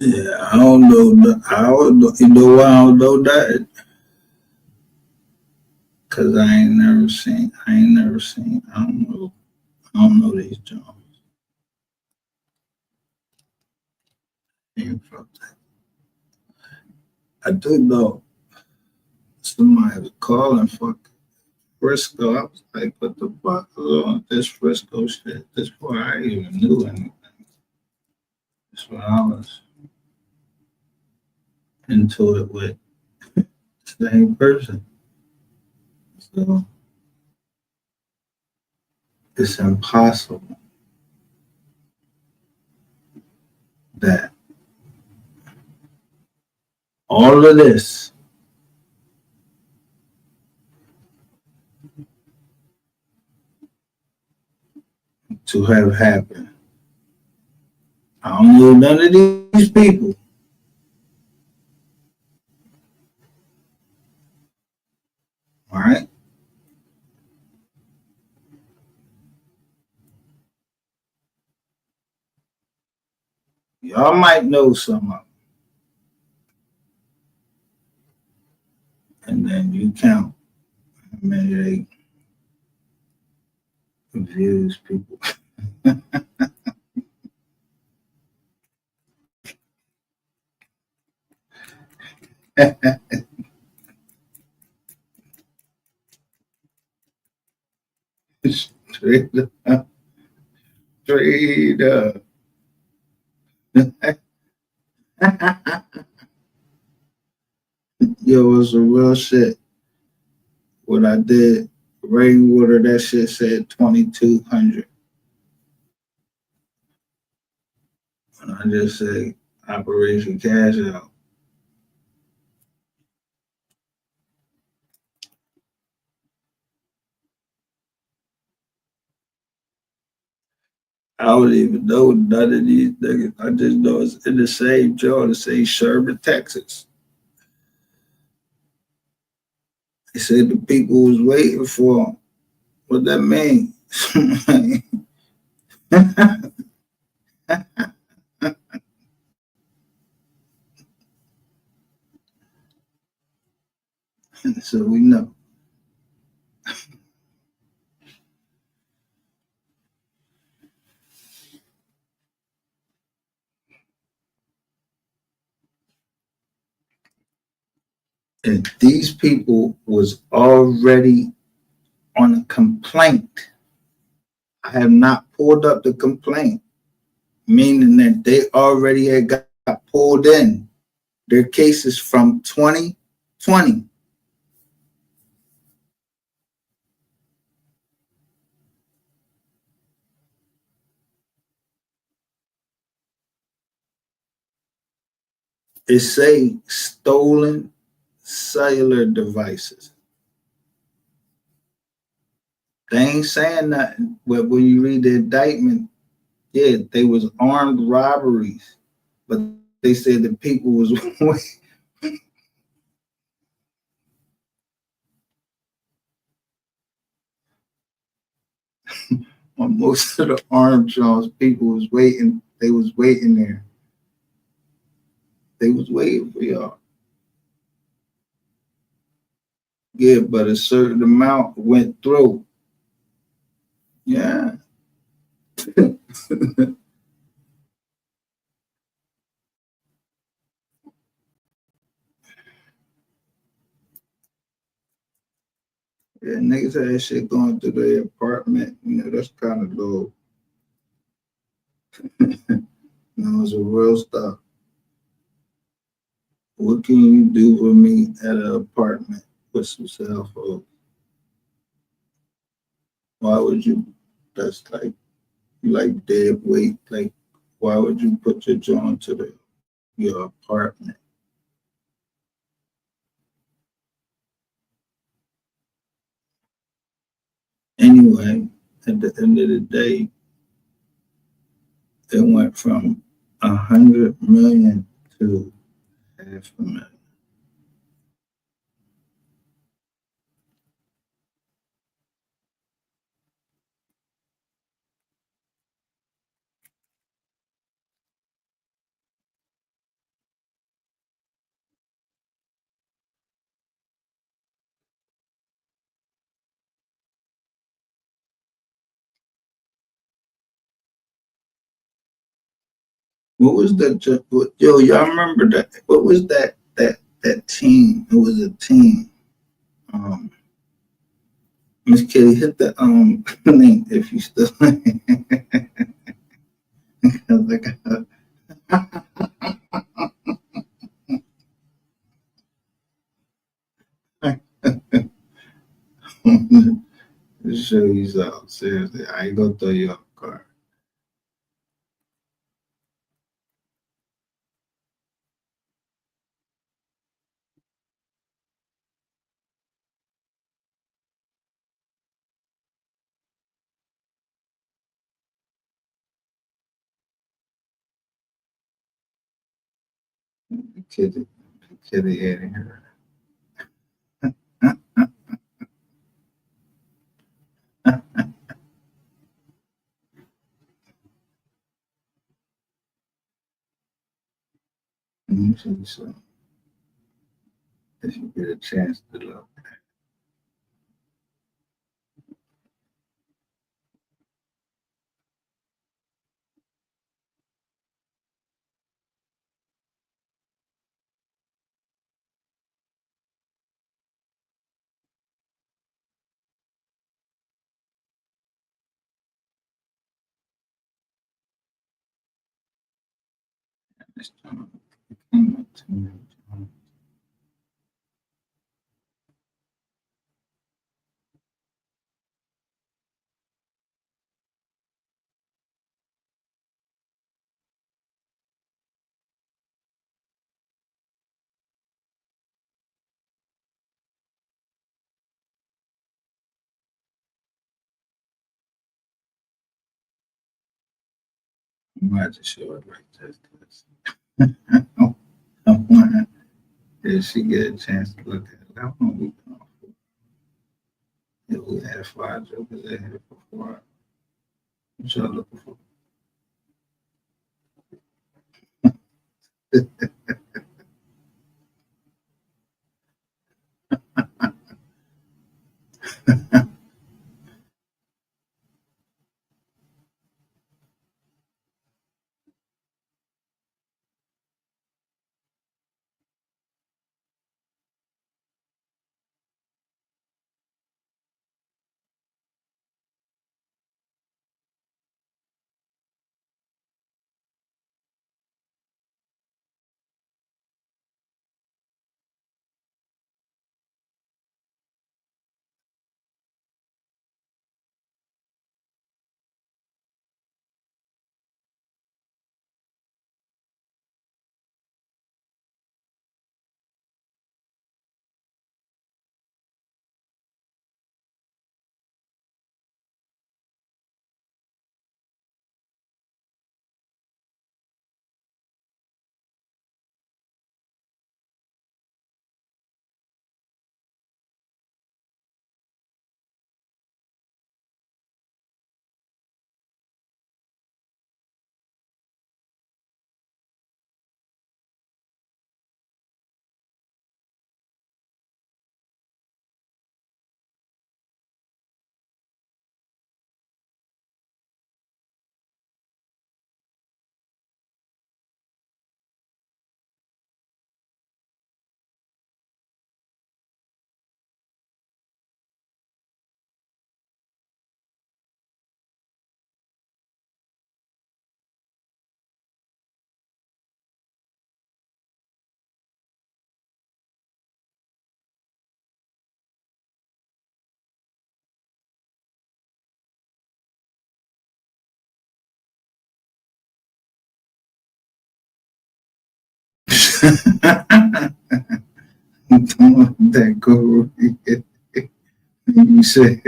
Speaker 1: Yeah, I don't know. You know why I don't know that? Cause I ain't never seen. I don't know these Jones. Ain't from that. I do know somebody was calling for Frisco. I was like, what the fuck is on this Frisco shit? This before I even knew anything. That's when I was into it with the same person. So it's impossible that all of this to have happened. I don't know none of these people. All right. Y'all might know some of them. And then you count how many they confuse people. Straight up. Straight up. Yo, it's some real shit. What I did, rainwater, that shit said 2,200. And I just say Operation Cash Out. I don't even know none of these niggas. I just know it's in the same joint, the same Sherman, Texas. They said the people was waiting for him. What that mean? So we know. And these people was already on a complaint. I have not pulled up the complaint, meaning that they already had got pulled in. Their cases from 2020. It say stolen cellular devices. They ain't saying nothing. But when you read the indictment, yeah, they was armed robberies, but they said the people was on most of the armed Charles people was waiting. They was waiting there. They was waiting for y'all. Yeah, but a certain amount went through. Yeah. Yeah, niggas had that shit going through their apartment. You know, that's kind of low. You know, it's a real stuff. What can you do for me at an apartment with some cell phone? Why would you? That's like you like dead weight. Like, why would you put your joint to your apartment? Anyway, at the end of the day, it went from 100 million to 500,000. What was that? Yo, y'all remember that? What was that team? It was a team. Um, Miss Kitty, hit the link if you still like to show you something. Seriously, I ain't gonna throw you off guard. Kitty, Kitty in here. Let me see something. If you get a chance to look. This time, I might just show it like this. I want if she get a chance to look at it. How long we going for? Yeah, we had 5 jokers in here before. What y'all looking for? Don't let that go. You say,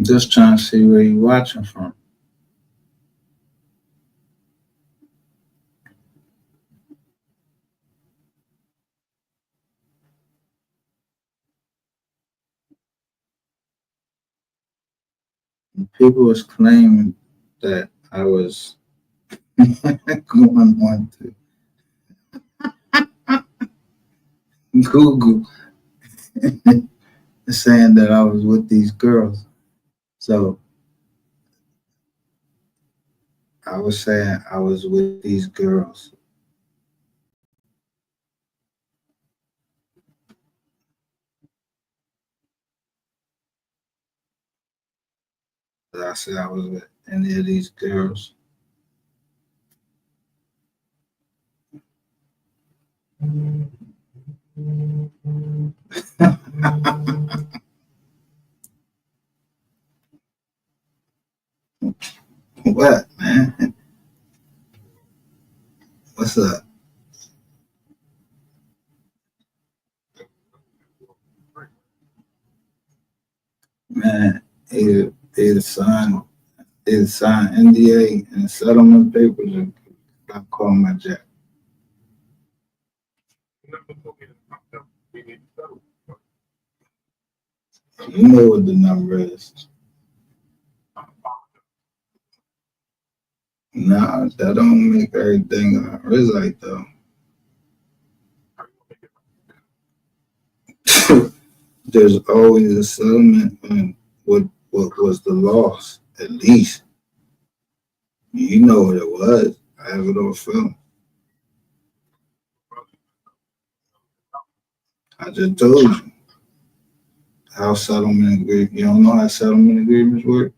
Speaker 1: just trying to see where you watching from. People was claiming that I was going on to Google saying that I was with these girls. So I was saying I was with these girls. But I said I was with any of these girls. What, man? What's up? Man, either sign NDA and settlement papers and I call my jack. You know what the number is. Nah, that don't make everything right though. There's always a settlement on what was the loss, at least. You know what it was. I have it on film. I just told you how settlement agreements. You don't know how settlement agreements work?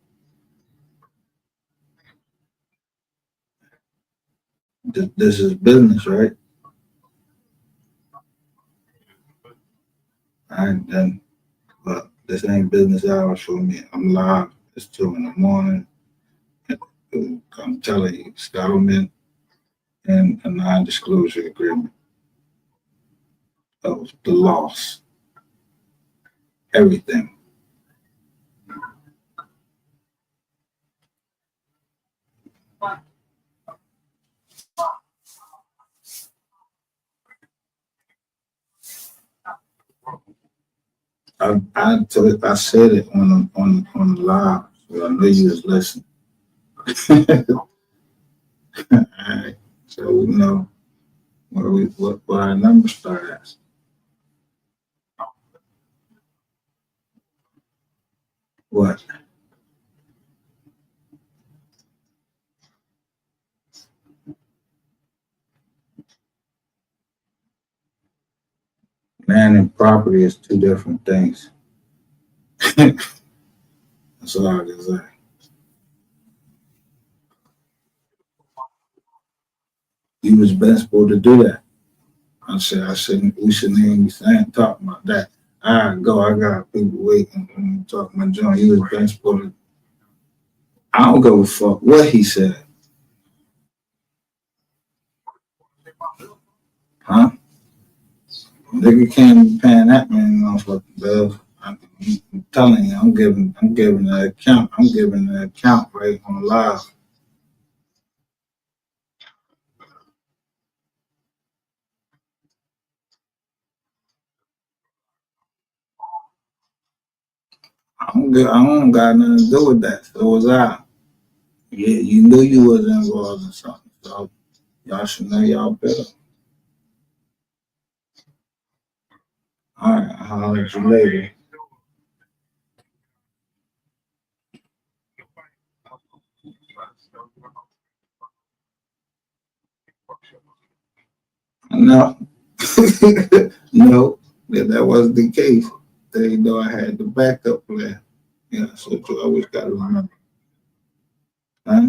Speaker 1: This is business, right? I then, but this ain't business hours for me. I'm live. It's 2 in the morning. I'm telling you, settlement and a non-disclosure agreement of the loss, everything. I said it on the live, so I know you was listening. All right, so we know where our numbers start at. What? Land and property is two different things. That's all I can say. You was been supposed to do that. I said we shouldn't even be talking about that. I got people waiting and talking my John. You was been supposed to. I don't give a fuck what he said. Huh? Nigga can't be paying that many motherfucking bills. I'm telling you, I'm giving the account. I'm giving the account right on live. I don't got nothing to do with that. So was I. Yeah, you knew you was involved in something. So y'all should know y'all better. All right, I'll holler at you later. No, no, that wasn't the case. They know I had the backup plan. Yeah, so you always got to remember, huh?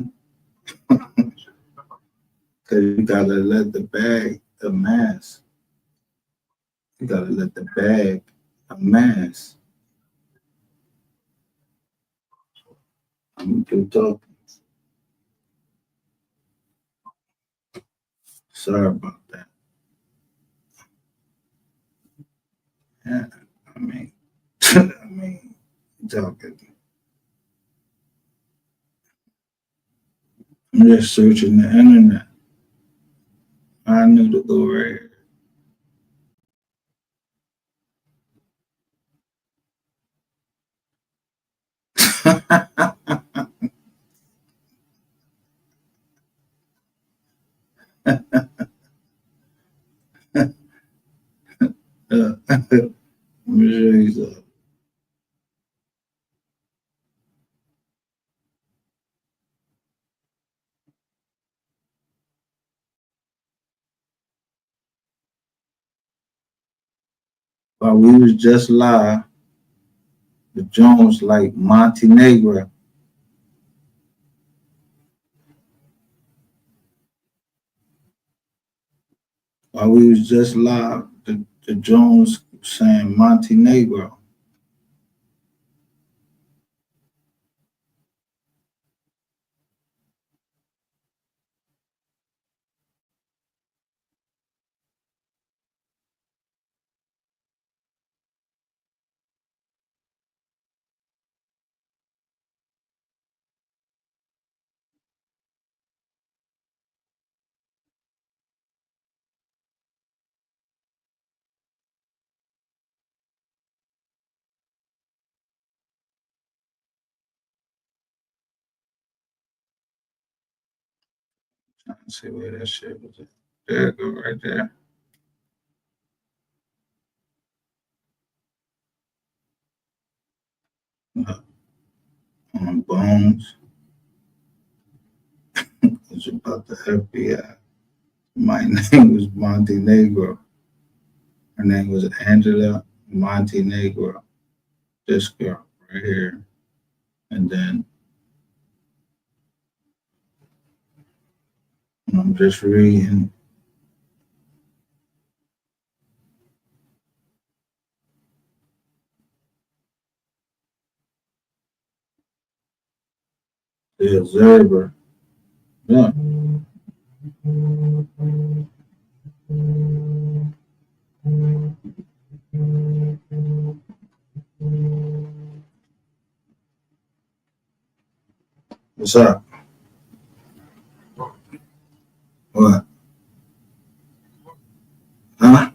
Speaker 1: Because you got to let the bag amass. You got to let the bag amass. I'm through talking. Sorry about that. Yeah, I mean, I mean, talking. I'm just searching the internet. I knew to go right here. Let me show you something. While we was just live, the Jones like Montenegro. While we was just live, the Jones saying Montenegro. Trying to see where that shit was at. There it go right there. On Bones. It's about the FBI. My name was Montenegro. Her name was Angela Montenegro. This girl right here. And then I'm just reading. The Observer. Yeah. What's up? What? Huh?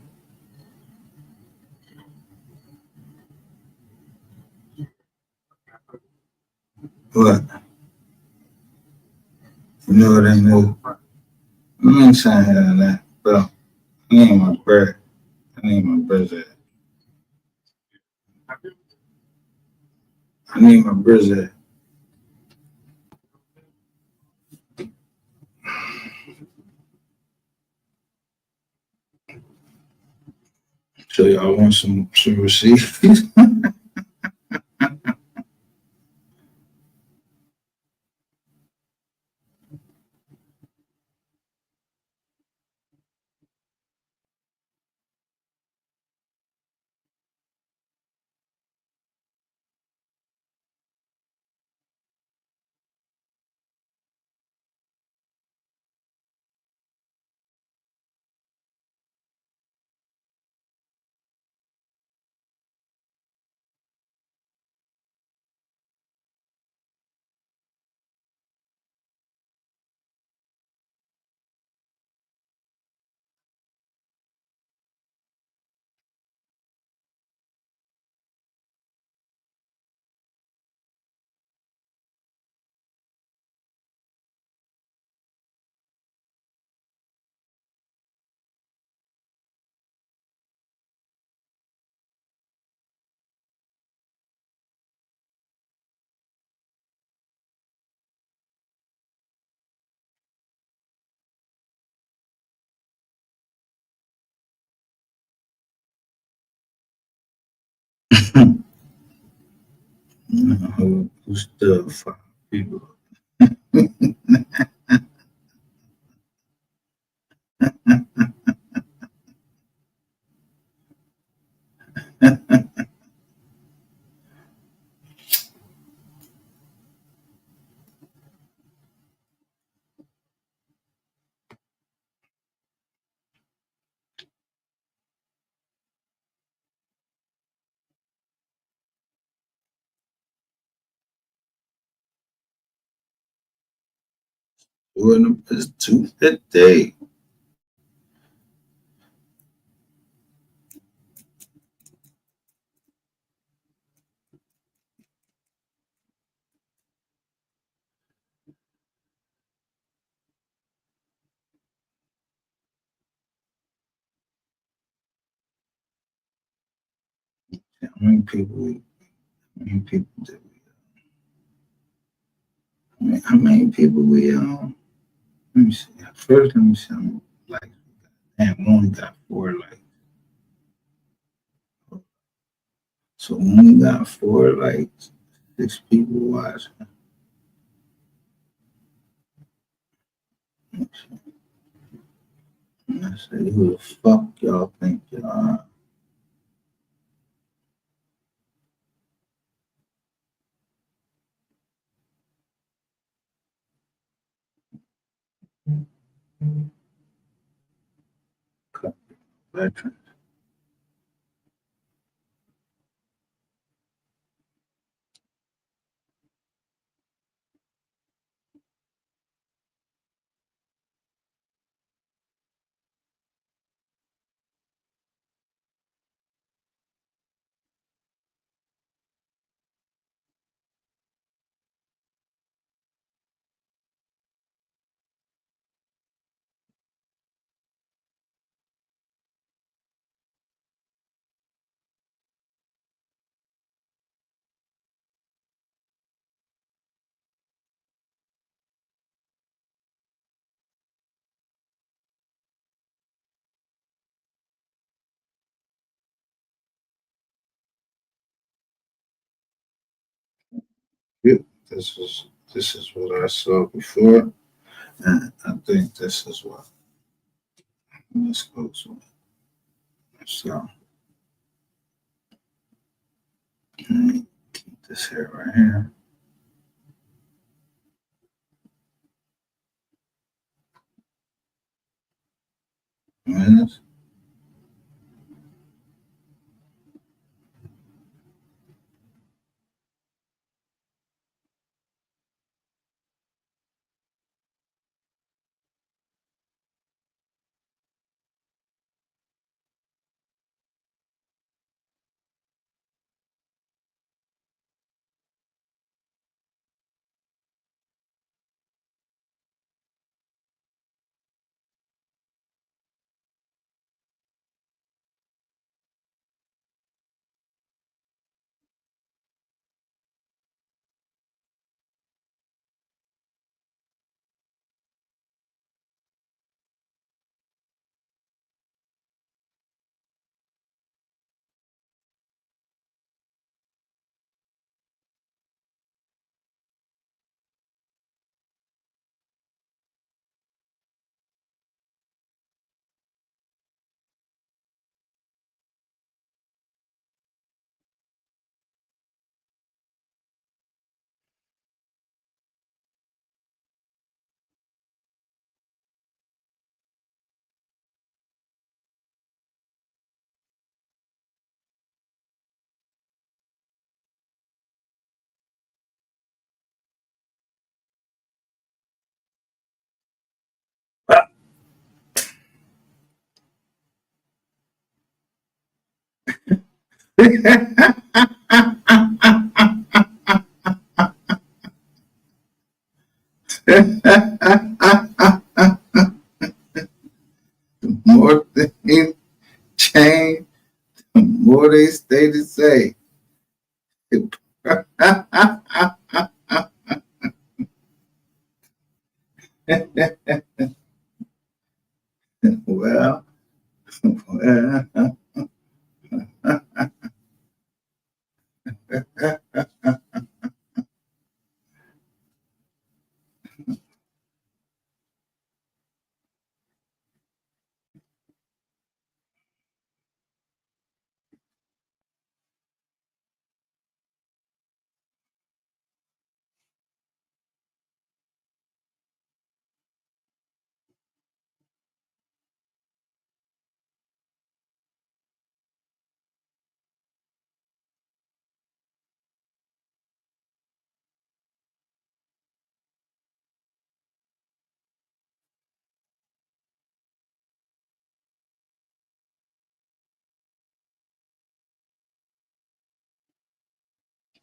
Speaker 1: What? You know what I know? I ain't saying that, bro. I need my bread. I need my bread. I need my bread. So y'all want some receipts? Who's the 5 people? It's 250. How many people? How many people did we? How many people we? Let me see. First, let me see. Like, and we only got 4 likes. So we only got 4 likes. 6 people watching. And I say, who the fuck y'all think y'all are? Veterans. Yep. This is what I saw before, and I think this is what. Let's go to it. So let me keep this here right here. Yes. More things change, the more they stay the same. Well, well,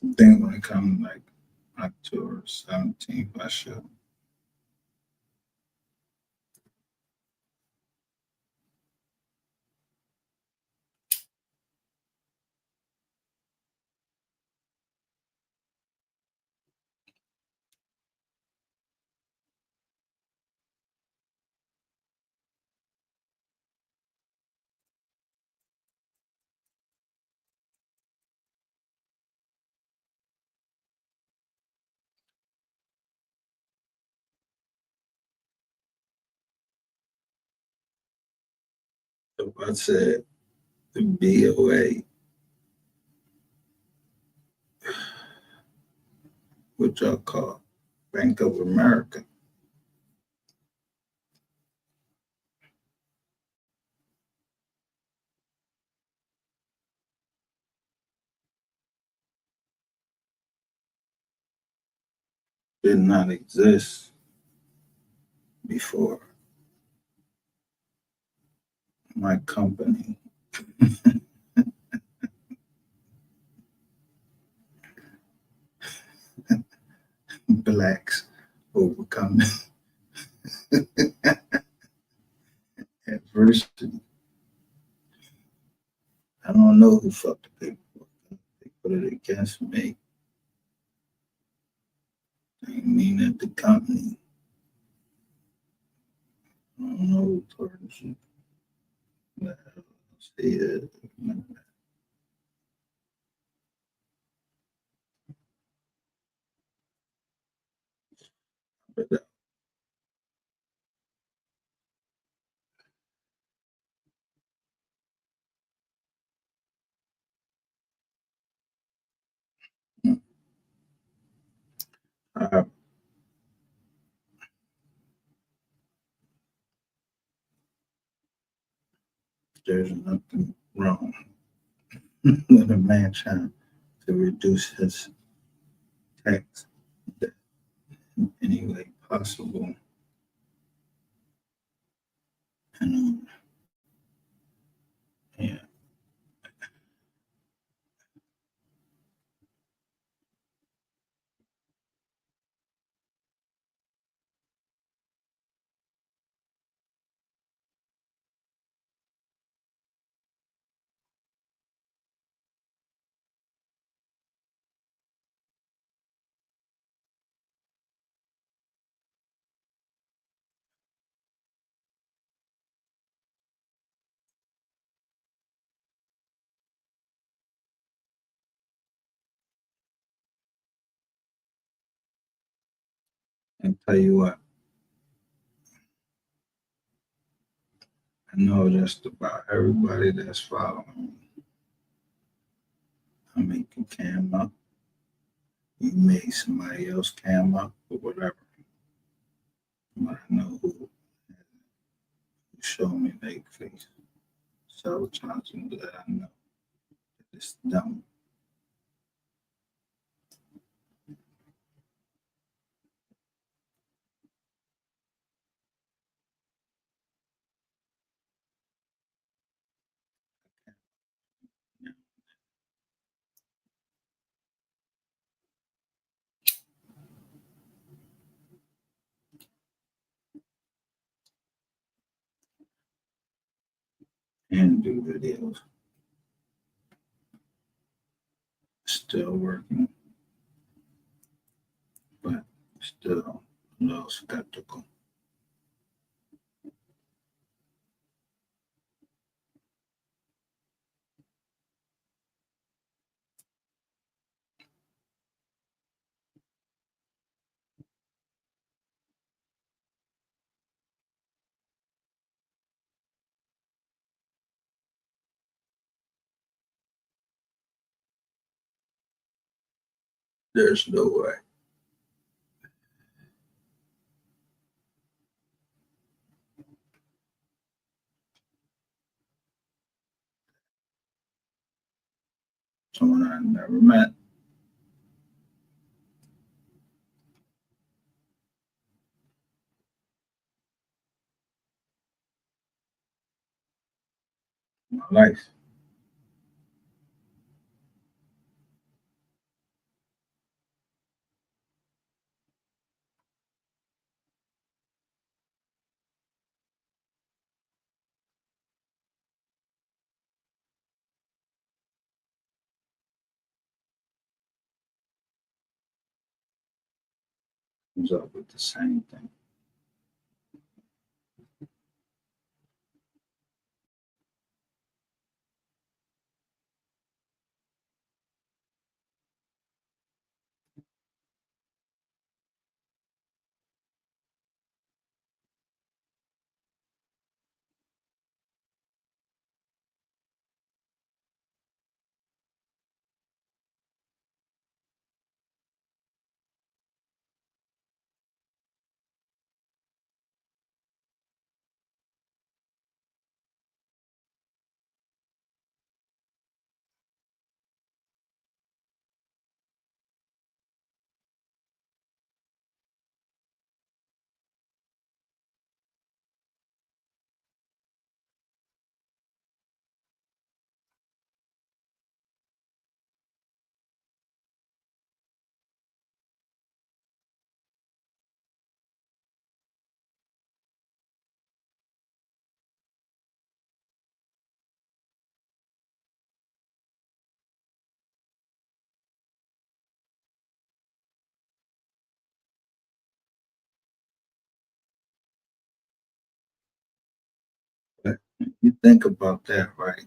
Speaker 1: I think when it comes like October 17th, I should. If I said the BOA, what y'all call Bank of America, did not exist before my company blacks overcoming adversity. I don't know who fucked the paperwork. They put it against me. I mean at the company. I don't know who partnership. See it. But there's nothing wrong with a man trying to reduce his tax in any way possible. And yeah, I tell you what, I know just about everybody that's following me. I make a cam up. You made somebody else cam up or whatever. But I know who showed me their face several times and that I know that it's dumb. and do videos. Still working, but still a little skeptical. There's no way. Someone I never met. In my life. Comes up with the same thing. But you think about that, right?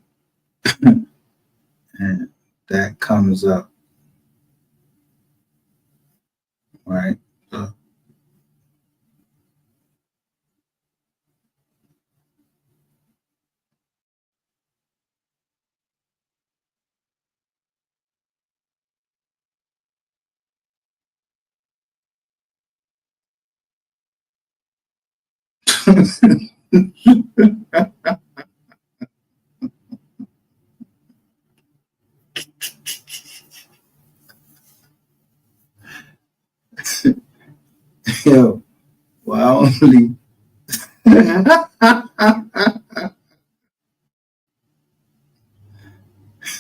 Speaker 1: And that comes up, right? So yo, well, only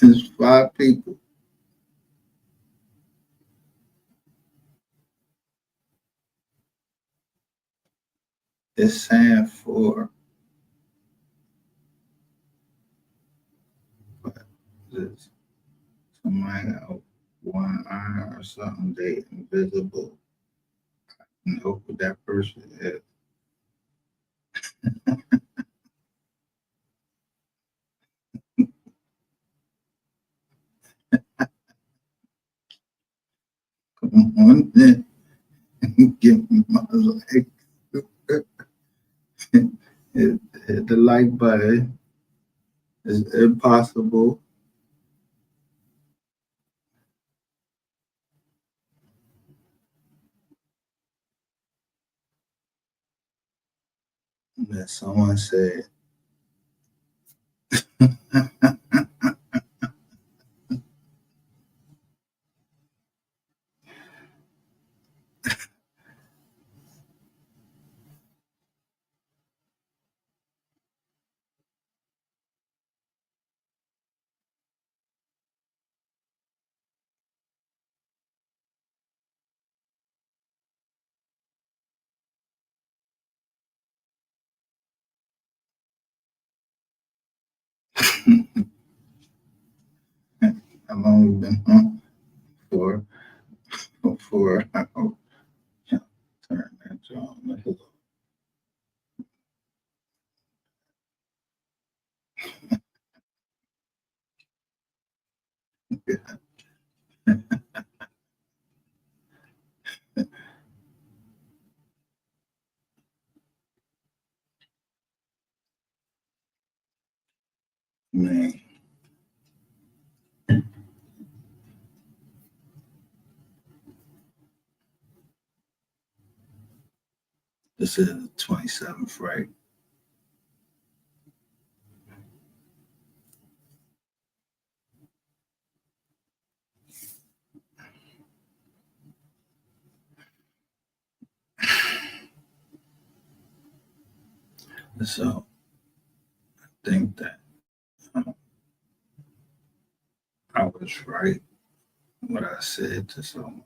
Speaker 1: there's 5 people. It's saying 4, but this somebody got one eye or something. They invisible. And hope what that person is. Come on, then. Give me my like. Hit the like button. It's impossible. That someone said, I've been on before I go turn that on. Man, this is the 27th, right? So I think that um, I was right what I said to someone.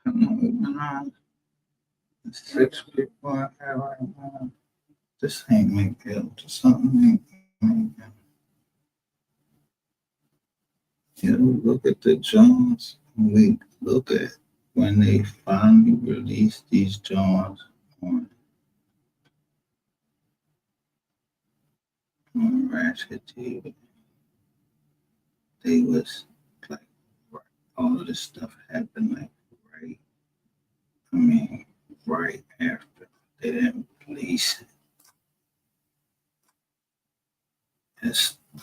Speaker 1: I know we've been on 6 people I have right now. This ain't make it to something. Ain't make it. You know, look at the Jones. We look at when they finally released these Jones on Ratchet TV. They was like right, all of this stuff happened like right. I mean, right after they didn't release it.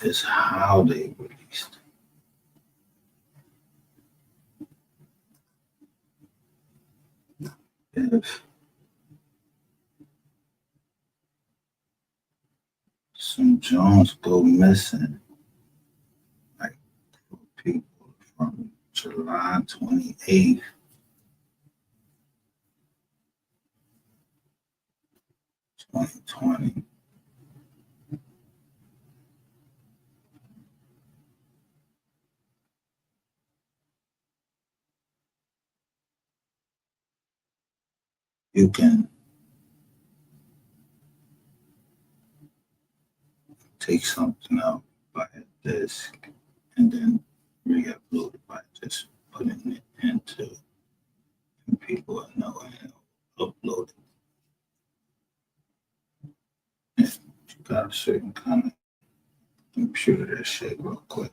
Speaker 1: It's how they released it. If some Jones go missing, like for people from July 28th, 2020, you can take something out by a disk and then re-upload it by just putting it into and people will know and upload it. And you got a certain kind of computer that shit real quick.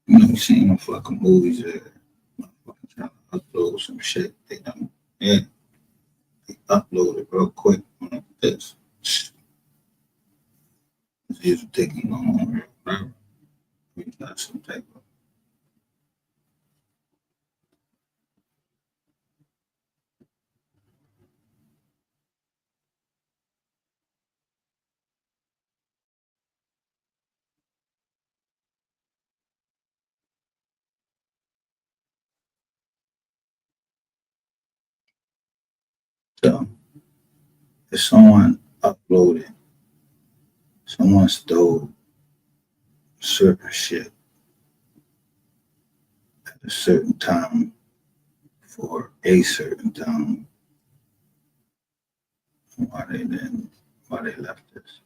Speaker 1: You know, you seen them fucking movies that motherfuckers trying to upload some shit. They don't, yeah, they upload it real quick like this. It's usually taking long, forever. We got some type of so if someone uploaded, someone stole certain shit at a certain time for a certain time, why they didn't, why they left this.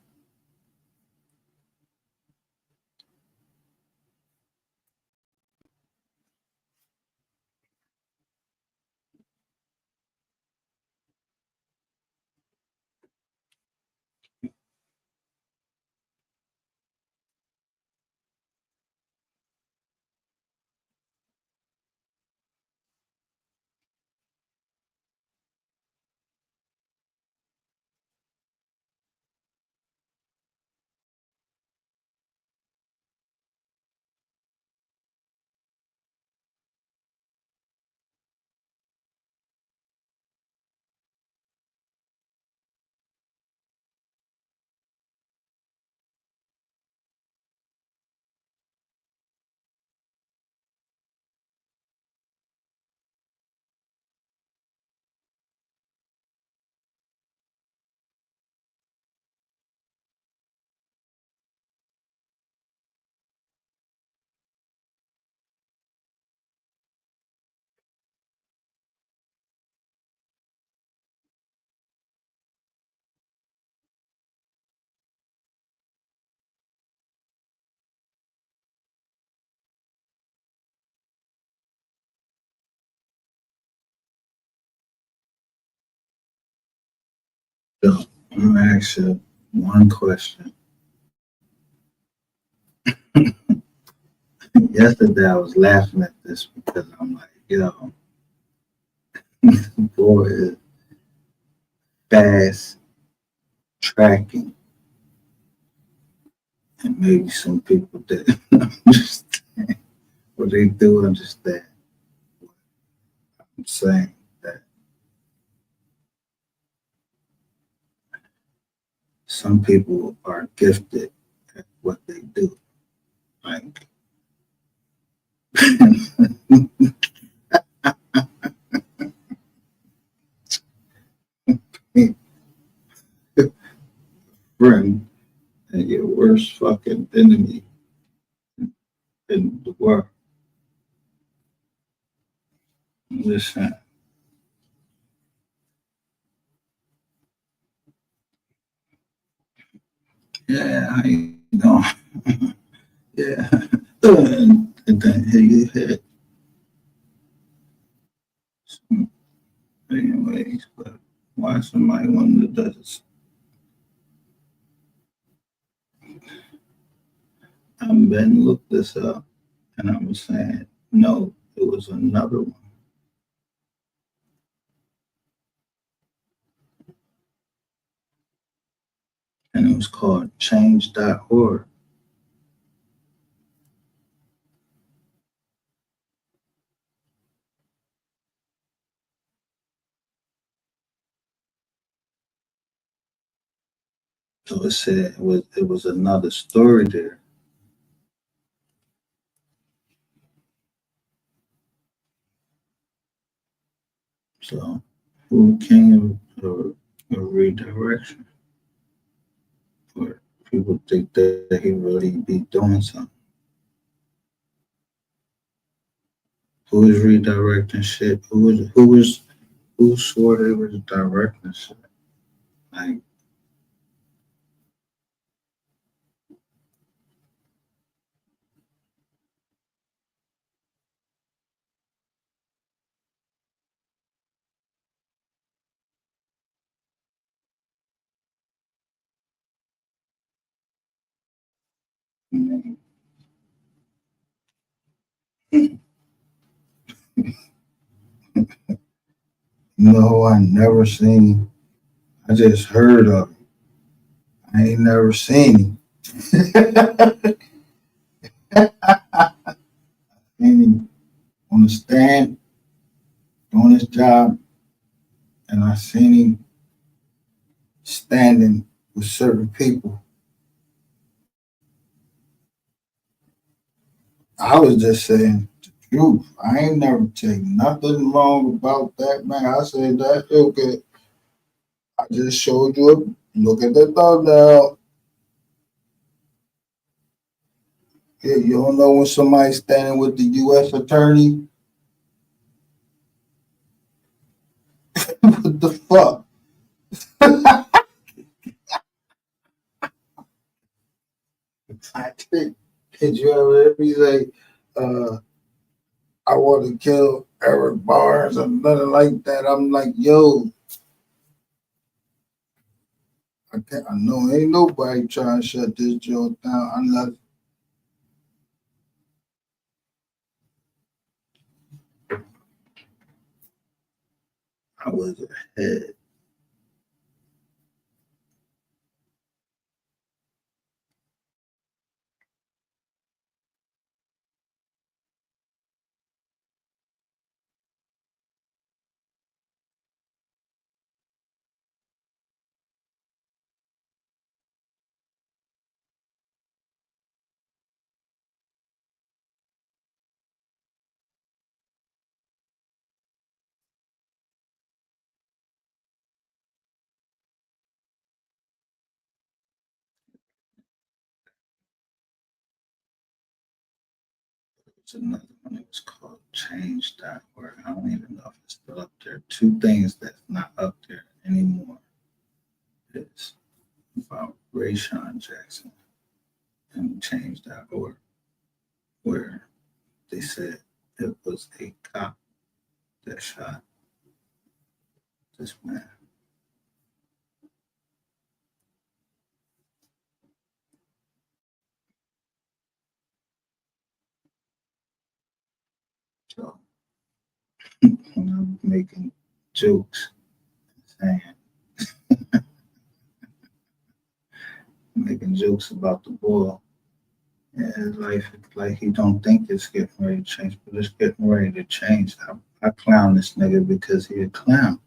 Speaker 1: So I'm gonna ask you one question. Yesterday I was laughing at this because I'm like, yo, this boy is fast tracking, and maybe some people didn't understand what they do understand. I'm saying that some people are gifted at what they do. Like friend and your worst fucking enemy in the world. Listen, yeah, how you doing? Yeah. And then here you hit some anyways, but why somebody wanted to do this? I've been looked this up and I was saying, no, it was another one. And it was called change.org. So it said it was another story there. So who came a redirection? Or people think that he really be doing something. Who is redirecting shit? Who swore they was directing shit? Like, you know who I never seen? I just heard of him. I ain't never seen him. Seen him on the stand doing his job, and I seen him standing with certain people. I was just saying the truth. I ain't never taken nothing wrong about that, man. I said that okay. I just showed you a look at the thumbnail. Yeah, you don't know when somebody's standing with the U.S. attorney? What the fuck? I think, did you ever hear me say, I want to kill Eric Barnes or nothing like that? I'm like, yo, I know ain't nobody trying to shut this joint down unless I was ahead. It's another one. It was called change.org. I don't even know if it's still up there. Two things that's not up there anymore. It's about Rayshawn Jackson and change.org, where they said it was a cop that shot this man. So when I'm making jokes, saying making jokes about the boy, yeah, his life like he don't think it's getting ready to change, but it's getting ready to change. I clown this nigga because he a clown.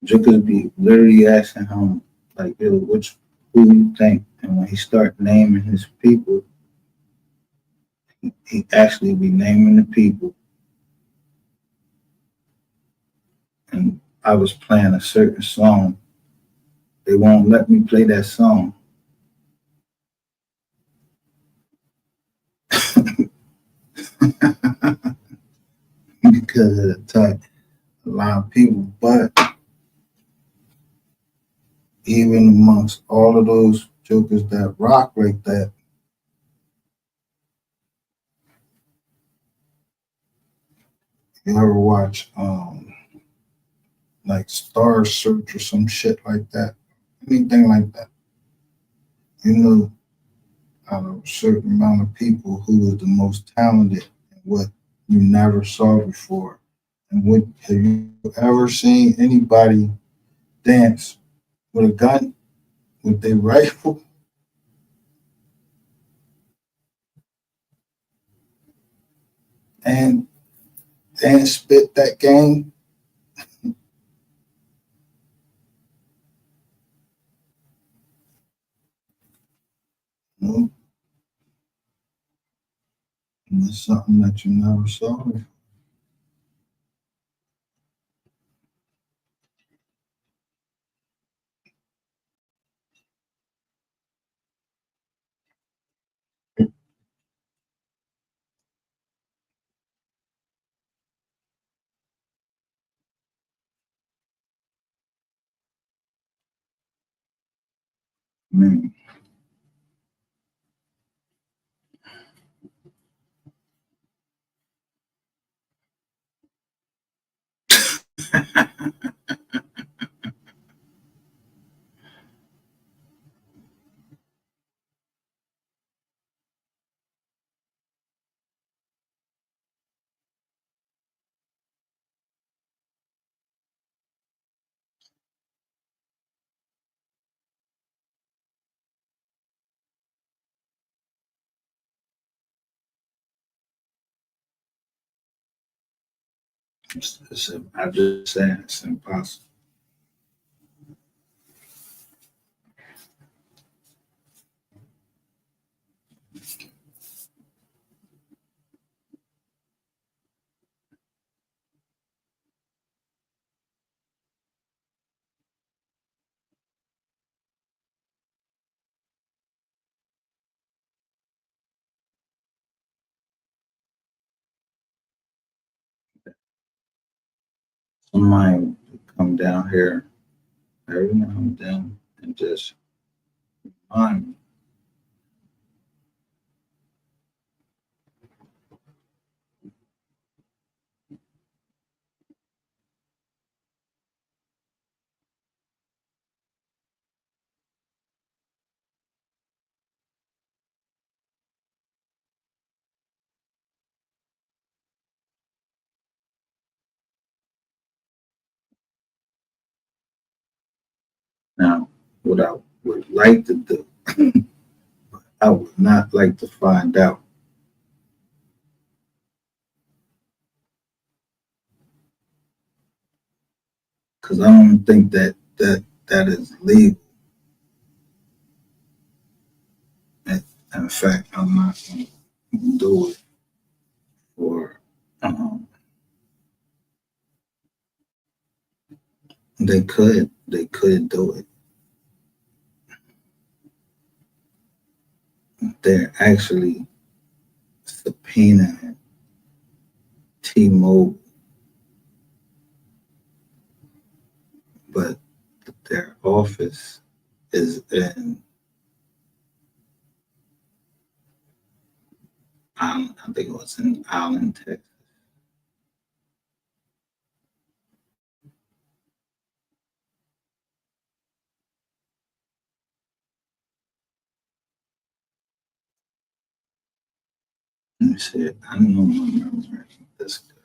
Speaker 1: Jokers be literally asking him, like, yo, who you think? And when he start naming his people, he actually be naming the people. And I was playing a certain song. They won't let me play that song because of the type a lot of people. But even amongst all of those jokers that rock like that, you ever watch like Star Search or some shit like that, anything like that, you know, out of a certain amount of people who is the most talented and what you never saw before. And what have you ever seen anybody dance with a gun, with their rifle, and spit that game? No, it's something that you never saw before. Man, I just saying it's impossible. Somebody would come down here every now and then and just remind me. Now, what I would like to do, I would not like to find out, because I don't think that is legal. And in fact, I'm not going to do it for. They could do it. They're actually subpoenaing T-Mobile, but their office is in, I think it was in Allen, Texas. see it. I know my memory. That's good.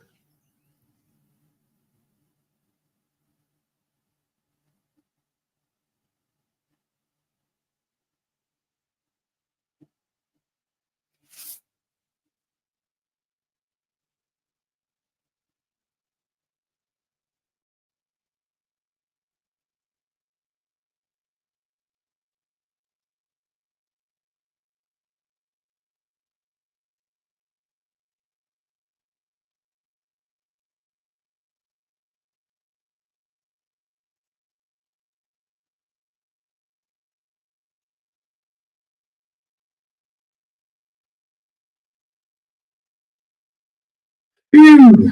Speaker 1: Phew.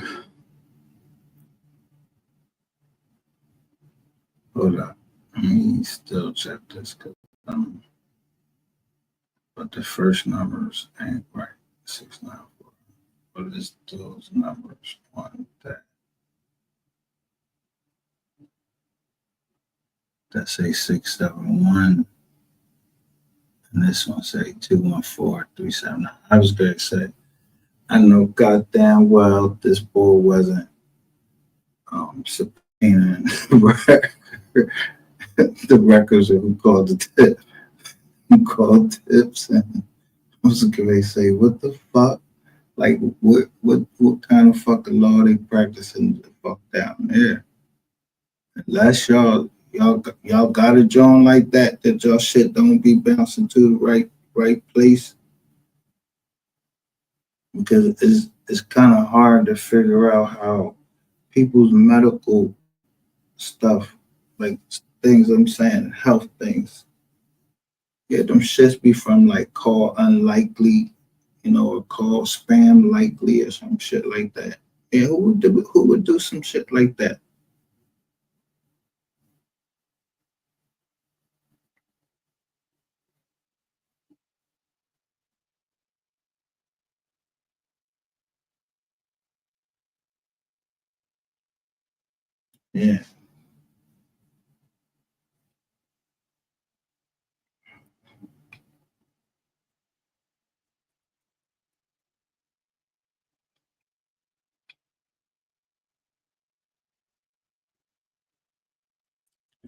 Speaker 1: Hold up. Let me still check this. But the first numbers ain't right. 694. What is those numbers on that? That say 671. And this one say 214-379. I was going to say, I know goddamn well this boy wasn't subpoenaing the records of who called the tip, who called tips, and I was going to say, what the fuck? Like, what kind of fucking law they practicing the fuck down there? Unless y'all got a joint like that y'all shit don't be bouncing to the right place, because it's kind of hard to figure out how people's medical stuff, like things I'm saying, health things, yeah, them shits be from like call unlikely, or call spam likely or some shit like that. Yeah, who would do some shit like that? Yeah.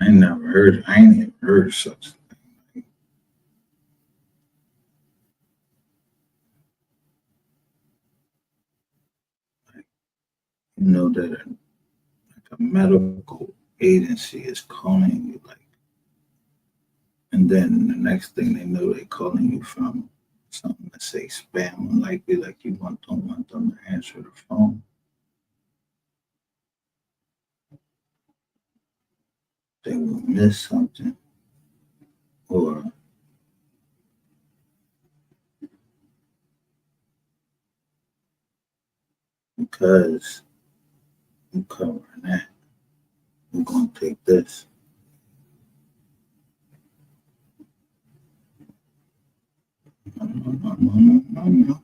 Speaker 1: I ain't even heard of such. That a medical agency is calling you, like, and then the next thing they know, they calling you from something that say spam unlikely, like you don't want them to answer the phone. They will miss something, or because you covering that, we're gonna take this. No.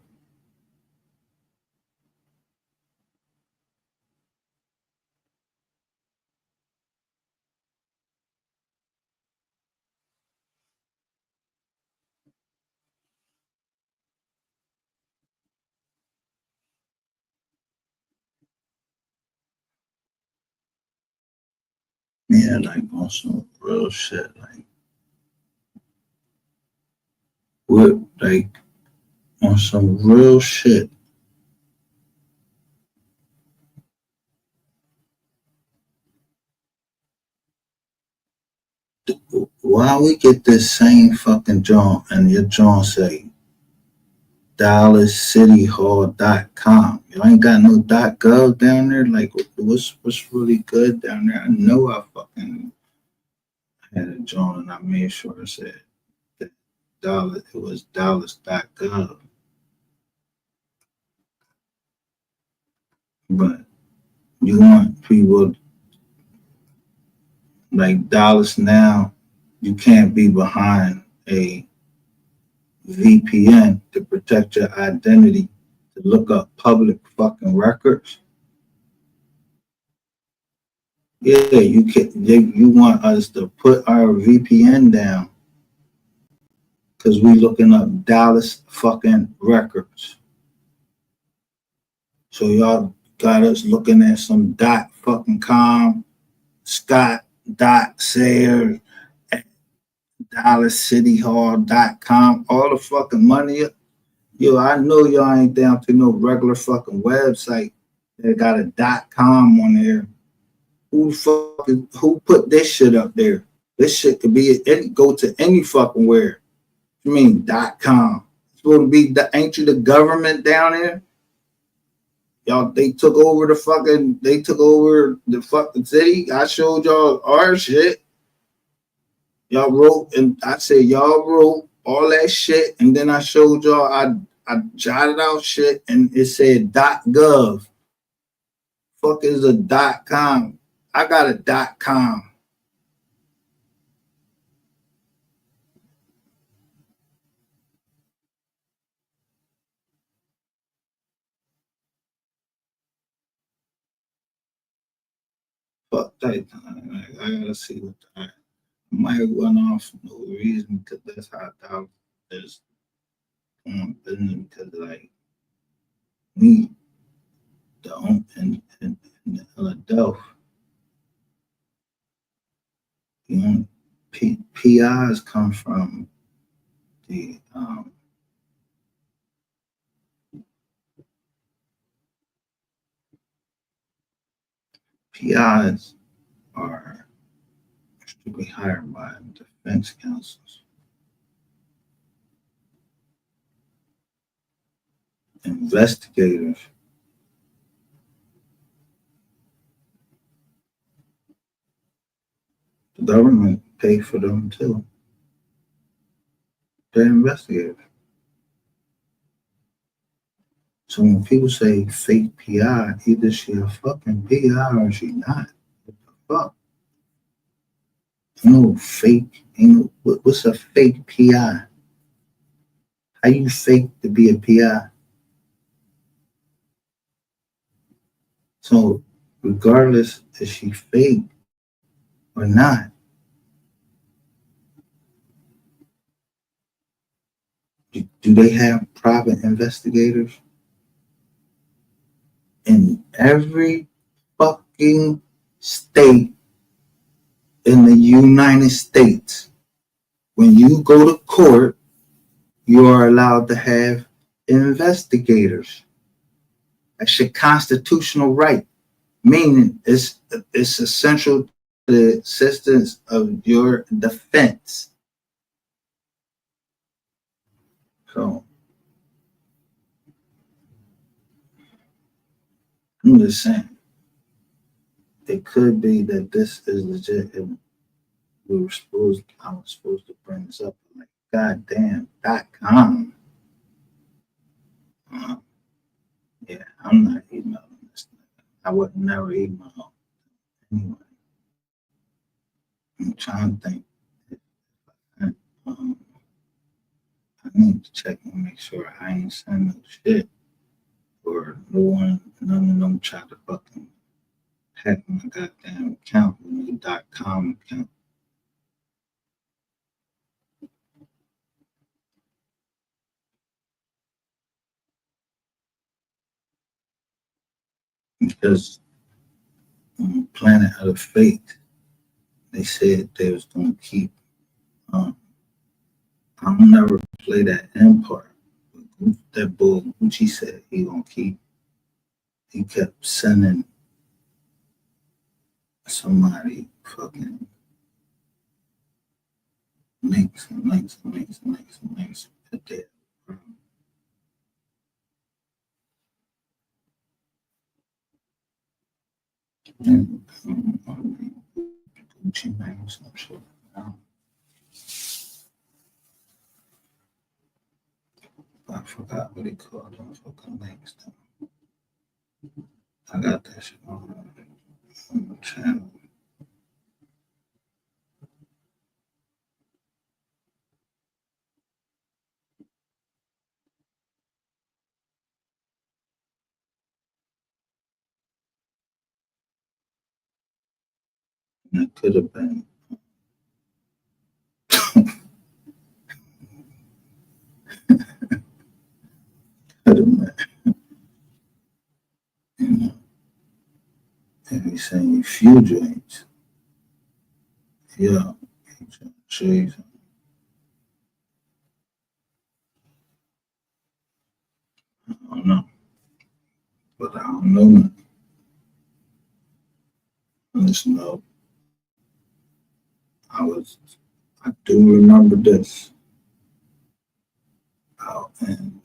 Speaker 1: Yeah, like on some real shit, like what, like on some real shit. Why we get this same fucking John and your John say DallasCityHall.com? You ain't got no .gov down there. Like, what's really good down there? I know I fucking had a John and I made sure it said that Dallas. It was Dallas.gov, but you want people like Dallas now. You can't be behind a VPN to protect your identity to look up public fucking records. Yeah, you can. You want us to put our VPN down because we looking up Dallas fucking records. So y'all got us looking at some dot fucking com, Scott dot Sayer at DallasCityHall.com, all the fucking money. Yo, I know y'all ain't down to no regular fucking website that got a .com on there. Who put this shit up there? This shit could be go to any fucking where. You mean .com? It's supposed to be ain't you the government down there? Y'all, they took over the fucking city. I showed y'all our shit. Y'all wrote, and I said y'all wrote all that shit, and then I showed y'all I jotted out shit, and it said .gov. Fuck is a .com? I got a .com. Fuck that. I gotta see what I might run off for no reason because that's how I is on business because like me, the in Philadelphia, you know, PIs come from the PIs are strictly hired by defense counsels. Investigators, the government pay for them too. They're investigators. So when people say fake PI, either she a fucking PI or she not. What the fuck? No fake. Ain't no, what's a fake PI? How you fake to be a PI? So regardless if she fake or not, do they have private investigators? In every fucking state in the United States, when you go to court, you are allowed to have investigators. That's your constitutional right, meaning it's essential to the assistance of your defense. So I'm just saying, it could be that this is legit, and I was supposed to bring this up. Like, goddamn, .com. Yeah, I'm not emailing this. I would never email anyway. I'm trying to think. Um, I need to check and make sure I ain't send no shit or none of them try to fucking hack my goddamn account with my .com account. Because Planet of Fate, they said they was gonna keep. I'll never play that end part. That bull Gucci said he gonna keep. He kept sending somebody fucking links and links and links and links and links. And Gucci name or some shit. I forgot what he called them fucking links. I got that shit on the channel. And it could have been could have been And he sent you few joints. Yeah. I'm trying to show you something. I don't know. But I don't know. I just know I do remember this. Out in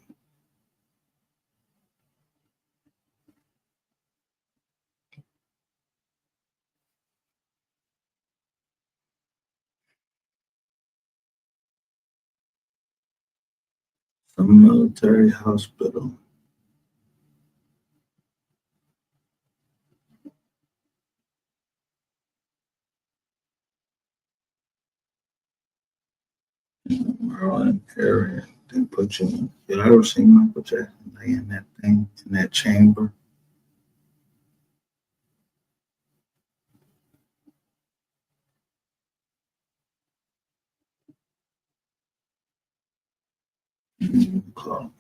Speaker 1: some military hospital. Maryland area. They put you in. You ever seen Michael Jackson lay in that thing, in that chamber? We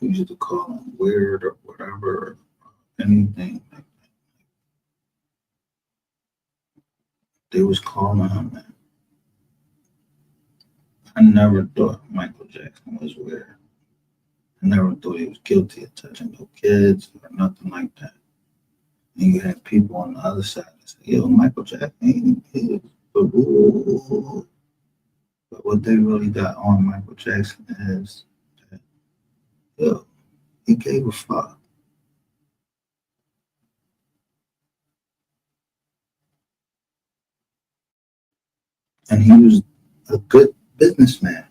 Speaker 1: used to call him weird or whatever, anything. They was calling him that. I never thought Michael Jackson was weird. I never thought he was guilty of touching no kids or nothing like that. And you had people on the other side that say, yo, Michael Jackson ain't his. But what they really got on Michael Jackson is that, yo, he gave a fuck. And he was a good businessman.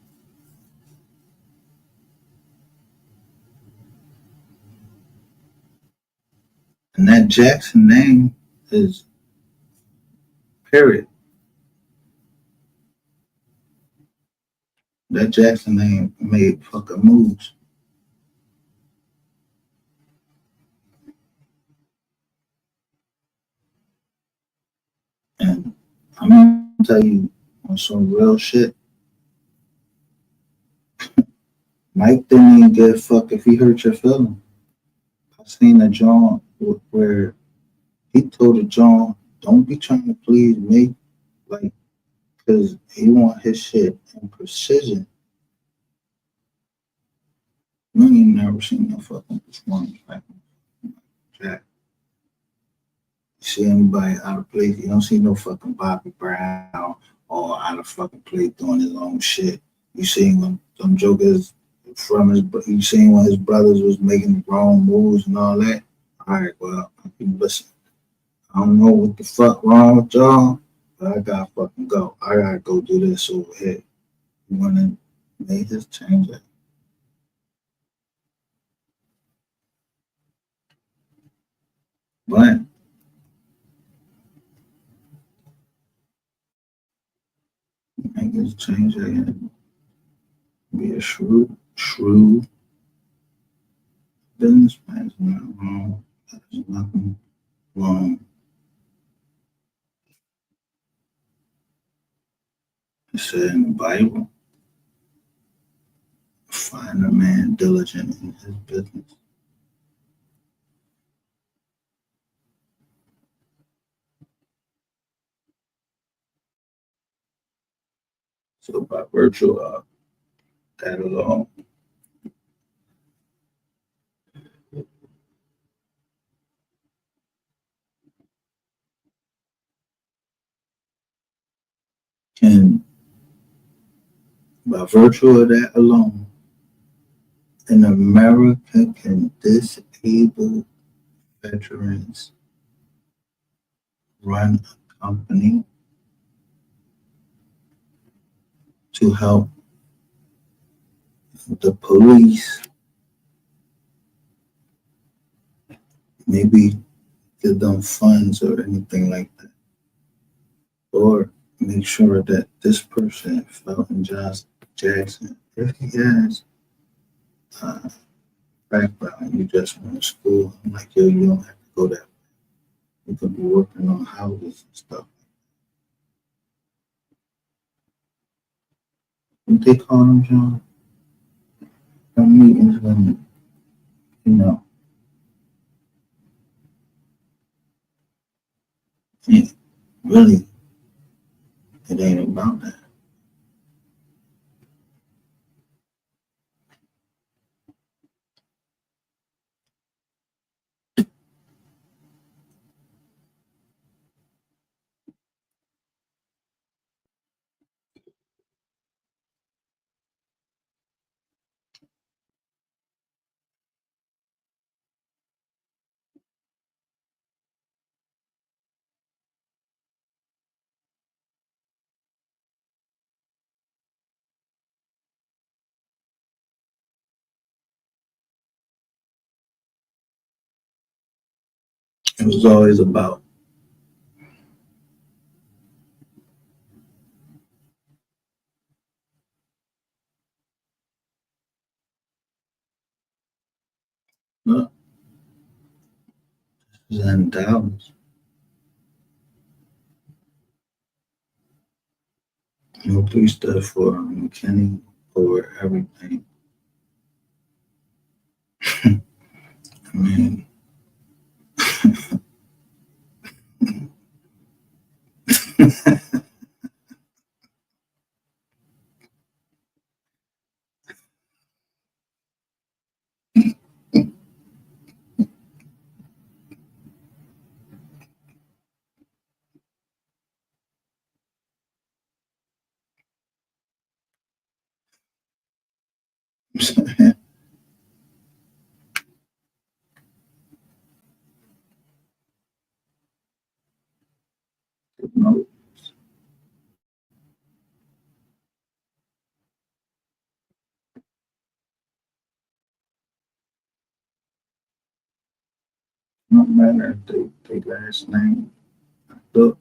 Speaker 1: And that Jackson name is period. That Jackson name made fucking moves. And I'm gonna tell you on some real shit, Mike didn't even give a fuck if he hurt your feelings. I seen a John where he told a John, don't be trying to please me, like, because he want his shit in precision. You ain't never seen no fucking performance like Jack. You see anybody out of place, you don't see no fucking Bobby Brown or out of fucking place doing his own shit. You seen when some jokers from his, you seen when his brothers was making the wrong moves and all that. All right, well, listen, I don't know what the fuck wrong with y'all, but I gotta fucking go. I gotta go do this over here. You wanna make this change it? But make this change it and be a shrewd businessman. There's nothing wrong. There's nothing wrong. It said in the Bible, find a man diligent in his business. So by virtue of that alone, can by virtue of that alone, an America can disable veterans run a company to help the police maybe give them funds or anything like that, or make sure that this person, Felton Jackson, if he has background, you just went to school, I'm like, yo, you don't have to go that way. You could be working on houses and stuff. What they call them, John? Some meetings when, you know, Yeah, really, it ain't about that. It was always about look, $10. No 3 step for McKinney over everything. I mean, no, no matter they last name. Look,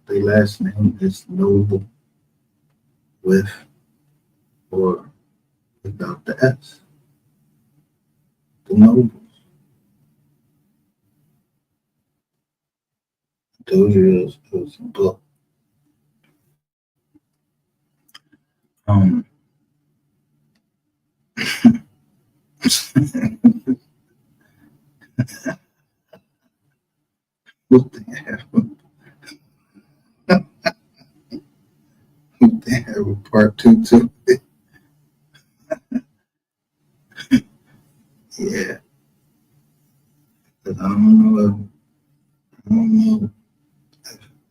Speaker 1: their last name is Noble with or without the S. The Nobles. Those years it was a book. Um, what they have, they have a part two too. Yeah, 'cause I don't know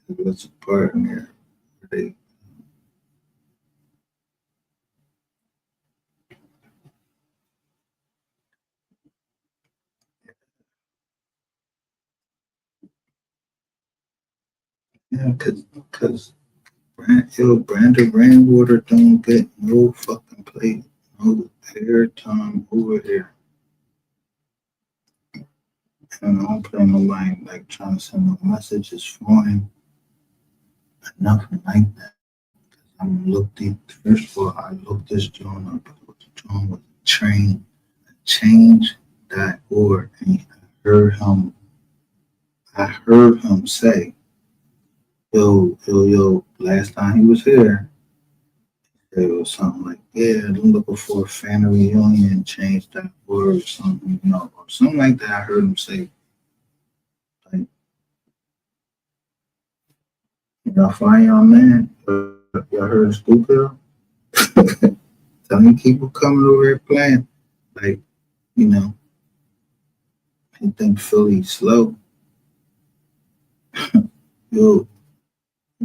Speaker 1: if it's a part in there. Where they, yeah, cause Brandon Rainwater don't get no fucking play, no airtime over here. And I don't play nobody like trying to send no messages for him. Nothing like that. I'm looking, first of all, I looked this joint up. The joint was train, change.org. And I heard him say, yo, last time he was here, it was something like, yeah, I'm looking for a family reunion, change.org or something, or something like that. I heard him say, like, y'all find y'all man? Y'all heard Scoop Hill? Tell me people coming over here playing. Like, you know, he think Philly slow. Yo,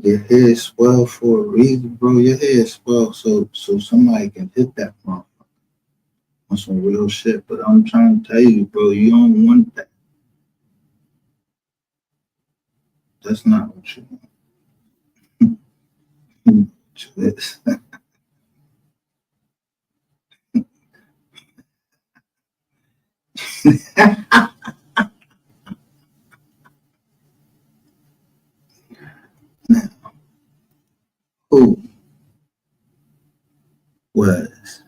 Speaker 1: your head swell for a reason, bro. Your head swell so somebody can hit that motherfucker on some real shit. But I'm trying to tell you, bro, you don't want that. That's not what you want. This. Now, who was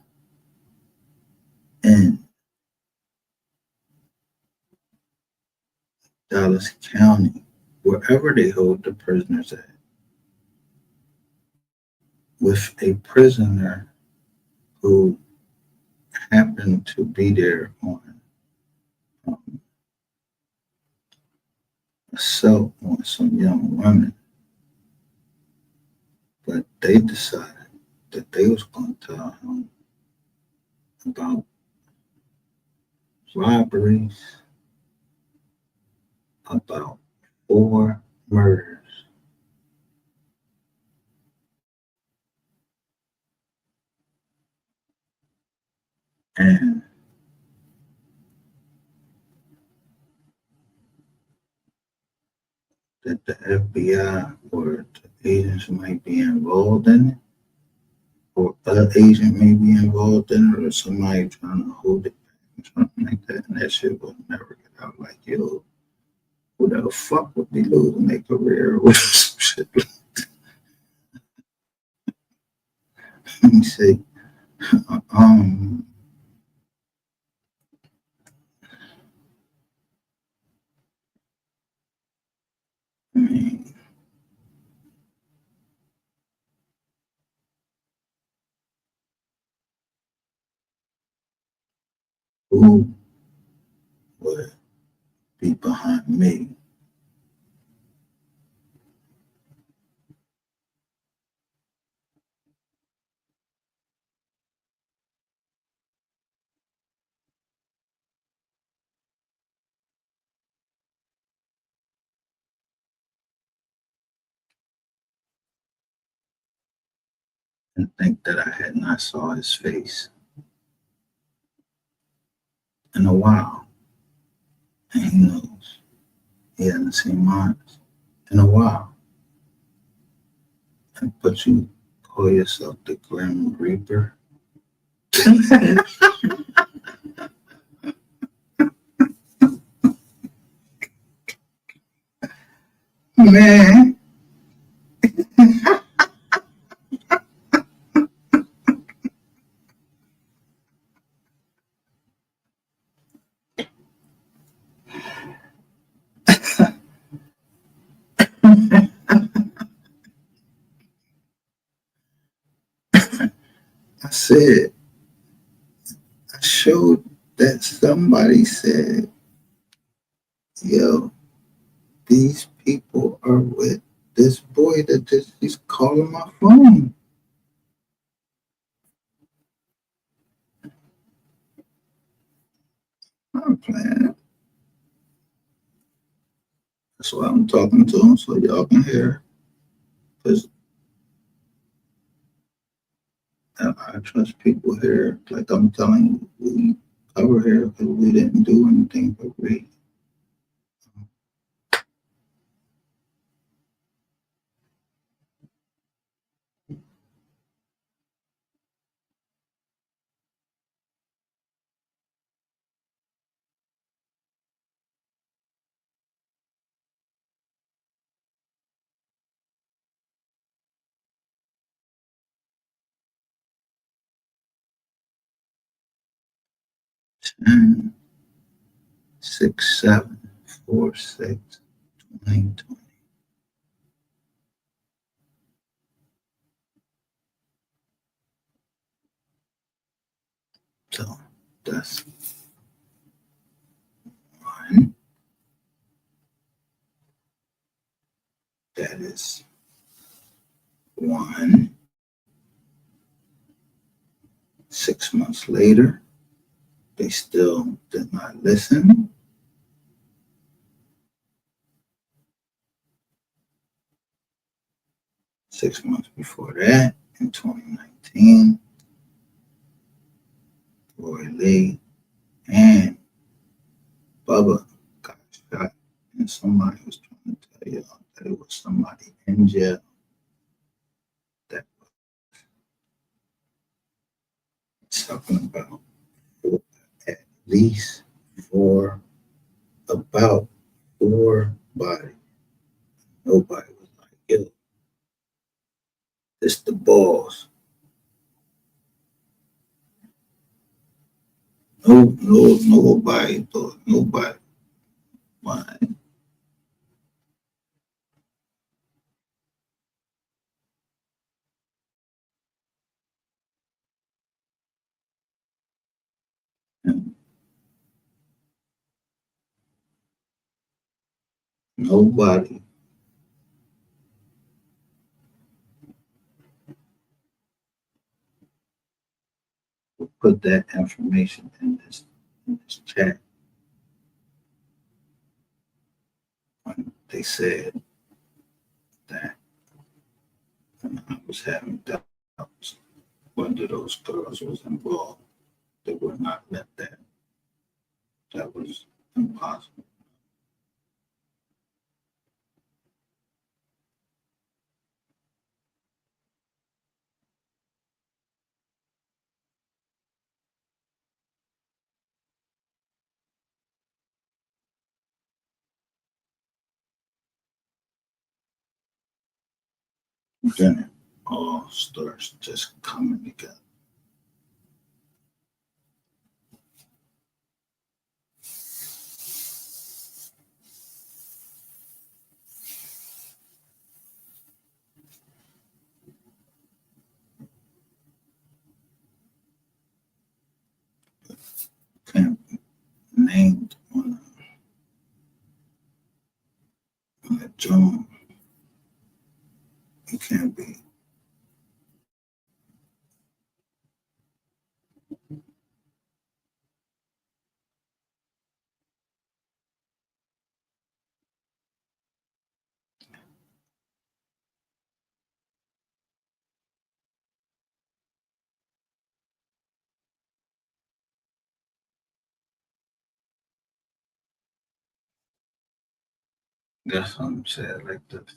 Speaker 1: in Dallas County, wherever they hold the prisoners at, with a prisoner who happened to be there on assault on some young women, but they decided that they was going to tell him about robberies, about 4 murders. And that the FBI or the agents might be involved in it, or other agent may be involved in it, or somebody trying to hold it back, something like that. And that shit will never get out. Like, yo, who the fuck would be losing their career with some shit? Let me see. Um, I mean, who would be behind me? And think that I had not saw his face in a while. And he knows he hasn't seen mine in a while. But you call yourself the Grim Reaper? Man, I said, I showed that somebody said, yo, these people are with this boy that just he's calling my phone. I'm playing. That's why I'm talking to him so y'all can hear. Because I trust people here. Like I'm telling you, we cover here because we didn't do anything but read. 10, 6, 7, 4, 6, 20. So that's one. That is one. 6 months later, they still did not listen. 6 months before that, in 2019, Roy Lee and Bubba got shot, and somebody was trying to tell y'all that it was somebody in jail that was talking about at least four, about 4 bodies. Nobody was like, yo, this the balls. Nobody thought, nobody. Why? Nobody would put that information in this chat when they said that when I was having doubts whether those girls was involved. They would not let that. That was impossible. Then it all starts just coming together. Can't be named on a drum. It can't be. That's what I'm saying. Like this.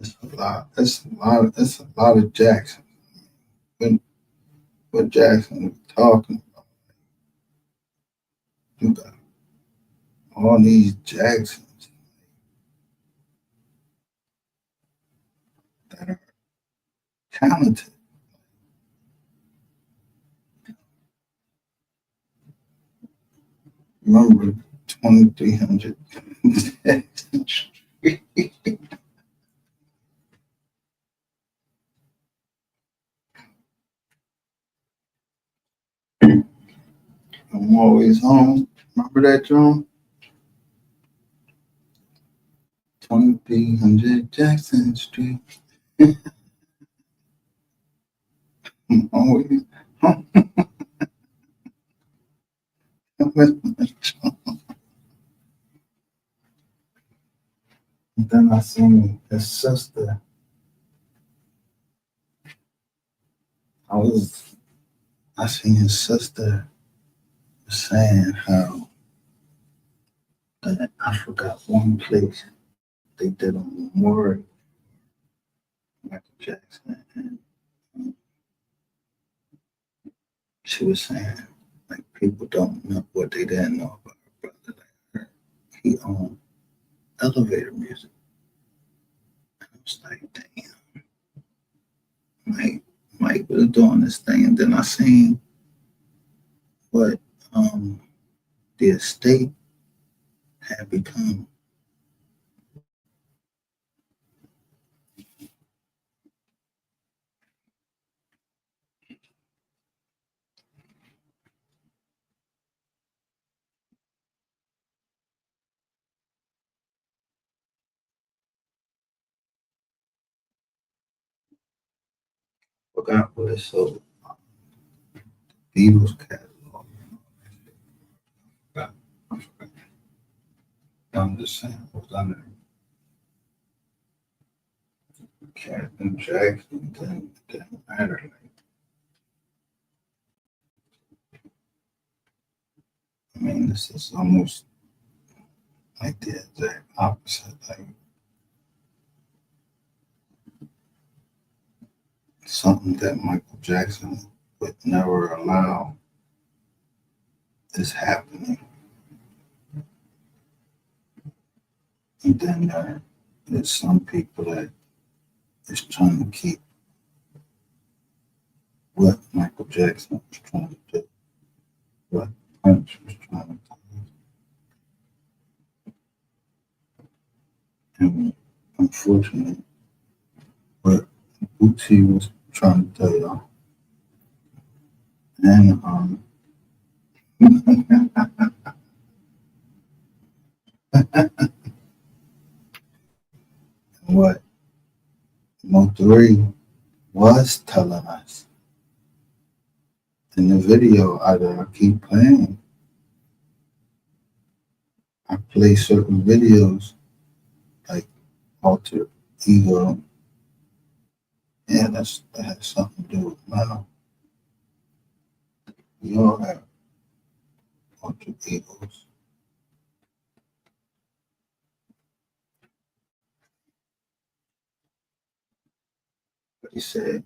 Speaker 1: It's a lot. It's a lot. It's a lot of Jackson. When what Jackson was talking about, you got all these Jacksons that are talented. Remember 2300 Jackson Street. I'm always home. Remember that, John? 2300 Jackson Street. I'm always home. And then I seen his sister. I seen his sister saying how that I forgot one place they did a memorial to Michael Jackson, and she was saying like people don't know what they didn't know about her brother. Like he owned elevator music. And I was like, damn, Mike was doing this thing, and then I seen what the estate had become. Forgot what it sold. Beatles catalog. Forgot. I forgot. I'm just saying what was under Captain Jackson didn't matter. Like, I mean, this is almost like the exact opposite. Like something that Michael Jackson would never allow is happening. And then there's some people that is trying to keep what Michael Jackson was trying to do. what Punch was trying to tell us. And unfortunately, what Bootsy was trying to tell y'all. And what Mo3 was telling us in the video I keep playing. I play certain videos like Alter Ego. Yeah, that has something to do with mental. We all have alter egos. But he said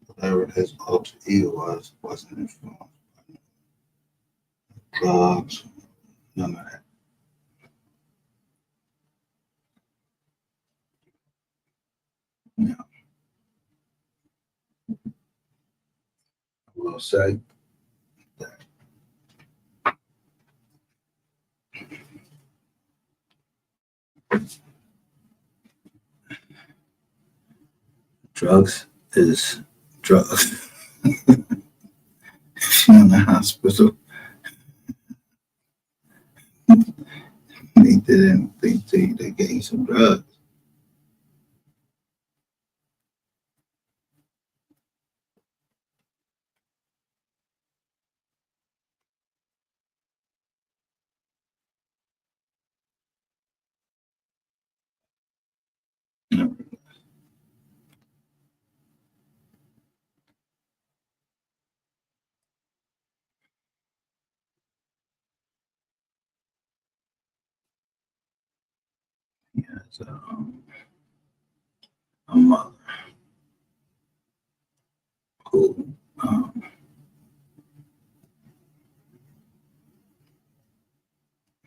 Speaker 1: whatever his alter ego wasn't influenced by drugs, none of that. Now, I will say that drugs is drugs. If you're in the hospital, they did anything to you, they gave you some drugs. He has a mother who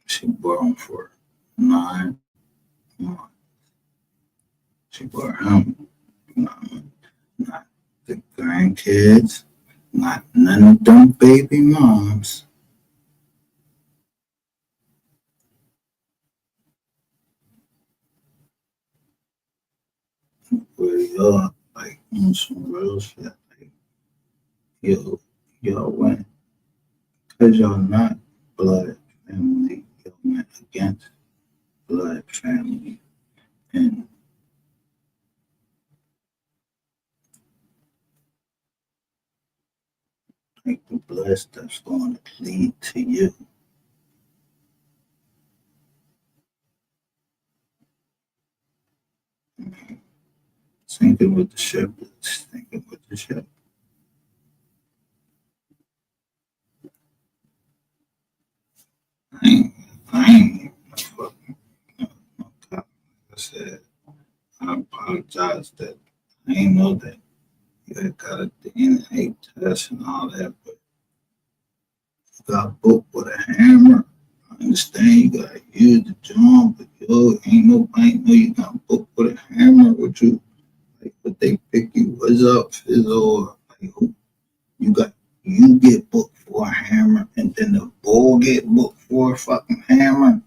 Speaker 1: she bore him for 9 months. She bore him 9 months. Not the grandkids, not none of them baby moms. Where y'all like on some real shit. Like, y'all went because y'all not blood family. Y'all went against blood family. And like the blood stuff's going to lead to you. Sinking with the ship, sinking with the ship. I ain't, I ain't fucking no cop. Like I said, I apologize that I ain't know that you had got a DNA test and all that, but you got booked with a hammer. I understand you got to use the joint, but yo, ain't nobody know you got booked with a hammer. Would you like? Would they pick you? What's up, Fizzle? Like who? You get booked for a hammer, and then the bull get booked for a fucking hammer,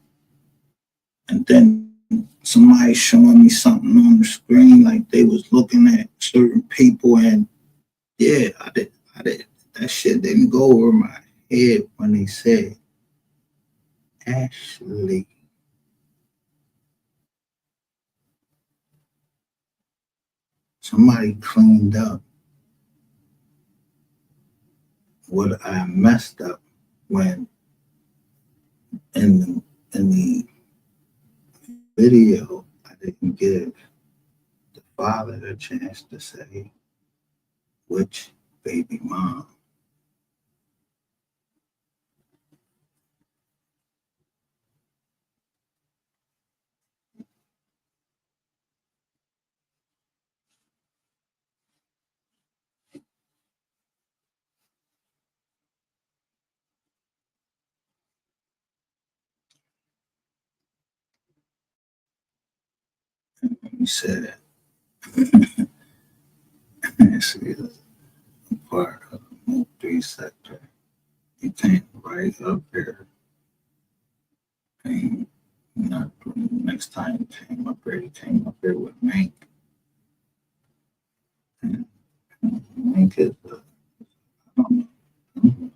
Speaker 1: and then somebody showing me something on the screen like they was looking at certain people, and yeah, I did. That shit didn't go over my head when they said Ashley. Somebody cleaned up what I messed up when in the video I didn't give the father a chance to say which baby mom. He said, see, the part of Move 3 sector. He came right up here. And not next time he came up here with Mank. And Mank is I don't know,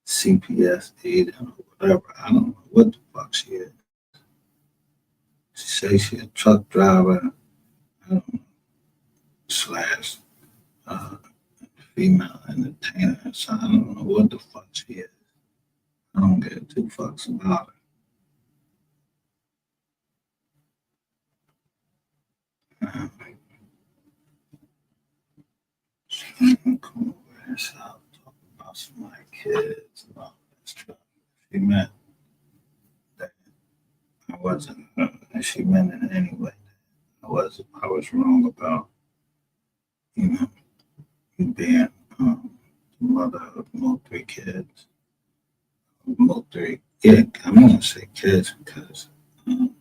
Speaker 1: CPS agent or whatever. I don't know what the fuck she is. She says she a truck driver. I don't know, slash uh, female entertainer. So I don't know what the fuck she is. I don't give two fucks about her. So I'm gonna come over here so I'll talk about some of my kids and all that stuff. She meant that I wasn't, and she meant it anyway. I was wrong about, you know, you being the mother of multiple kids. Multiple, yeah, I'm gonna say kids because um,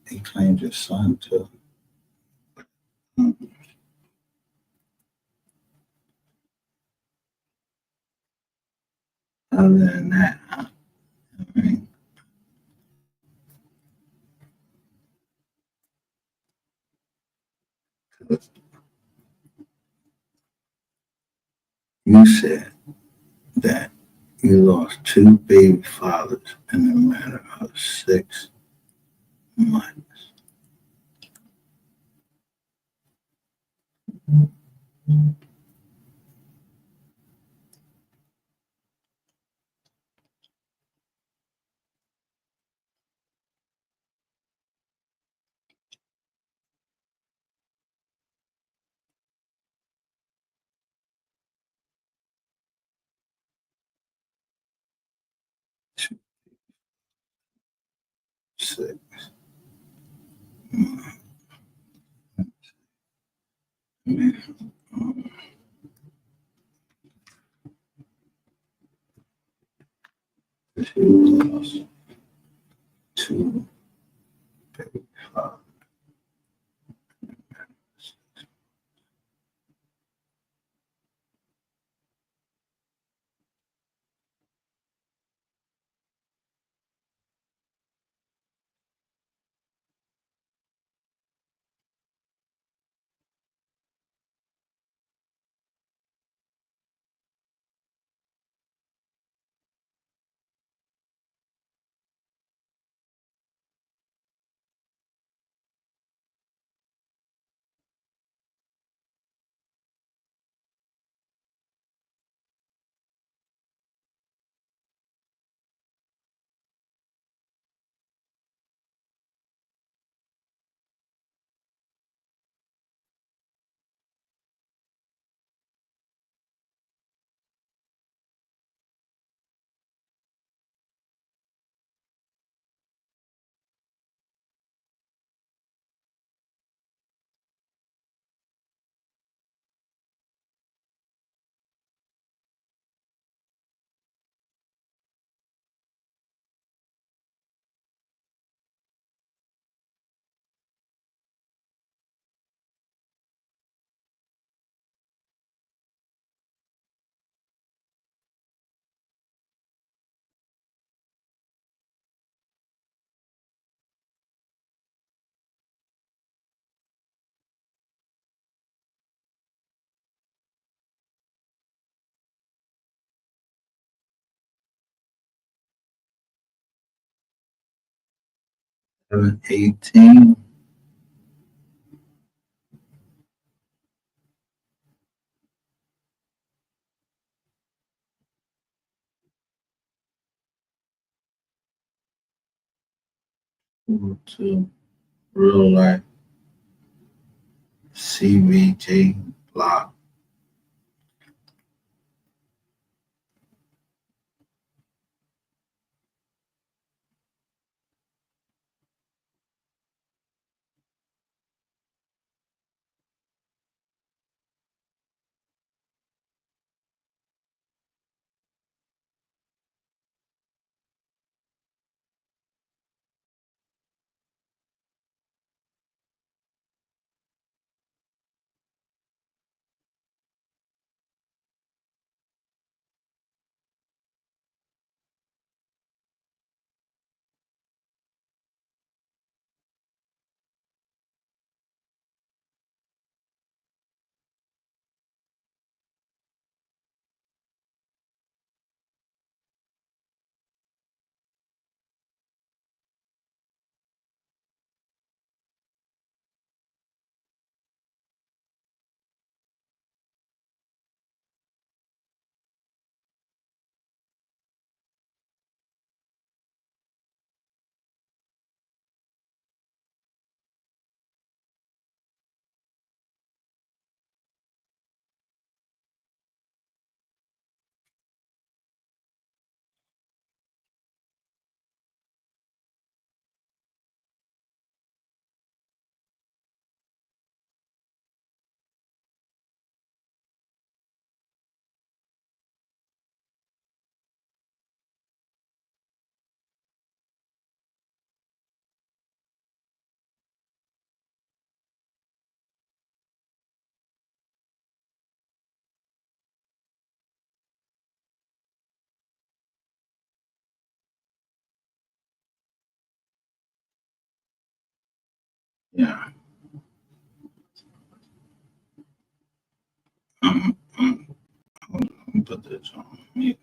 Speaker 1: he claimed his son too. Um, Other than that, I mean, you said that you lost two baby fathers in a matter of 6 months. 6 months. Um, she lost two baby fathers. 18. To real life CVJ block. Yeah. Hold on, put this on mute.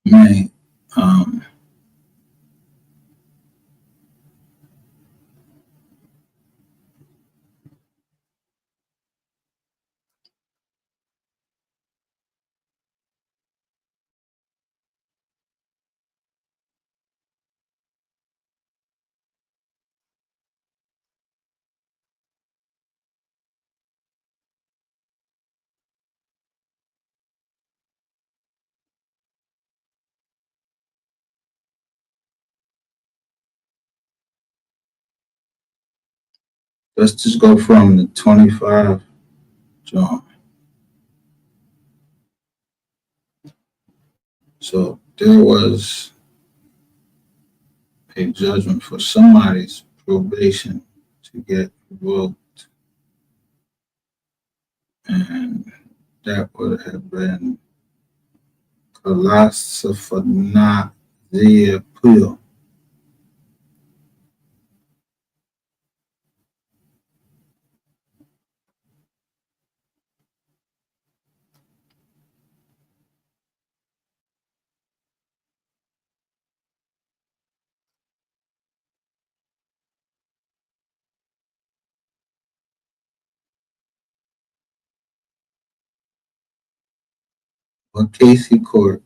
Speaker 1: Man, let's just go from the 25 John. So there was a judgment for somebody's probation to get revoked, and that would have been Colosophonasia Puyo. Or Casey Court,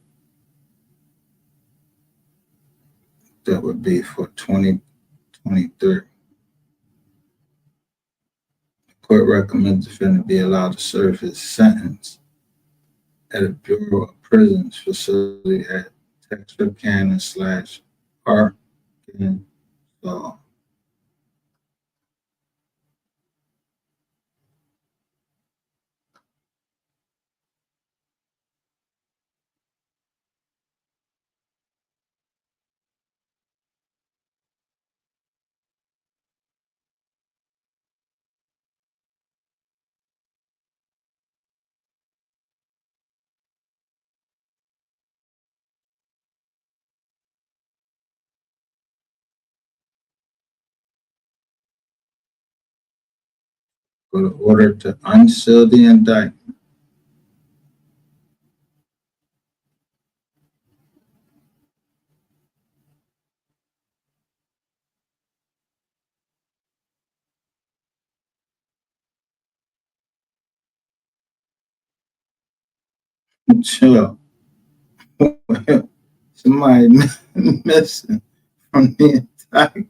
Speaker 1: that would be for 2023. Court recommends defendant be allowed to serve his sentence at a Bureau of Prisons facility at Texarkana / Arkansas. For the order to unseal the indictment. Chill. Somebody missing from the indictment.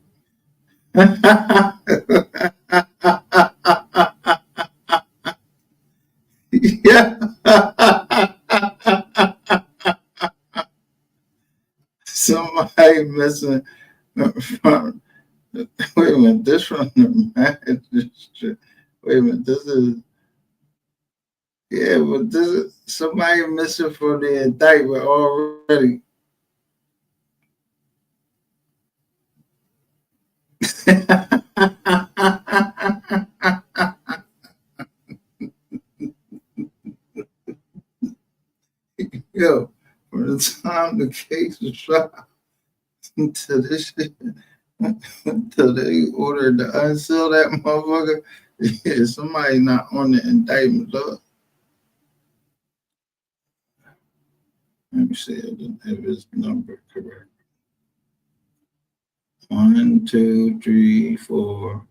Speaker 1: Yeah. Somebody missing from, wait a minute, this from the magistrate. Wait a minute, this is, yeah, but this is somebody missing from the indictment already. Yo, from the time the case was tried to this shit, until they ordered to unseal that motherfucker, yeah, somebody not on the indictment, dog. Let me see if his number correct. 1, 2, 3, 4,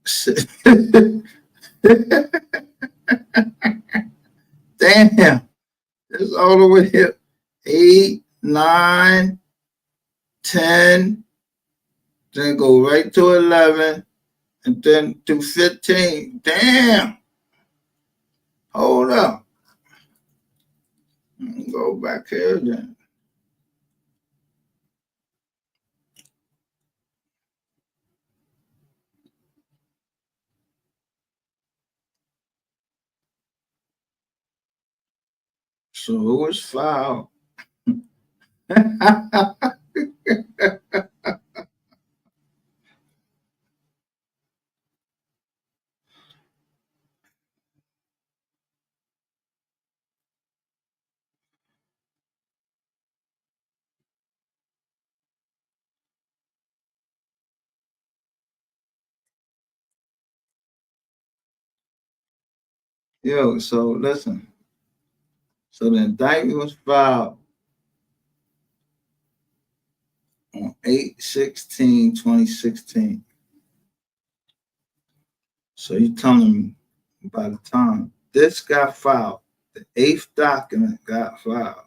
Speaker 1: 6. Damn, it's all the way here. 8, 9, 10, then go right to 11, and then to 15. Damn. Hold up. Go back here then. So it was filed. Yo, so listen. So the indictment was filed on 8/16/2016. So you telling me by the time this got filed, the 8th document got filed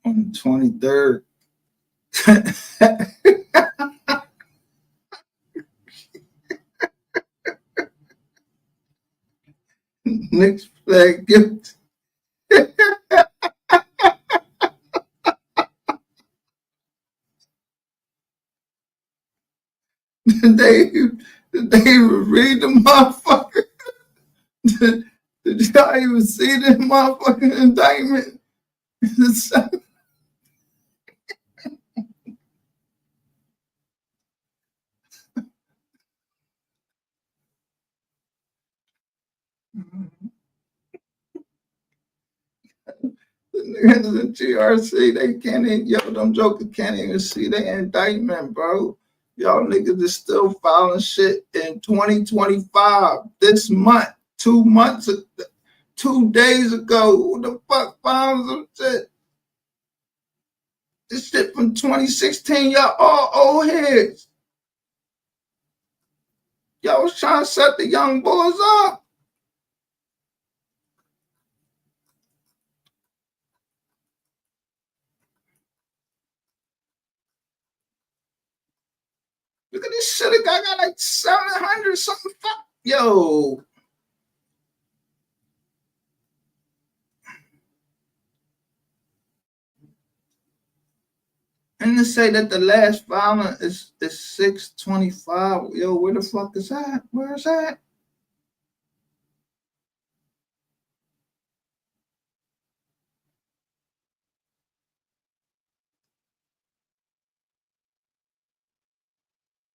Speaker 1: on the 23rd. Next flag guilty. they read the motherfucker. Did y'all even see this motherfucking indictment? The niggas in GRC, they can't even, yo, them jokers can't even see their indictment, bro. Y'all niggas is still filing shit in 2025, this month, 2 months, 2 days ago. Who the fuck filed some shit? This shit from 2016, y'all all old heads. Y'all was trying to set the young boys up. Look at this shit. I got like 700 something. Fuck. Yo. And to say that the last filing is 6/25. Yo, where the fuck is that? Where is that?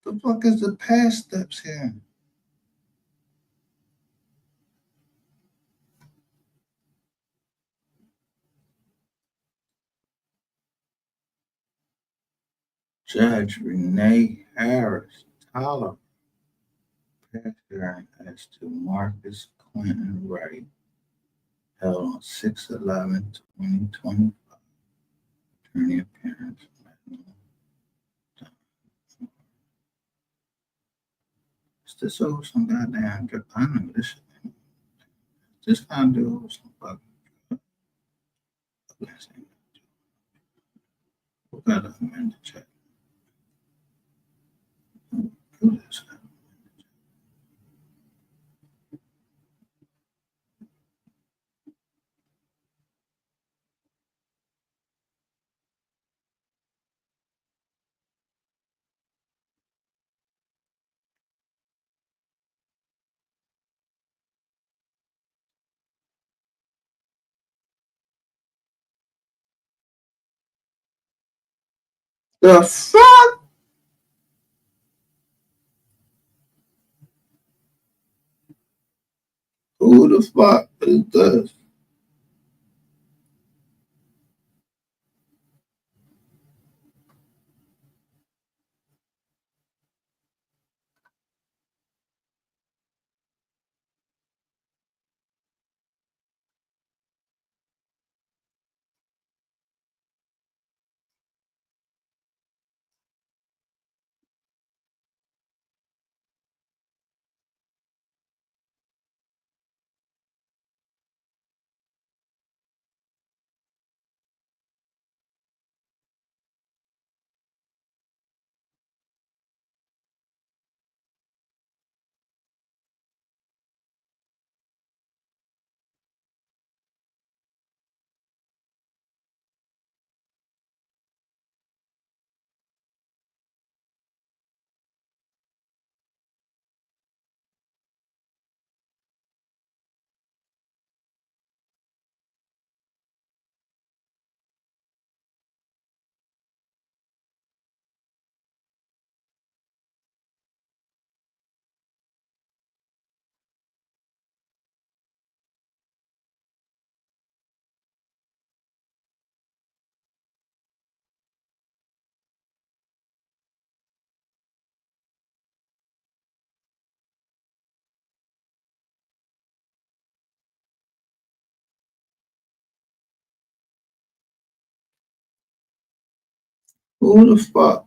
Speaker 1: The fuck is the past steps here? Judge Renee Harris Tyler past hearing as to Marcus Clinton Wright held on 6/11/2025. Attorney appearance. Is this over some goddamn drip? I know this shit. This kind of do over some fucking. We gotta amend the check. Do this. The fuck? Who the fuck is this? Who the fuck?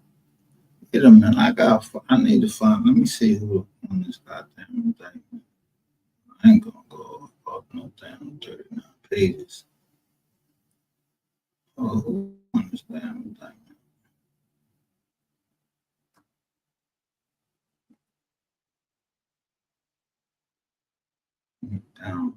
Speaker 1: Wait a minute, I need to find, let me see who on this goddamn thing. I ain't gonna go off no damn 39 pages. Oh, who on this damn thing? Download.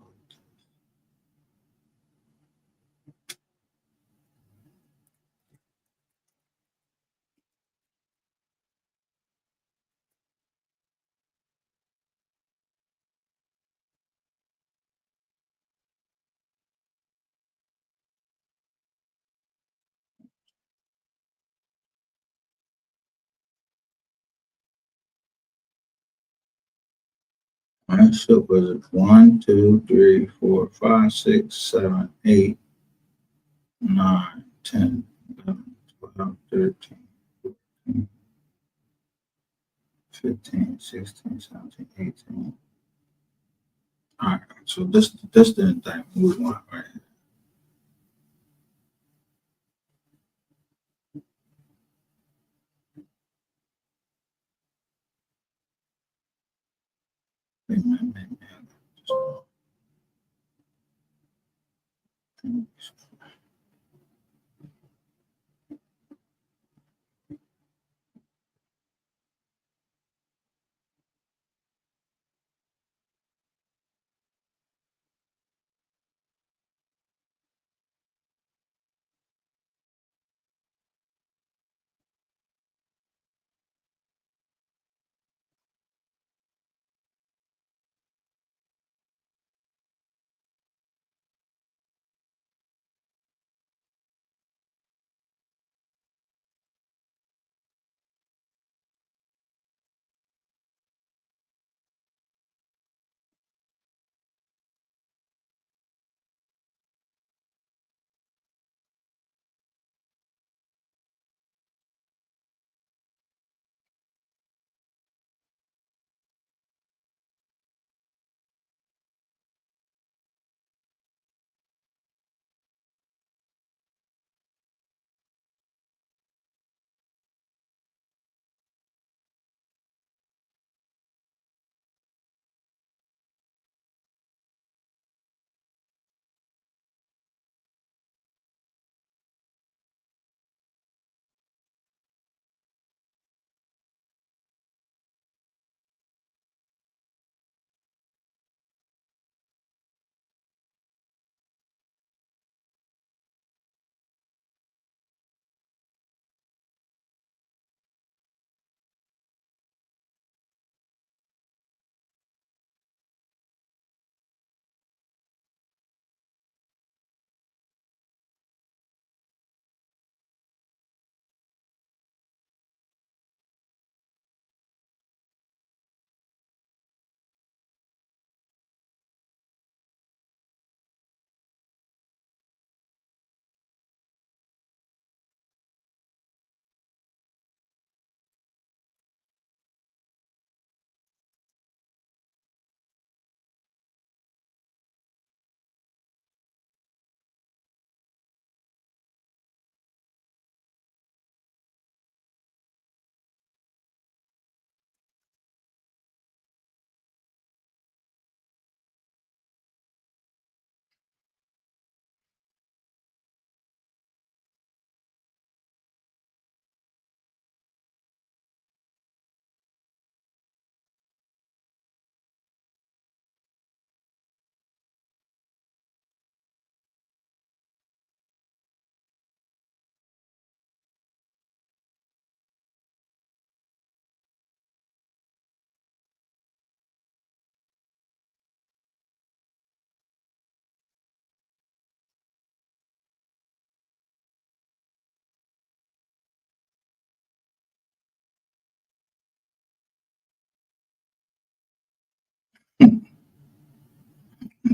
Speaker 1: Alright, so was it 1, 2, 3, 4, 5, 6, 7, 8, 9, 10, 11, 12, 13, 14, 15, 16, 17, 18. Alright, so this the thing we want right here. Wait a minute,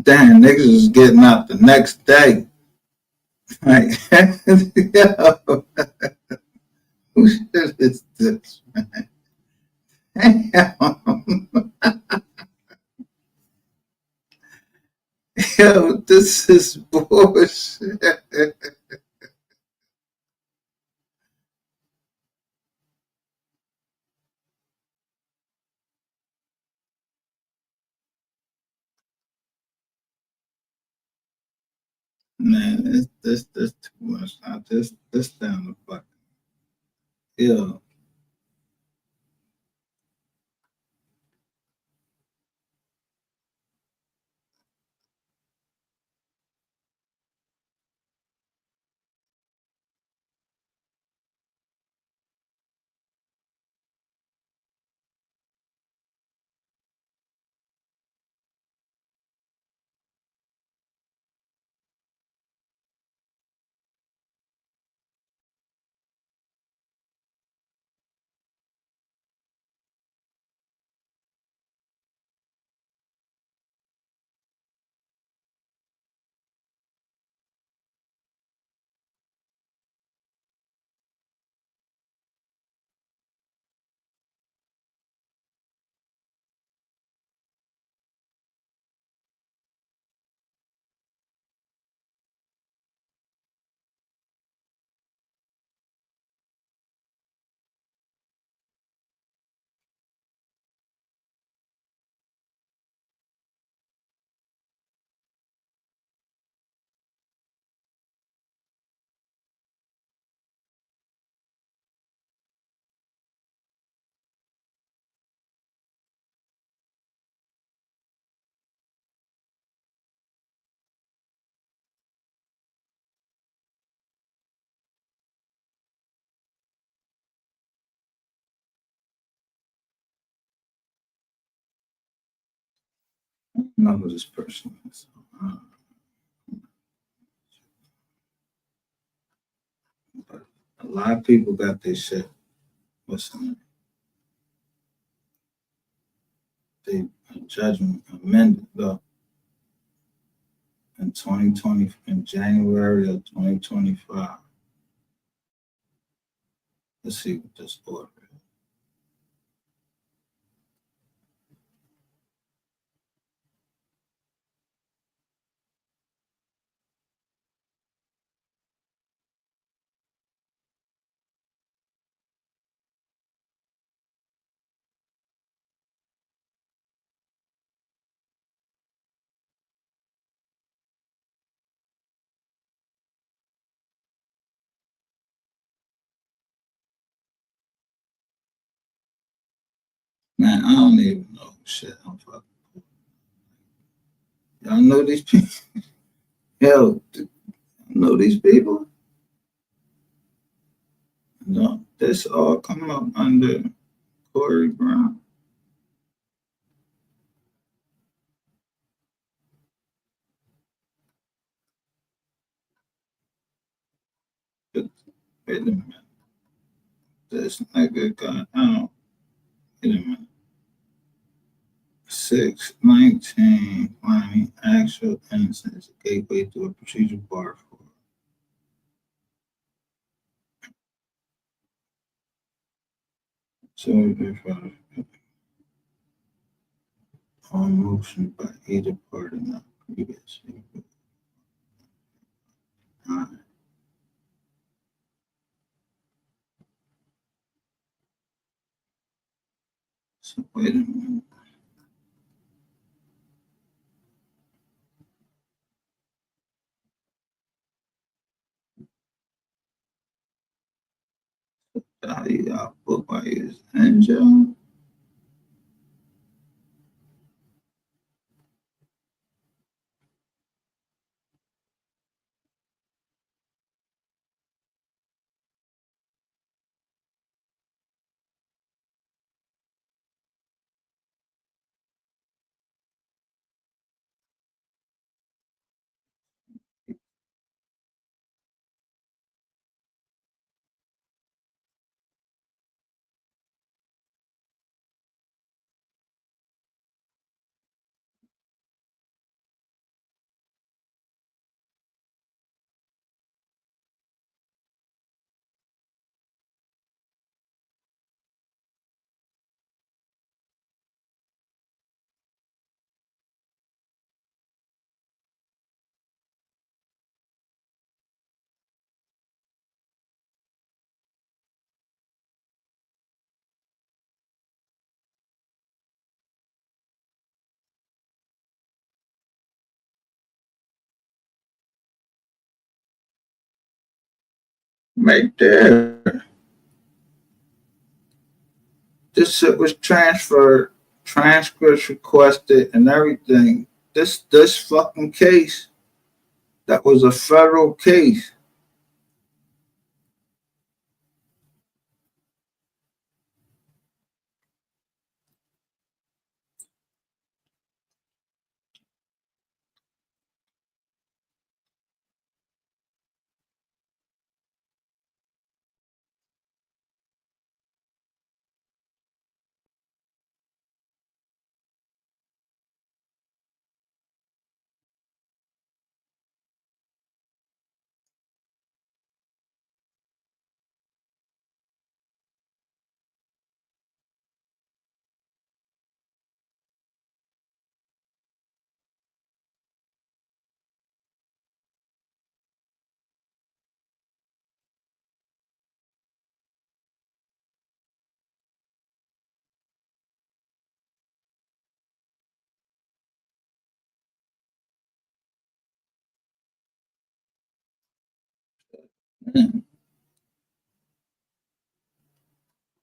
Speaker 1: damn, niggas is getting out the next day. Like, yo, who shit is this, man? Damn. Yo, this is bullshit. Man, this too much. I just this down the fuck. Yeah. I don't know who this person is. But a lot of people got their shit. What's the name? They judgment amended though in 2020 in January of 2025. Let's see what this order is. Man, I don't even know shit. I'm fucking. Y'all know these people? Hell, know these people? No, this all come up under Corey Brown. But wait a minute. This nigga got out. Wait a minute. 619 finding actual innocence, a gateway to a procedural bar for. So if on motion by either party not previously. Alright. So wait a minute. I book by his angel. right there. This shit was transferred, transcripts requested, and everything. This fucking case, that was a federal case.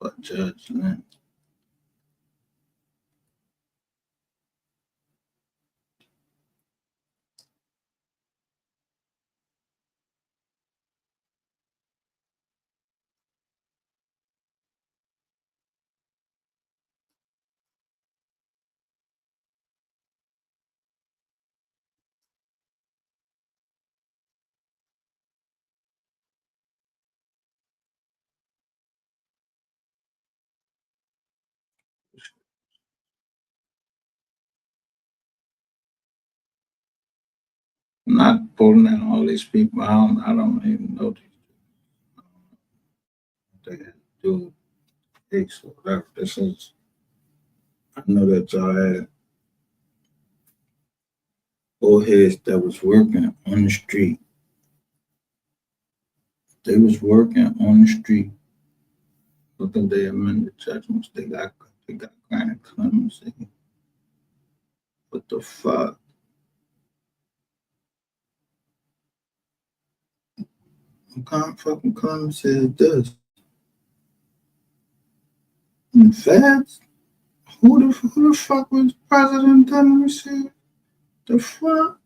Speaker 1: But Judge Lynn, I'm not pulling out all these people. I don't even know what they had to do with the case or whatever. This is, I know that y'all had old heads that was working on the street. They was working on the street. Look at their amended judgments. They got granted clemency. What the fuck? What kind of fucking clemency is this? And feds? Who the fuck was President Tennessee? The fuck?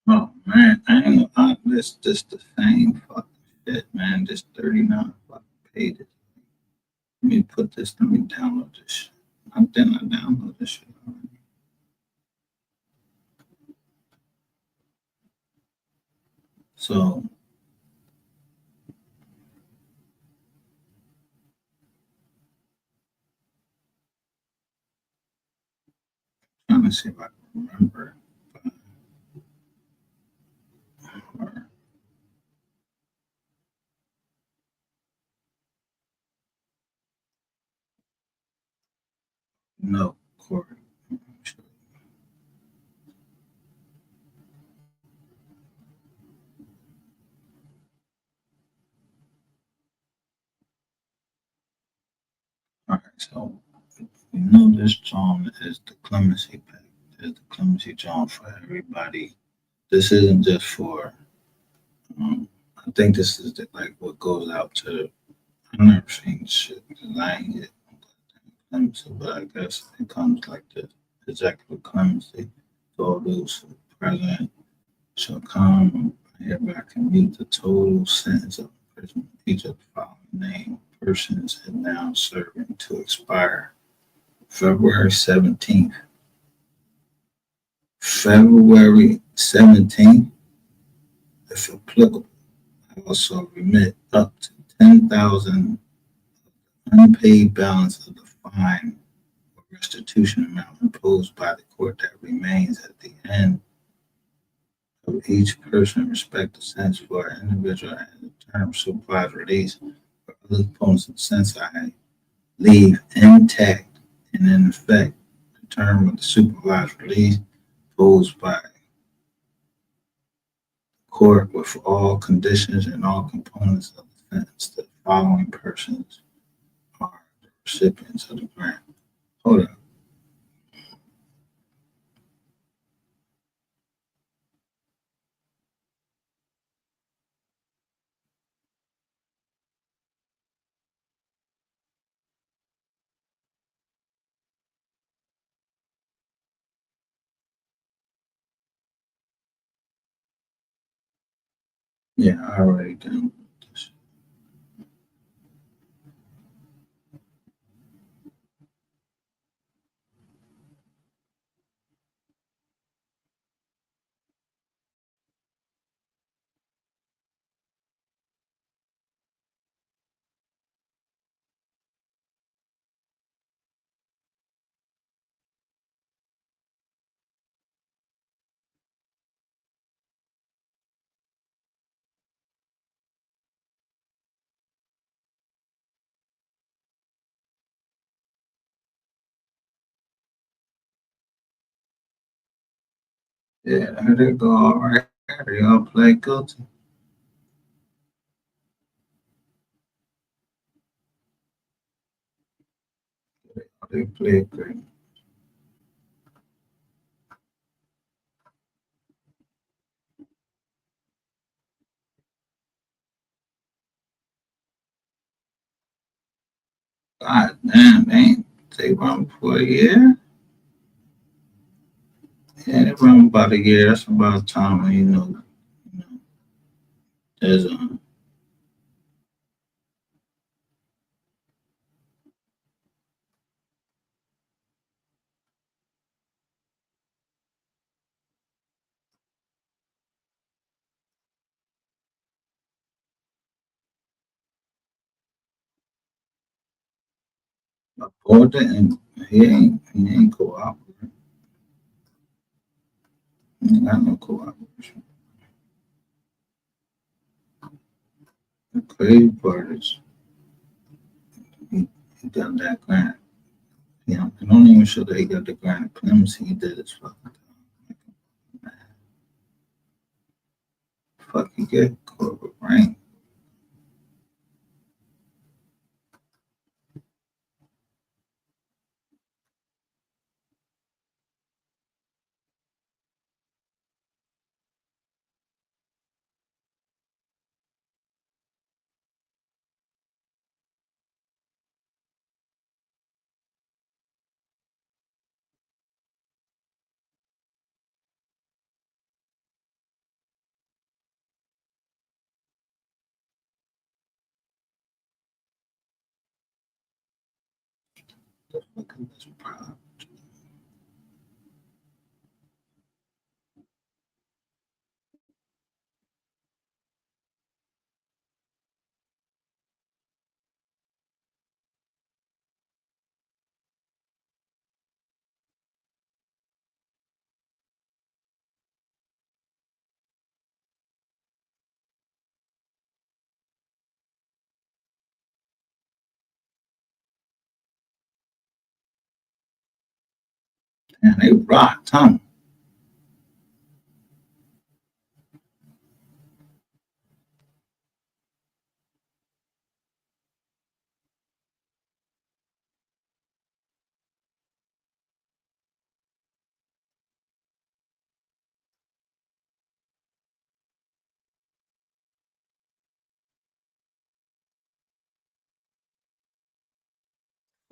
Speaker 1: Oh man, I ain't this the same fucking shit, man. This 39 fucking pages. Let me download this shit. I didn't download this shit already. So trying to see if I can remember. Or, no, Corey. All right, so this John is the clemency pack. There's the clemency John for everybody. This isn't just for. I think this is like what goes out to. I've never seen shit because I ain't get clemency, but I guess it comes like this executive clemency. all those present shall come hereby commute the total sentence of imprisonment. Each of the following named persons is now serving to expire February 17th. February 17th, if applicable, I also remit up to 10,000 unpaid balance of the fine or restitution amount imposed by the court that remains at the end of each person respective sentence for an individual and the term supervised release for other components of the sentence I leave intact and in effect the term of the supervised release imposed by court with all conditions and all components of the sentence. The following persons are the recipients of the grant. Hold up. Yeah, I already done this. Yeah, there they go. All right. They all play guilty. They play great. God damn, they ain't they run for a year. Yeah, they run about a year. That's about the time when you know there's a border and he ain't cooperating. He ain't got no cooperation. The crazy part is he got that grant. You know, it don't even show that he got the grant of clemency. He did his fucking time. Fucking get corporate brain. Fucking this problem. And they rocked, huh?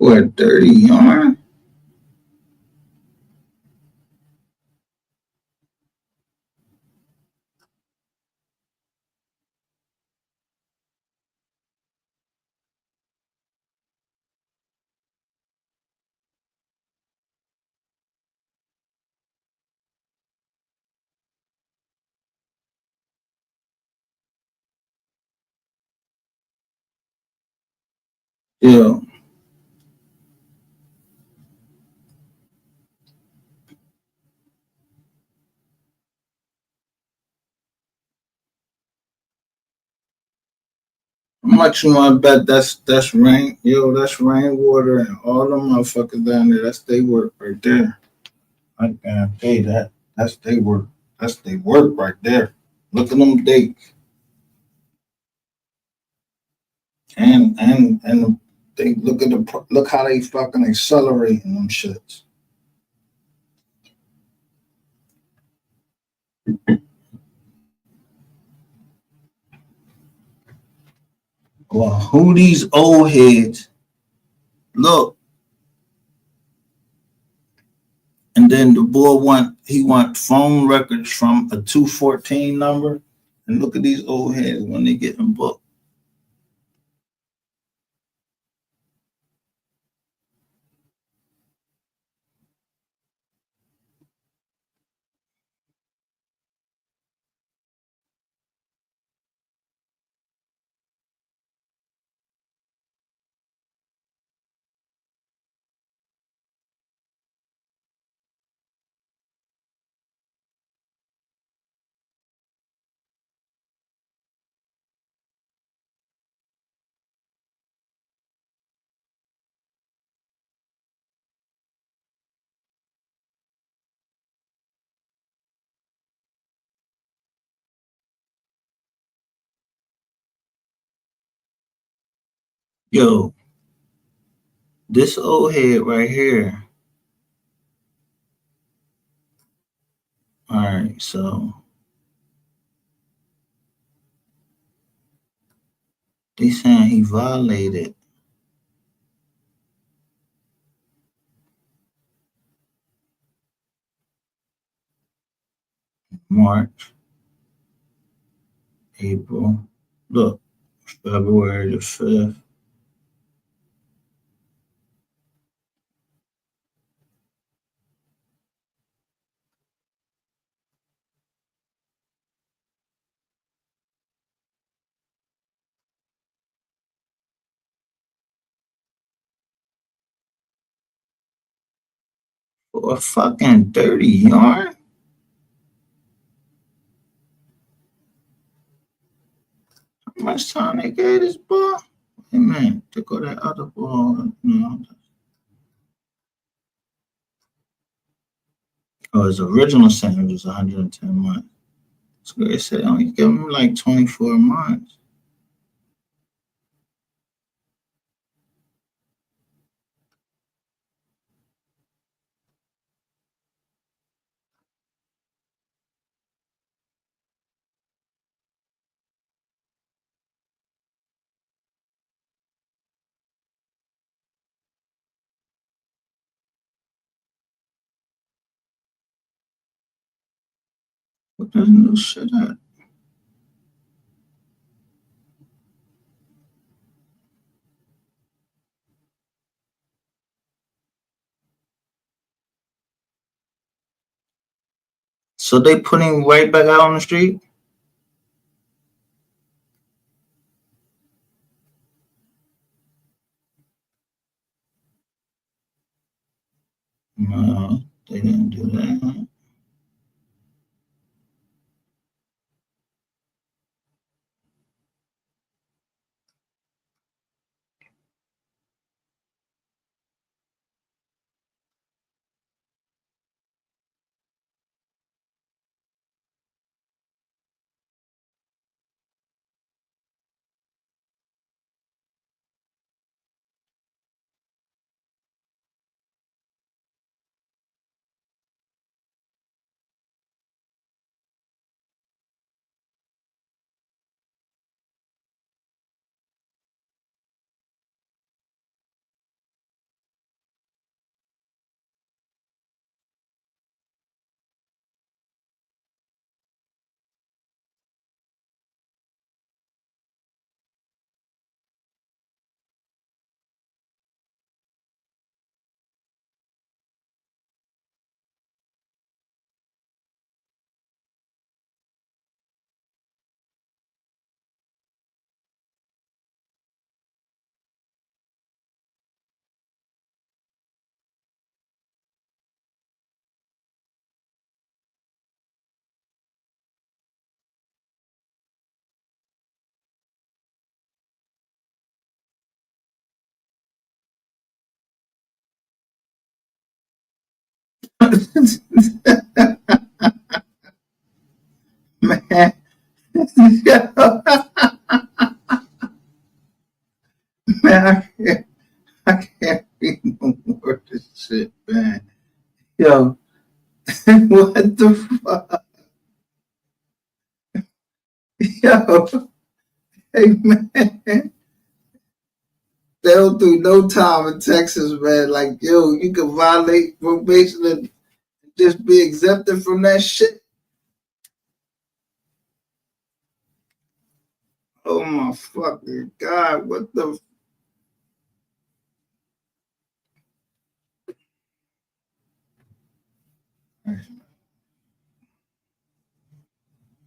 Speaker 1: For a dirty yarn. Yeah. How much you want to bet that's rain? Yo, that's rainwater and all them motherfuckers down there. That's they work right there. I guarantee that. That's they work. That's they work right there. Look at them dates and they look at look how they fucking accelerating them shits. Well, who these old heads? Look, and then the boy want phone records from a 214 number. And look at these old heads when they get them booked. Yo, this old head right here. All right, so they saying he violated March, April. Look, February the 5th. For a fucking 30 yard? How much time they gave this boy? Hey man, to go that other ball, Oh, his original sentence was 110 months. So they said only give him like 24 months. What this new shit at? So they put him right back out on the street? No, they didn't do that. Man, man, I can't read no more of this shit, man. Yo, what the fuck? Yo, hey, man. They don't do no time in Texas, man. Like, yo, you can violate probation and just be exempted from that shit. Oh my fucking God, what the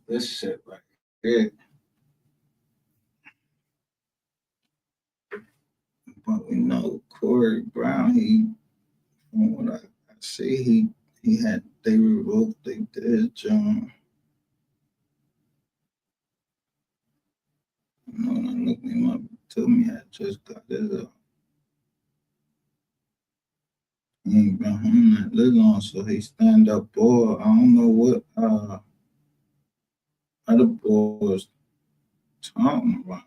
Speaker 1: this shit right here. But we know Corey Brown, he from what I see, he had they revoked they did John. You know, when I looked him up, he told me I just got this he ain't been home that long, so he stand up boy. I don't know what other boys talking about.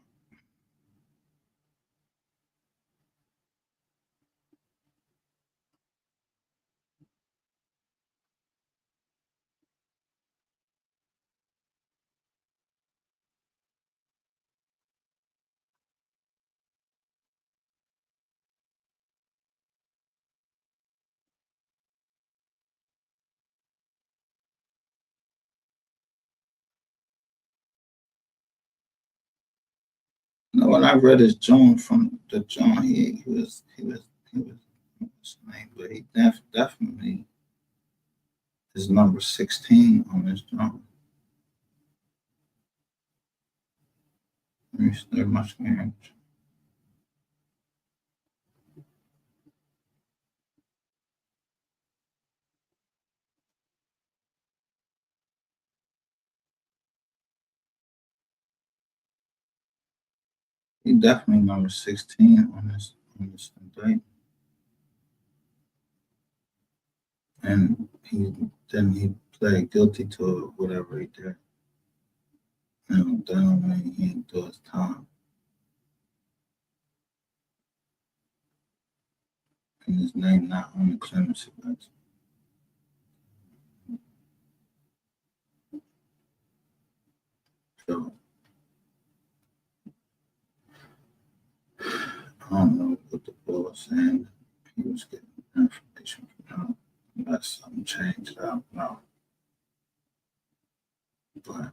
Speaker 1: No, when I read his John from the John, he was what's his name, but he definitely is number 16 on his John. They're much more. He definitely number 16 on this indictment. And he pled guilty to whatever he did. And that don't mean he ain't do his time. And his name not on the clemency list. So I don't know what the boy was saying. He was getting information from him. Unless something changed, I don't know. But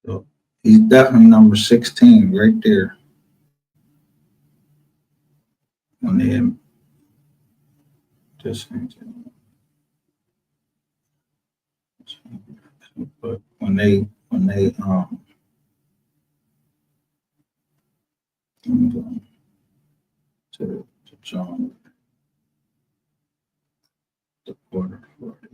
Speaker 1: so he's definitely number 16 right there. When they just but when they to John the quarter for it.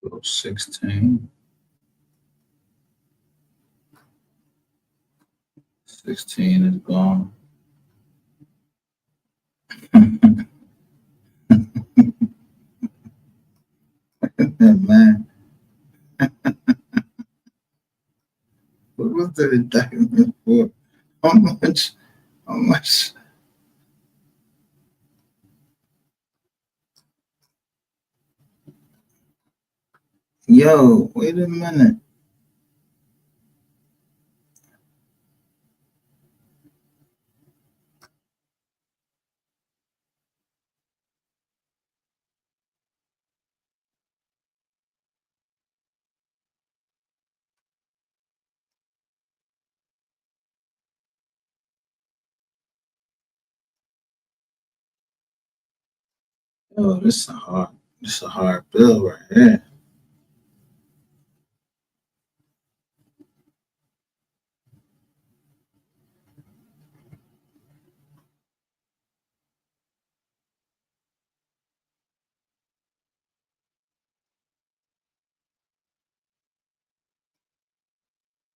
Speaker 1: So 16. 16 is gone. Man, what was the indictment for? How much? How much? Yo, wait a minute. Yo, this a hard bill right here.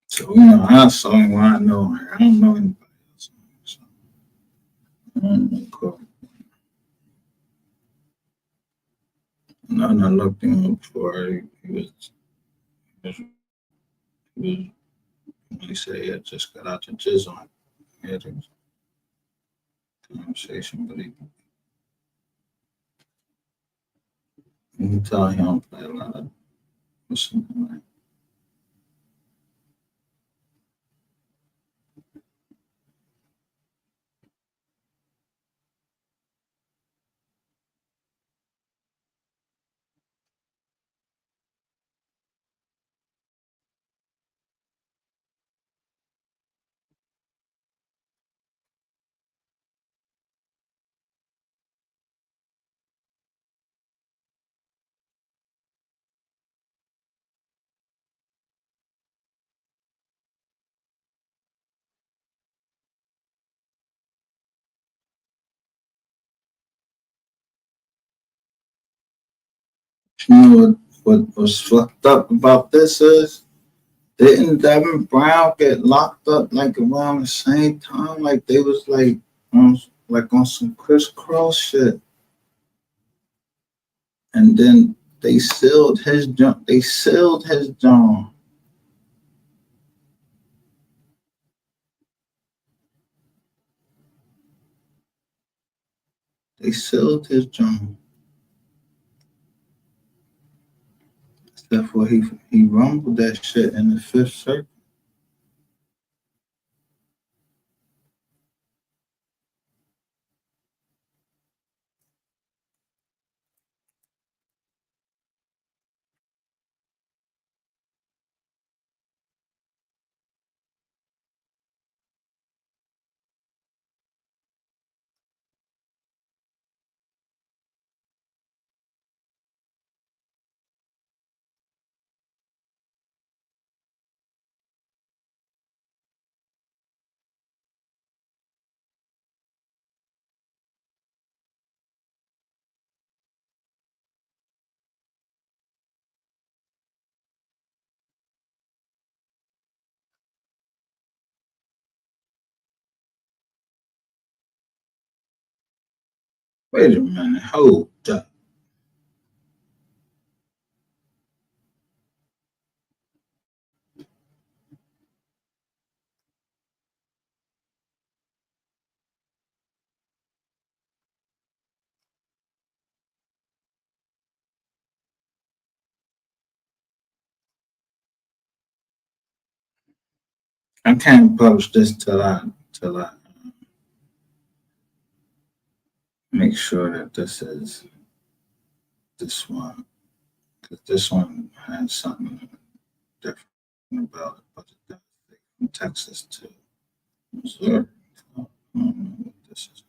Speaker 1: So, that's the only one I know. I don't know anybody else. So, I don't know. Cool. And I looked him up before. He he said he had just got out the jizz on. He had a conversation, but you can tell he don't play a lot of listen. Like, you know what was fucked up about this is didn't Devin Brown get locked up like around the same time? Like they was on some crisscross shit, and then they sealed his jump. They sealed his John. They sealed his John. Except for he rumbled that shit in the Fifth Circuit. Wait a minute, hold up. I can't publish this till I make sure that this is this one. Because this one has something different about it, but it does say from Texas to Missouri. So, I don't know what this is.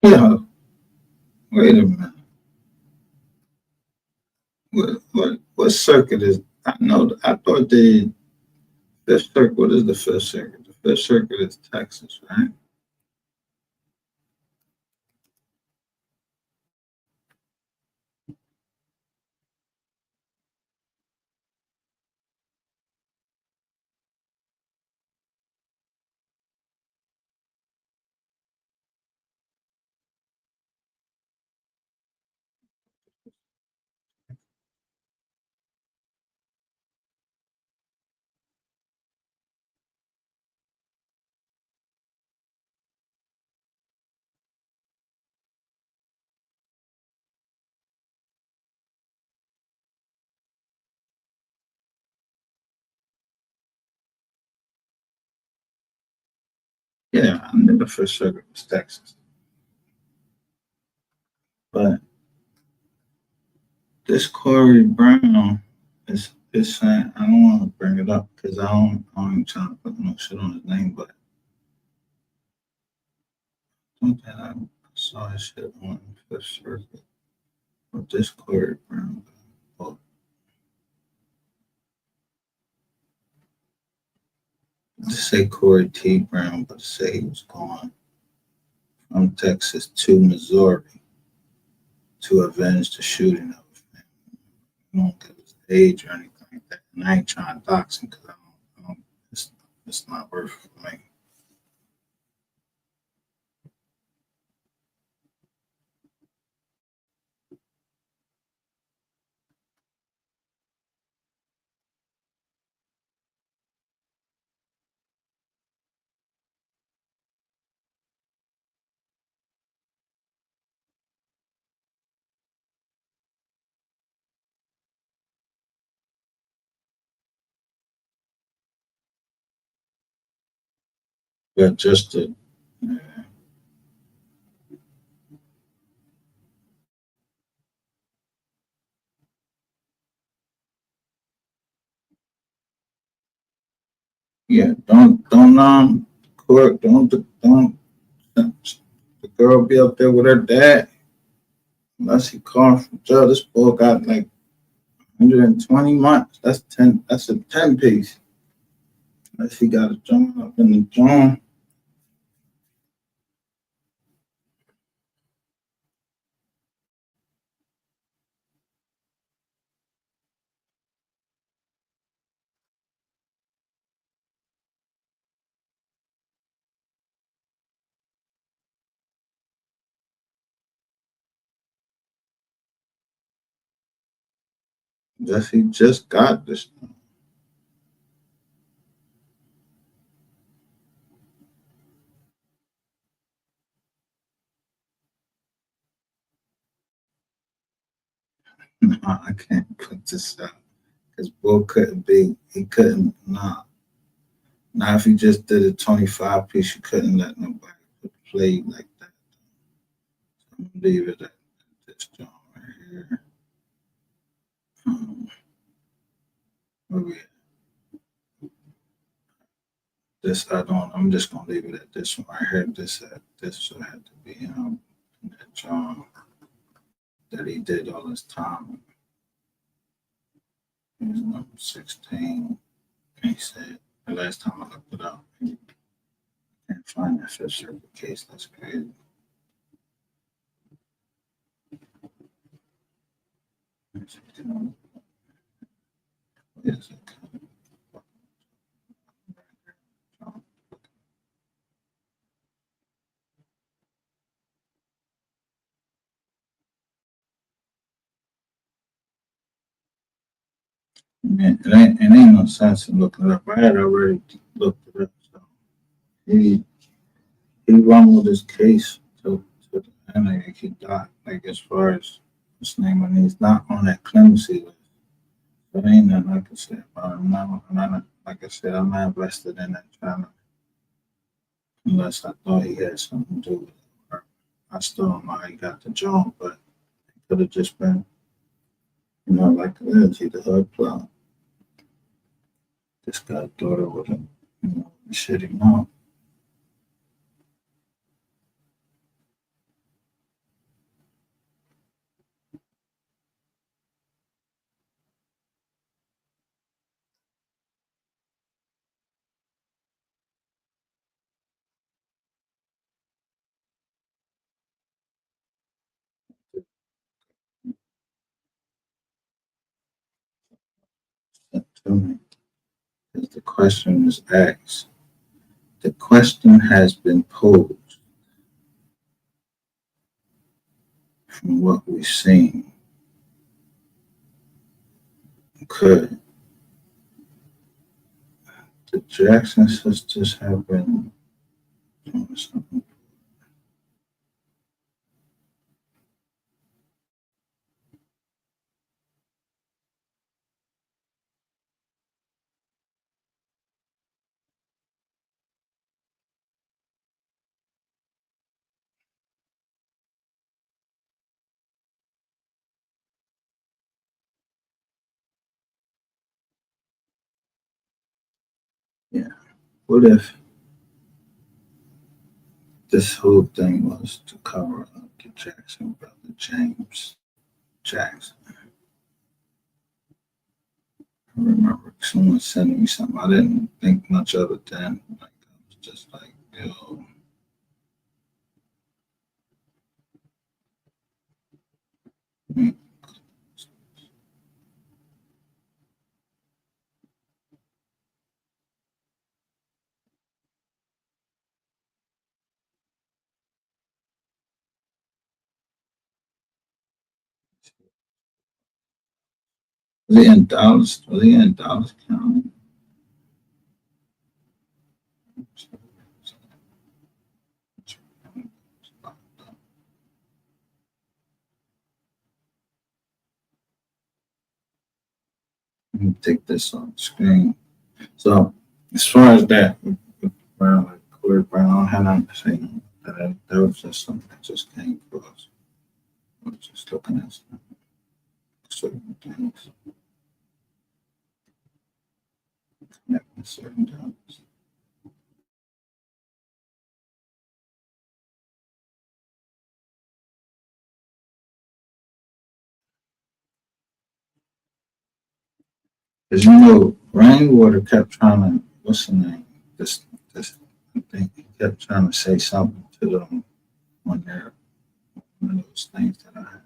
Speaker 1: Yeah, wait a minute. What circuit is? I know. I thought the Fifth Circuit. What is the Fifth Circuit? The Fifth Circuit is Texas, right? Yeah, I knew the Fifth Circuit was Texas, but this Corey Brown is saying I don't want to bring it up because I'm trying to put no shit on his name, but something I saw his shit on Fifth Circuit. But this Corey Brown, well, to say Corey T. Brown, but to say he was going from Texas to Missouri to avenge the shooting of him. I don't give his age or anything like that. And I ain't trying to dox him because I don't it's not worth it for me. But just to, yeah, Court, don't the girl be up there with her dad unless he calling from jail. This boy got like 120 months. That's 10. That's a 10 piece. Unless he got a joint up in the joint. Unless he just got this. No, I can't put this out. Because Bull couldn't be, he couldn't, nah. Now, if he just did a 25 piece, you couldn't let nobody play like that. So I'm gonna leave it at this joint right here. Where we at? This, I'm just gonna leave it at this one right here. This had to be that joint that he did all this time. He was number 16. He said, the last time I looked it up, I can't find that Fifth Circuit case. That's crazy. Is it? Man, it ain't no sense in looking it up. I had already looked it up. So he he rumbled his case to the end. Like he died. Like as far as his name, and he's not on that clemency list. But ain't nothing I can say about him. I'm not like I said, I'm not invested in that channel unless I thought he had something to do with it. Or I still don't know how he got the job, but it could have just been, like Lindsay, the hood plot. This guy's daughter with him, shitty mom. because the question was asked. The question has been posed from what we've seen. Could the Jackson sisters have been doing something? Yeah. What if this whole thing was to cover up the Jackson brother, James Jackson? I remember someone sending me something. I didn't think much of it then. Like, I was just like, yo, mm, was he in Dallas? Was he in Dallas County? Let me take this on the screen. So, as far as that, Brown, like Corey Brown, I don't have nothing to say. That was just something that just came across. I was just looking at certain things, connecting certain things. Because Rainwater kept trying to, what's the name? This, I think he kept trying to say something to them on their, one of those things that I had.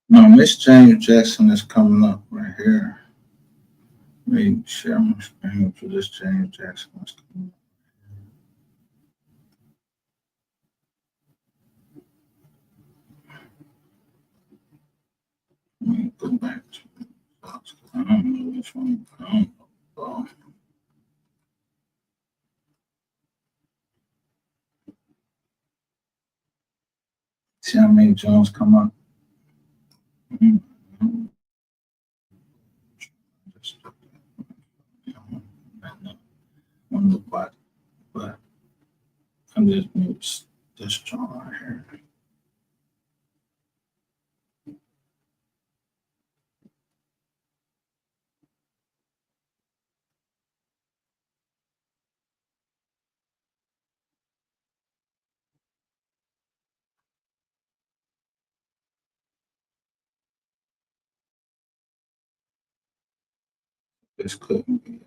Speaker 1: No, Miss James Jackson is coming up right here. Let me share my screen for this James Jackson. Is coming up. Let me go back to the box. I don't know which one. I don't know. See how many Jones come up? Mm-hmm. Just on the bot, but I'm just mute this John right here. This couldn't be it.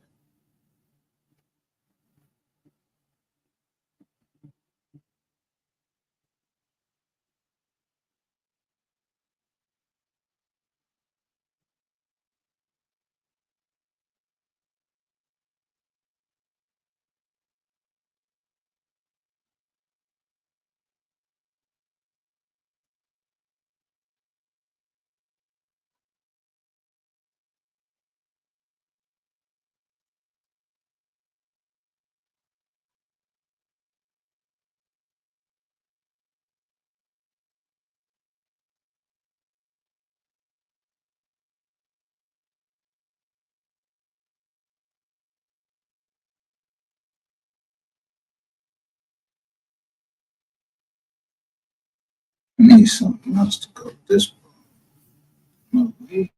Speaker 1: need something else to go this way. No, we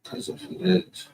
Speaker 1: because if it is,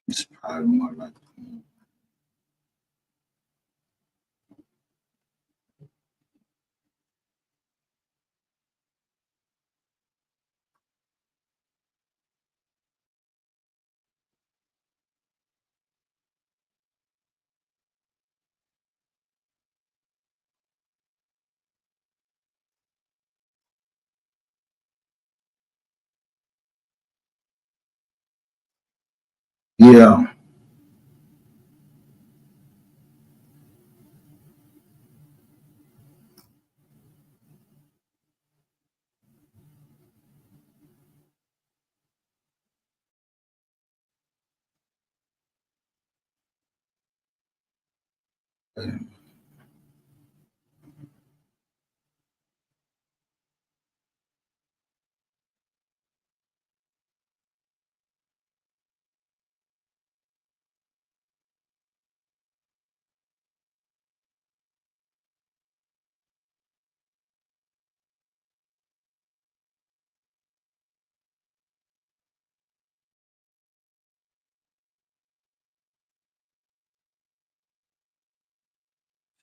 Speaker 1: it's probably more like, yeah,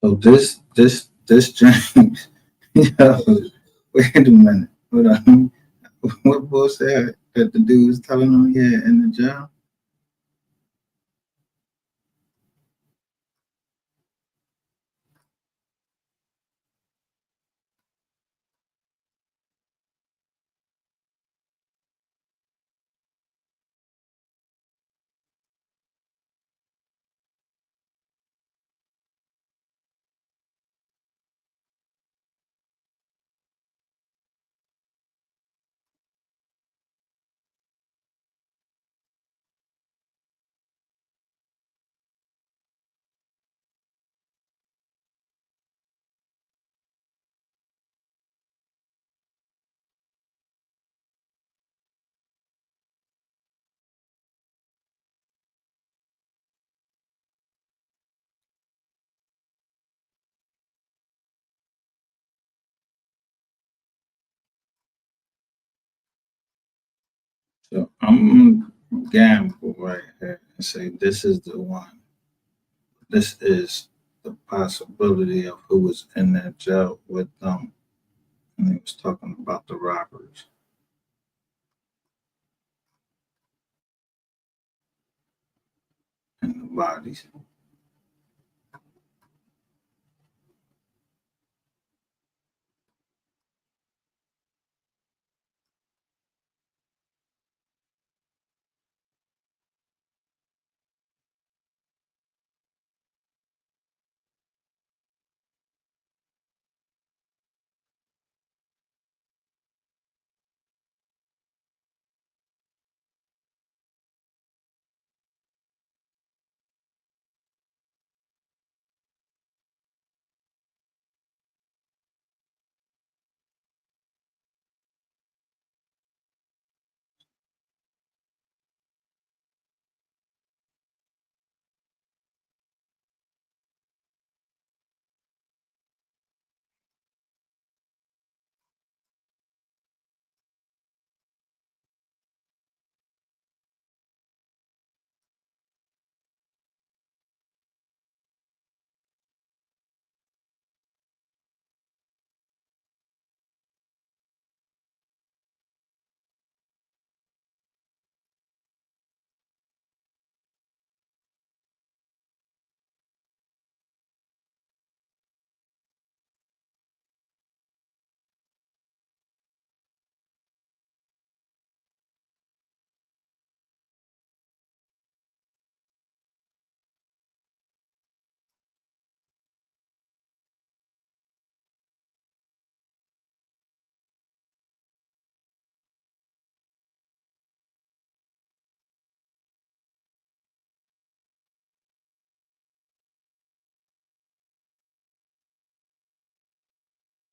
Speaker 1: so this James, yeah, wait a minute, hold on. What boy said that the dude was telling him, yeah, in the job? So I'm gonna gamble right here and say this is the one. This is the possibility of who was in that jail with them. And he was talking about the robbers and the bodies.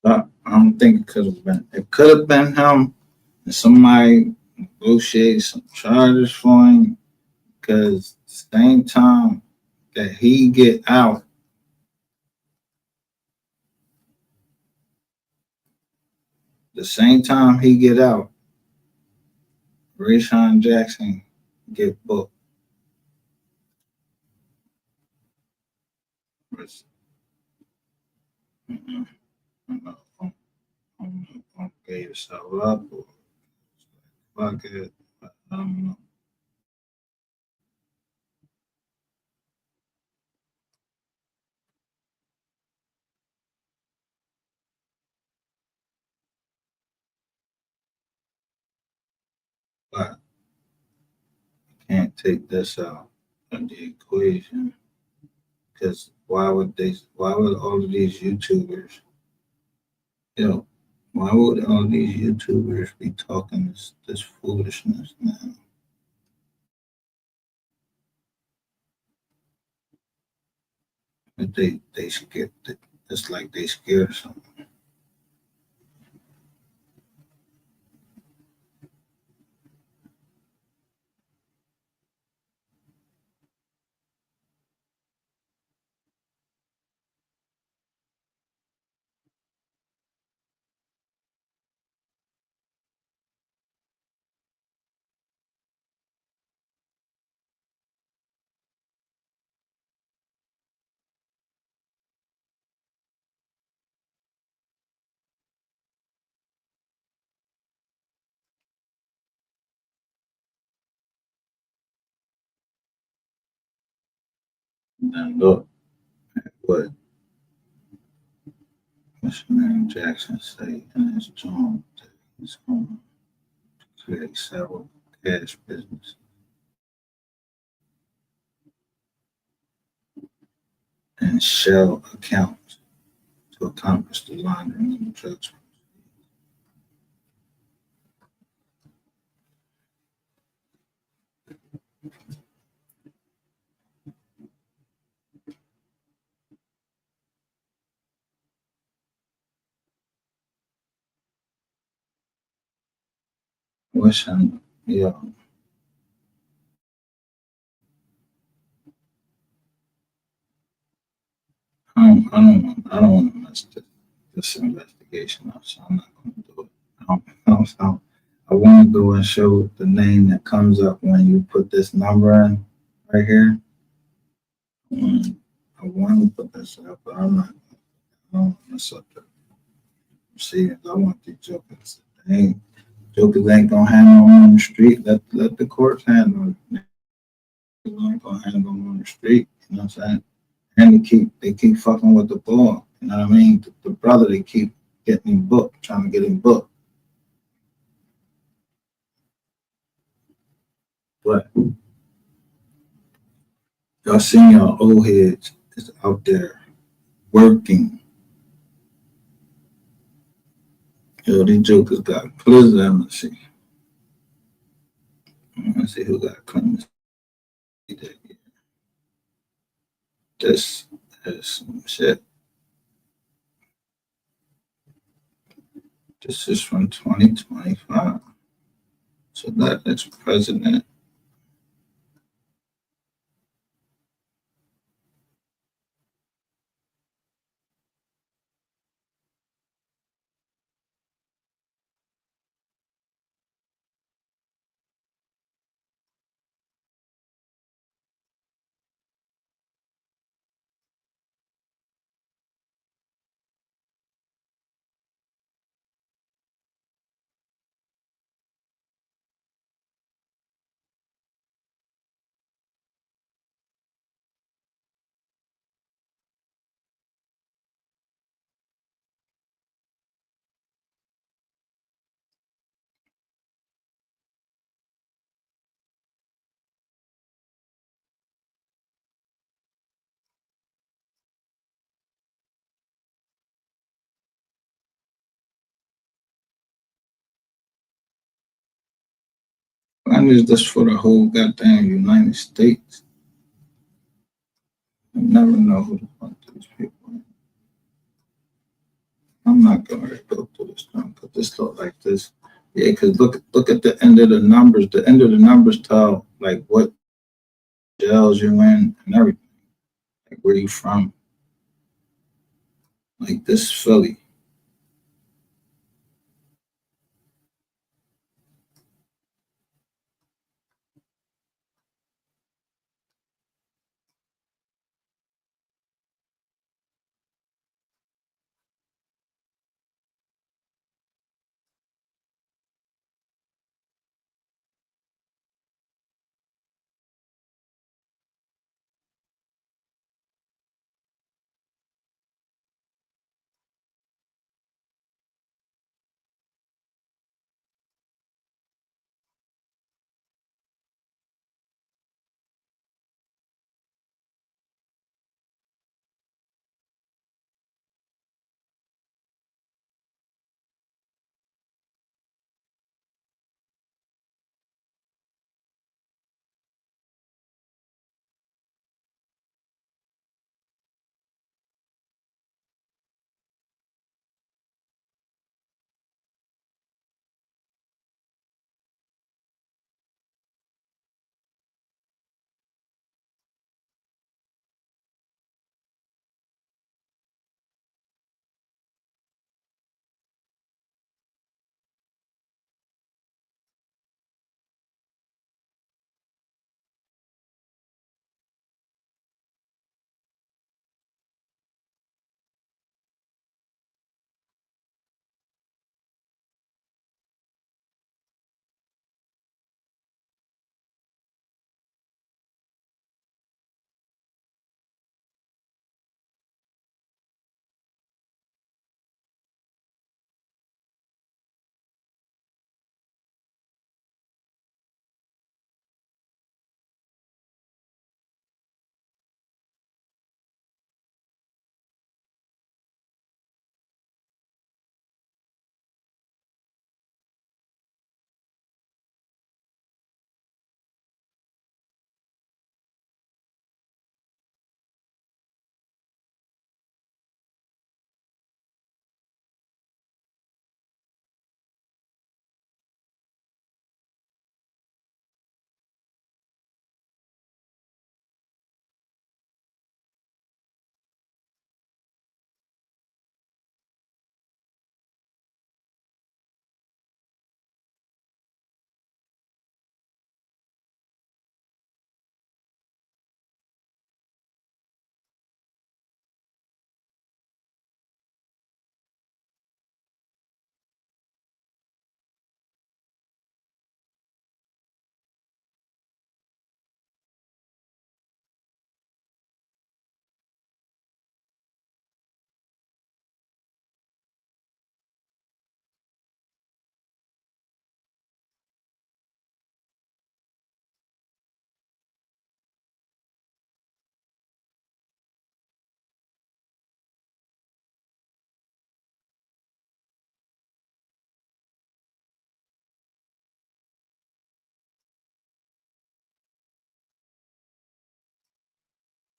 Speaker 1: I don't think it could have been. It could have been him, and somebody negotiated some charges for him. Because the same time that he get out, the same time he get out, Rayshawn Jackson get booked. I don't know if I'm gave yourself up or fuck it. I don't know. But I can't take this out of the equation. Because why would all of these YouTubers, you know, why would all these YouTubers be talking this foolishness now? But they scared. It's like they scared of something. And then look what Mr. Jackson say in his joint that he's going to create several cash business and shell accounts to accomplish the laundering of the drugs. Wishing, yeah, I don't want to mess this investigation up, so I'm not going to do it. I want to go and show the name that comes up when you put this number in right here. I want to put this up, but I'm not. I don't want to mess up the proceedings. I want these jokers. Jokers ain't gonna handle them on the street. Let the courts handle it. They ain't gonna handle them on the street. You know what I'm saying? And they keep fucking with the ball. You know what I mean? The brother, they keep getting him booked, trying to get him booked. But y'all seen y'all old heads is out there working. Yo, these jokers got cleanse. Let me see. Let's see who got cleanse. This is some shit. This is from 2025. So that is president. Why is this for the whole goddamn United States? I never know who the fuck these people are. I'm not can already go through this thing. Cause this look like this. Yeah, cause look at the end of the numbers. The end of the numbers tell like what jails you're in and everything. Like where you from. Like this Philly.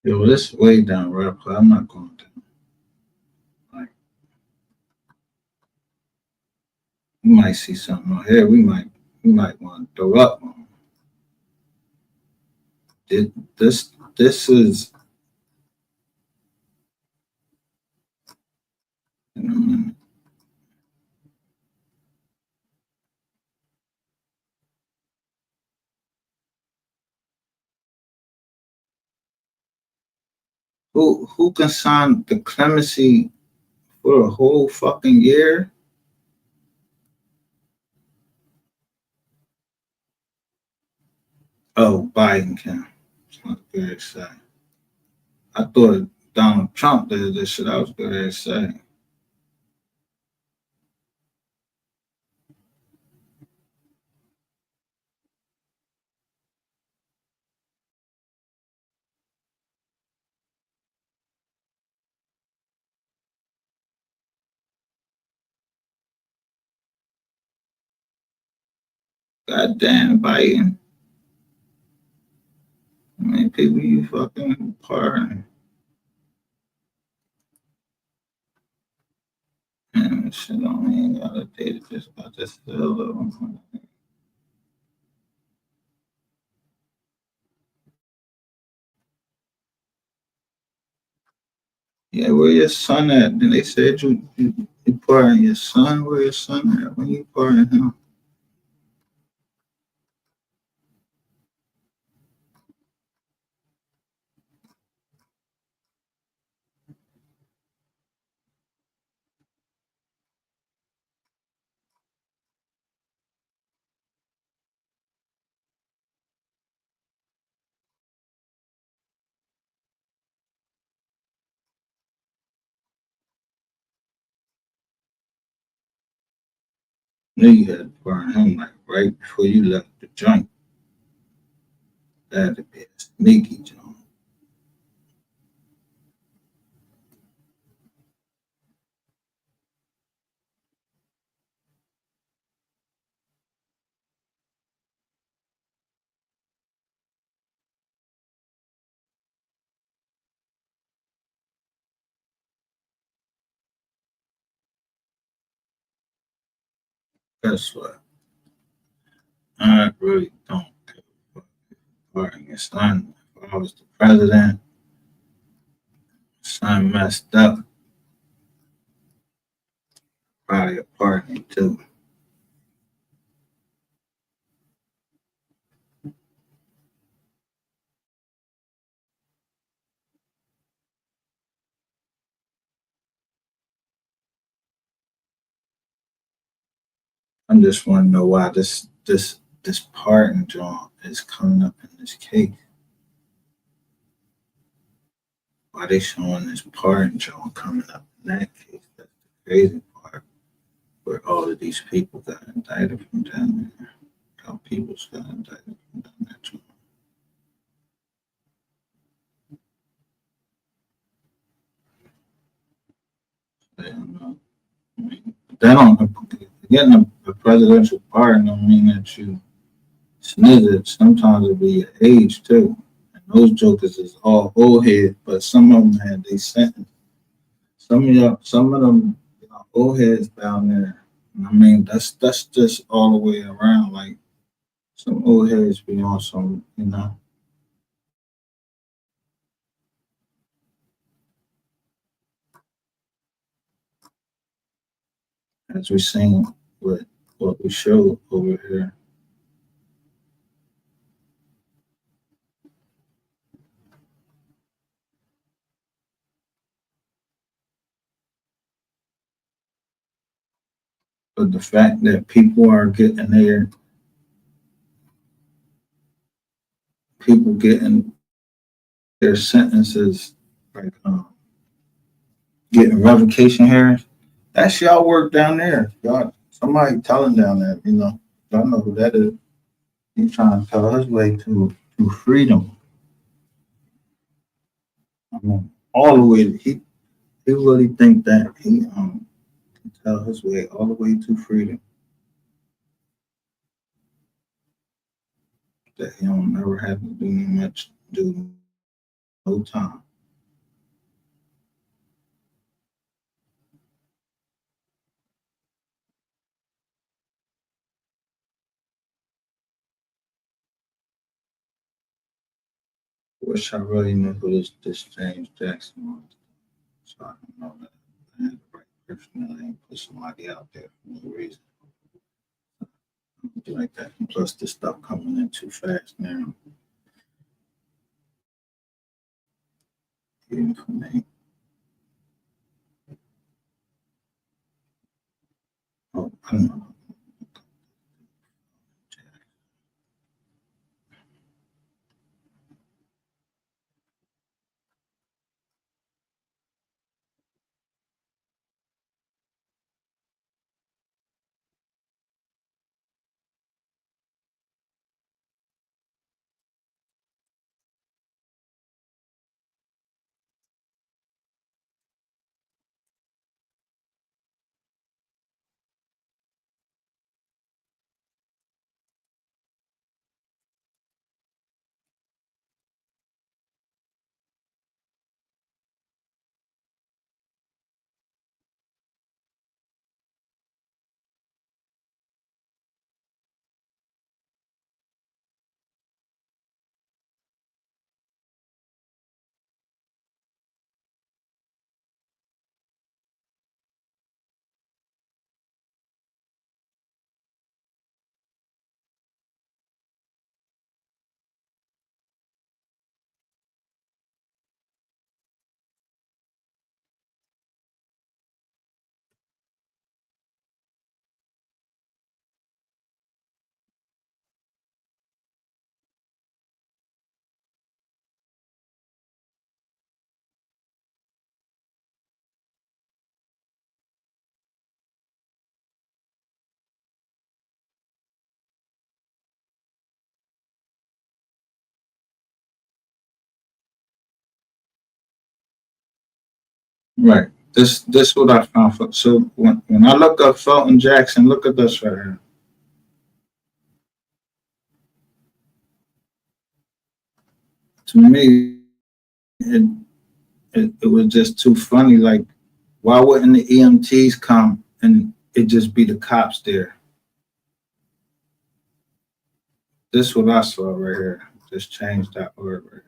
Speaker 1: Yo, this way down rap. I'm not going to. Like, we might see something on here. We might want to throw up on. This is. You know, who can sign the clemency for a whole fucking year? Oh, Biden can. It's not very sad. I thought Donald Trump did this shit. I was going to say. Goddamn Biden. I mean, people you fucking pardoning. Man, shit on me. Ain't got a date. Just got this little. Yeah, where your son at? Then they said you partying your son. Where your son at? When you partying him? Knew you had to burn him like right before you left the joint. That had to be a sneaky joint. Guess what? I really don't give a fuck burning your son. If I was the president, son messed up, probably a party too. I just want to know why this pardon joint is coming up in this case. Why they showing this pardon joint coming up in that case? That's the crazy part. Where all of these people got indicted from down there. How people got indicted from down there too. They don't know. I mean, that don't getting a presidential pardon don't mean that you snizzard. Sometimes it be your age too. And those jokers is all old head, but some of them had they sentence. Some of them old heads down there. I mean, that's just all the way around. Like some old heads be on some. As we seen with what we showed over here. But the fact that people getting their sentences, like getting revocation hearings, that's y'all work down there. Y'all, somebody telling down there, y'all know who that is. He's trying to tell his way to freedom. I mean, all the way. He really think that he can tell his way all the way to freedom. That he don't never have to do no time. Wish I really knew who this James Jackson was. So I don't know that I had the right person and I ain't put somebody out there for no reason. Like that. And plus this stuff coming in too fast now. Even for me. Oh, I don't know. Right. This what I found. So when I look up Felton Jackson, look at this right here. To me, it was just too funny. Like, why wouldn't the EMTs come and it just be the cops there? This what I saw right here. Just change that word right here.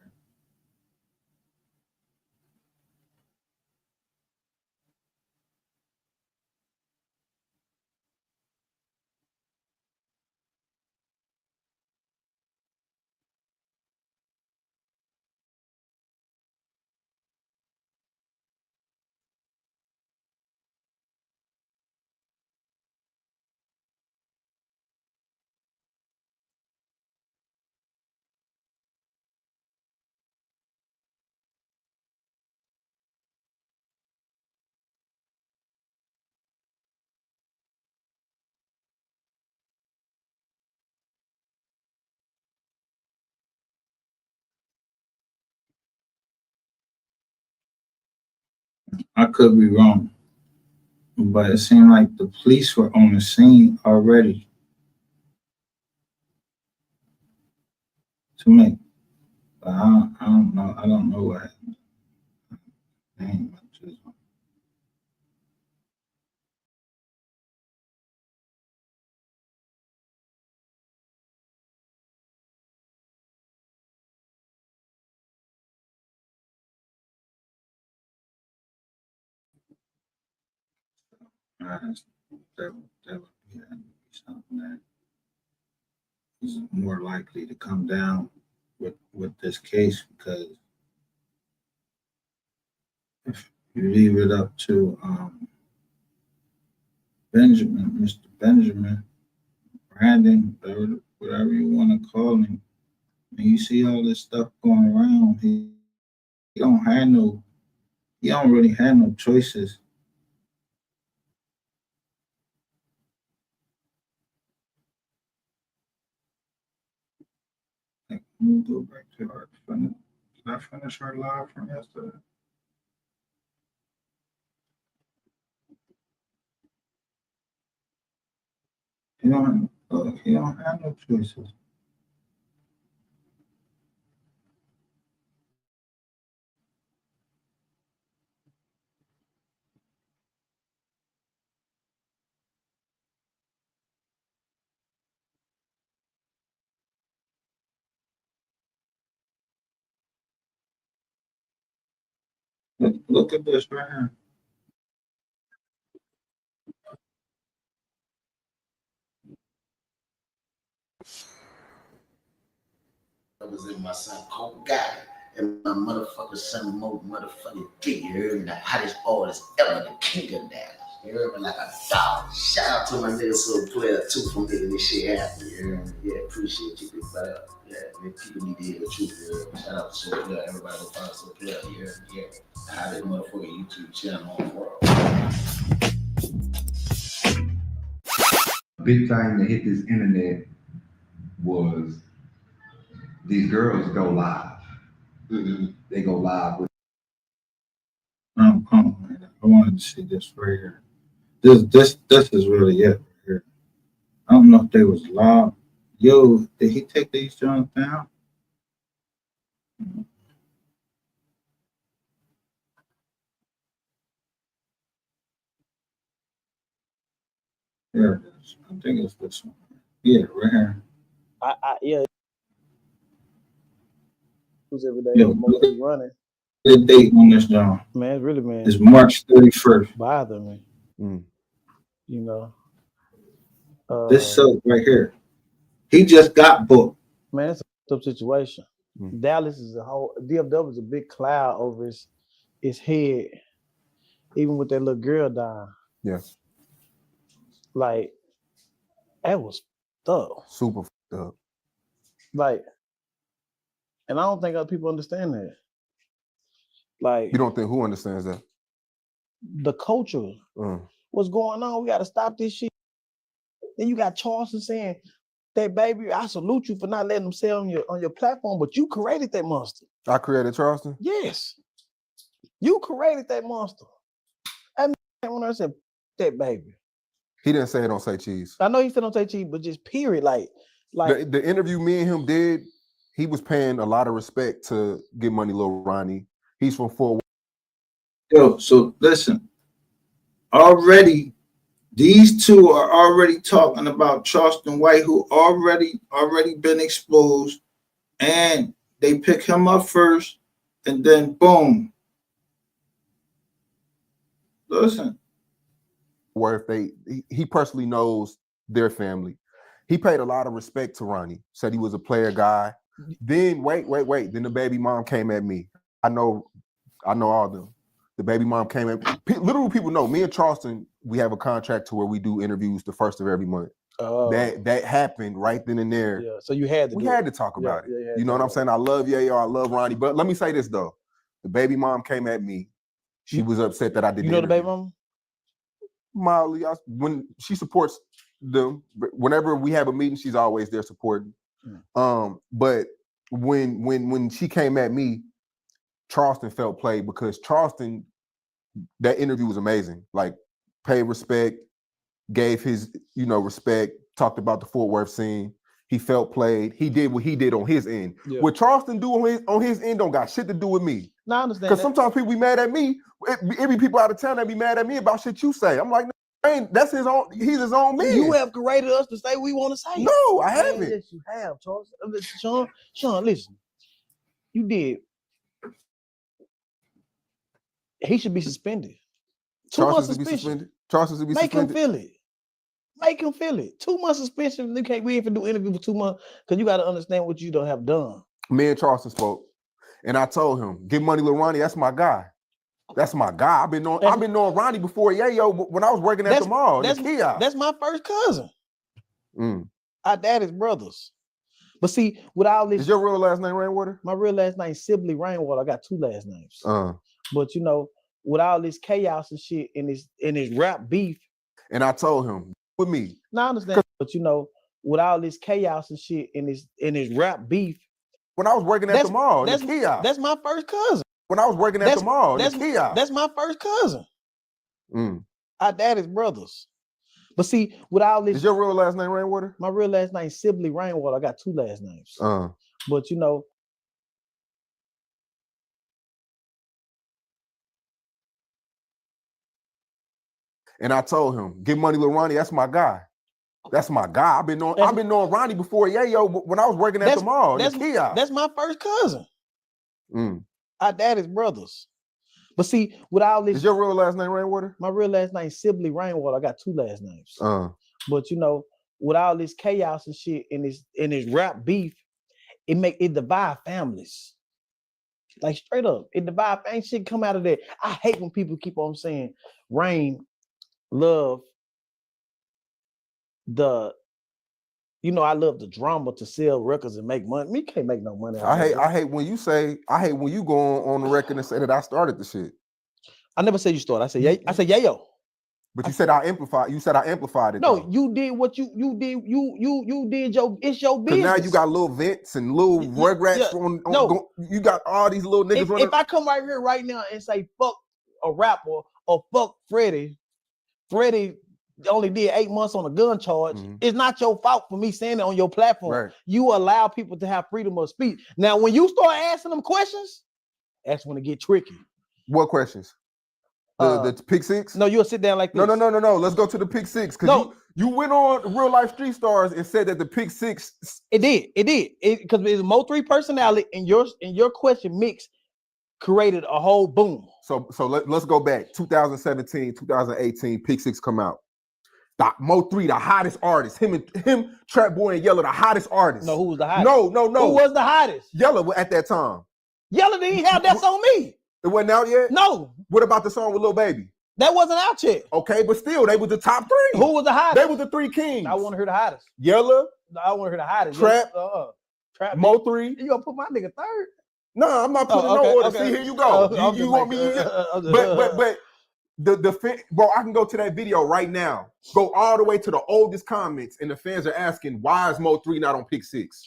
Speaker 1: I could be wrong, but it seemed like the police were on the scene already to me. But I don't know. I don't know what happened. I ain't much of it. That would be something that is more likely to come down with this case, because if you leave it up to Benjamin, Mr. Benjamin, Brandon, whatever you want to call him, and you see all this stuff going around, he don't have no, he don't really have no choices. Like, let me go back to our finish. Did I finish our live from yesterday? He don't have no choices. Look at this right here.
Speaker 8: I was in my son Coke guy and my motherfucker son Mo motherfucking G. You heard me? The hottest artist ever, the king of that. You heard me? Like a dog. Shout out to my nigga Soul Player too for making this shit happen. You heard me? Yeah, appreciate you, big brother. Yeah, man, people need to hear the truth. You heard me? Shout out to Soul Player. Everybody go find Soul Player. You heard me? Yeah. The hottest motherfucking YouTube channel on the world.
Speaker 9: Big thing that hit this internet was these girls go live. They go live with.
Speaker 1: Man. I wanted to see this right here. This is really it right here. I don't know if they was live. Yo, did he take these joints down? There it is. I think it's this one. Yeah, right here.
Speaker 10: Yeah. Who's every day?
Speaker 1: Yo,
Speaker 10: Mostly running.
Speaker 1: The date on this joint.
Speaker 10: Man, it's really, man,
Speaker 1: It's March 31st.
Speaker 10: bother me. You know.
Speaker 1: This soap right here. He just got booked.
Speaker 10: Man, it's a tough situation. Dallas is a whole DFW is a big cloud over his head, even with that little girl dying.
Speaker 7: Yes.
Speaker 10: Like, that was tough.
Speaker 7: Super up.
Speaker 10: Like, and I don't think other people understand that. Like,
Speaker 7: You don't think who understands that?
Speaker 10: the culture. What's going on? We got to stop this shit. Then you got Charleston saying, "That baby, I salute you for not letting them sell on your platform, but you created that monster."
Speaker 7: I created Charleston?
Speaker 10: Yes. You created that monster. When I said that baby,
Speaker 11: He didn't say it on Say Cheese.
Speaker 10: I know he said don't say cheese, but just period. Like
Speaker 11: the interview me and him did, he was paying a lot of respect to Get Money Lil Ronnie. He's from Fort.
Speaker 1: Yo, so listen, already these two are already talking about Charleston White, who already been exposed, and they pick him up first, and then boom. Listen,
Speaker 11: Where if he personally knows their family. He paid a lot of respect to Ronnie. Said he was a player guy. Then wait. Then the baby mom came at me. I know all of them. The baby mom came at literal people know. Me and Charleston, we have a contract to where we do interviews the first of every month. That happened right then and there.
Speaker 10: Yeah, so you had to.
Speaker 11: We had to talk about it. You know what I'm saying? I love Yall, I love Ronnie, but let me say this though: the baby mom came at me. She was upset that I did.
Speaker 10: You know the baby mom?
Speaker 11: Mildly, when she supports them, whenever we have a meeting, she's always there supporting. But when she came at me, Charleston felt played because Charleston, that interview was amazing. Like, paid respect, gave his respect, talked about the Fort Worth scene. He felt played. He did what he did on his end. Yeah. What Charleston do on his end don't got shit to do with me.
Speaker 10: No, I understand.
Speaker 11: Because sometimes people be mad at me. It be people out of town that be mad at me about shit you say. I'm like, that's his own. He's his own man.
Speaker 10: You have created us to say we want to say.
Speaker 11: No, I haven't.
Speaker 10: Yes, you have, Charles. Sean, listen. You did. He should be suspended. 2 months suspension.
Speaker 11: Charles should be
Speaker 10: suspended. Make him feel it. Make him feel it. 2 months suspension. We ain't do interview for 2 months because you got to understand what you don't have done.
Speaker 11: Me and Charleston spoke, and I told him, "Get Money, Lil Ronnie. That's my guy. That's my guy. I've been knowing Ronnie before Yayo when I was working at the mall.
Speaker 10: That's my first cousin. Our daddy's brothers. But see, with all this,
Speaker 11: is your real last name Rainwater?
Speaker 10: My real last name Sibley Rainwater. I got 2 last names. But with all this chaos and shit in this rap beef,
Speaker 11: and I told him with me.
Speaker 10: No, I understand. But with all this chaos and shit in this rap beef,
Speaker 11: when I was working at the mall,
Speaker 10: that's my first cousin.
Speaker 11: When I was working at the mall,
Speaker 10: that's my first cousin. Our daddy's brothers. But see, with all this,
Speaker 11: is your real last name Rainwater?
Speaker 10: My real last name Sibley Rainwater. I got 2 last names. But
Speaker 11: and I told him, "Get Money, Lil Ronnie. That's my guy. That's my guy. I've been knowing Ronnie before Yayo when I was working at the mall.
Speaker 10: That's my first cousin. Our daddy's brothers. But see, with all this,
Speaker 11: is your real last name Rainwater?
Speaker 10: My real last name Sibley Rainwater. I got 2 last names. But with all this chaos and shit in this rap beef, it divide families. Like straight up, it divide. Ain't shit come out of that. I hate when people keep on saying Rain love I love the drama to sell records and make money. Me can't make no money.
Speaker 11: I hate when you go on the record and say that I started the shit.
Speaker 10: I never said you started. I said Yayo.
Speaker 11: But you said I amplified. You said I amplified it.
Speaker 10: No,
Speaker 11: though.
Speaker 10: you did what you did. You did it's your business.
Speaker 11: Now you got little Vince and little Rugrats you got all these little niggas.
Speaker 10: If I come right here right now and say fuck a rapper or fuck Freddie only did 8 months on a gun charge. It's not your fault for me saying it on your platform. Right. You allow people to have freedom of speech. Now, when you start asking them questions, that's when it get tricky.
Speaker 11: What questions? The pick six?
Speaker 10: No, you'll sit down like this.
Speaker 11: No. Let's go to the pick six. Because you went on Real Life Street Stars and said that the pick six.
Speaker 10: It did. Because it's Mo3 personality and your question mix created a whole boom.
Speaker 11: So let's go back. 2017, 2018, pick six come out. Mo3, the hottest artist. Him, Trap Boy and Yalla, the hottest artist.
Speaker 10: No, who was the hottest?
Speaker 11: No.
Speaker 10: Who was the hottest?
Speaker 11: Yalla at that time.
Speaker 10: Yalla didn't have That's On Me.
Speaker 11: It wasn't out yet?
Speaker 10: No.
Speaker 11: What about the song with Lil Baby?
Speaker 10: That wasn't out yet.
Speaker 11: Okay, but still, they was the top 3.
Speaker 10: Who was the hottest?
Speaker 11: They was the 3 kings.
Speaker 10: I want to hear the hottest.
Speaker 11: Yalla.
Speaker 10: No, I want to hear the hottest.
Speaker 11: Trap.
Speaker 10: Trap.
Speaker 11: Mo3.
Speaker 10: You gonna put my nigga third?
Speaker 11: No, I'm not putting no order. Okay. See, here you go. You want me? But bro, I can go to that video right now. Go all the way to the oldest comments, and the fans are asking, why is Mo3 not on pick 6?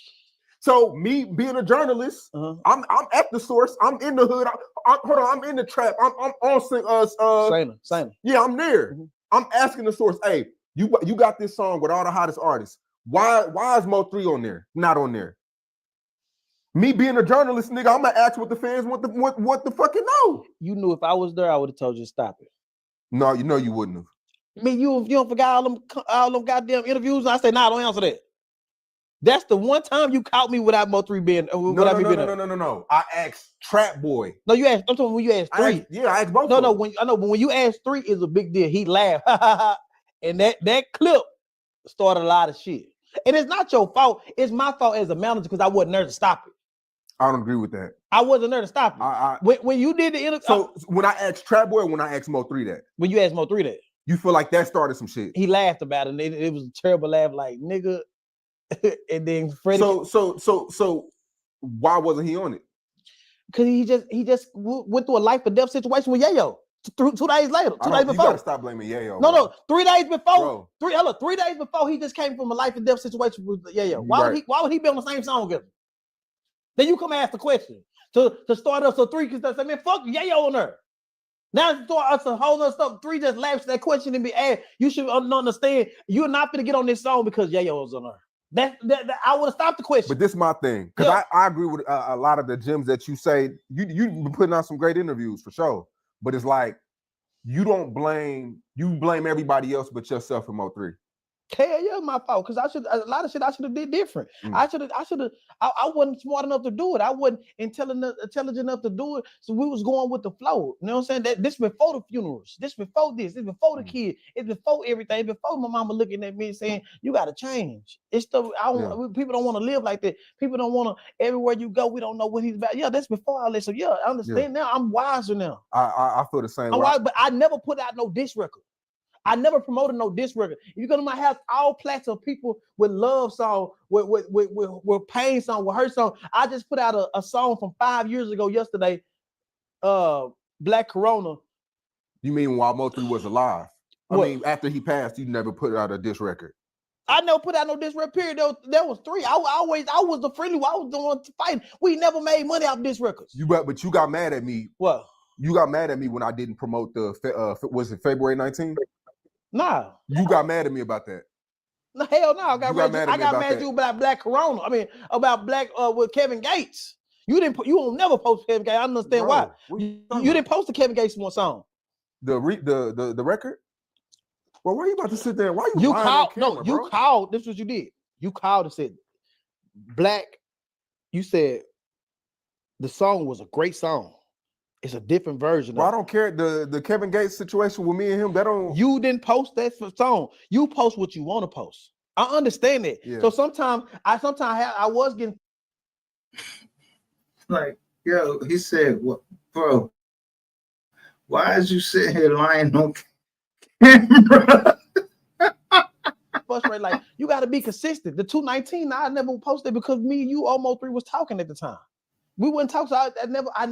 Speaker 11: So me being a journalist, I'm at the source. I'm in the hood. I'm in the trap. I'm on
Speaker 10: Same.
Speaker 11: Yeah, I'm there. I'm asking the source, hey, you got this song with all the hottest artists. Why is Mo3 on there? Not on there. Me being a journalist, nigga, I'm gonna ask what the fans want the fucking know.
Speaker 10: You knew if I was there, I would have told you to stop it.
Speaker 11: No, you know you wouldn't have.
Speaker 10: I mean, you don't forget all them goddamn interviews. And I say, nah, don't answer that. That's the one time you caught me without Mo3 being.
Speaker 11: No. I asked Trap Boy.
Speaker 10: No, you asked. I'm talking when you asked 3.
Speaker 11: I asked both.
Speaker 10: No. But when you asked 3, is a big deal. He laughed, and that clip started a lot of shit. And it's not your fault. It's my fault as a manager because I wasn't there to stop it.
Speaker 11: I don't agree with that.
Speaker 10: I wasn't there to stop it. When you did the interview.
Speaker 11: So when I asked Trap Boy, or when I asked Mo3 that.
Speaker 10: When you asked Mo3 that.
Speaker 11: You feel like that started some shit.
Speaker 10: He laughed about it, and it was a terrible laugh, like nigga. And then Freddie.
Speaker 11: So why wasn't he on it?
Speaker 10: Because he just went through a life or death situation with Yayo. 2 days later, 2 days before.
Speaker 11: You gotta stop blaming Yayo.
Speaker 10: No, 3 days before. 3 days before he just came from a life and death situation with Yayo. Why would he be on the same song with him? Then you come ask the question to start us. So 3 can say, man, fuck Yayo on her. Now start us a whole other stuff. 3 just laughs at that question and be asked. You should understand you're not gonna get on this song because Yayo was on her. That I would have stopped the question.
Speaker 11: But this is my thing, because I agree with a lot of the gems that you say. You've been putting out some great interviews for sure. But it's like you blame everybody else but yourself and Mo3.
Speaker 10: Hell yeah, my fault. Because a lot of shit I should have did different. I wasn't smart enough to do it. I wasn't intelligent enough to do it. So we was going with the flow. You know what I'm saying? This before the funerals. This before this. This before the kid. It's before everything. Before my mama looking at me and saying, you gotta change. It's the people don't want to live like that. People don't want to, everywhere you go, we don't know what he's about. Yeah, that's before all this. So yeah, I understand now. I'm wiser now.
Speaker 11: I feel the same way.
Speaker 10: But I never put out no diss record. I never promoted no diss record. If you go to my house, all plats of people with love song, with pain song, with hurt song. I just put out a song from 5 years ago yesterday, Black Corona.
Speaker 11: You mean while Mo3 was alive?
Speaker 10: What?
Speaker 11: I mean, after he passed, you never put out a diss record.
Speaker 10: I never put out no diss record, period. There was 3. I was the friendly one. I was the one fighting. We never made money off diss records.
Speaker 11: But you got mad at me.
Speaker 10: What?
Speaker 11: You got mad at me when I didn't promote was it February 19th?
Speaker 10: Nah.
Speaker 11: You got mad at me about that.
Speaker 10: No, hell no. I got mad at you about Black Corona. I mean, about Black with Kevin Gates. You won't never post Kevin Gates. I understand why. You didn't post the Kevin Gates one song.
Speaker 11: The record? Well, why are you about to sit there? Why are
Speaker 10: you
Speaker 11: called?
Speaker 10: No, you called. This is what you did. You called and said, Black, you said the song was a great song. It's a different version.
Speaker 11: Well, I don't care. The Kevin Gates situation with me and him, that don't.
Speaker 10: You didn't post that song. You post what you want to post. I understand it. Yeah. So sometimes I was getting
Speaker 1: like, yo, he said, "What, bro? Why is you sitting here lying on camera?"
Speaker 10: Frustrated. Like, you got to be consistent. The 219, I never posted because me and you, almost 3 was talking at the time. We wouldn't talk. So I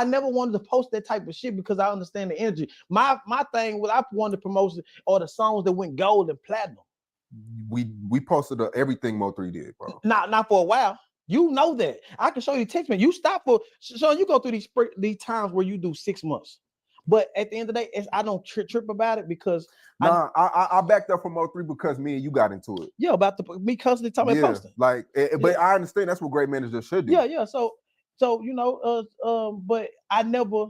Speaker 10: never wanted to post that type of shit because I understand the energy. My thing was I wanted to promote all the songs that went gold and platinum.
Speaker 11: We posted everything Mo3 did, bro.
Speaker 10: Not for a while. You know that. I can show you text me. You stop for so you go through these times where you do 6 months. But at the end of the day, I don't trip about it because
Speaker 11: I backed up from Mo3 because me and you got into it.
Speaker 10: Yeah, about me constantly talking about posting.
Speaker 11: Like, but I understand that's what great managers should do.
Speaker 10: Yeah. So but I never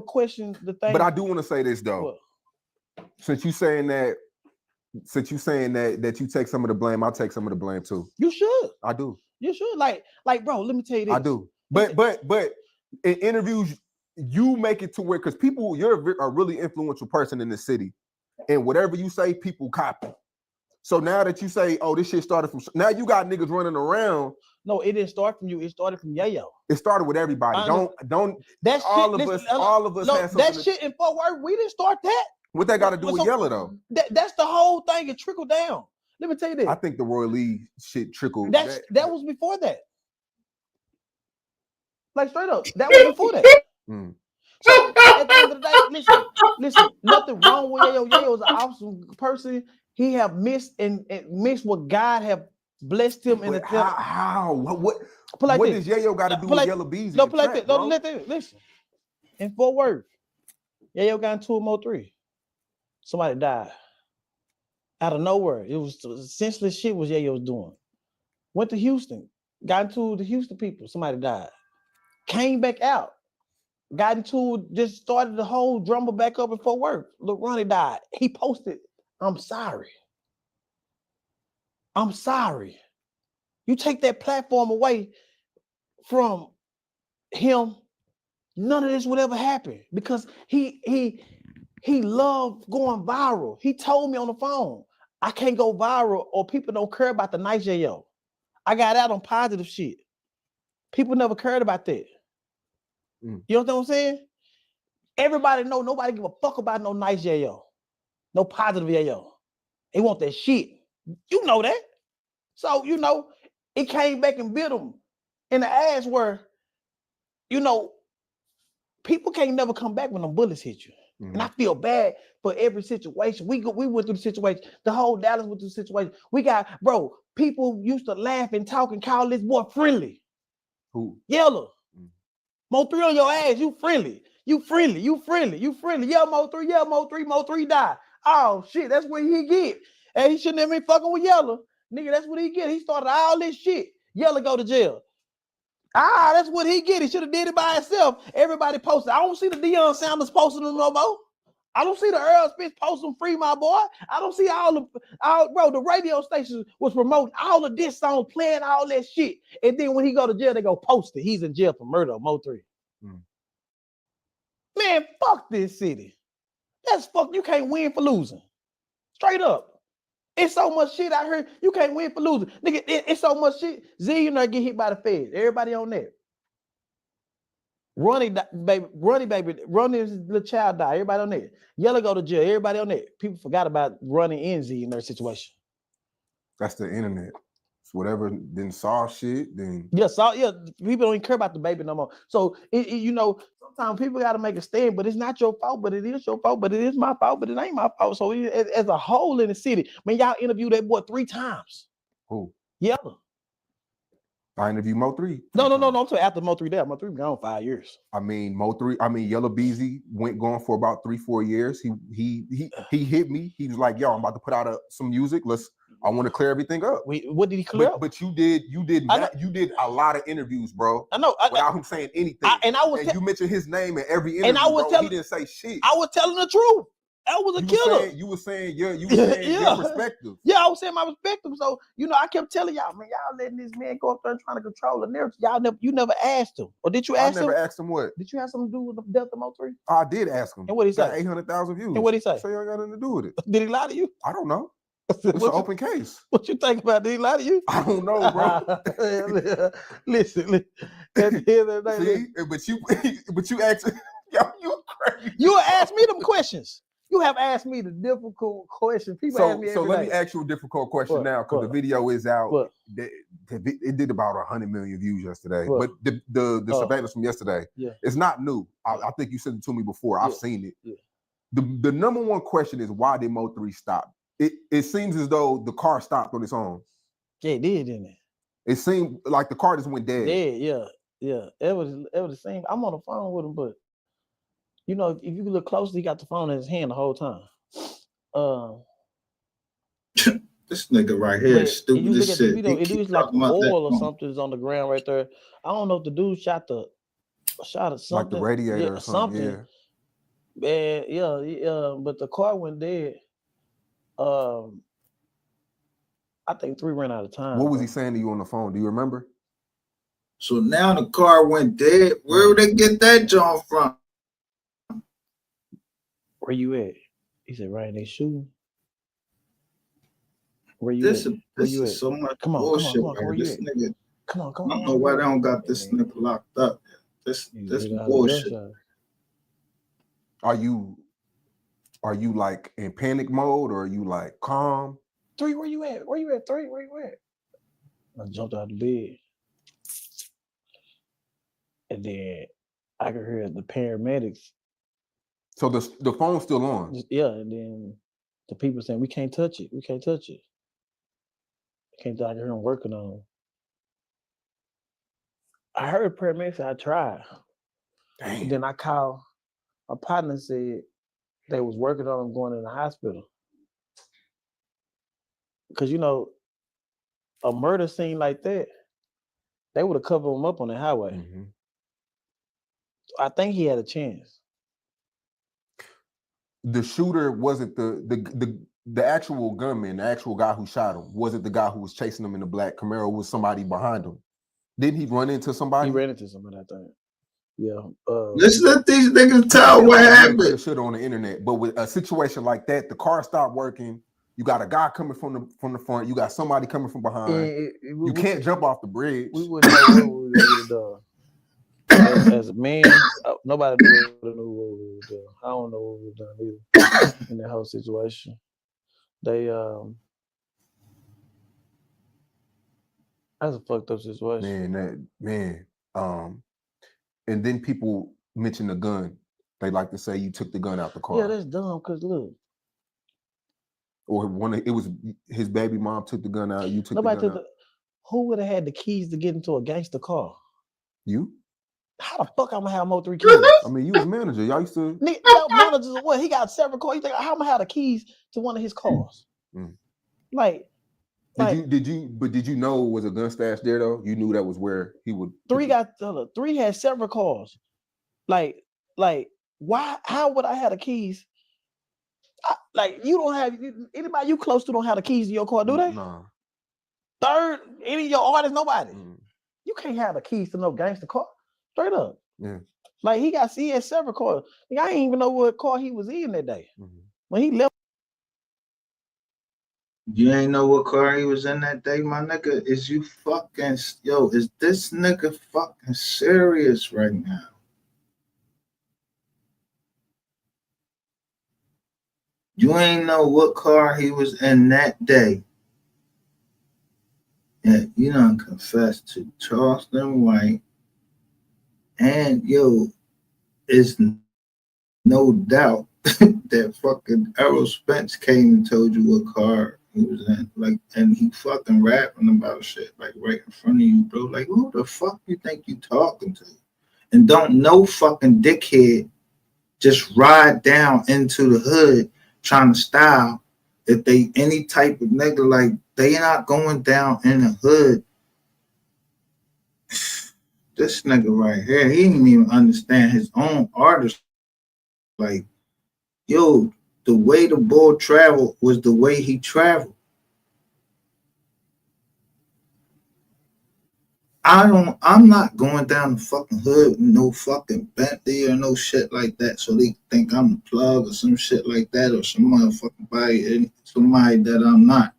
Speaker 10: questioned the thing.
Speaker 11: But I do want to say this though. What? Since you saying that you take some of the blame, I'll take some of the blame too.
Speaker 10: You should.
Speaker 11: I do.
Speaker 10: You should. Like, bro, let me tell you this.
Speaker 11: I do. But in interviews, you make it to where because you're a really influential person in the city, and whatever you say, people copy. So now that you say, "Oh, this shit started from," now you got niggas running around.
Speaker 10: No, it didn't start from you. It started from Yayo.
Speaker 11: It started with everybody. Don't.
Speaker 10: That
Speaker 11: all
Speaker 10: shit,
Speaker 11: of us. Have
Speaker 10: that shit in Fort Worth. We didn't start that.
Speaker 11: What that got to do with Yella though?
Speaker 10: That's the whole thing. It trickled down. Let me tell you this.
Speaker 11: I think the Roy Lee shit trickled.
Speaker 10: That was before that. Like straight up, that was before that. So at the end of the day, listen. Nothing wrong with Yayo. Yayo is an awesome person. He have missed and missed what God have blessed him in the
Speaker 11: But how? What
Speaker 10: like
Speaker 11: what
Speaker 10: this.
Speaker 11: does Yayo got to do
Speaker 10: Put
Speaker 11: with
Speaker 10: like-
Speaker 11: Yellow Beezy?
Speaker 10: No,
Speaker 11: and
Speaker 10: play like
Speaker 11: Trap,
Speaker 10: this. No,
Speaker 11: bro?
Speaker 10: listen. In Fort Worth, Yayo got into a Mo3. Somebody died. Out of nowhere. It was senseless shit was Yayo was doing. Went to Houston, got into the Houston people. Somebody died. Came back out. Got into just started the whole drummer back up in Fort Worth. Look, Ronnie died. He posted, I'm sorry. I'm sorry. You take that platform away from him, none of this would ever happen because he loved going viral. He told me on the phone, I can't go viral or people don't care about the nice Yayo. I got out on positive shit. People never cared about that. You know what I'm saying? Everybody know nobody give a fuck about no nice Yayo. No positive Yayo. They want that shit. You know that. So, it came back and bit them in the ass where, people can't never come back when them bullets hit you. And I feel bad for every situation. We went through the situation. The whole Dallas went through the situation. We got, people used to laugh and talk and call this boy friendly.
Speaker 11: Who?
Speaker 10: Yellow. Mo3 on your ass. You friendly. You friendly. Yeah, Mo3. Yeah, Mo3 die. Oh, shit. That's what he get. And he shouldn't have been fucking with Yellow. Nigga, that's what he get. He started all this shit. Yellow go to jail. That's what he get. He should have did it by himself. Everybody posted. I don't see the Deion Sanders posting them no more. I don't see the Earl Spitz posting free, my boy. I don't see the radio stations was promoting all of this song, playing all that shit. And then when he go to jail, they go post it. He's in jail for murder of Mo3. Man, fuck this city. That's fuck. You can't win for losing. Straight up. It's so much shit out here. You can't win for losing. Nigga, it's so much shit. Zillionaire get hit by the feds. Everybody on that. Ronnie's little child died. Everybody on that. Yellow go to jail. Everybody on that. People forgot about Ronnie and Z in their situation.
Speaker 11: That's the internet. It's whatever then saw shit, then
Speaker 10: people don't even care about the baby no more. So sometimes people got to make a stand, but it's not your fault, but it is your fault, but it is my fault, but it ain't my fault. So as a whole in the city, man, y'all interviewed that boy 3 times.
Speaker 11: Who?
Speaker 10: Yellow.
Speaker 11: I interviewed Mo3.
Speaker 10: No. I'm talking after Mo3 there. Mo3 been gone 5 years.
Speaker 11: Yellow Beezy went gone for about 3-4 years. He hit me. He was like, yo, I'm about to put out some music. I want to clear everything up.
Speaker 10: What did he clear up?
Speaker 11: But you did a lot of interviews, bro.
Speaker 10: I know.
Speaker 11: Without him saying anything. You mentioned his name in every interview, he didn't say shit.
Speaker 10: I was telling the truth. That was a killer.
Speaker 11: You were saying your perspective.
Speaker 10: Yeah, I was saying my perspective. So, I kept telling y'all, man, y'all letting this man go up there and trying to control the narrative. You never asked him. Or did you ask him?
Speaker 11: I never asked him what?
Speaker 10: Did you have something to do with the death of Mo3?
Speaker 11: I did ask him.
Speaker 10: And what he say?
Speaker 11: 800,000 views.
Speaker 10: And what he say?
Speaker 11: So you ain't got nothing to do with it.
Speaker 10: Did he lie to you?
Speaker 11: I don't know. It's an open case.
Speaker 10: What you think about? Did he lie to you?
Speaker 11: I don't know, bro.
Speaker 10: Listen.
Speaker 11: See, but you asked, yo, you crazy.
Speaker 10: You asked me them questions. You have asked me the difficult questions. People ask me every
Speaker 11: let
Speaker 10: day.
Speaker 11: me ask you a difficult question now, because the video is out. It did about 100 million views yesterday. But the surveillance from yesterday, it's not new. I think you said it to me before. I've seen it.
Speaker 10: Yeah.
Speaker 11: The number one question is, why did Mo3 stop? It seems as though the car stopped on its own.
Speaker 10: Yeah, it did, didn't it?
Speaker 11: It seemed like the car just went dead.
Speaker 10: Yeah. It was the same. I'm on the phone with him, but if you look closely, he got the phone in his hand the whole time.
Speaker 1: This nigga right here is stupid as shit.
Speaker 10: Video, it is like oil or something is on the ground right there. I don't know if the dude shot or something.
Speaker 11: Like the radiator or something.
Speaker 10: Yeah. But the car went dead. I think 3 ran out of time.
Speaker 11: What was he saying to you on the phone? Do you remember?
Speaker 1: So now the car went dead. Where would they get that junk from?
Speaker 10: Where you at? He said, right in their shoe. Where you at?
Speaker 1: This is so much bullshit.
Speaker 10: Where you at?
Speaker 1: Nigga,
Speaker 10: come on.
Speaker 1: I don't know why they don't got this nigga locked up. This bullshit.
Speaker 11: Are you like in panic mode, or are you like calm?
Speaker 10: 3, where you at? 3, where you at? I jumped out of bed. And then I could hear the paramedics.
Speaker 11: So the phone's still on?
Speaker 10: Yeah, and then the people saying, we can't touch it. Came down here and working on him. I heard paramedics. I tried.
Speaker 11: Damn.
Speaker 10: And then I called. My partner said they was working on him going in the hospital. Because, you know, a murder scene like that, they would have covered him up on the highway.
Speaker 11: Mm-hmm.
Speaker 10: I think he had a chance.
Speaker 11: The shooter wasn't the actual gunman, the actual guy who shot him, wasn't the guy who was chasing him in the black Camaro, was somebody behind him. Didn't he run into somebody?
Speaker 10: He ran into somebody, I think. Yeah.
Speaker 1: Let's let these niggas tell what happened.
Speaker 11: Shit on the internet, but with a situation like that, the car stopped working. You got a guy coming from the front. You got somebody coming from behind. You can't jump off the bridge.
Speaker 10: We wouldn't know what we would have done. As a man, nobody knew what we would have done. I don't know what we would have done either in that whole situation. They that's a fucked up situation.
Speaker 11: And then people mention the gun. They like to say you took the gun out the car.
Speaker 10: Yeah, that's dumb. Cause look,
Speaker 11: or it was his baby mom took the gun out. You took
Speaker 10: nobody
Speaker 11: the gun
Speaker 10: took
Speaker 11: out.
Speaker 10: Who would have had the keys to get into a gangster car?
Speaker 11: You?
Speaker 10: How the fuck I'm gonna have more 3 keys?
Speaker 11: I mean, you was manager. Y'all used to.
Speaker 10: Yo, managers of what? He got several cars. You think how I'm gonna have the keys to one of his cars?
Speaker 11: Mm.
Speaker 10: Did
Speaker 11: you know it was a gun stash there though? You knew that was where he would.
Speaker 10: 3 had several cars. Like why? How would I have the keys? You don't have anybody you close to don't have the keys to your car, do they?
Speaker 11: Nah.
Speaker 10: Third, any of your artists, nobody. You can't have the keys to no gangster car. Straight up.
Speaker 11: Yeah.
Speaker 10: Like he had several cars. I didn't even know what car he was in that day. When he left.
Speaker 1: You ain't know what car he was in that day, my nigga. Is you fucking is this nigga fucking serious right now? You ain't know what car he was in that day. And you done confessed to Charleston White. And it's no doubt that fucking Errol Spence came and told you what car he was in. And he fucking rapping about shit right in front of you, bro. Like, who the fuck you think you talking to? And don't no fucking dickhead just ride down into the hood trying to style. If they any type of nigga, they not going down in the hood. This nigga right here, he didn't even understand his own artist. The way the boy traveled was the way he traveled. I'm not going down the fucking hood with no fucking Bentley or no shit like that. So they think I'm the plug or some shit like that, or some motherfucking somebody that I'm not.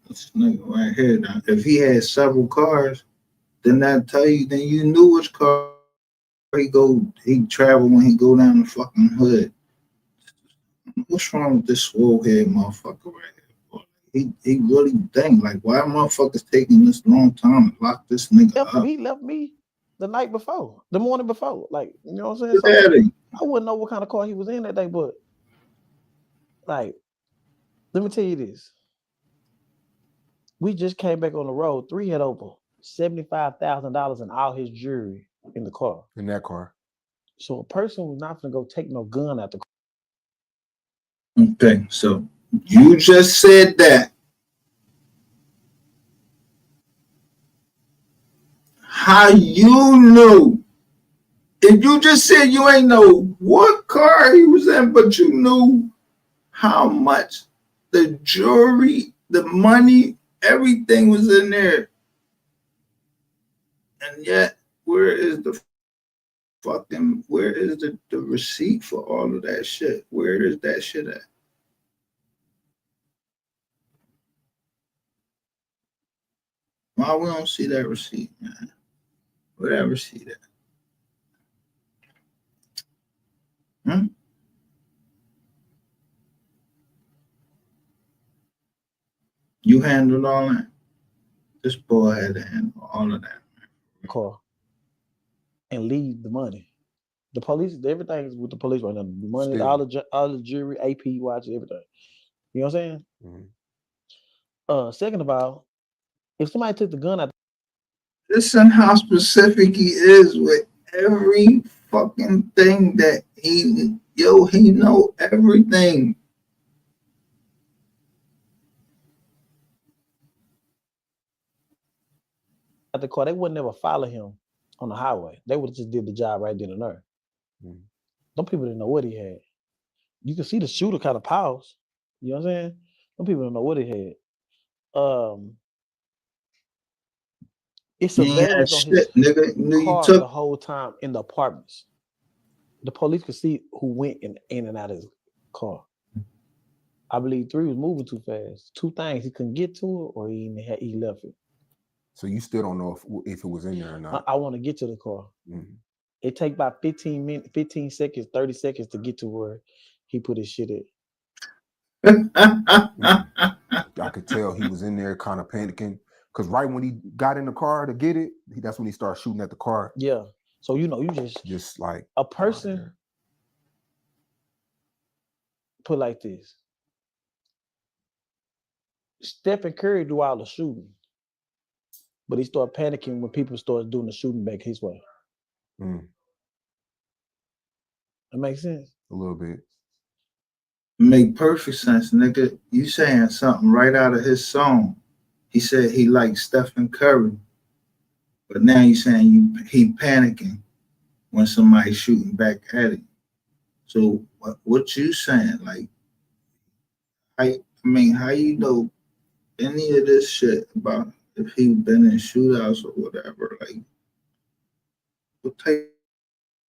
Speaker 1: This nigga right here, now, if he had several cars, then that tell you, then you knew which car he travel when he go down the fucking hood. What's wrong with this swole head motherfucker right here? He really think why motherfuckers taking this long time to lock this nigga up?
Speaker 10: He left me the morning before. You know what I'm saying? So I wouldn't know what kind of car he was in that day, but let me tell you this. We just came back on the road. 3 had over $75,000 in all his jewelry in the car.
Speaker 11: In that car.
Speaker 10: So a person was not gonna go take no gun out the car.
Speaker 1: Okay, so you just said that. How you knew? If you just said you ain't know what car he was in, but you knew how much the jewelry, the money, everything was in there. And yet, where is the receipt for all of that shit? Where is that shit at? Why we don't see that receipt, man? Where that receipt at? You handled all that? This boy had to handle all of that.
Speaker 10: Car. And leave the money. The police, everything is with the police right now. The money, all the jewelry, AP watch, everything. You know what I'm saying? Second of all, if somebody took the gun out,
Speaker 1: Listen how specific he is with every fucking thing that he know everything.
Speaker 10: the car, they would never follow him on the highway. They would have just did the job right then and there. Them people didn't know what he had. You can see the shooter kind of pause. You know what I'm saying? Some people don't know what he had. It's
Speaker 1: He ain't had
Speaker 10: surveillance on his
Speaker 1: shit, nigga. Knew you
Speaker 10: car the
Speaker 1: took.
Speaker 10: whole time in the apartments. The police could see who went in and out of his car. I believe 3 was moving too fast. 2 things, he couldn't get to it or he left it.
Speaker 11: So you still don't know if it was in there or not.
Speaker 10: I want to get to the car. It take about 15 seconds, 30 seconds to get to where he put his shit at.
Speaker 11: I could tell he was in there kind of panicking. Because right when he got in the car to get it, that's when he started shooting at the car.
Speaker 10: Yeah. So, you just
Speaker 11: like
Speaker 10: a person put like this. Stephen Curry do all the shooting, but he started panicking when people started doing the shooting back his way. That makes sense?
Speaker 11: A little bit.
Speaker 1: Make perfect sense, nigga. You saying something right out of his song. He said he liked Stephen Curry, but now you saying he panicking when somebody's shooting back at him. So what you saying? Like, how you know any of this shit about if he been in shootouts or whatever? Like, what type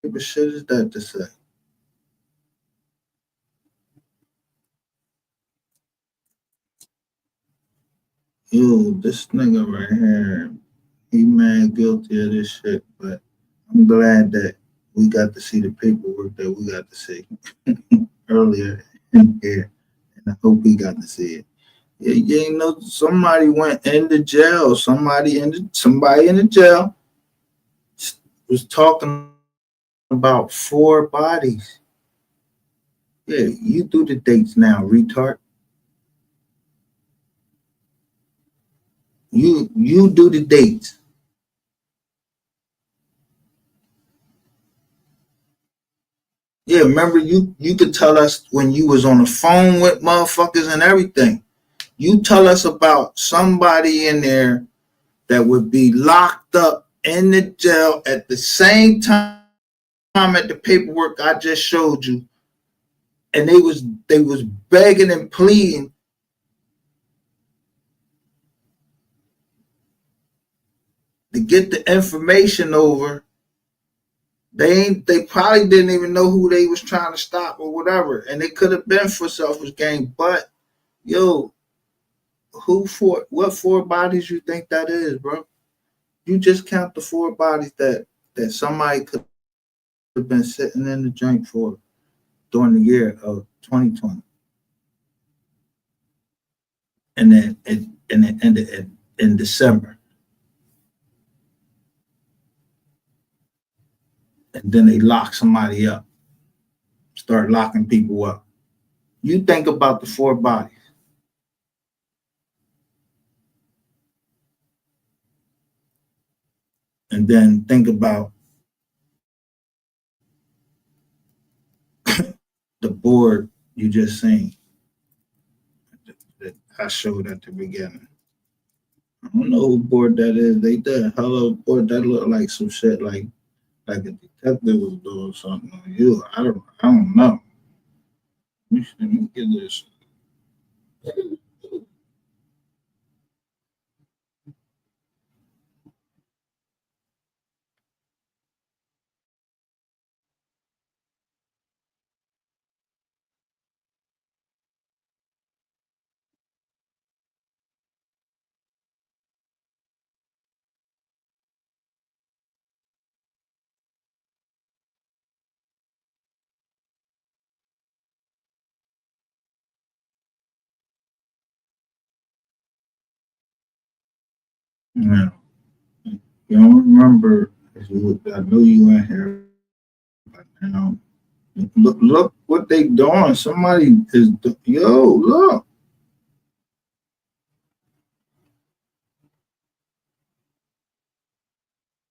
Speaker 1: of shit is that to say? Yo, this nigga right here, he mad guilty of this shit, but I'm glad that we got to see the paperwork that we got to see earlier in here, and I hope he got to see it. Yeah, you know, somebody went into jail. Somebody in the jail was talking about 4 bodies. Yeah, you do the dates now, retard. You do the dates. Yeah, remember you could tell us when you was on the phone with motherfuckers and everything. You tell us about somebody in there that would be locked up in the jail at the same time at the paperwork I just showed you, and they was begging and pleading to get the information over. They probably didn't even know who they was trying to stop or whatever, and it could have been for selfish gain. But yo, what 4 bodies you think that is, bro? You just count the 4 bodies that somebody could have been sitting in the joint for during the year of 2020, and then it ended in December, and then they lock somebody up, start locking people up. You think about the 4 bodies, and then think about the board you just seen that I showed at the beginning. I don't know who board that is. They did hello board that look like some shit like a detective was doing something on you. I don't know. Let me get this. Yeah. You don't remember, I know you in here, but now look what they doing. Somebody is look.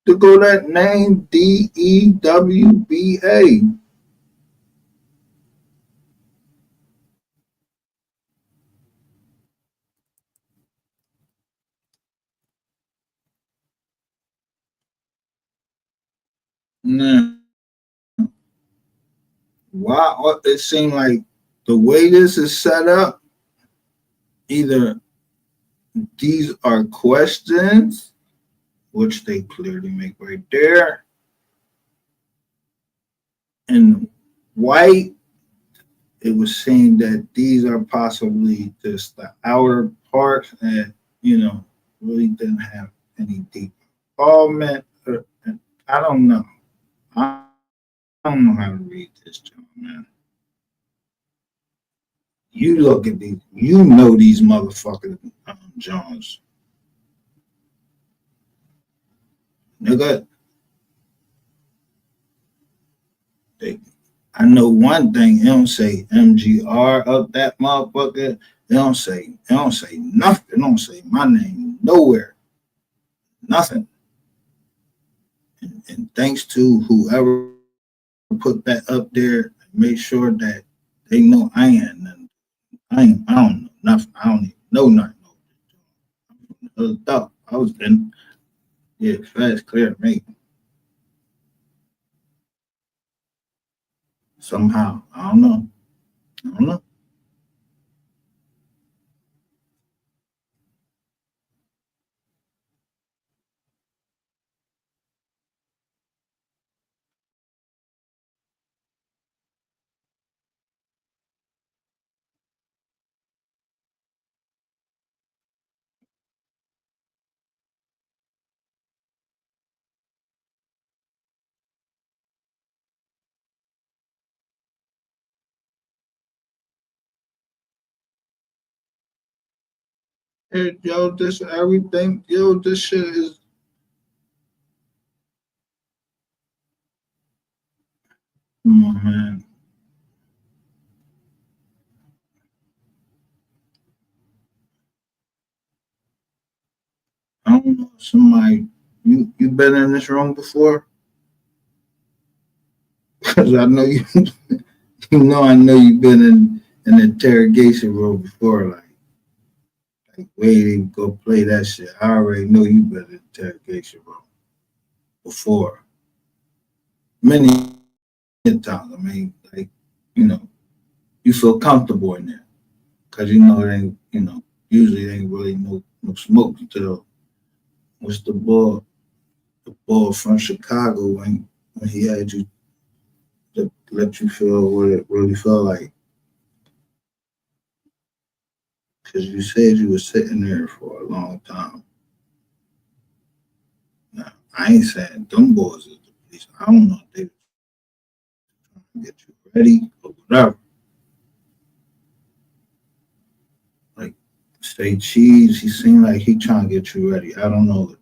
Speaker 1: to go that name DEWBA. Now, why it seemed like the way this is set up, either these are questions, which they clearly make right there, and white, it was saying that these are possibly just the outer parts that, really didn't have any deep involvement. I don't know. I don't know how to read this, John, man. You look at these, these motherfucking Jones. Nigga, I know one thing, it don't say MGR up that motherfucker. It don't say nothing. It don't say my name nowhere. Nothing. And thanks to whoever put that up there, make sure that they know I ain't nothing. I don't know nothing. I don't even know nothing. I was in, yeah, fast clear to me. Somehow. I don't know. Hey, yo, this everything, this shit is. Come on, man. I don't know. Somebody, you been in this room before? Because I know you. I know you've been in an interrogation room before. Like, wait, go play that shit. I already know you've been in an interrogation room before. Many times. I mean, like, you feel comfortable in there because it ain't, usually it ain't really no smoke until what's the ball from Chicago when he had you to let you feel what it really felt like. Because you said you were sitting there for a long time. Now, I ain't saying them boys is the police. I don't know if they were trying to get you ready or whatever. Like, say cheese, he seemed like he trying to get you ready. I don't know.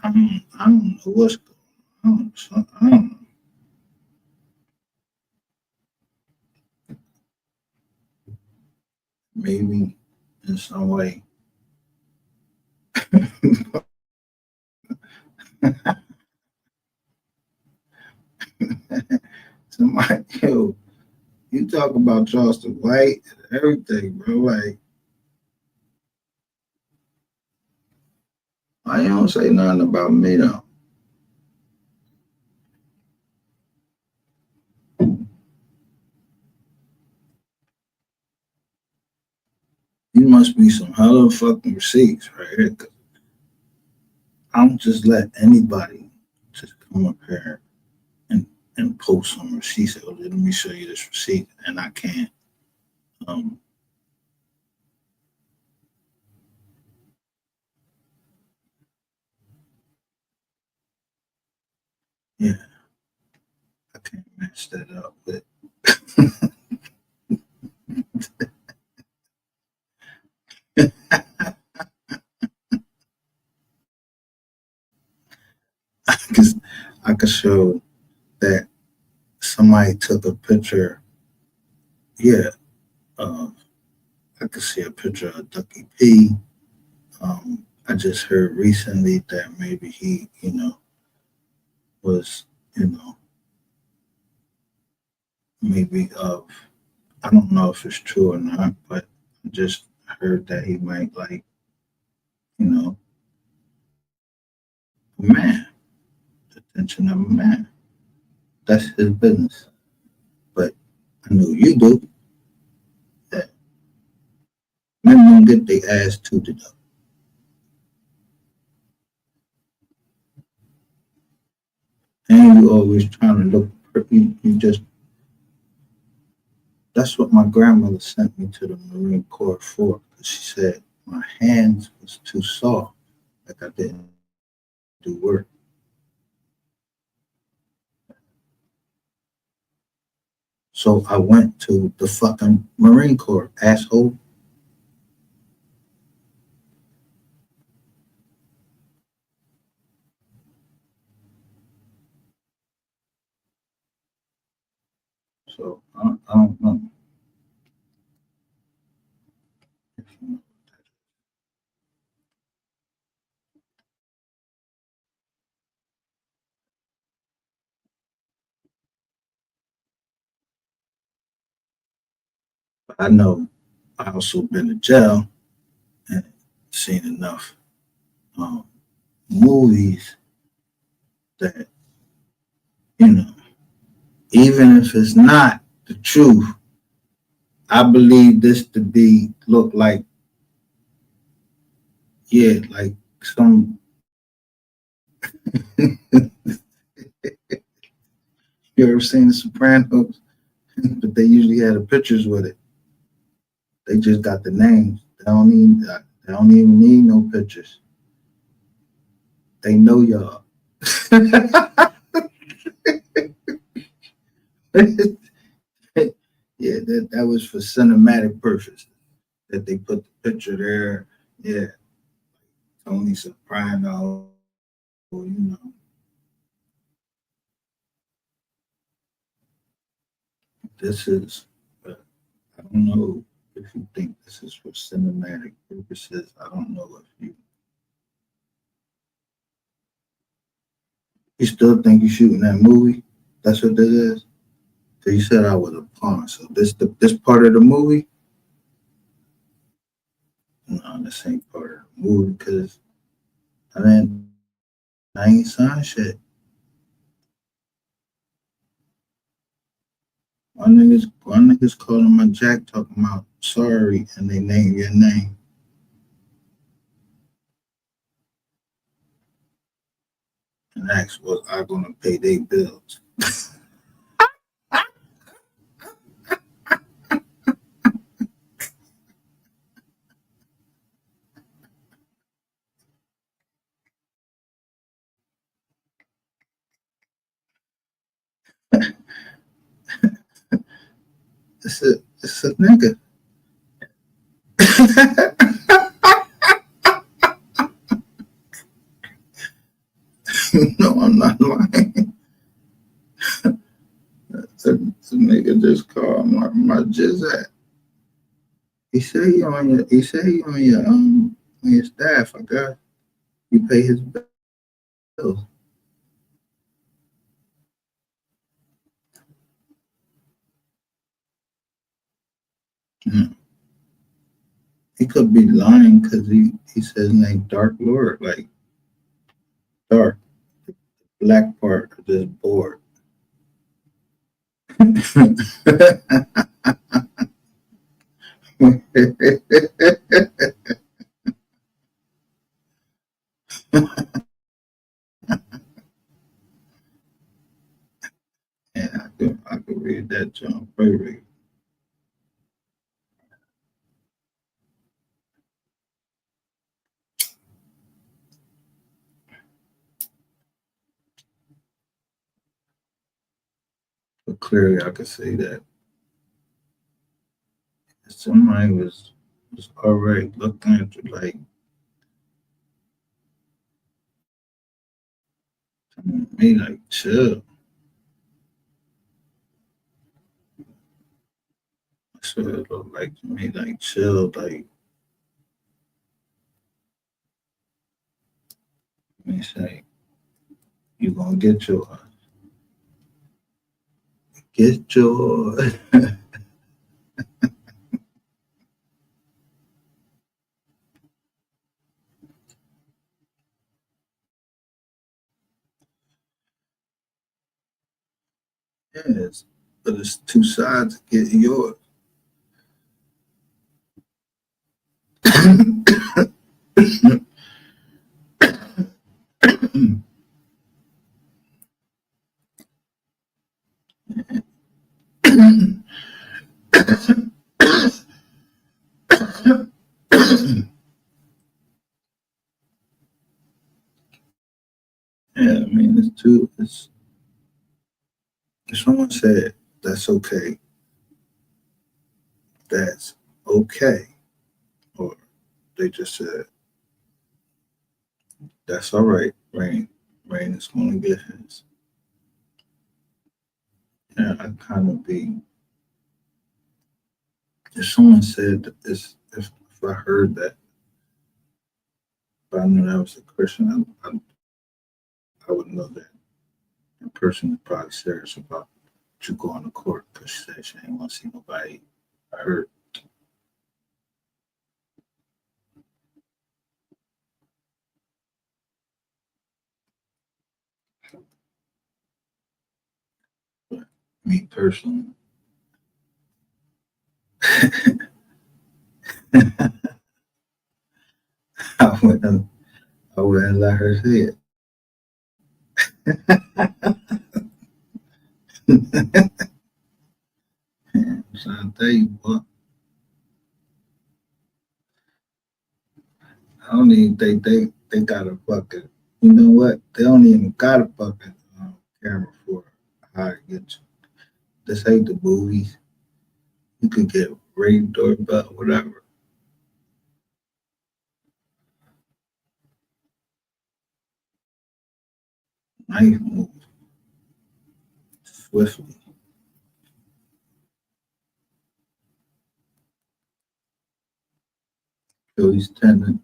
Speaker 1: I don't know what's going on. I don't know. Maybe in some way. Somebody, yo, you talk about Charleston White and everything, bro. Like, why you don't say nothing about me though? You must be some hella fucking receipts right here. 'Cause I don't just let anybody just come up here and post some receipts. Oh, let me show you this receipt, and I can't. Um, yeah, I can't match that up, but because I could show that somebody took a picture. Yeah, I I could see a picture of Ducky P. I just heard recently that maybe he, was, maybe I don't know if it's true or not, but I just heard that he might like, a man, the attention of a man. That's his business. But I know you do that men don't get their ass tooted up. And you always trying to look pretty. You just That's what my grandmother sent me to the Marine Corps for. She said my hands was too soft, like I didn't do work. So I went to the fucking Marine Corps, asshole. So I don't know. But I know I also been to jail and seen enough movies that, you know, even if it's not the truth, I believe this to be look like, yeah, like some you ever seen The Sopranos? But they usually had the pictures with it. They just got the names. They don't even need no pictures. They know y'all. Yeah, that was for cinematic purposes. That they put the picture there. Yeah, Tony Soprano. You know, this is. I don't know if you think this is for cinematic purposes. I don't know if you still think you're shooting that movie. That's what this is. So you said I was a pawn. So this part of the movie. No, this ain't part of the movie because I ain't signed shit. One niggas calling my jack talking about sorry and they name your name. And ask was I gonna pay their bills. It's a nigga. No, I'm not lying. The nigga just called my jizzat. He said he on your staff. I got you pay his bills. Mm. He could be lying because he says his name Dark Lord, like dark, the black part of this board. And I could read that John perfect. But clearly I could say that somebody was already looking into like me like chill. That's what it looked like to me, like chill, like let me say, you gonna get yours. Get yours. Yes, but it's two sides to get yours. Yeah, I mean, it's two. It's if someone said that's okay, that's okay, or they just said that's all right. Rain is going to get his. Yeah, I kind of be. If someone said if I heard that, if I knew that was a Christian, I would know that the person is probably serious about you going to court because she said she ain't want to see nobody hurt. But me personally, I wouldn't let her see it. I'm trying to tell you, boy. I don't even think they got a fucking. You know what? They don't even got a fucking camera for how to get you. This ain't the movies. You could get raped or whatever. Knife move swiftly. Achilles tendon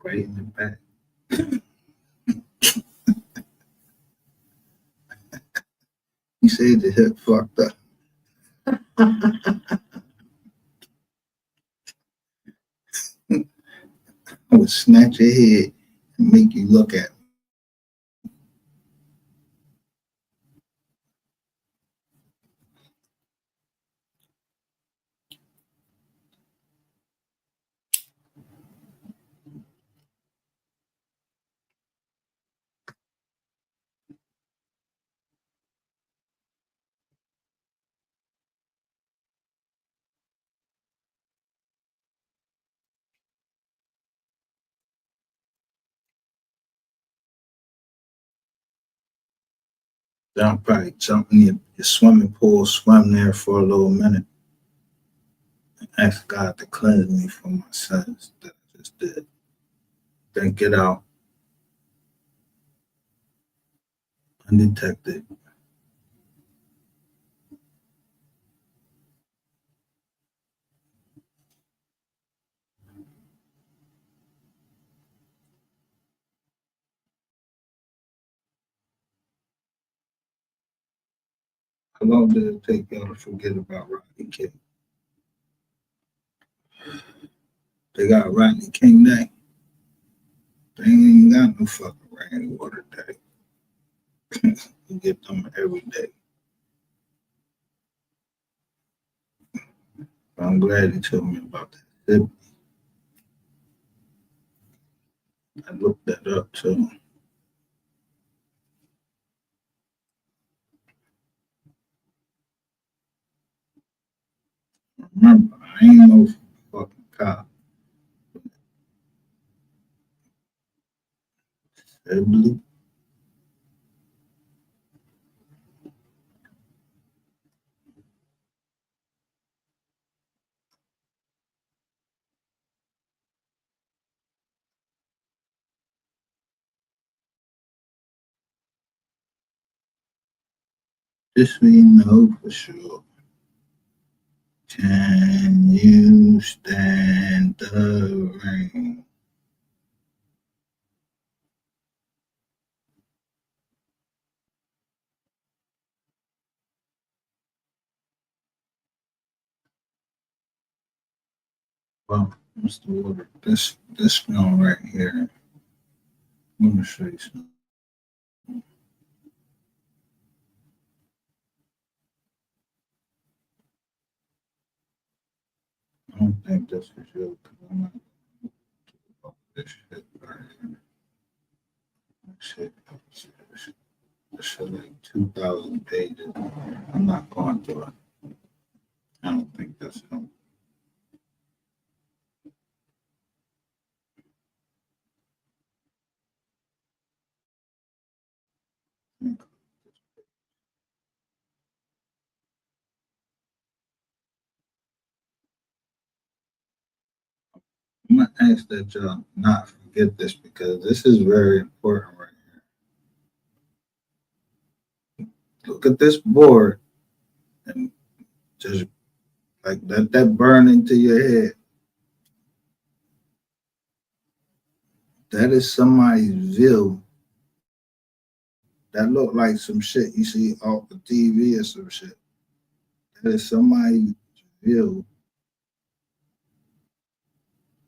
Speaker 1: right in the back. He said the hip fucked up. I would snatch your head and make you look at me. Then I'll probably jump in your swimming pool, swim there for a little minute, and ask God to cleanse me from my sins that I just did. Then get out undetected. How long did it take y'all to forget about Rodney King? They got Rodney King Day. They ain't got no fucking rainwater day. You get them every day. But I'm glad he told me about that. I looked that up too. Remember, I ain't no fucking cop. Blue. This we know for sure. Can you stand the rain? Well, Mr. Water, this film right here. Let me show you something. I don't think this is you because I'm not about this shit right here. This shit like 2,000 pages. I'm not going through it. I don't think that's him. I'm gonna ask that y'all not forget this because this is very important right here. Look at this board and just like let that burn into your head. That is somebody's view. That look like some shit you see off the TV or some shit. That is somebody's view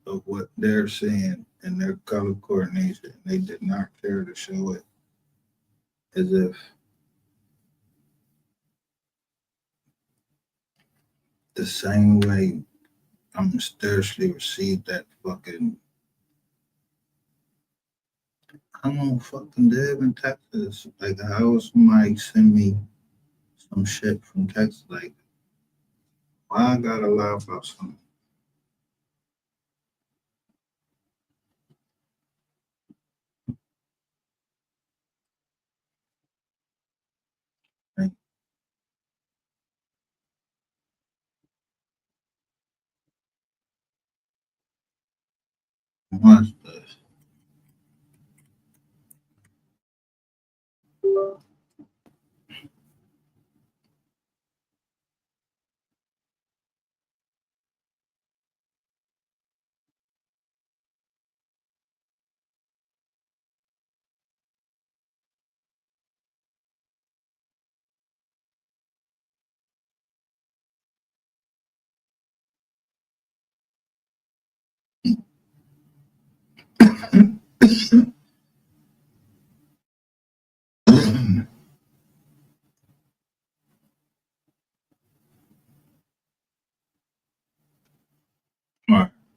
Speaker 1: of what they're seeing in their color coordination. They did not care to show it as if the same way I mysteriously received that fucking I'm on fucking live in Texas. Like how somebody send me some shit from Texas? Like why I gotta lie about something? Like, watch this.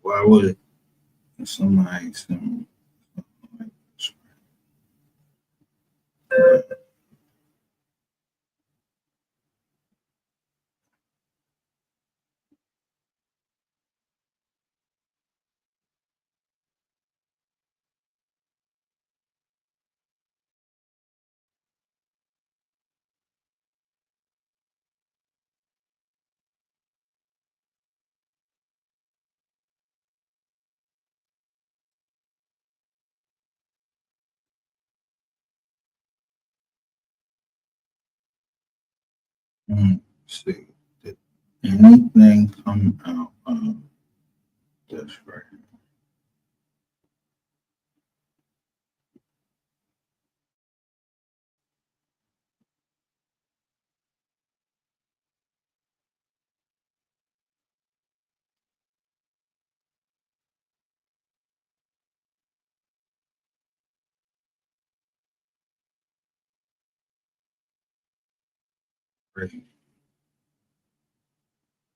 Speaker 1: Why would it? If somebody send me something like this? See, did anything come out of this right here?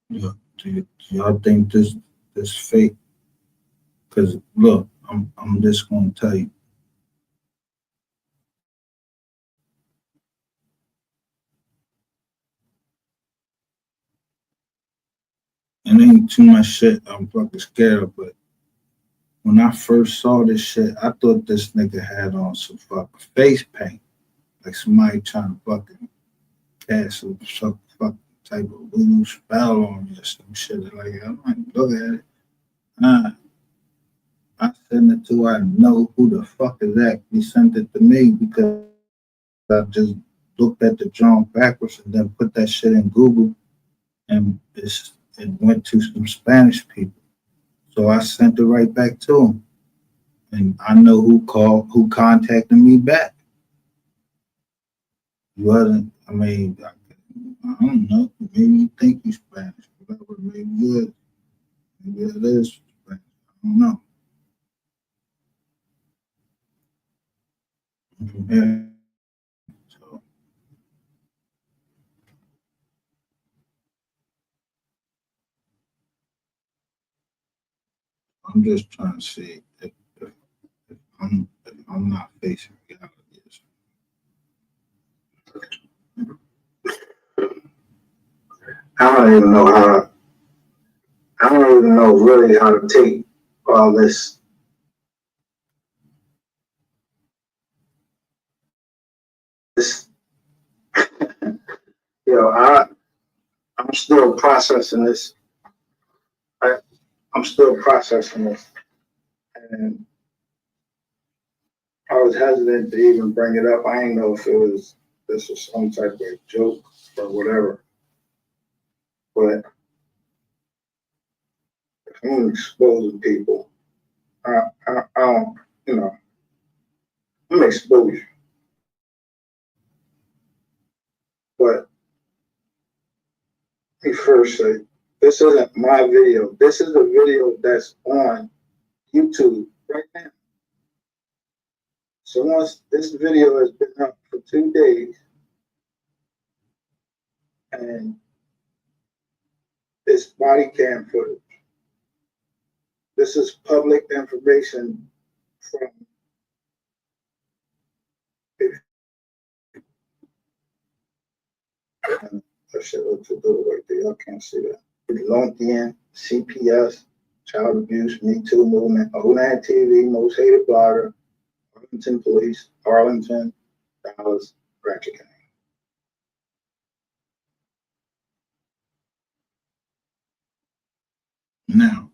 Speaker 1: Yeah, do y'all think this fake? Because look, I'm just gonna tell you. It ain't too much shit I'm fucking scared of, but when I first saw this shit, I thought this nigga had on some fucking face paint. Like somebody trying to fucking cast some fucking type of voodoo spell on me or some shit. Like, I'm like, look at it. Nah, I sent it to, I know who the fuck is that. He sent it to me because I just looked at the drawing backwards and then put that shit in Google. And it went to some Spanish people. So I sent it right back to them. And I know who contacted me back. It wasn't, I mean, I don't know. Maybe you think you Spanish, whatever. Maybe it is Spanish. I don't know. Yeah. So I'm just trying to see if I'm not facing reality.
Speaker 5: I don't even know how. I don't even know really how to take all this. This, I'm still processing this. I'm still processing this, and I was hesitant to even bring it up. I didn't know if this was some type of joke or whatever. But if I'm exposing people, I don't, I'm exposure. But let me first say, this isn't my video. This is a video that's on YouTube right now. So once this video has been up for 2 days, and it's body cam footage, this is public information from, I should have to do it right there. Y'all can't see that. Lonkian, CPS, Child Abuse, Me Too Movement, ONAN TV, Most Hated Blogger, Arlington Police, Arlington, Dallas, Grantchester County.
Speaker 1: Now,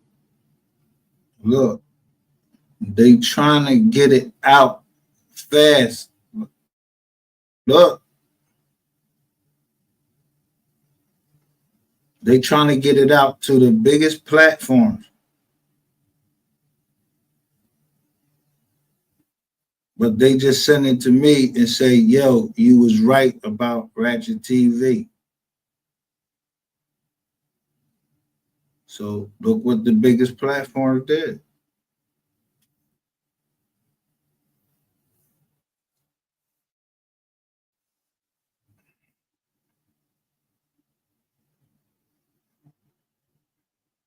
Speaker 1: look, they trying to get it out fast. Look, they trying to get it out to the biggest platforms. But they just send it to me and say, yo, you was right about Ratchet TV. So look what the biggest platforms did.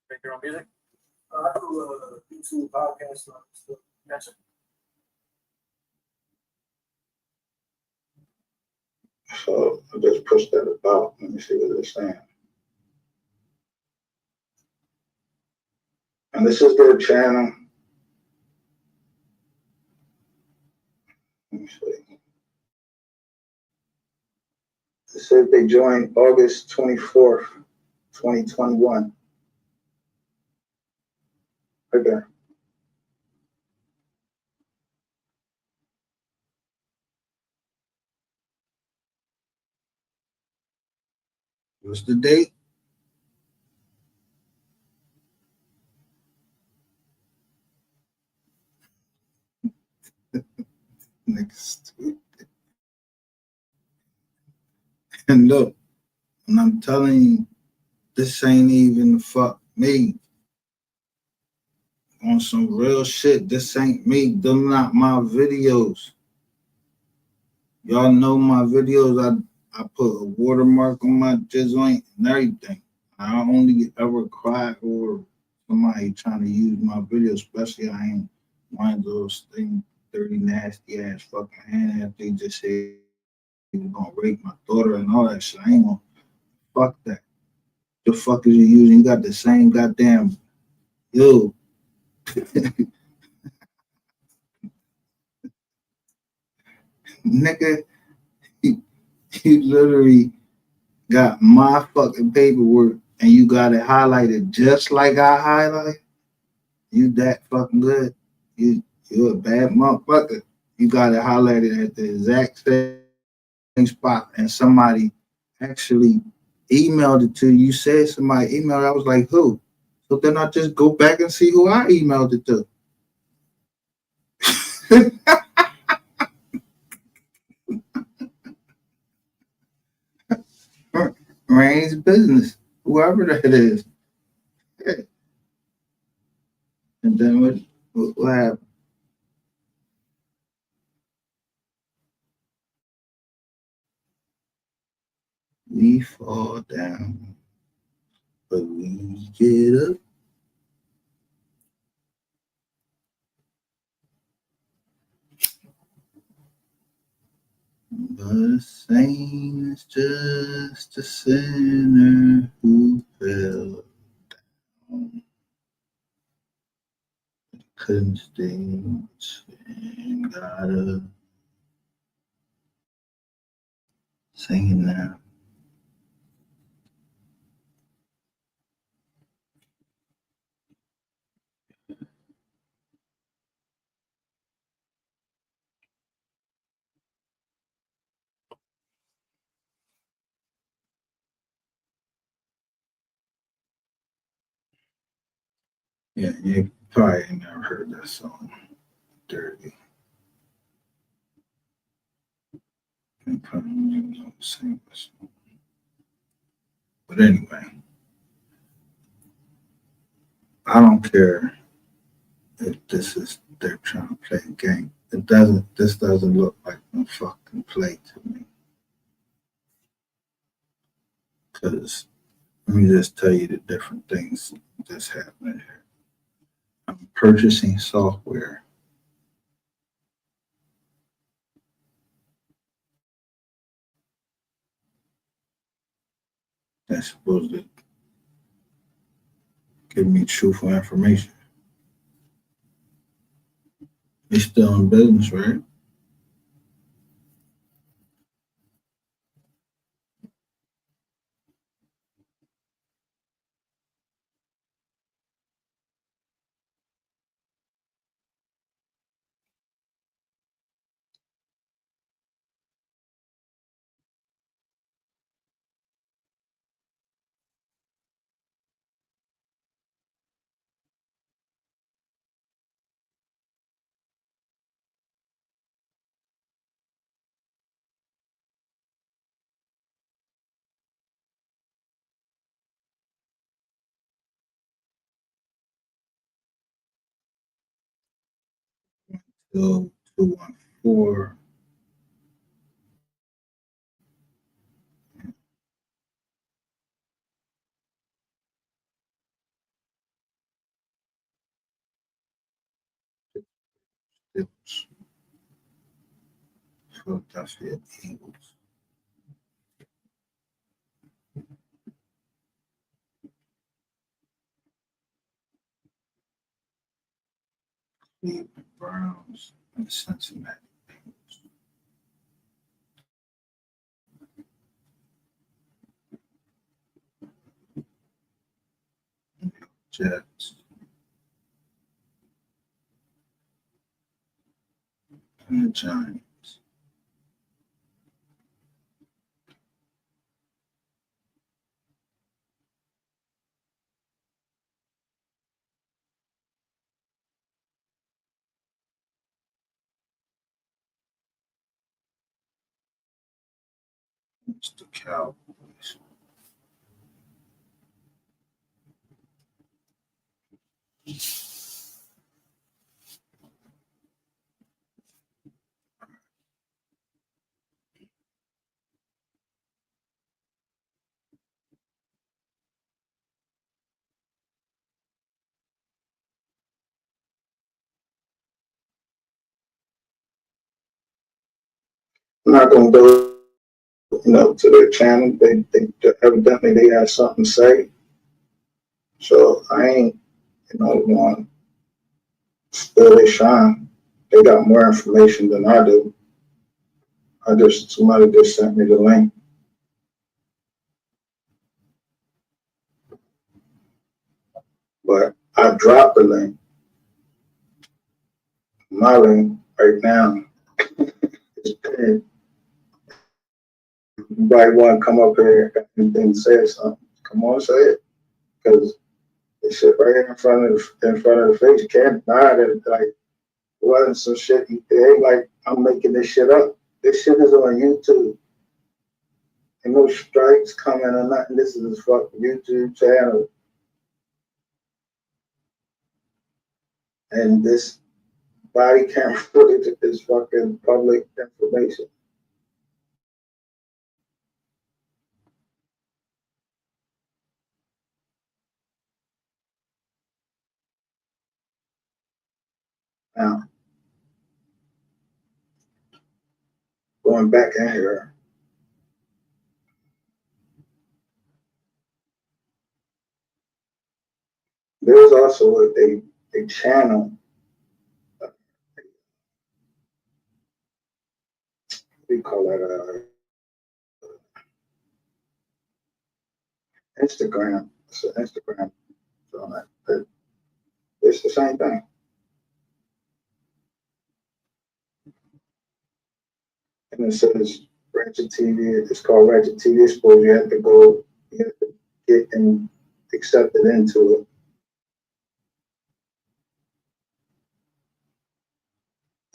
Speaker 5: Make your own music? I do YouTube podcast stuff. Gotcha. So I just pushed that about. Let me see what they're saying. And this is their channel. Let me see. It says they joined August 24th, 2021. Right there.
Speaker 1: What's the date? Next. And look, and I'm telling you, this ain't even fuck me. On some real shit, this ain't me. Them not my videos. Y'all know my videos. I put a watermark on my joint and everything. I only ever cry over somebody trying to use my video, especially I ain't one of those things, dirty, nasty ass fucking hand ass. They just say they was gonna rape my daughter and all that shit. I ain't gonna fuck that. The fuck is you using? You got the same goddamn yo. Nigga, you literally got my fucking paperwork and you got it highlighted just like I highlight. You that fucking good. You're a bad motherfucker. You got it highlighted at the exact same spot and somebody actually emailed it to you. You said somebody emailed. I was like, who? So then I just go back and see who I emailed it to. Rain's business, whoever that is. And then what happened? We fall down, but we get up. But a saint is just a sinner who fell down. Couldn't stay and got up. Sing it now. Yeah, you probably ain't never heard that song. Dirty. You probably don't even know the same song. But anyway, I don't care if this is they're trying to play a game. This doesn't look like a fucking play to me. Because let me just tell you the different things that's happening here. I'm purchasing software that's supposed to give me truthful information. It's still in business, right? So 214. It's Philadelphia Eagles. Cleveland Browns and Cincinnati Bengals. Jets and the Giants. It's the Cowboys. I'm not gonna go, to their channel. They evidently they have something to say. So I ain't, going to spill their shine. They got more information than I do. Somebody just sent me the link. But I dropped the link. My link right now is pinned
Speaker 5: Anybody want to come up here and say something? Come on, say it, because they shit right in front of the face. You can't deny that. Like, it wasn't some shit. It ain't like I'm making this shit up. This shit is on YouTube. Ain't no strikes coming or nothing. This is his fucking YouTube channel. And this body camera footage is fucking public information. Now, going back in here, there's also a channel. What do you call that? Instagram. It's an Instagram. So it's the same thing. And it says Ratchet TV. It's called Ratchet TV. I suppose you have to get and accepted into it.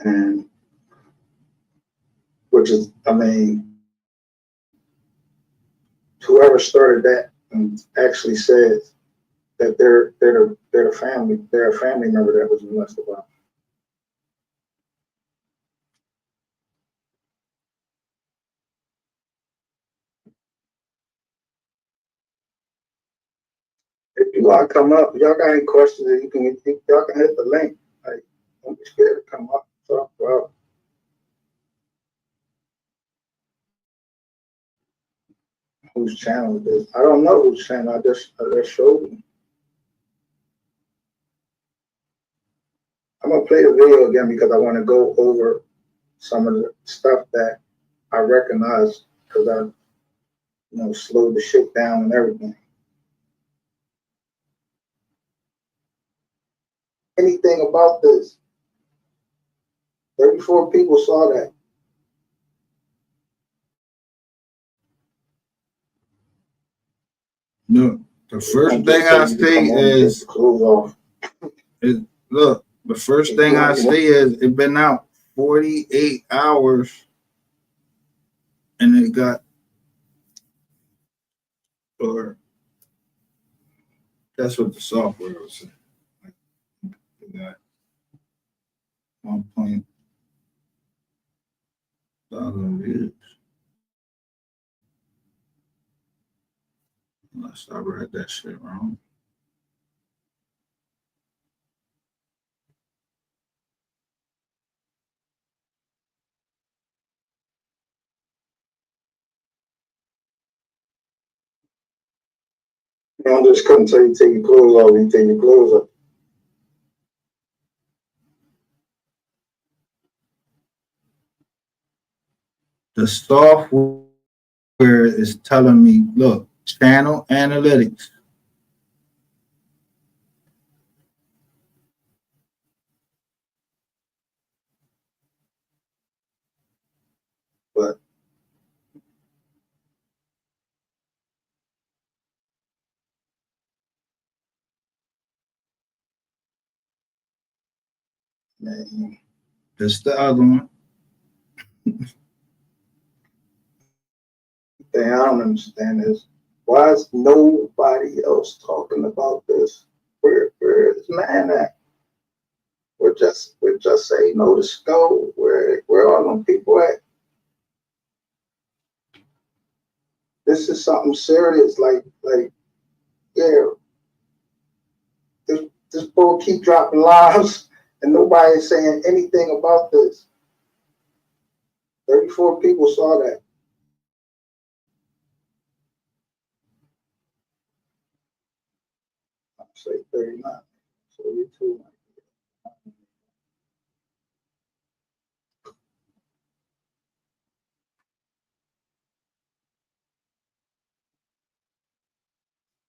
Speaker 5: And which is, I mean, whoever started that and actually said that they're a family member that was molested by. If you want to come up, y'all got any questions, y'all can hit the link. Like, don't be scared to come up. Talk about whose channel it is. I don't know whose channel. I just showed you. I'm gonna play the video again because I want to go over some of the stuff that I recognize because I, slowed the shit down and everything. Anything about this? 34 people saw that.
Speaker 1: No, the first thing I see is look. The first thing I see is it been out 48 hours, and it got, or that's what the software was saying. Like, it got 1,000 views. Unless I read that shit wrong.
Speaker 5: I'm just couldn't tell you take your clothes off, you take your clothes off.
Speaker 1: The software is telling me, look, channel analytics.
Speaker 5: But man,
Speaker 1: This the other one.
Speaker 5: The thing I don't understand is why is nobody else talking about this? Where is man at? We're just saying no to go. Where are them people at? This is something serious. Like yeah, this bull keep dropping lives and nobody is saying anything about this. 34 people saw that. I'll say 39. So you too.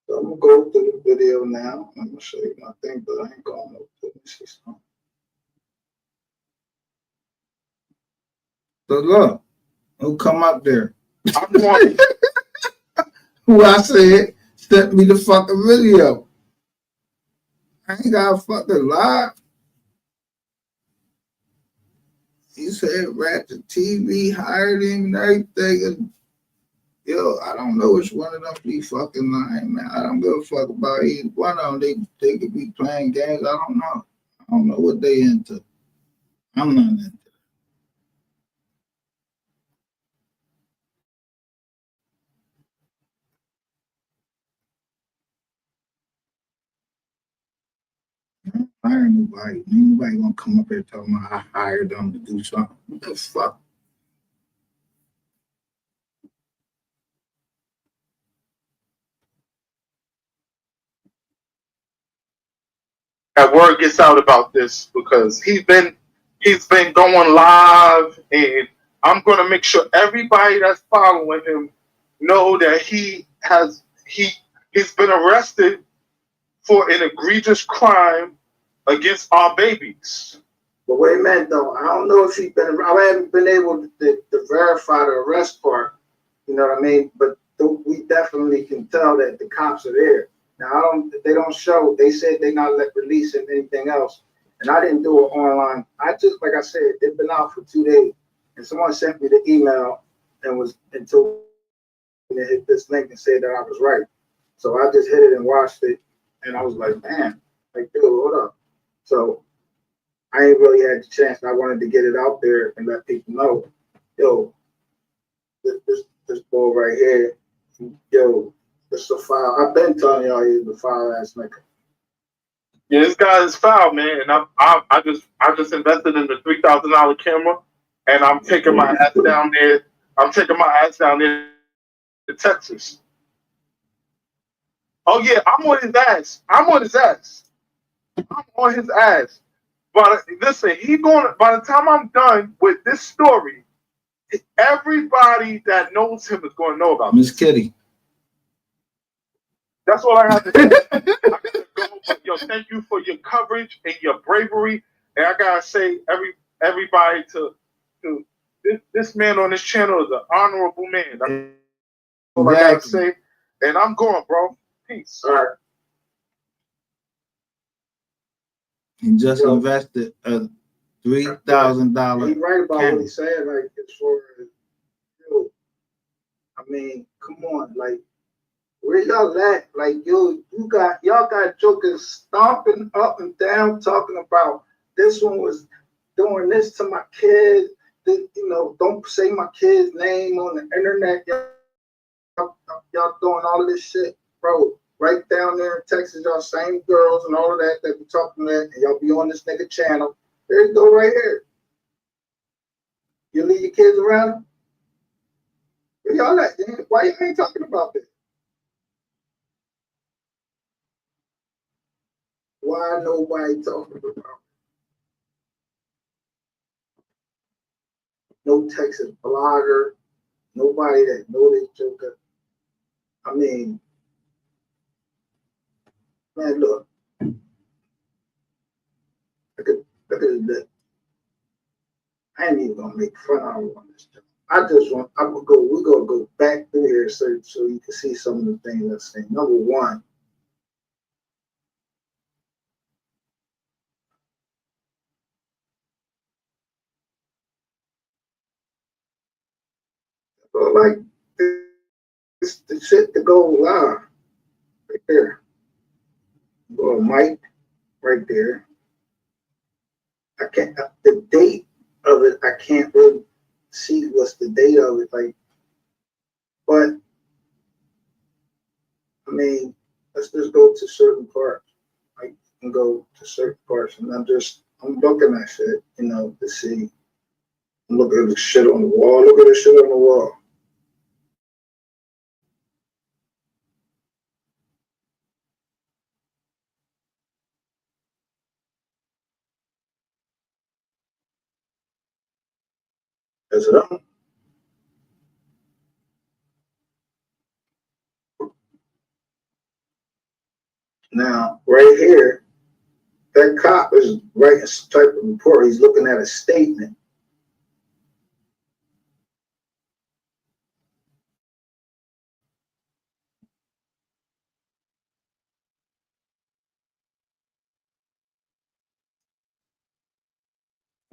Speaker 5: So I'm gonna go through the video now. I'm gonna show you my thing, but I ain't going to let me see something.
Speaker 1: So look, who come up there? I'm going. Who I said sent me the fucking video. I ain't got a fucking lie. He said Ratchet TV hired him and everything. And, yo, I don't know which one of them be fucking lying, man. I don't give a fuck about either one of them. They could be playing games. I don't know. I don't know what they into. I'm not into. Hire nobody. Ain't nobody gonna come up here talking about I hired them to do something. What the fuck?
Speaker 12: That word gets out about this because he's been going live, and I'm gonna make sure everybody that's following him know that he's been arrested for an egregious crime against our babies.
Speaker 5: But wait a minute though, I don't know if he's been. I haven't been able to verify the arrest part. You know what I mean? But we definitely can tell that the cops are there. Now they don't show. They said they're not releasing anything else, and I didn't do it online. I just, like I said, it's been out for 2 days, and someone sent me the email and told me to hit this link and said that I was right. So I just hit it and watched it, and I was like, man, like, dude, hold up. So I ain't really had the chance. I wanted to get it out there and let people know, yo, this boy right here, yo, it's a foul. I've been telling y'all he's the foul ass nigga.
Speaker 12: Yeah, this guy is foul, man, and I just invested in the $3,000 camera, and I'm taking my ass down there. I'm taking my ass down there to Texas. Oh yeah, I'm on his ass. I'm on his ass. I'm on his ass. But listen, by the time I'm done with this story, everybody that knows him is going to know about
Speaker 1: Miss Kitty.
Speaker 12: That's all I have to say. I gotta go, but yo, thank you for your coverage and your bravery. And I gotta say, everybody to this man on this channel is an honorable man. That's all I gotta say. And I'm going, bro. Peace.
Speaker 5: All right.
Speaker 1: He just invested a $3,000.
Speaker 5: He's right about what he said. Like, as far as, yo, I mean, come on, like, where y'all at? Like, yo, y'all got jokers stomping up and down talking about this one was doing this to my kids. You know, don't say my kid's name on the internet. Y'all doing all of this shit, bro. Right down there in Texas, y'all same girls and all of that be talking that, and y'all be on this nigga channel. There you go, right here. You leave your kids around them? Where y'all at? Why you ain't talking about this? Why nobody talking about it? No Texas blogger, nobody that know this joker. I mean, man, look at this. I ain't even gonna make fun of him on this joke. We're gonna go back through here so you can see some of the things I'm saying. Number one, like this the shit to go live right there. Go Mike right there. I can't the date of it. I can't really see what's the date of it. Like, but I mean, let's just go to certain parts. Like, and go to certain parts, and I'm looking at shit, you know, to see. I'm looking at the shit on the wall. Look at the shit on the wall. Is it on? Now, right here, that cop is writing some type of report. He's looking at a statement.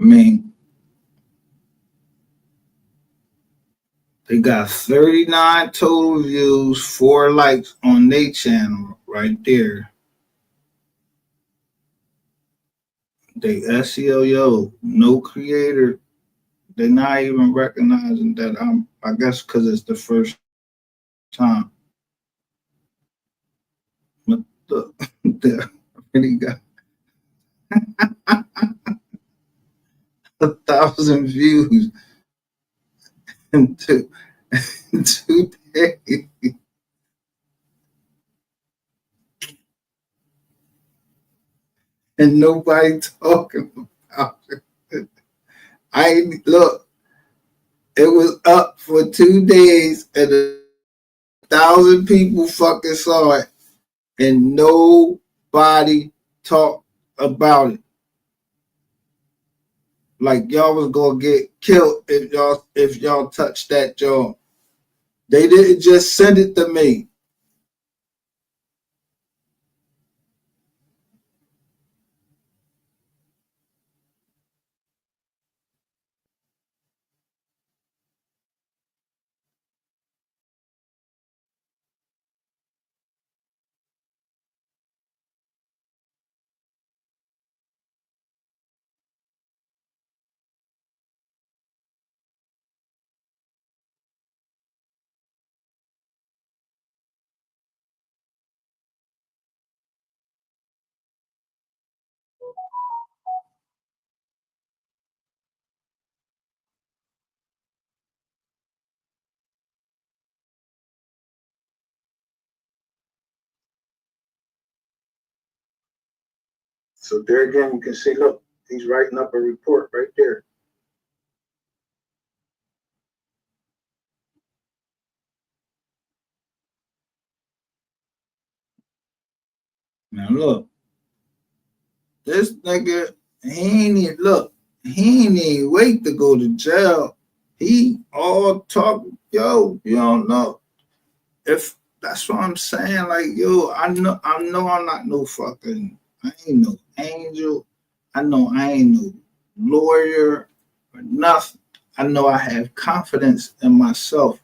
Speaker 1: mean, they got 39 total views, 4 likes on their channel right there. They SEO, yo, no creator. They're not even recognizing that I guess because it's the first time. But they really got 1,000 views in 2 days. And nobody talking about it. Look, it was up for 2 days and 1,000 people fucking saw it and nobody talked about it. Like y'all was gonna get killed if y'all touched that job. They didn't just send it to me. So there again, you can see, look, he's writing up a report right there. Now look, this nigga, he ain't even wait to go to jail. He all talk, yo, you don't know. If that's what I'm saying, like, yo, I know I'm not no fucking, I ain't no angel. I know I ain't no lawyer or nothing. I know I have confidence in myself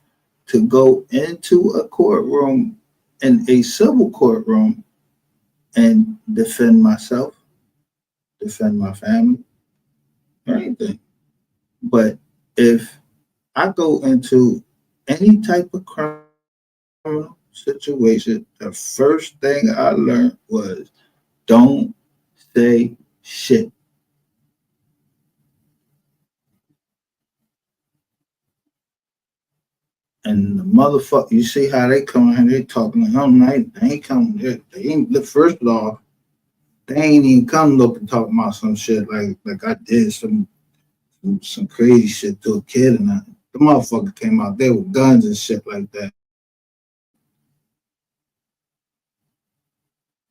Speaker 1: to go into a courtroom, in a civil courtroom, and defend myself, defend my family, or anything. But if I go into any type of criminal situation, the first thing I learned was don't say shit. And the motherfucker, you see how they come in, they talking to him, they ain't coming, they ain't, first off, they ain't even come looking talking about some shit like I did some crazy shit to a kid, and the motherfucker came out there with guns and shit like that.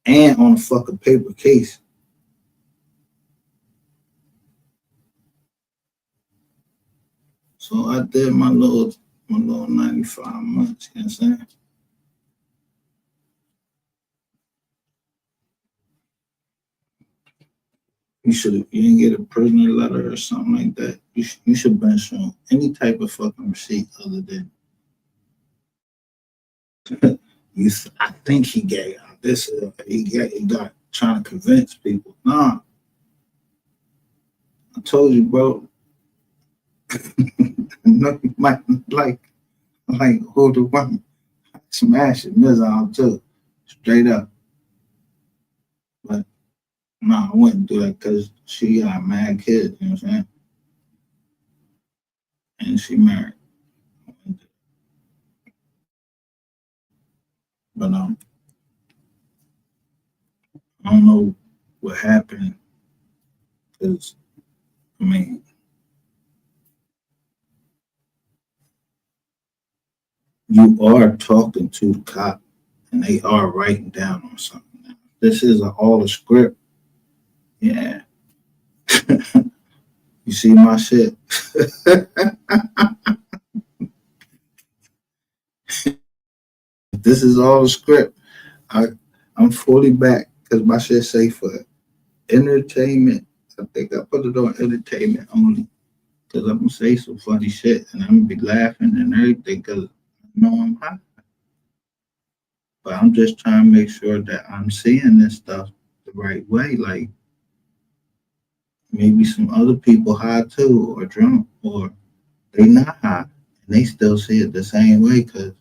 Speaker 1: And on a fucking paper case. So I did my little 95 months, you know what I'm saying? You didn't get a prisoner letter or something like that. You should been shown any type of fucking receipt other than I think he gave out this. He got trying to convince people. Nah, I told you, bro. No, you might like who the one smash it, miss out too, straight up. But nah, I wouldn't do that because she got mad kids. You know what I'm saying? And she married. But I don't know what happened because I mean, you are talking to the cop and they are writing down on something. This is all a script. Yeah. You see my shit? This is all a script. I'm fully back because my shit say for entertainment I think I put it on entertainment only. Cause I'm gonna say some funny shit and I'm gonna be laughing and everything cause I know I'm high. But I'm just trying to make sure that I'm seeing this stuff the right way. Like maybe some other people high too or drunk or they not high and they still see it the same way cause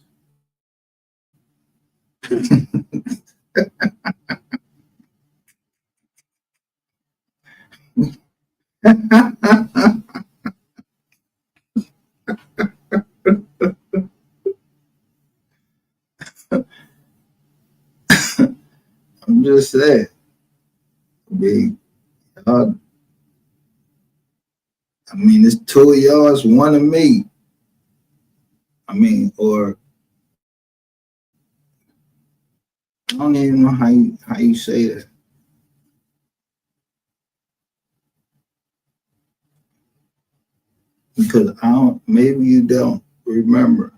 Speaker 1: I'm just saying. I mean, y'all, I mean, it's two of y'all, it's one of me. I mean, or I don't even know how you say this because I don't. Maybe you don't remember.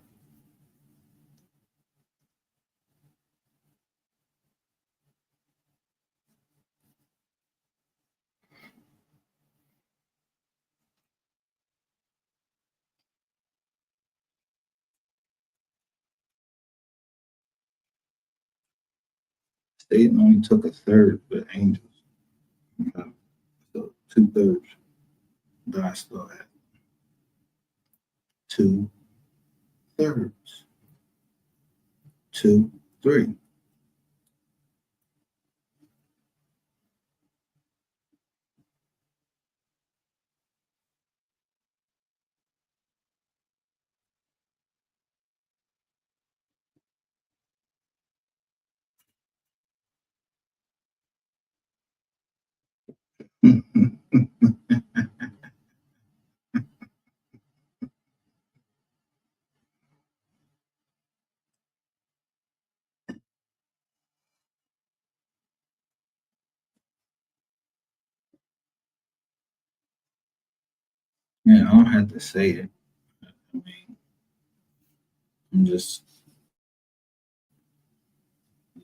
Speaker 1: Satan only took a third, but angels. Okay. So 2/3. But I still have 2/3. 2, 3. Yeah, I don't have to say it. I mean, I'm just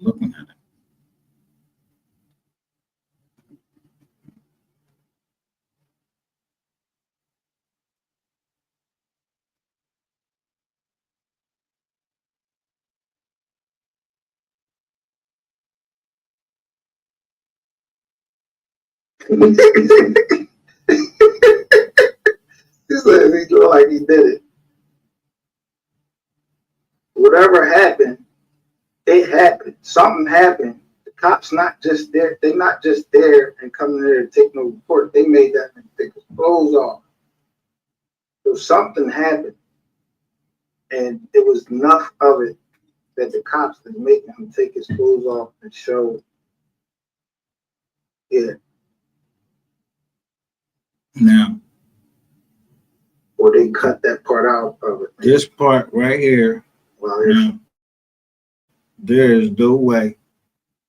Speaker 1: looking at
Speaker 5: it. He said he looked like he did it. Whatever happened, it happened. Something happened. The cops not just there. They not just there and coming there to take no report. They made that man take his clothes off. So something happened, and it was enough of it that the cops is making him take his clothes off and show it.
Speaker 1: now.
Speaker 5: Or they cut that part out of it.
Speaker 1: This part right here.
Speaker 5: Well,
Speaker 1: now, there is no way.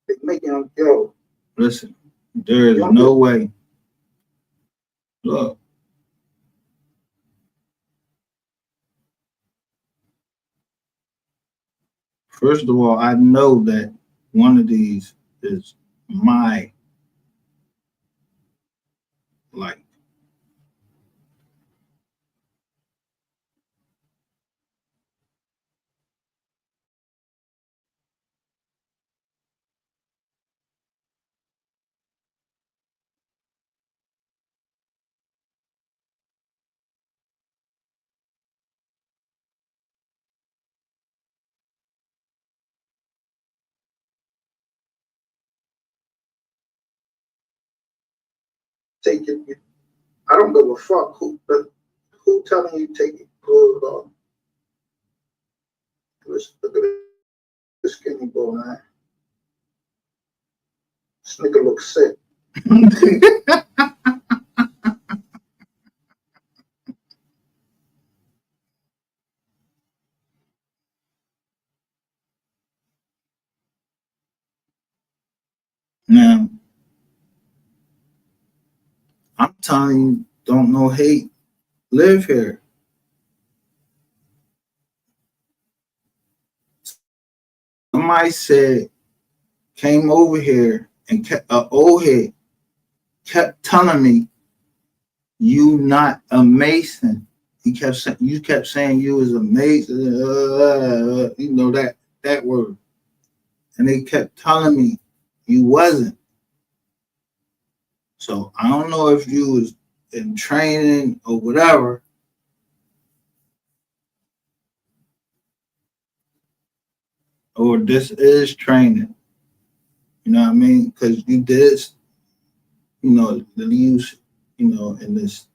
Speaker 5: They making him go.
Speaker 1: Listen, there is no way. Look. First of all, I know that one of these is my life.
Speaker 5: Take it. I don't give a fuck who telling you take your clothes off. Look at this skinny boy, man. This nigga looks sick.
Speaker 1: Now, I'm telling you, don't know hate, live here. Somebody said, came over here and kept an old head kept telling me, "You not a Mason." He kept saying, "You kept saying you was a Mason." You know that word, and they kept telling me you wasn't. So I don't know if you was in training or whatever. Or this is training. You know what I mean? Because you did, the use, in this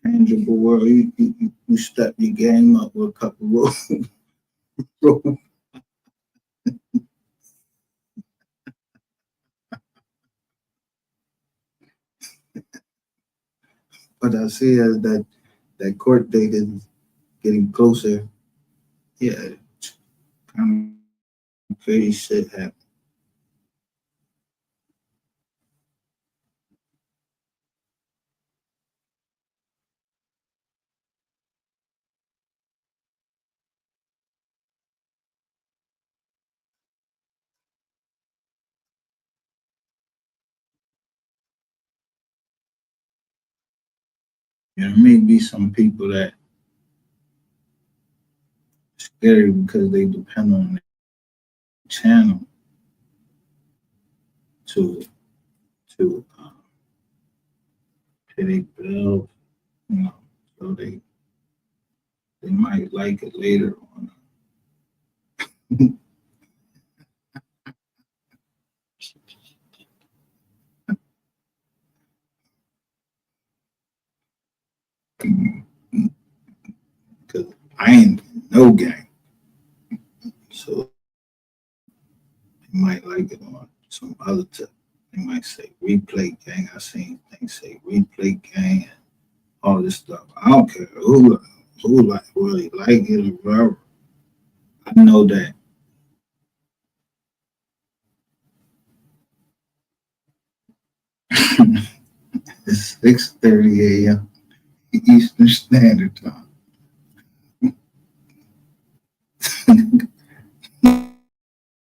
Speaker 1: tangible world, you step your game up with a couple rules. But I see as that court date is getting closer. Yeah, kind of crazy shit happening. There may be some people that scary because they depend on the channel to pay their bills, so they might like it later on. Because I ain't no gang, so they might like it on some other tip. They might say replay gang. I seen things say replay gang and all this stuff. I don't care who like really like it or whatever. I know that it's 6:30 a.m. Eastern Standard Time.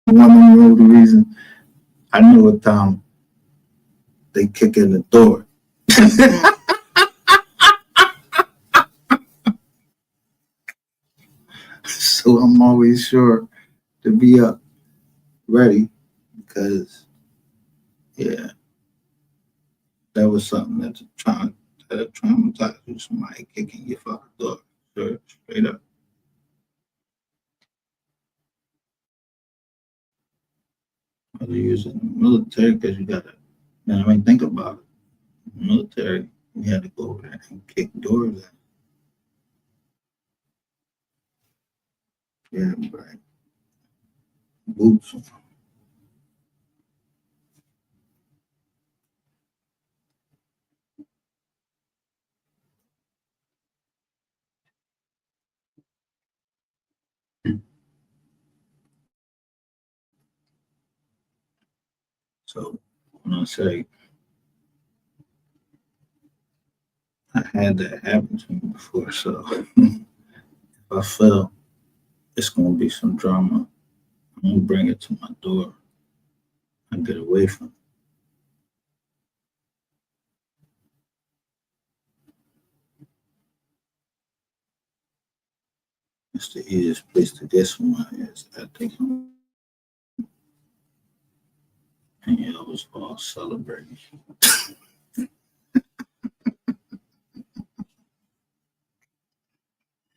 Speaker 1: One of the reason I know what time they kick in the door. So I'm always sure to be up ready because yeah, that was something that traumatized you. Somebody kicking your fucking door, sure, straight up. Whether you're in the military, because you gotta, think about it. In the military, you had to go over there and kick doors in. Yeah, right. Boots. So when I say I had that happen to me before, so if I feel it's gonna be some drama, I'm gonna bring it to my door and get away from it. It's the easiest place to get someone is at the home. And it was all celebrating.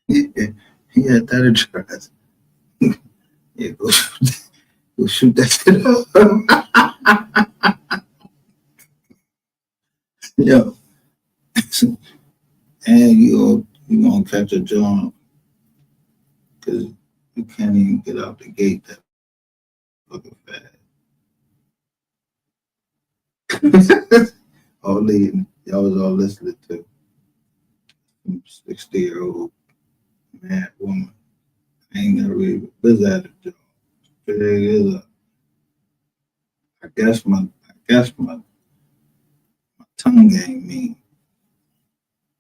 Speaker 1: Yeah, he had that address. Yeah, go shoot that shit up. Yo, and you gonna catch a job because you can't even get out the gate that fucking fast. Y'all was all listening to 60-year-old mad woman. I ain't never really was at a job. But it is I guess my tongue game mean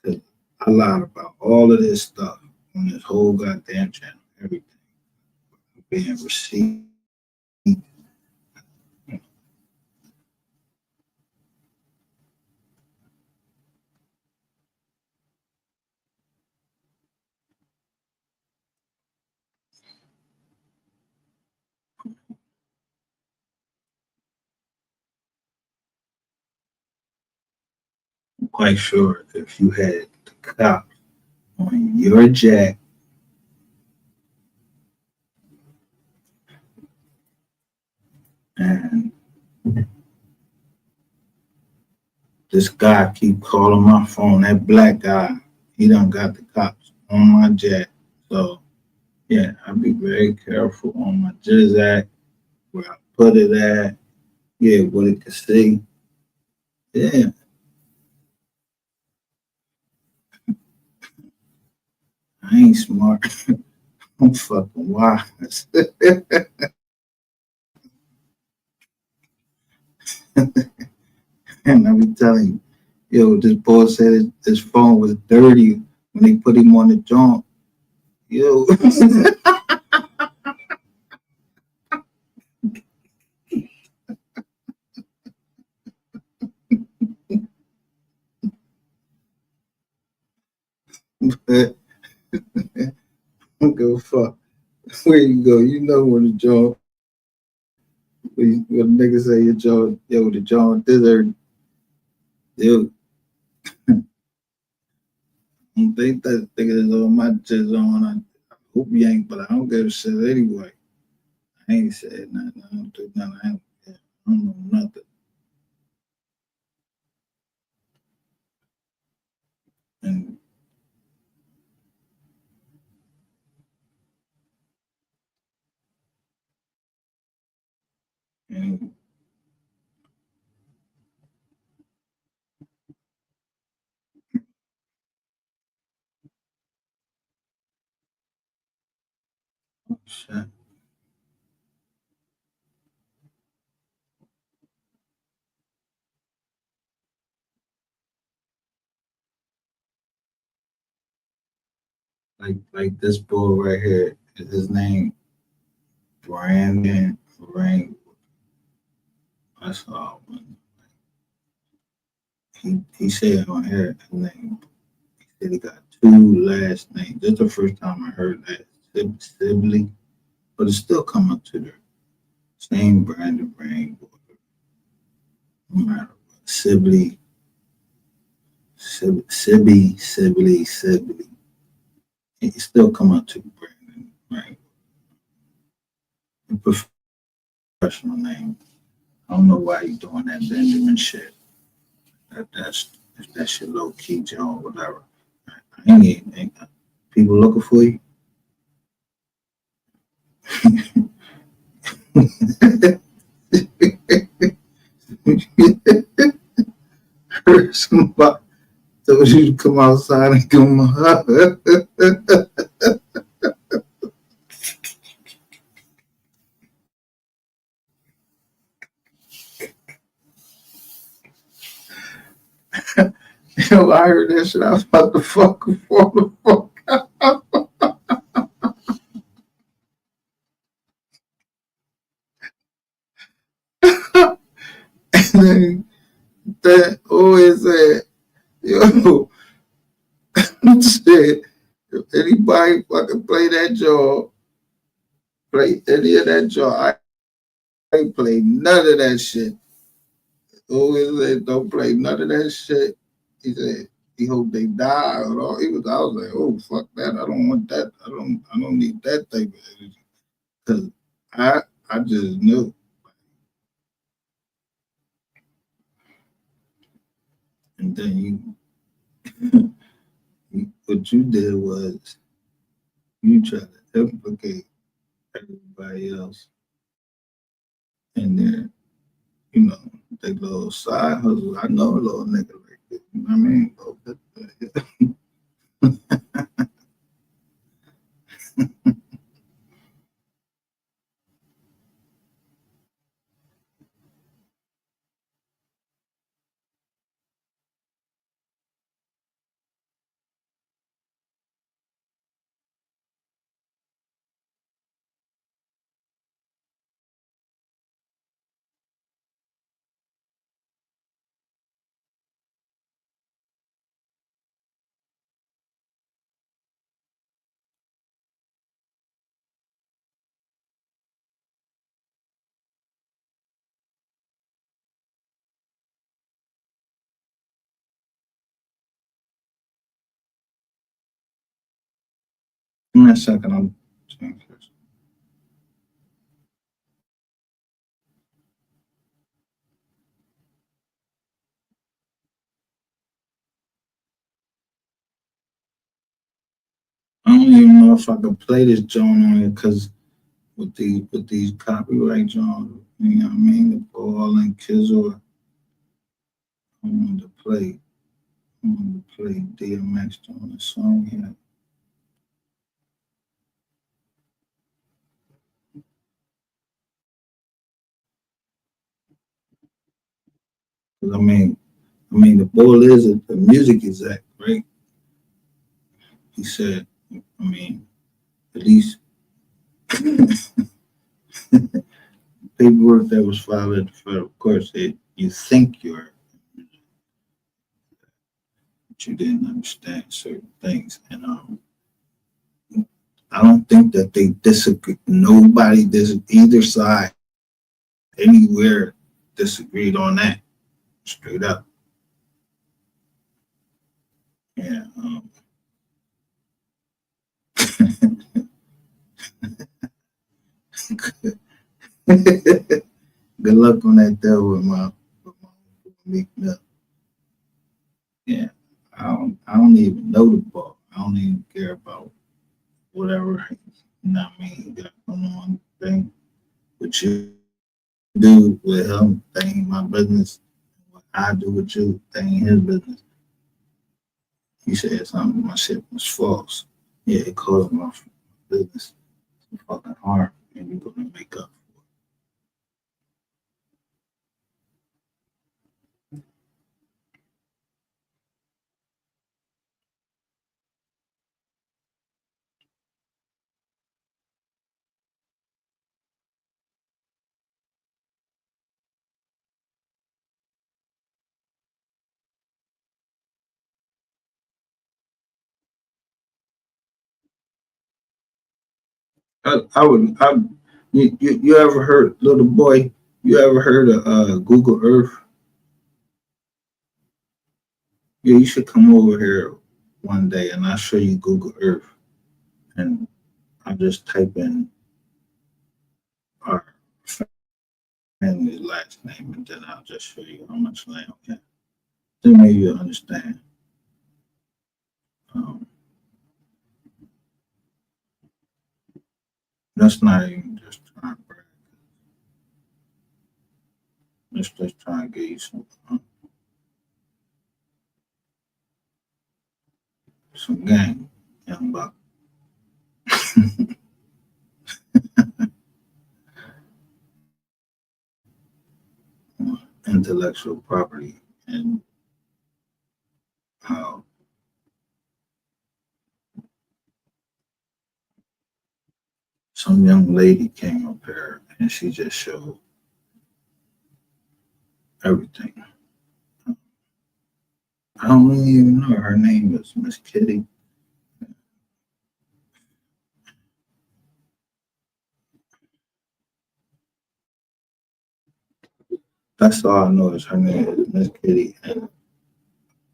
Speaker 1: because I lied about all of this stuff on this whole goddamn channel, everything being received. quite sure if you had the cops on your jack and this guy keep calling my phone, that black guy, he done got the cops on my jack. So yeah, I'll be very careful on my Jizzak, where I put it at, yeah, what it can see. Yeah, I ain't smart. I'm fucking wise. And I be telling you, yo, this boy said his phone was dirty when they put him on the joint. Yo, I don't give a fuck. Where you go, you know when the joint, when the nigga say your joint, yo, the joint dessert, yo, I don't think that nigga is on my jizz on. I hope he ain't, but I don't give a shit anyway. I ain't said nothing. I don't do nothing. I don't know nothing. And, and shit. Like this boy right here, his name Brandon Rain. That's all. He said on here his name. He said he got two last names. That's the first time I heard that. Sibley, but it's still coming to the same Brandon Rain. No matter what. Sibley. It's still coming to Brandon Rain. A professional name. I don't know why you doing that Benjamin shit. That's if that shit low key Joe or whatever. I ain't people looking for you. Heard somebody told you to come outside and give them a hug. Yo, I heard that shit. I was about to fucking fall the fuck out. And then that always said, yo, shit, if anybody fucking play that jaw, play any of that jaw, I ain't play none of that shit. Always said, don't play none of that shit. He said, he hope they die or all. I was like, oh fuck that. I don't want that. I don't need that type of energy. Cause I just knew. And then what you did was you try to implicate everybody else in there, you know, they little side hustle. I know a little nigga like this. You know what I mean? Give me a second. I'm changing this. I don't even know if I could play this joint on it because with these copyright joints, you know what I mean? The Ball and Kizzle, I wanted to play DMX on the song here. Cause I mean, the Ball is the music exec, right? He said, I mean, at least paperwork that was filed at the federal court said you think you're, but you didn't understand certain things, and I don't think that they disagree. Nobody either side anywhere disagreed on that. Straight up. Yeah. Good luck on that there with my meek milk. Yeah. I don't even know the ball. I don't even care about whatever, you know what I mean, got going on thing. What you do with him, that ain't my business. What I do with you, that ain't his business. He said something, my shit was false. Yeah, it caused my business to fucking harm, and you're gonna make up. You ever heard, little boy, you ever heard of Google Earth? Yeah, you should come over here one day and I'll show you Google Earth. And I just type in our family's last name and then I'll just show you how much land we have. Then maybe you'll understand. That's not even just trying to brag. Let's just try and get you some game, young buck. Intellectual property and how some young lady came up here and she just showed everything. I don't even know her name is Miss Kitty. That's all I know is her name is Miss Kitty. And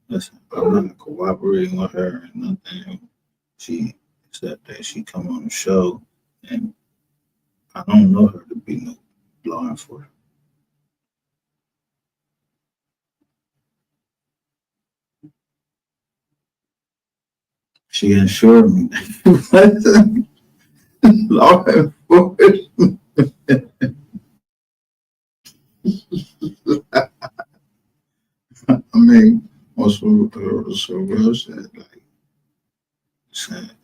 Speaker 1: listen, I'm not cooperating with her and nothing. She said that she come on the show and I don't know her to be no law enforcement. She assured me that she wasn't law enforcement. I mean, also real said like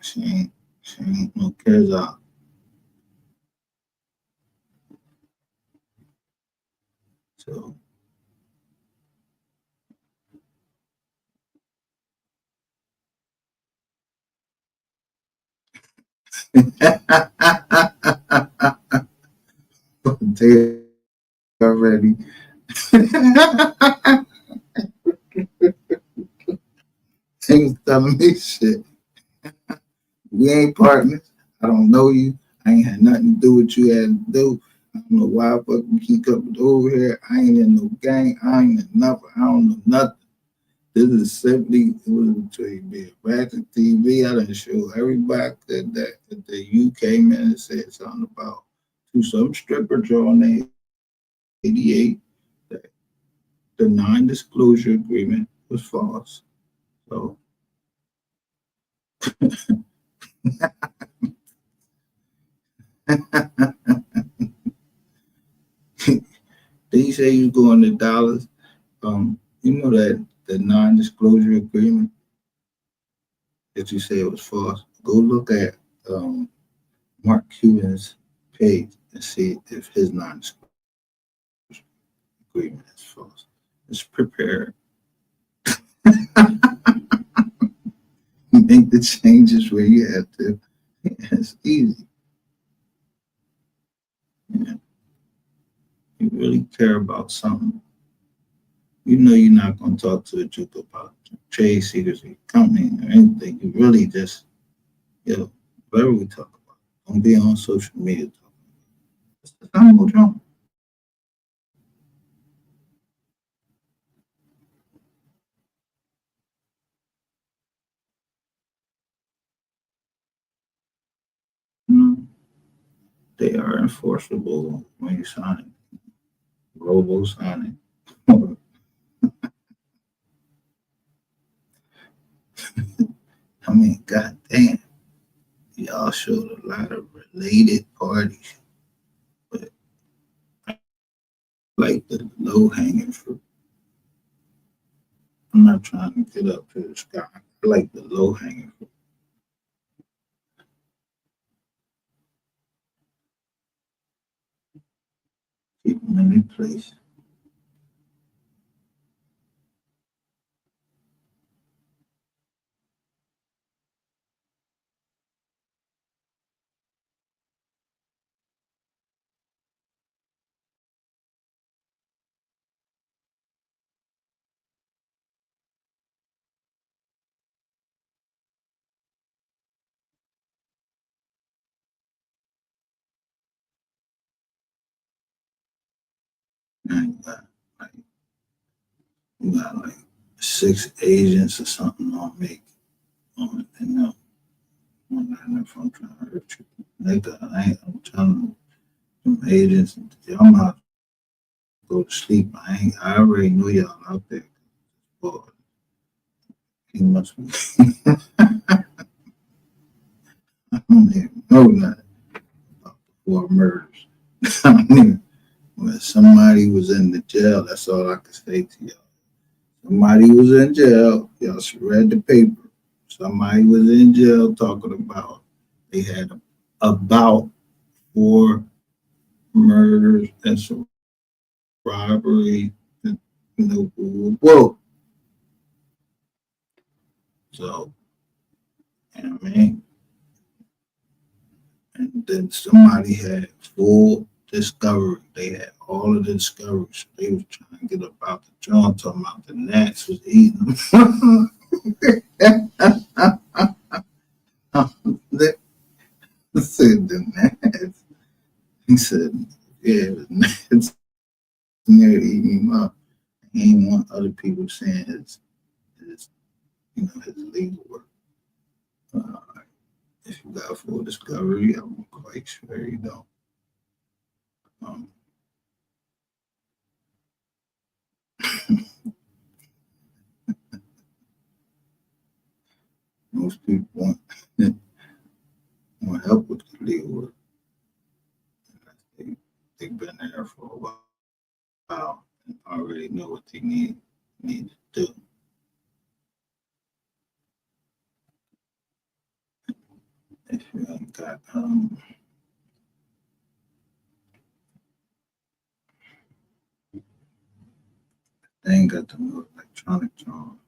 Speaker 1: she ain't no cares out. So they already things telling me shit. We ain't partners. I don't know you. I ain't had nothing to do what you had to do. I don't know why I fucking keep coming over here. I ain't in no gang. I ain't in nothing. I don't know nothing. This is simply it was to be a ratchet TV. I done show everybody that the UK man said something about to some stripper joint 88 that the non-disclosure agreement was false. So they say you going to dollars. You know that the non-disclosure agreement that you say it was false. Go look at Mark Cuban's page and see if his non-disclosure agreement is false. Just prepare. Make the changes where you have to. It's easy. Yeah. You really care about something. You know you're not going to talk to a Duke about trade secrets or company or anything. You really just, whatever we talk about. Don't be on social media talking. It's the time John. They are enforceable when you sign it. Robo signing. I mean, goddamn, y'all showed a lot of related parties, but like the low hanging fruit. I'm not trying to get up to the sky. I like the low hanging fruit. Keep them in their place. And you got like 6 agents or something on me. On it, if I'm trying to hurt you. Nigga, I'm telling them agents, y'all might go to sleep. I already know y'all out there. Boy, he must be. I don't even know nothing about the 4 murders. I don't even, when somebody was in the jail, that's all I can say to y'all. Somebody was in jail. Y'all should read the paper. Somebody was in jail talking about they had about 4 murders and some robbery. And, whoa. So, you know what I mean? And then somebody had full discovery. They had all of the discoveries. They was trying to get about the joint, talking about the gnats was eating them. They said the gnats. He said, yeah, it was gnats near eating him up. He didn't want other people saying his his legal work. If you got full discovery, I'm quite sure you don't. Most people want help with the legal work. They've been there for a while and already know what they need to do. If you ain't got they ain't got the new electronic drawing.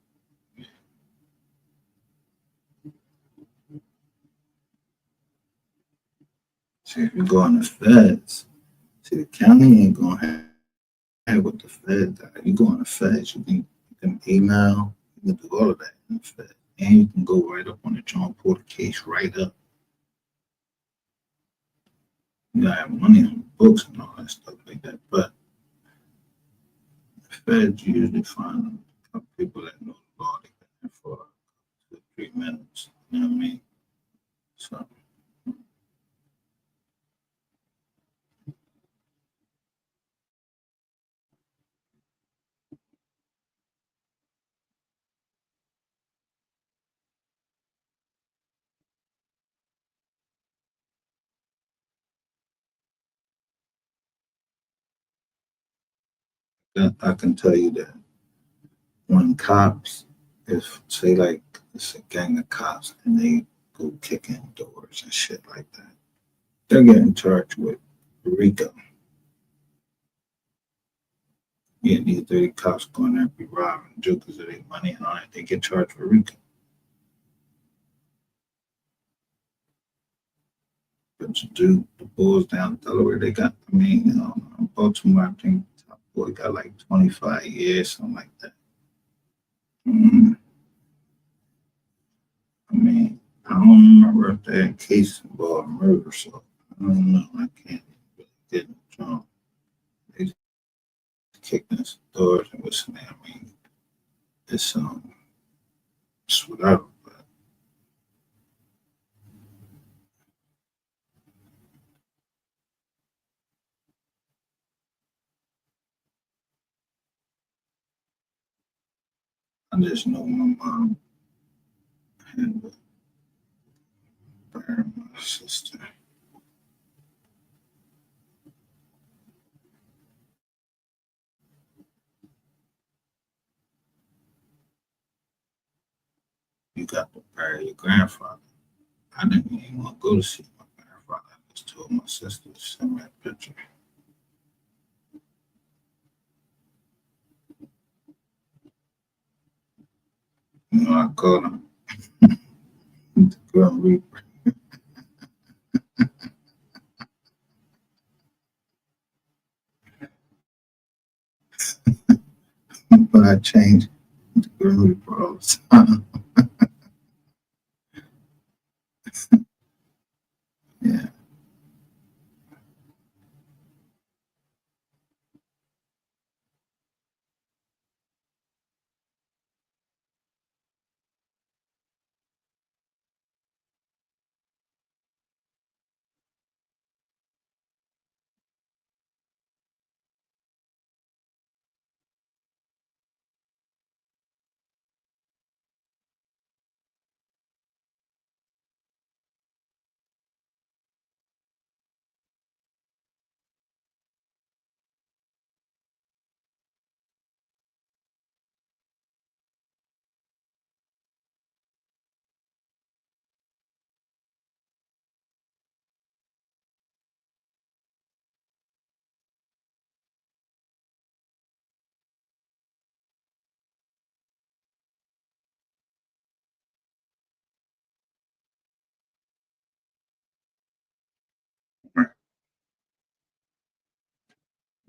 Speaker 1: See, if you go on the feds, see, the county ain't gonna have what the feds are. You go on the feds, you can email, you can do all of that in the feds. And you can go right up on the joint, pull the case right up. You gotta have money on the books and all that stuff like that. But the feds usually find people that know the 3 minutes. You know what I mean? So I can tell you that when cops, if say like it's a gang of cops and they go kicking doors and shit like that, they're getting charged with RICO. Yeah, these dirty cops going there and be robbing jokers of their money and all that. They get charged for RICO. But to do the Bulls down in Delaware, they got, I mean, Baltimore, I think top boy got like 25 years, something like that. Mm, I mean, I don't remember if that case involved murder, so I don't know. I can't really get it wrong. They just kicked in some doors and what's I mean, it's it's whatever. But I just know my mom had to bury my sister. You got to bury your grandfather. I didn't even want to go to see my grandfather. I just told my sister to send me a picture. You know, I called him the Grim Reaper, but I changed the Grim Reaper all the time. Yeah,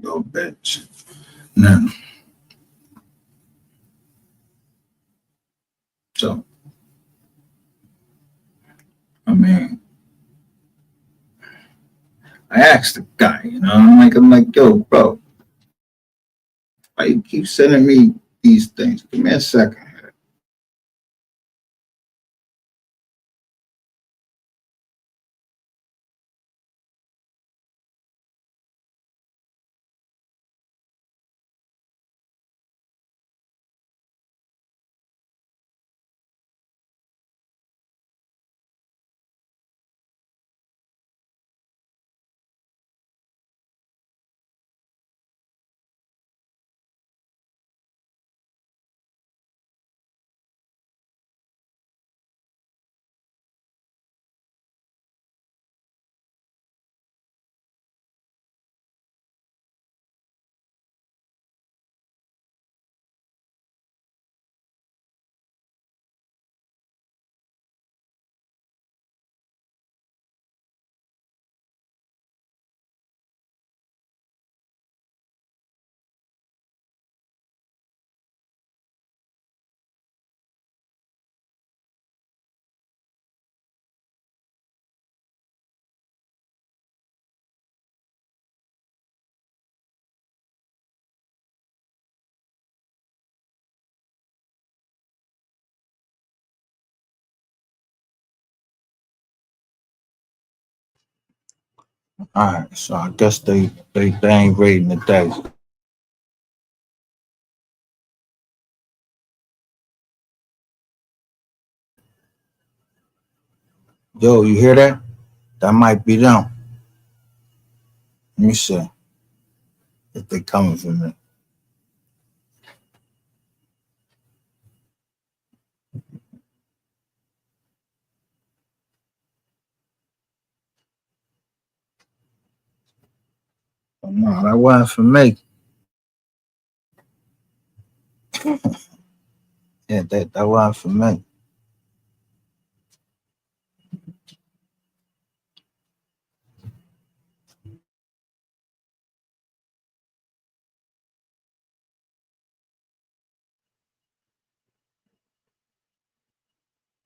Speaker 1: go bitch. Now, so, I mean, I asked the guy, I'm like, yo, bro, why you keep sending me these things? Give me a second. All right, so I guess they ain't raiding today. Yo, you hear that? That might be them. Let me see if they coming for me. Oh, no, that wasn't for me. Yeah, that wasn't for me.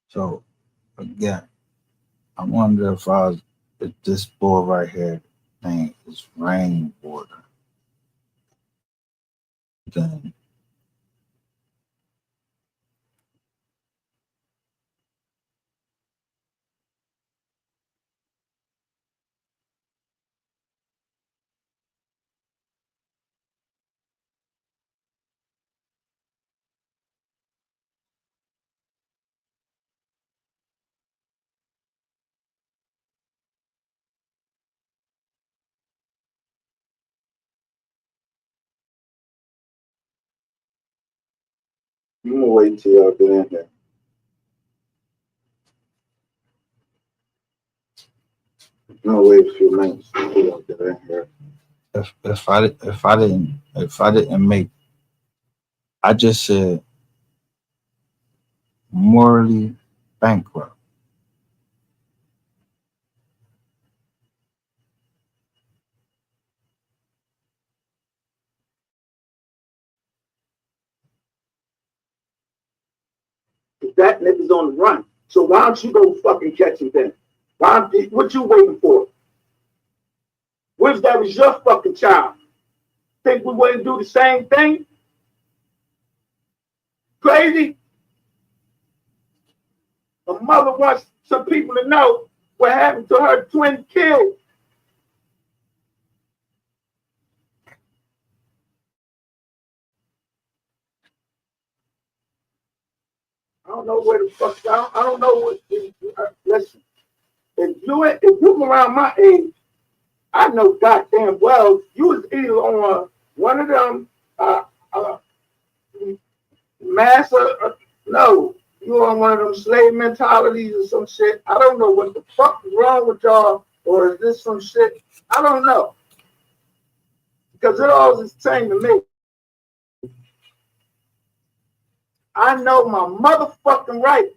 Speaker 1: So again, I wonder if this boy right here thing is rainwater. Then
Speaker 5: I'm gonna wait till y'all get in here. I'm gonna wait a few minutes until y'all get in here.
Speaker 1: if I didn't make, I just said morally bankrupt.
Speaker 5: That nigga's on the run. So why don't you go fucking catch him then? What you waiting for? What if that was your fucking child? Think we wouldn't do the same thing? Crazy? A mother wants some people to know what happened to her twin kid. I don't know where the fuck. I don't know what. Listen, if you around my age, I know goddamn well you was either on one of them uh, mass no, you on one of them slave mentalities or some shit. I don't know what the fuck is wrong with y'all, or is this some shit? I don't know. Because it all is the same to me. I know my motherfucking rights.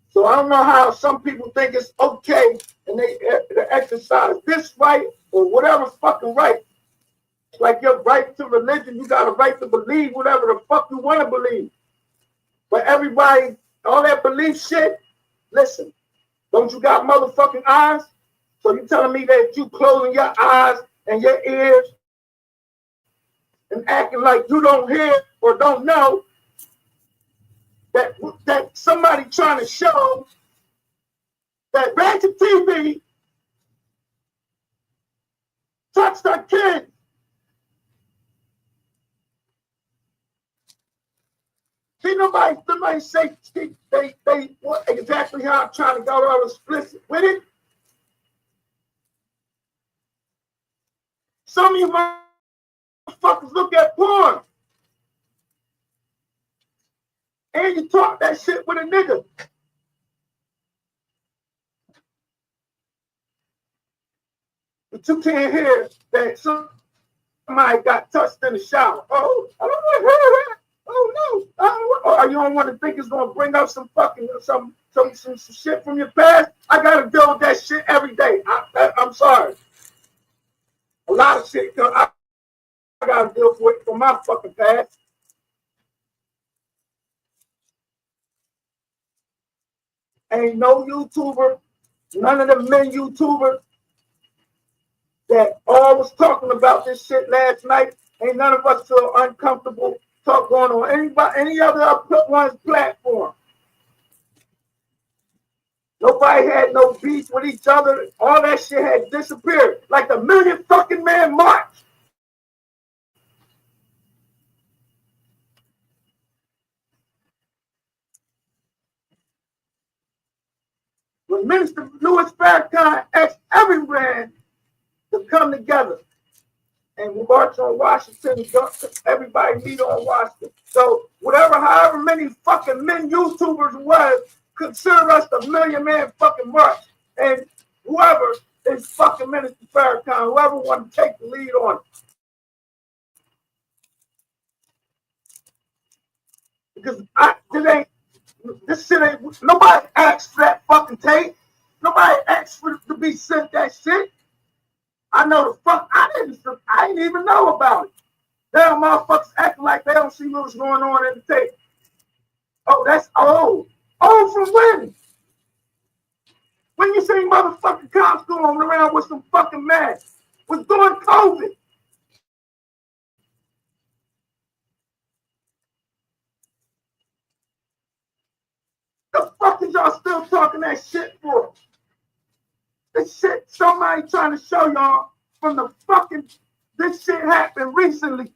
Speaker 5: So I don't know how some people think it's okay and they exercise this right or whatever fucking right. It's like your right to religion, you got a right to believe whatever the fuck you want to believe. But everybody, all that belief shit, listen, don't you got motherfucking eyes? So you telling me that you closing your eyes and your ears and acting like you don't hear or don't know that somebody trying to show that Ratchet TV touched our kids. See, nobody say they what exactly how I'm trying to go all explicit with it. Some of you motherfuckers look at porn and you talk that shit with a nigga. But you can't hear that somebody got touched in the shower. Oh, I don't want to hear that. Oh no. Or you don't want to think it's gonna bring up some fucking some shit from your past. I gotta deal with that shit every day. I'm sorry. A lot of shit I gotta deal with from my fucking past. Ain't no YouTuber, none of the men YouTubers that all was talking about this shit last night. Ain't none of us feel uncomfortable talk going on any other one's platform. Nobody had no beef with each other. All that shit had disappeared. Like the Million Fucking Man March. When Minister Louis Farrakhan asked everyone to come together and march on Washington, everybody meet on Washington. So however many fucking men YouTubers was, consider us the Million Man fucking March. And whoever is fucking Minister Farrakhan, whoever want to take the lead on it. Because this shit ain't, nobody asked for that fucking tape. Nobody asked for it to be sent that shit. I know the fuck, I didn't even know about it. Damn motherfuckers acting like they don't see what's going on in the tape. Oh, that's old. Old from when? When you see motherfucking cops going around with some fucking masks. Was during COVID. The fuck is y'all still talking that shit for? This shit, somebody trying to show y'all from the fucking, this shit happened recently.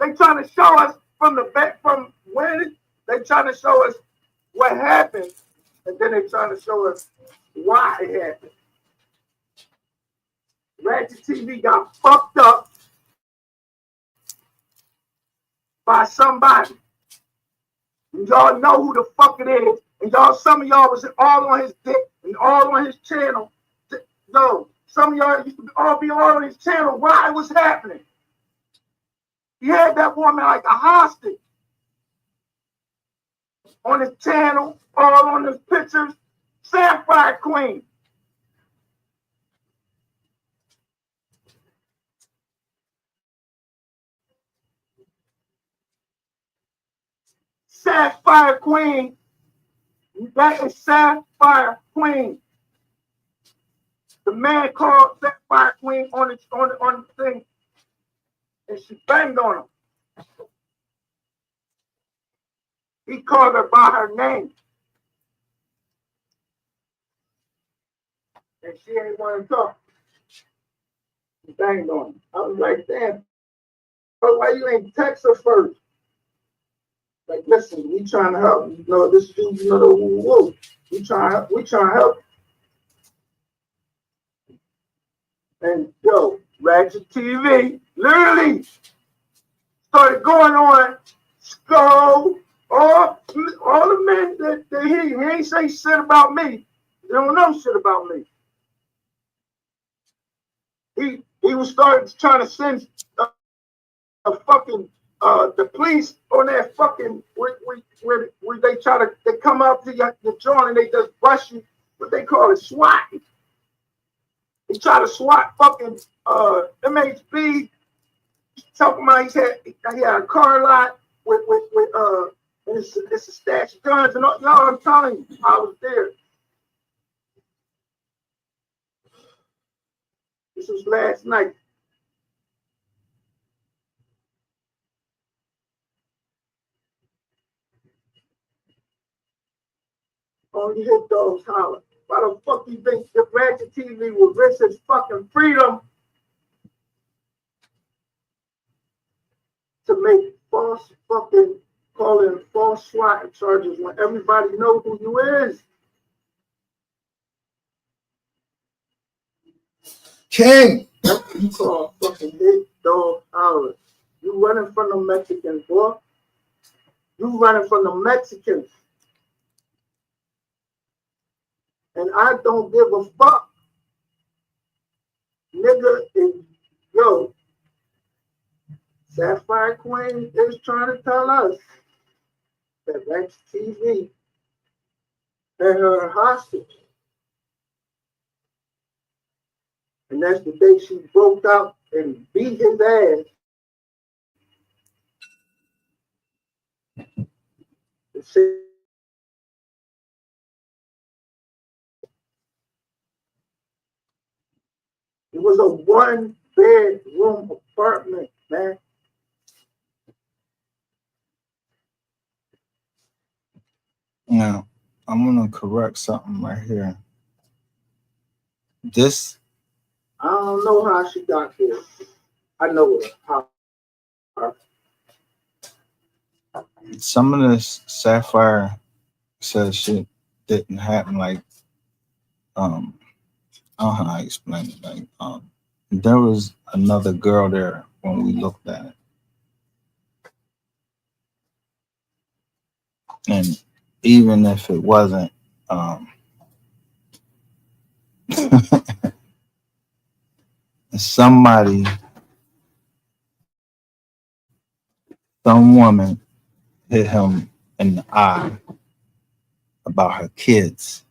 Speaker 5: They trying to show us from the back, from when they trying to show us what happened, and then they trying to show us why it happened. Ratchet TV got fucked up by somebody. And y'all know who the fuck it is. And y'all, some of y'all was all on his dick and all on his channel. No, some of y'all used to all be all on his channel. Why it was happening? He had that woman like a hostage on his channel, all on his pictures. Sapphire Queen. Sapphire Queen. That is Sapphire Queen. The man called Sapphire Queen on the thing, and she banged on him. He called her by her name, and she ain't want to talk. He banged on him. I was like, damn, bro, why you ain't text her first? Like, listen, we trying to help. You know, this dude, you know, the woo. We trying to help. And yo, Ratchet TV literally started going on. Skull, all the men that he ain't say shit about me. They don't know shit about me. He was starting trying to send a fucking the police on that fucking where they try to they come up to your joint and they just bust you. What they call it, SWAT. He tried to SWAT fucking MHB. Talking about he had a car lot with it's a stash of guns and all. Y'all, I'm telling you, I was there. This was last night. Oh, you hit dogs holler. Why the fuck you think the Ratchet TV will risk his fucking freedom to make false fucking calling false SWAT charges when everybody know who you is?
Speaker 1: King.
Speaker 5: You call fucking hit dog holler. You running from the Mexicans, boy. You running from the Mexicans. And I don't give a fuck. Nigga, yo, Sapphire Queen is trying to tell us that Ratchet TV had her hostage. And that's the day she broke out and beat his ass. It was a 1-bedroom apartment, man.
Speaker 1: No. I'm gonna correct something right here. This
Speaker 5: I don't know how she got here. I know how.
Speaker 1: some of this Sapphire said shit didn't happen. Like I don't know how to explain it. Like there was another girl there when we looked at it, and even if it wasn't, somebody, some woman hit him in the eye about her kids.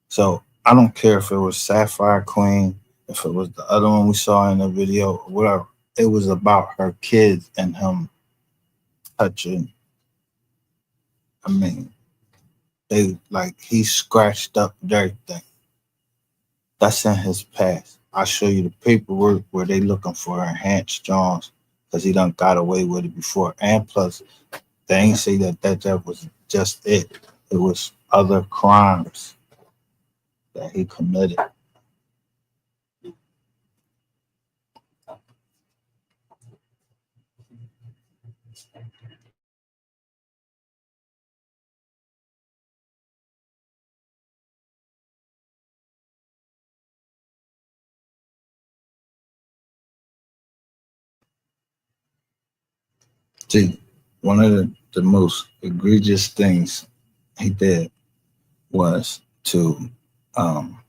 Speaker 1: So I don't care if it was Sapphire Queen, if it was the other one we saw in the video, or whatever. It was about her kids and him touching. I mean, they like he scratched up everything. That's in his past. I'll show you the paperwork where they looking for enhanced Jones because he done got away with it before. And plus, they ain't say that was just it. It was other crimes that he committed. See, one of the most egregious things he did was to, um,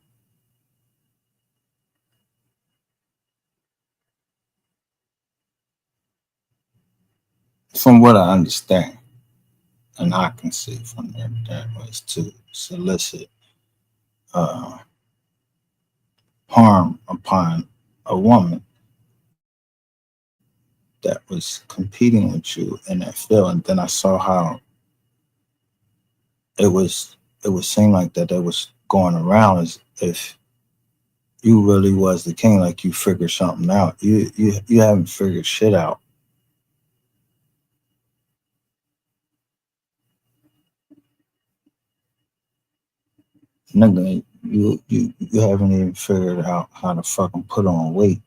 Speaker 1: from what I understand, and I can see from there, that was to solicit uh, harm upon a woman that was competing with you in that field. And then I saw how it would seem like that it was going around as if you really was the king, like you figured something out. You haven't figured shit out. Nigga, you haven't even figured out how to fucking put on weight.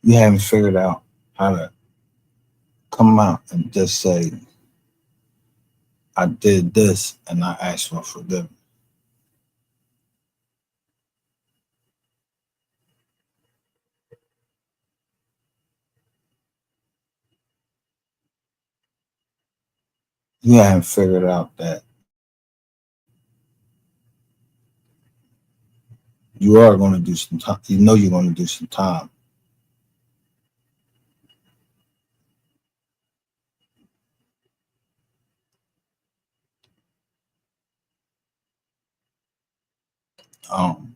Speaker 1: You haven't figured out how to come out and just say, I did this and I asked for forgiveness. You haven't figured out that you are going to do some time. You know you're going to do some time. Um,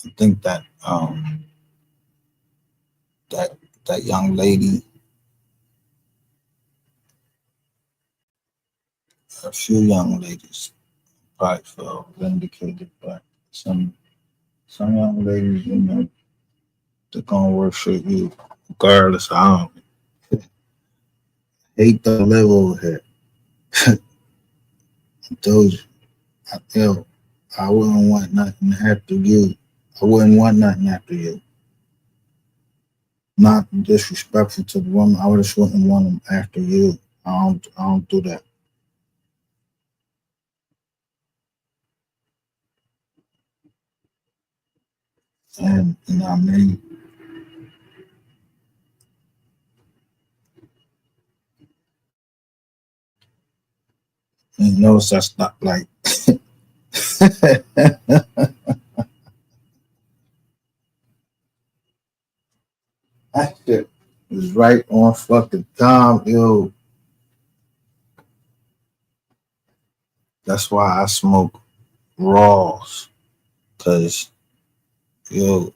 Speaker 1: I think that that that young lady, a few young ladies probably feel vindicated, but some young ladies, you know, they're gonna worship you regardless. I don't hate to live over here. I told you, I wouldn't want nothing after you. I wouldn't want nothing after you. Not disrespectful to the woman. I just wouldn't want them after you. I don't do that. And you know what I mean? And you notice that's not like that shit was right on fucking time, yo. That's why I smoke raws. Cause yo,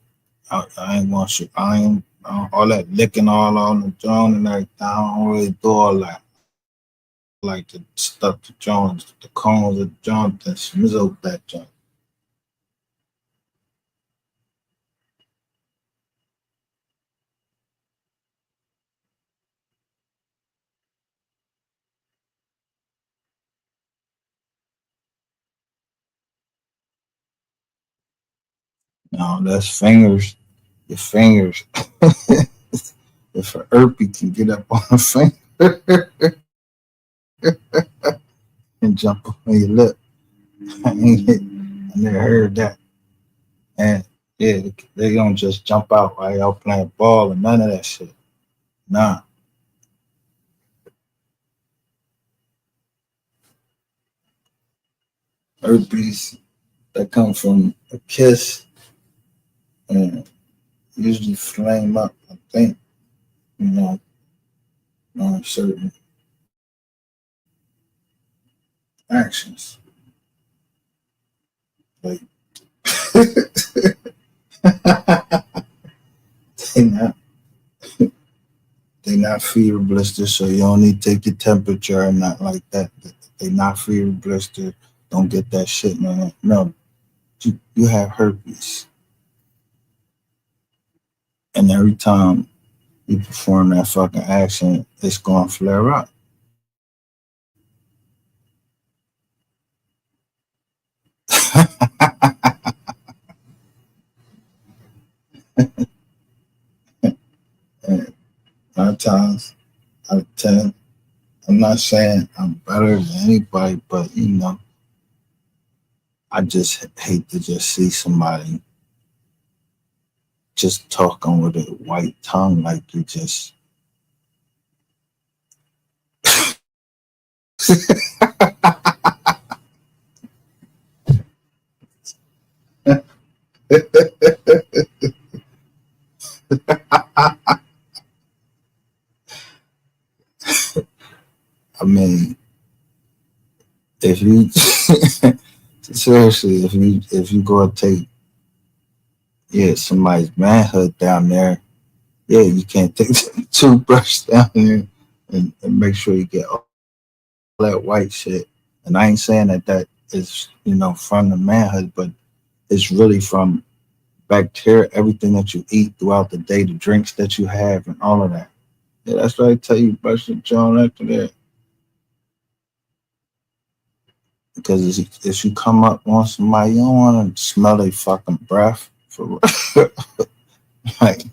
Speaker 1: I ain't want you. I ain't all that licking all on the joint and everything. I don't really do all that. Like to stuff the joints, the cones of the joint, and smizzle that joint. No, that's fingers. Your fingers. If an herpy can get up on a finger and jump on your lip, I never heard that. And yeah, they don't just jump out while y'all playing ball and none of that shit. Nah, herpes that come from a kiss and usually flame up. I think you know on certain actions. Like they not they not fever blisters, so you don't need to take your temperature and not like that. They not fever blister. Don't get that shit, man. No, you have herpes, and every time you perform that fucking action, it's gonna flare up. And 9 times out of 10, I'm not saying I'm better than anybody, but I just hate to just see somebody just talking with a white tongue like you just. I mean, if you seriously, if you go and take somebody's manhood down there, you can't take the toothbrush down there and make sure you get all that white shit. And I ain't saying that is from the manhood, but it's really from bacteria, everything that you eat throughout the day, the drinks that you have, and all of that. Yeah, that's why I tell you brush your jaw after that. Because if you come up on somebody, you don't want to smell their fucking breath. For like,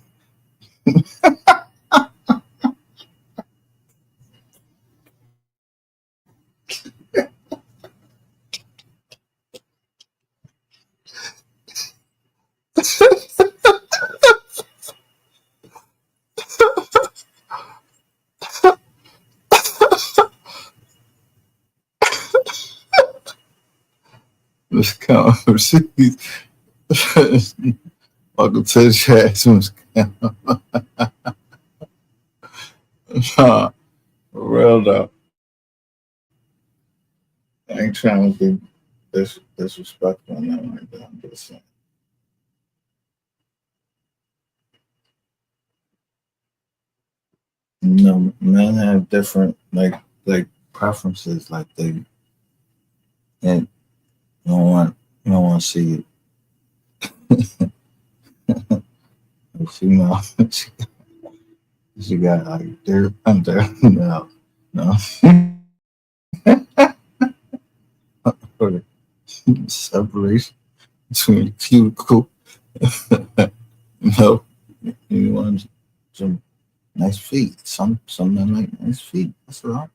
Speaker 1: this conversation. Welcome to the chat. Nah, for real though. I ain't trying to be disrespectful on that like that. I'm just saying. Men have different like preferences. Like and you don't want to see a female. She got like dirt under. No. Or separation between the cuticle. No, you want some nice feet. Some men like nice feet. That's all right.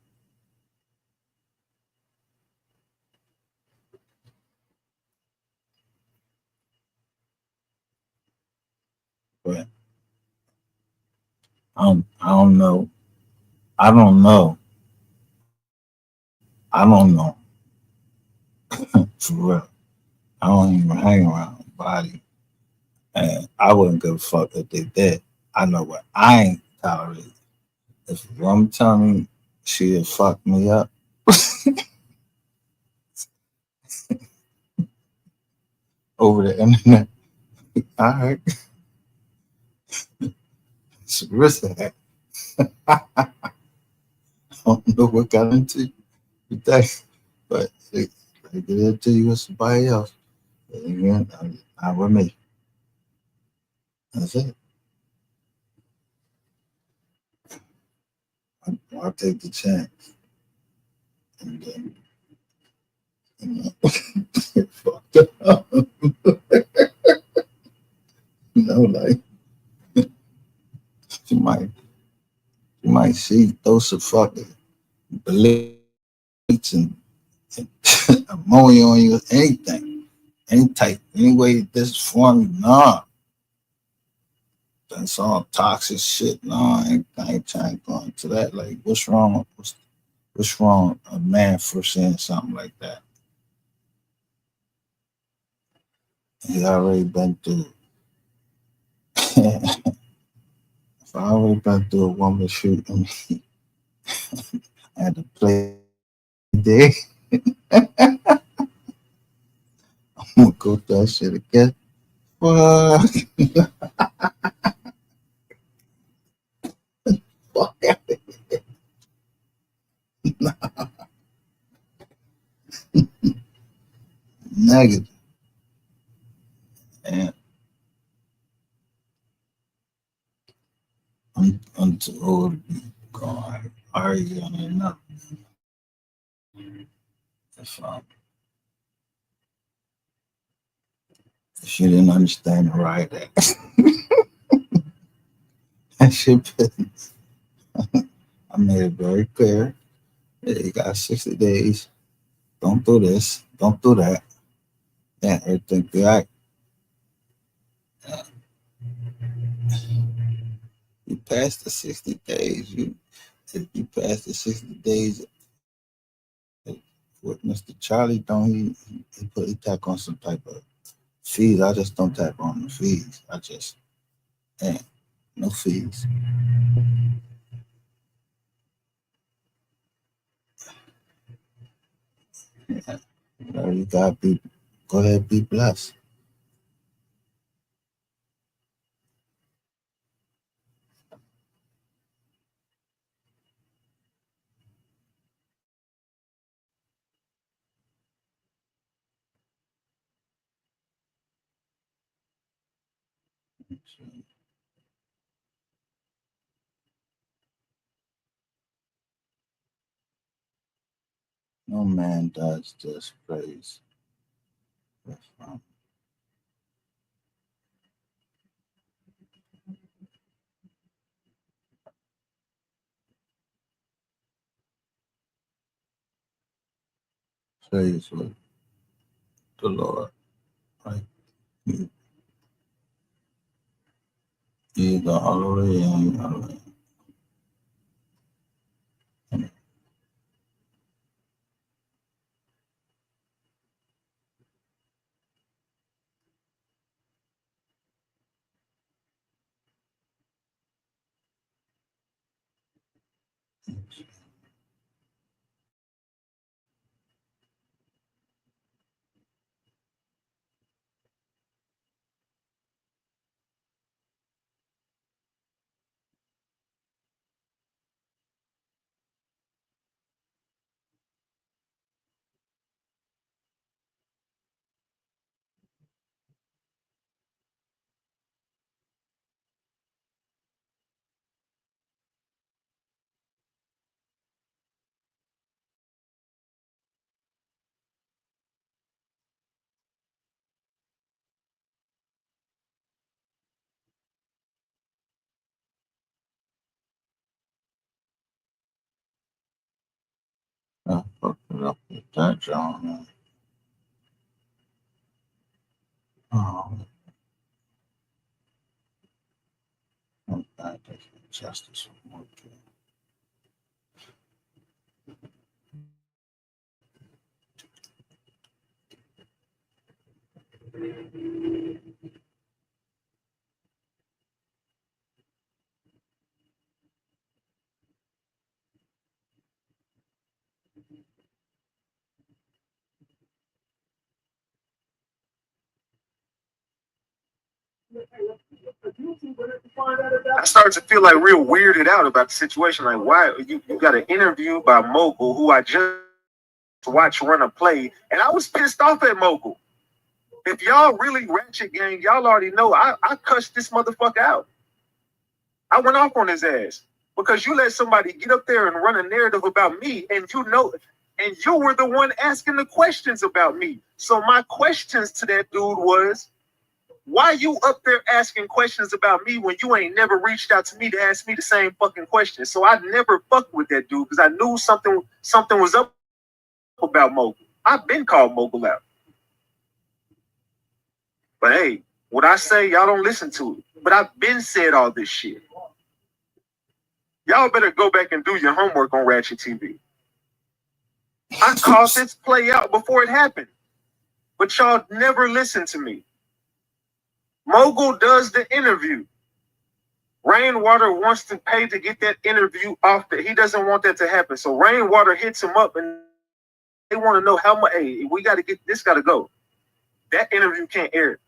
Speaker 1: But I don't know. I don't know. I don't know. For real. I don't even hang around nobody. And I wouldn't give a fuck if they did. I know what I ain't tolerating. If a woman tell me she'll fuck me up, over the internet. All right, it's a risk of that. I don't know what got into you with that, but they get into you with somebody else. And again, not with me. That's it. I'll take the chance. And then, you know, get fucked up. You know, like you might you might see those of fucking bleach and ammonia on you, anything, any type, any way this form, nah. That's all toxic shit. No, I ain't trying to go into that. Like, what's wrong? What's wrong? A man for saying something like that? He already been through. If I already been through a woman shooting, I had to play dead. I'm gonna go through that shit again. Fuck. Fuck. Negative. And I'm too old to be going arguing and nothing. If, if you didn't understand the right, that shit, I made it very clear. Yeah, you got 60 days. Don't do this. Don't do that. Yeah, everything be all right. You passed the 60 days. If you pass the 60 days with Mr. Charlie, don't he tack on some type of fees. I just don't tack on the fees. I just no fees. Yeah. You gotta go ahead, be blessed. No man does this praise. Praise with the Lord. Right? Either hallelujah, hallelujah. I fucked it up with that John. Oh, I'm back to justice. Okay.
Speaker 13: I started to feel like real weirded out about the situation. Like, why you got an interview by Mogul, who I just watched run a play, and I was pissed off at Mogul. If y'all really ratchet gang, y'all already know I cussed this motherfucker out. I went off on his ass because you let somebody get up there and run a narrative about me, and and you were the one asking the questions about me. So my questions to that dude was, why you up there asking questions about me when you ain't never reached out to me to ask me the same fucking question? So I never fucked with that dude because I knew something was up about Mogul. I've been called Mogul out. But hey, what I say, y'all don't listen to it. But I've been said all this shit. Y'all better go back and do your homework on Ratchet TV. I called this play out before it happened. But y'all never listen to me. Mogul does the interview. Rainwater wants to pay to get that interview off. He doesn't want that to happen. So Rainwater hits him up and they want to know how much. Hey, we got to get this. Got to go. That interview can't air.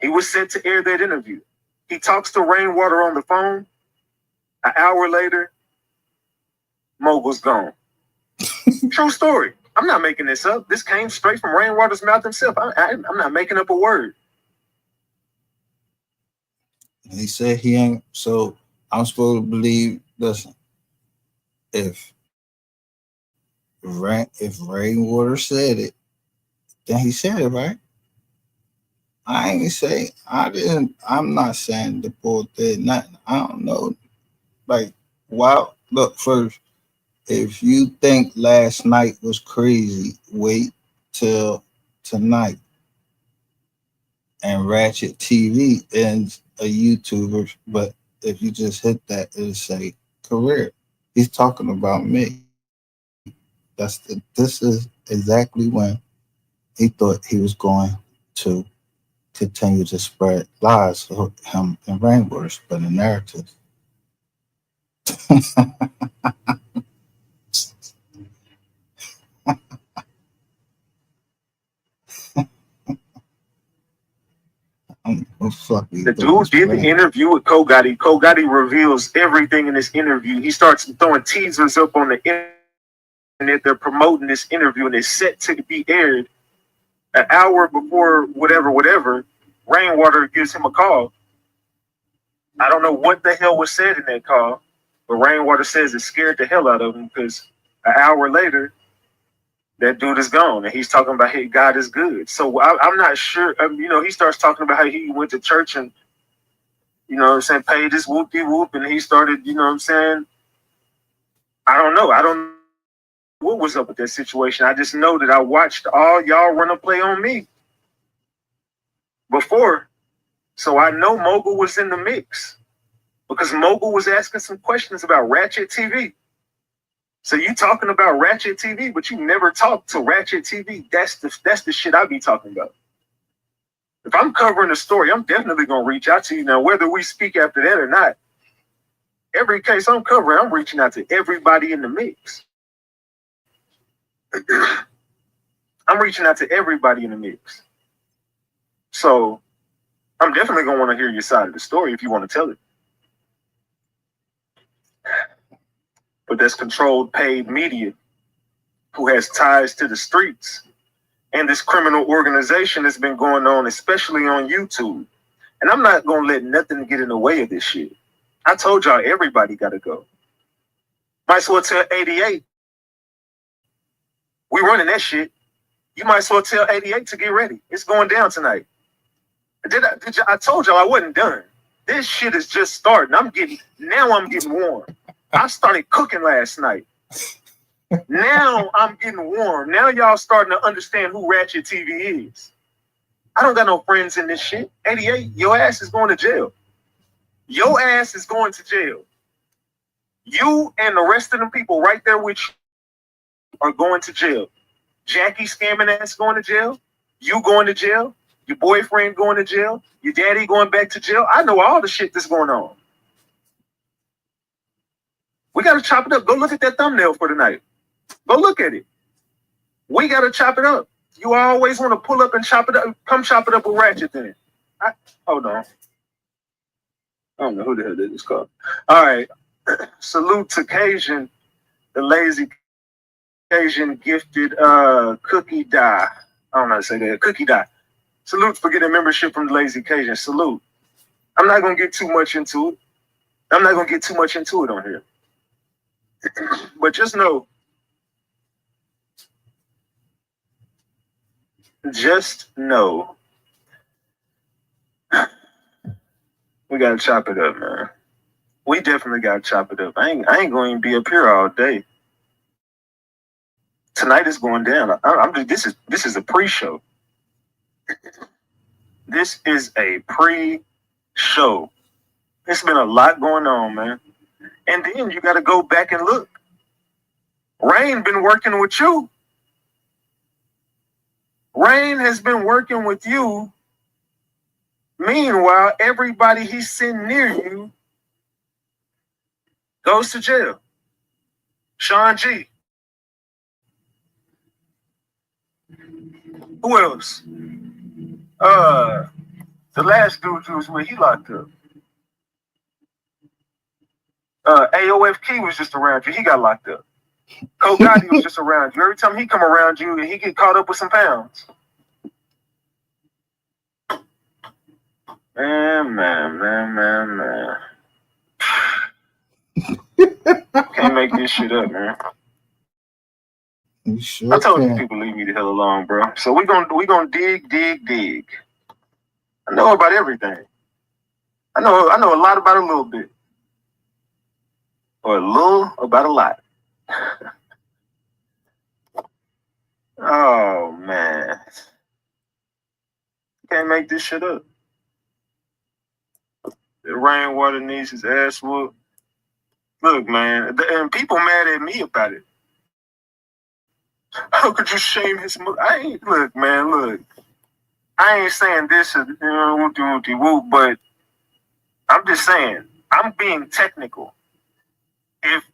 Speaker 13: He was sent to air that interview. He talks to Rainwater on the phone. An hour later, Mogul's gone. True story. I'm not making this up. This came straight from Rainwater's mouth himself. I'm not making up a word.
Speaker 1: He said he ain't. So I'm supposed to believe. Listen, if Rainwater said it, then he said it, right? I ain't say I didn't. I'm not saying the boy did nothing. I don't know. Like, wow. Look, first, if you think last night was crazy, wait till tonight. And Ratchet TV ends a YouTuber, but if you just hit that, it'll say career. He's talking about me. This is exactly when he thought he was going to continue to spread lies for him and Rainwater, spreading narratives.
Speaker 13: The dude did the interview with Kogati. Kogati reveals everything in this interview. He starts throwing teasers up on the internet. They're promoting this interview and it's set to be aired an hour before whatever. Rainwater gives him a call. I don't know what the hell was said in that call, but Rainwater says it scared the hell out of him because an hour later, that dude is gone, and he's talking about, hey, God is good. So I'm not sure. He starts talking about how he went to church and, paid his whoop-de-whoop, and he started, I don't know. I don't know what was up with that situation. I just know that I watched all y'all run a play on me before. So I know Mogul was in the mix because Mogul was asking some questions about Ratchet TV. So you talking about Ratchet TV, but you never talk to Ratchet TV. That's the shit I be talking about. If I'm covering a story, I'm definitely gonna reach out to you. Now, whether we speak after that or not, every case I'm covering, I'm reaching out to everybody in the mix. I'm reaching out to everybody in the mix. So I'm definitely gonna want to hear your side of the story if you want to tell it. But that's controlled paid media who has ties to the streets and this criminal organization that's been going on, especially on YouTube. And I'm not going to let nothing get in the way of this shit. I told y'all everybody got to go. Might as well tell 88. We running that shit. You might as well tell 88 to get ready. It's going down tonight. I told y'all I wasn't done. This shit is just starting. I'm getting warm. I started cooking last night. Now I'm getting warm. Now y'all starting to understand who Ratchet TV is. I don't got no friends in this shit. 88, your ass is going to jail. Your ass is going to jail. You and the rest of them people right there with you are going to jail. Jackie scamming ass going to jail. You going to jail. Your boyfriend going to jail. Your daddy going back to jail. I know all the shit that's going on. We got to chop it up. Go look at that thumbnail for tonight. Go look at it. We got to chop it up. You always want to pull up and chop it up. Come chop it up with Ratchet then. Hold on. I don't know who the hell this is called. All right. Salute to Cajun, the lazy Cajun gifted cookie die. I don't know how to say that. Cookie die. Salute for getting membership from the lazy Cajun. Salute. I'm not gonna get too much into it. I'm not gonna get too much into it on here. But just know, we gotta chop it up, man. We definitely gotta chop it up. I ain't going to be up here all day. Tonight is going down. This is a pre-show. This is a pre-show. There's been a lot going on, man. And then you got to go back and look. Rain been working with you. Rain has been working with you. Meanwhile, everybody he's sitting near you goes to jail. Sean G. Who else? The last dude was where he locked up. AOFK was just around you. He got locked up. Cole Gotti was just around you. Every time he come around you, he get caught up with some pounds. Man. Can't make this shit up, man.
Speaker 1: You sure
Speaker 13: I told
Speaker 1: can.
Speaker 13: you people leave me the hell alone, bro. So we gonna dig. I know about everything. I know a lot about a little bit. Or a little about a lot. Oh man. Can't make this shit up. The Rainwater needs his ass whooped. Look, man, and people mad at me about it. How could you shame his mother? Look, man. I ain't saying this is whoop, but I'm just saying, I'm being technical. If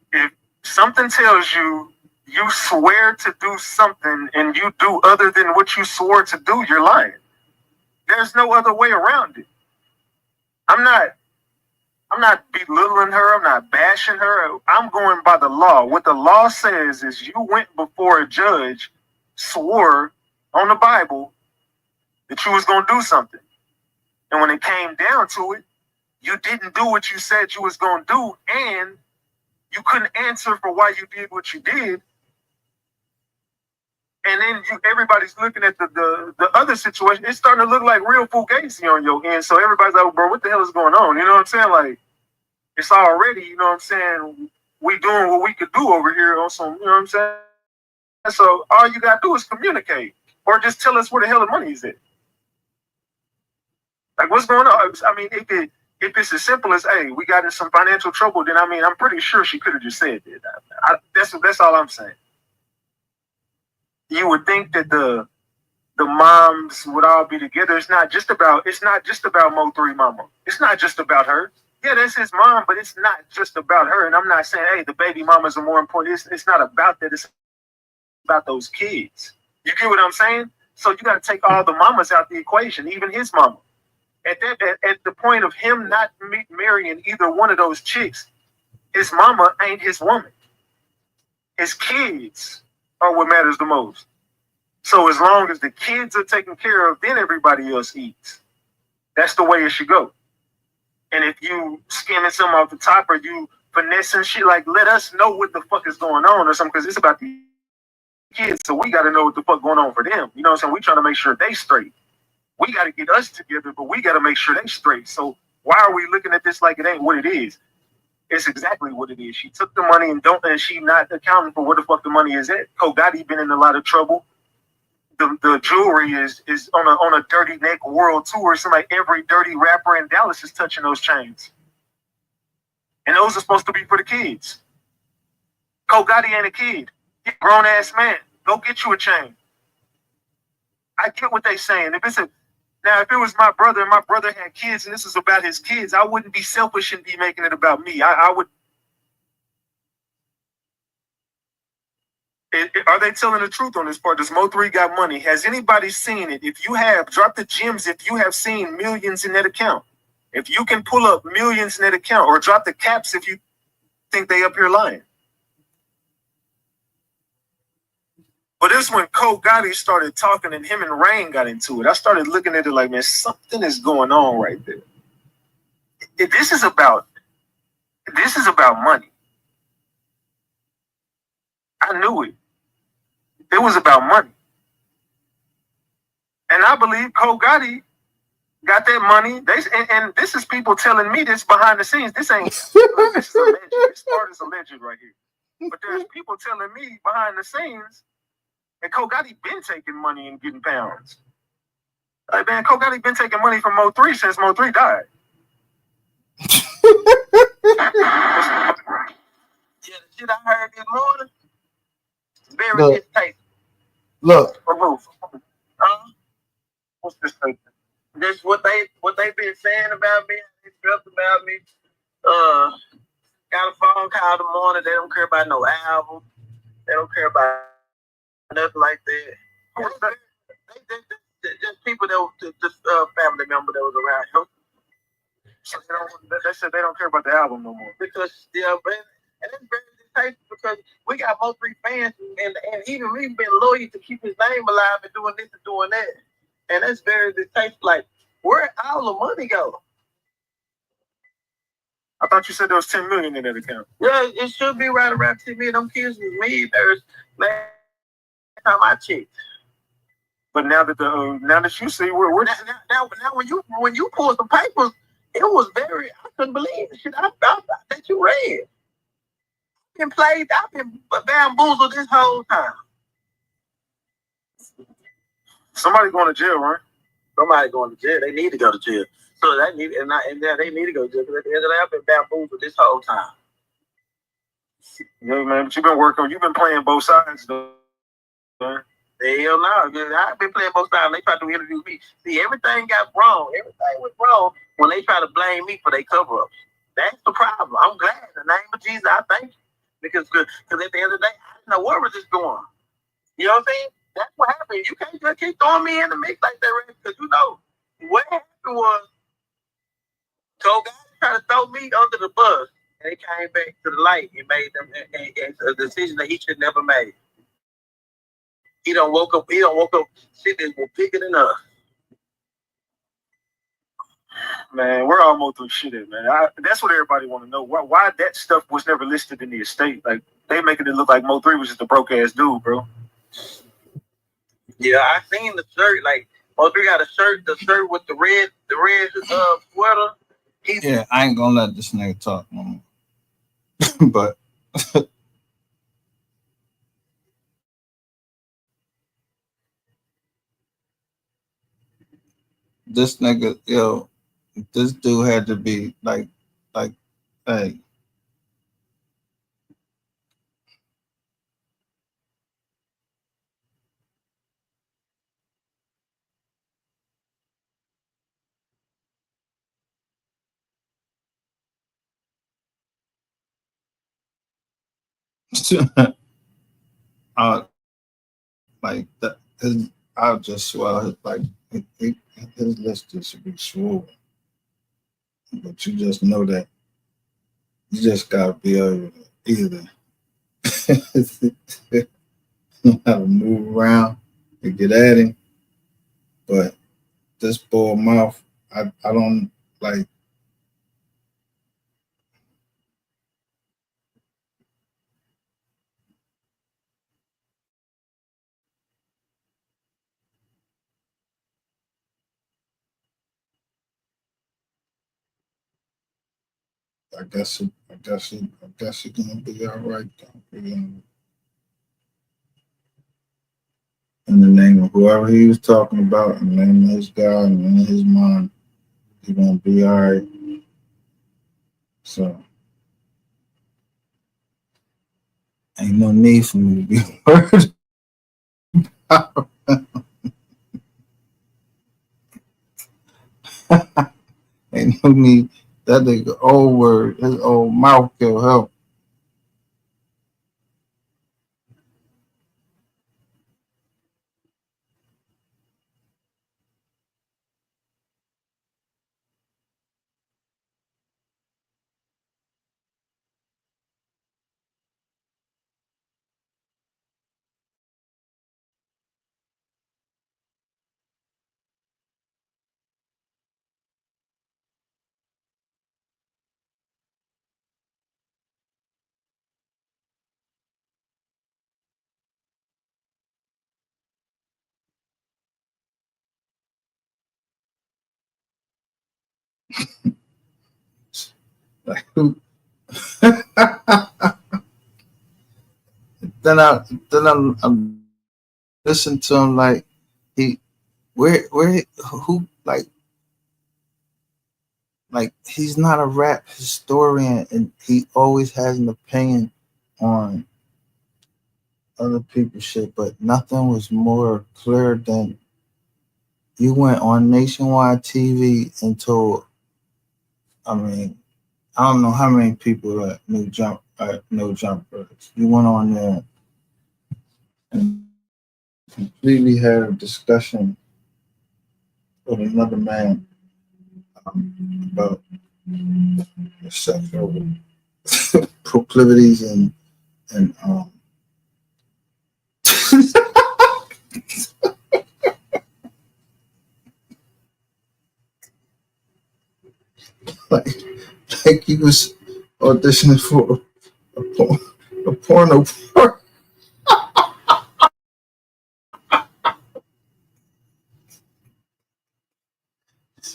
Speaker 13: something tells you you swear to do something and you do other than what you swore to do, you're lying. There's no other way around it. I'm not belittling her. I'm not bashing her. I'm going by the law. What the law says is you went before a judge, swore on the Bible that you was going to do something. And when it came down to it, you didn't do what you said you was going to do, and you couldn't answer for why you did what you did. And then everybody's looking at the other situation. It's starting to look like real fugazi on your end. So everybody's like, bro, what the hell is going on? You know what I'm saying? Like, it's already, you know what I'm saying, we doing what we could do over here on some, you know what I'm saying? So all you got to do is communicate. Or just tell us where the hell the money is at. Like, what's going on? I mean, if it's as simple as, hey, we got in some financial trouble, then, I mean, I'm pretty sure she could have just said that. That's all I'm saying. You would think that the moms would all be together. It's not just about Mo3 Mama. It's not just about her. Yeah, that's his mom, but it's not just about her. And I'm not saying, hey, the baby mamas are more important. It's not about that. It's about those kids. You get what I'm saying? So you got to take all the mamas out the equation, even his mama. At the point of him not marrying either one of those chicks, his mama ain't his woman. His kids are what matters the most. So as long as the kids are taken care of, then everybody else eats. That's the way it should go. And if you skimming something off the top or you finessing shit, like, let us know what the fuck is going on or something, because it's about the kids, so we got to know what the fuck going on for them. You know what I'm saying? We trying to make sure they straight. We got to get us together, but we got to make sure they straight. So why are we looking at this like it ain't what it is? It's exactly what it is. She took the money and she not accounting for where the fuck the money is at. Cole Gotti been in a lot of trouble. The jewelry is on a dirty neck world tour. It's like every dirty rapper in Dallas is touching those chains. And those are supposed to be for the kids. Cole Gotti ain't a kid. He's a grown ass man. Go get you a chain. I get what they saying. If it was my brother and my brother had kids and this is about his kids, I wouldn't be selfish and be making it about me. I would. Are they telling the truth on this part? Does Mo3 got money? Has anybody seen it? If you have, drop the gems if you have seen millions in that account. If you can pull up millions in that account, or drop the caps if you think they up here lying. But this when Cole Gotti started talking and him and Rain got into it. I started looking at it like, man, something is going on right there. This is about money. I knew it. It was about money. And I believe Cole Gotti got that money. And this is people telling me this behind the scenes. This ain't this is alleged. This part is alleged right here. But there's people telling me behind the scenes that Cole Gotti been taking money and getting pounds. Like, man, Cole Gotti been taking money from Mo3 since Mo3 died. Yeah, the shit I heard this morning, very distasteful.
Speaker 11: Look.
Speaker 13: What's this thing? This what they been saying about me. They felt about me. Got a phone call the morning. They don't care about no album. They don't care about nothing like that. Just people that was just family member that was around him. So they said they don't care about the album no more. Because and it's very distasteful because we got Mo3 fans and even we've been loyal to keep his name alive and doing this and doing that. And that's very distasteful. Like, where all the money go? I thought you said there was 10 million in that account. Yeah, it should be right around 10 million. Them kids was me. There's last time I checked. But now that you see we're now when you pull some papers, it was very, I couldn't believe the shit that you read. I've been bamboozled this whole time. Somebody going to jail, right? Somebody going to jail. They need to go to jail. So they need they need to go to jail because at the end of the day, I've been bamboozled this whole time. Yeah, man, but you've been playing both sides though. Man. Hell no. I've been playing both sides. They tried to interview me. See, everything got wrong. Everything was wrong when they try to blame me for their cover-ups. That's the problem. I'm glad. In the name of Jesus, I thank you. Because at the end of the day, I didn't know where was this going. You know what I'm saying? That's what happened. You can't just keep throwing me in the mix like that, right? Because you know, what happened was, Cole guys tried to throw me under the bus. And they came back to the light and made them a decision that he should never make. He don't woke up shit that was bigger than us. Man, we're almost through shit in, man. That's what everybody want to know. Why that stuff was never listed in the estate. Like, they making it look like Mo3 was just a broke ass dude, bro. Yeah, I seen the shirt. Like, Mo3 got the shirt with the red sweater.
Speaker 1: Yeah, I ain't gonna let this nigga talk no more. But this nigga, this dude had to be like, hey. Like that, I'll just swallow it. Like his list should be swollen, but you just know that you just gotta be able to either know how to move around and get at him. But this bull mouth, I don't like. I guess you're gonna be all right though. In the name of whoever he was talking about, in the name of his God, and in his mind, he's gonna be all right. So ain't no need for me to be worried. Ain't no need. That nigga old word, his old mouth kill him. Like who? then I'm listening to him like he where who like he's not a rap historian and he always has an opinion on other people's shit, but nothing was more clear than you went on nationwide TV and told, I mean, I don't know how many people at No Jumpers. You went on there and completely had a discussion with another man about sexual proclivities and like like he was auditioning for a porno part.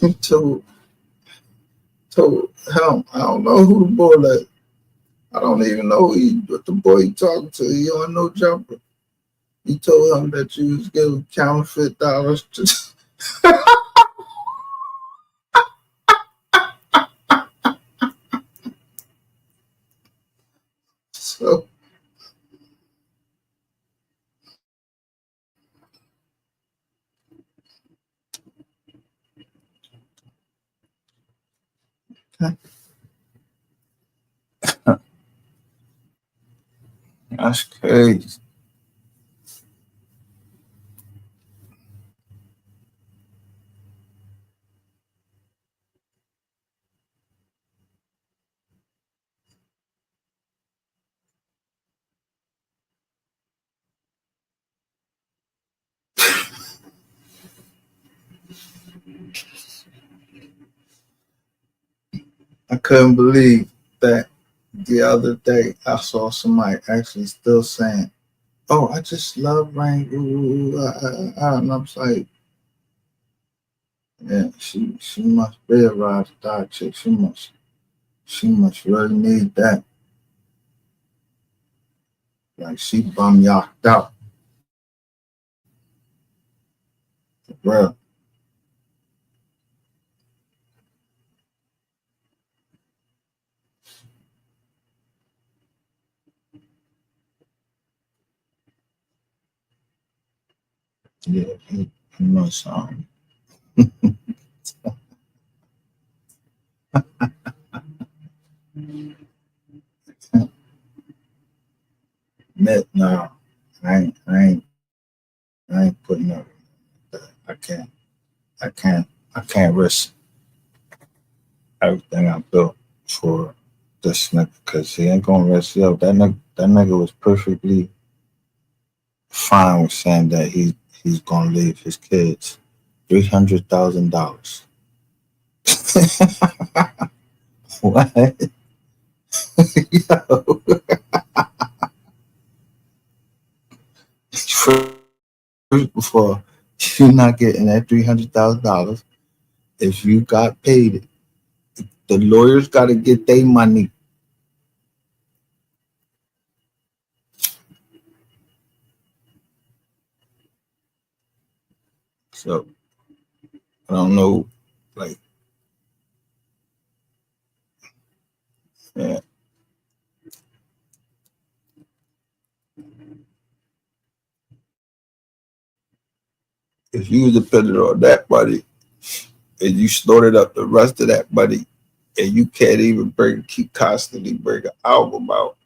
Speaker 1: He told him, I don't know who the boy like. I don't even know what the boy he talking to. He on No Jumper. He told him that you was giving counterfeit dollars to so that's crazy. I couldn't believe that the other day I saw somebody actually still saying, "Oh, I just love rain." And I was like, "Yeah, she must be a ride or die chick. She must really need that. Like she bum yacked out, bro. Yeah, he must admit no, I ain't putting up with that. I can't, I can't risk everything I built for this nigga because he ain't gonna risk yo. That nigga was perfectly fine with saying that he's gonna leave his kids $300,000. What? Yo. First of all, you're not getting that $300,000 if you got paid it. The lawyers got to get their money. So I don't know, like, yeah, if you was dependent on that money and you snorted up the rest of that money and you can't even keep constantly bring an album out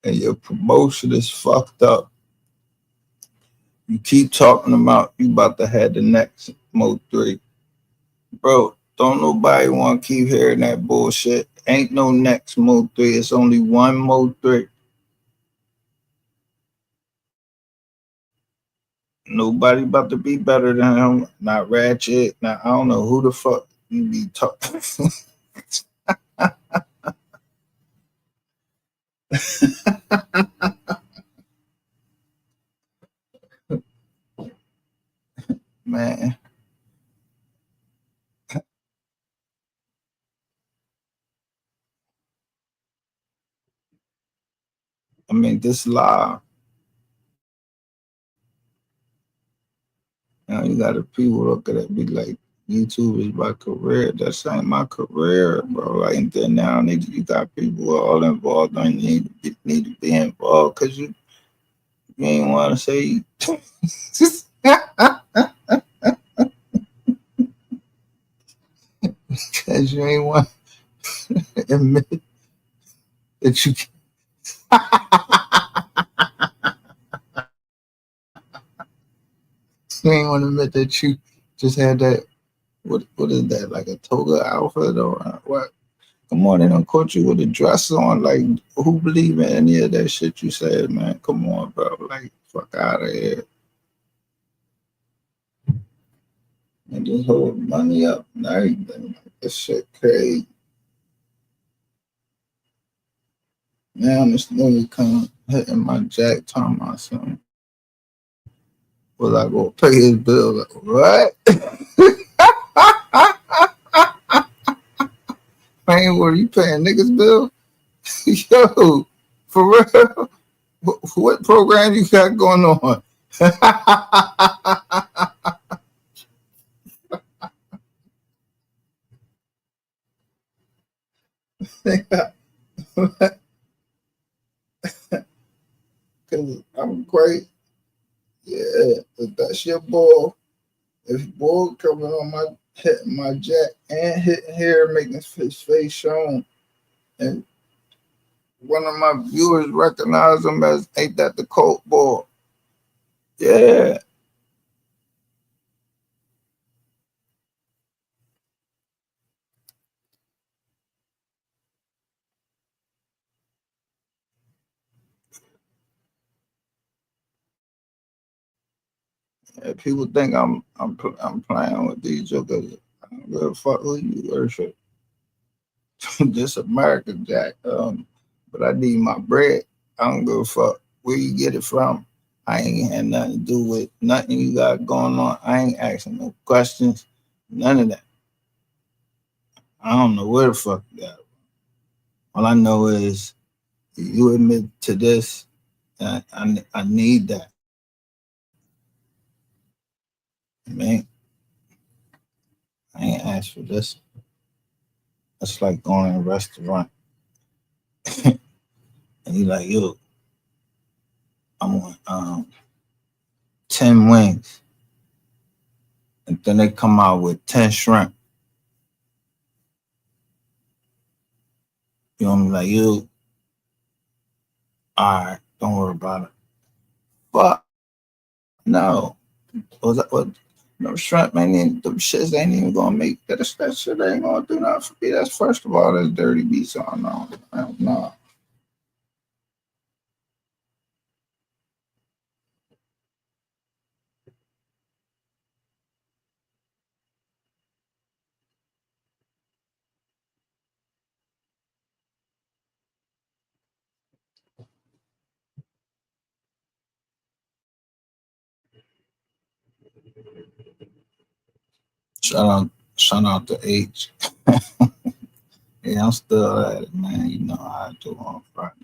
Speaker 1: and your promotion is fucked up. You keep talking about you about to have the next Mo 3. Bro, don't nobody want to keep hearing that bullshit. Ain't no next Mo 3. It's only one Mo 3. Nobody about to be better than him. Not Ratchet. Not I don't know who the fuck you be talking. Man, I mean, this live. Now you got the people look at it be like, YouTube is my career. That's ain't my career, bro. Like, and then now you got people who are all involved and need to be involved because you ain't want to say. Because you ain't want to admit that you. You ain't want to admit that you just had that. What is that? Like a toga outfit or what? Come on, they don't caught you with a dress on. Like, who believe in any of that shit you said, man? Come on, bro. Like, fuck out of here. And just hold money up and everything. Like, this shit crazy. Now this nigga come hitting my jack, talking about something. Was I gonna pay his bill? Like, what? Man, what are you paying niggas bill? Yo, for real? What program you got going on? Cause I'm great. Yeah, if that's your ball. If ball coming on my hitting my jack and hitting here, making his face shown, and one of my viewers recognize him as ain't that the Colt ball? Yeah. Yeah, people think I'm playing with these jokers. I don't give a fuck who you worship. This America Jack. But I need my bread. I don't give a fuck where you get it from. I ain't had nothing to do with nothing you got going on. I ain't asking no questions. None of that. I don't know where the fuck you got it. All I know is you admit to this. I need that. Man, I ain't asked for this. It's like going to a restaurant and you like, yo, I want 10 wings. And then they come out with 10 shrimp. You know what I mean? Like, you, all right, don't worry about it. But no. Was that what? No shrimp, man. Them shits ain't even gonna make that. That shit ain't gonna do nothing for me. That's first of all, that's dirty beats on. No. Shout out to H. Yeah, I'm still at it, man. You know how I do on Friday.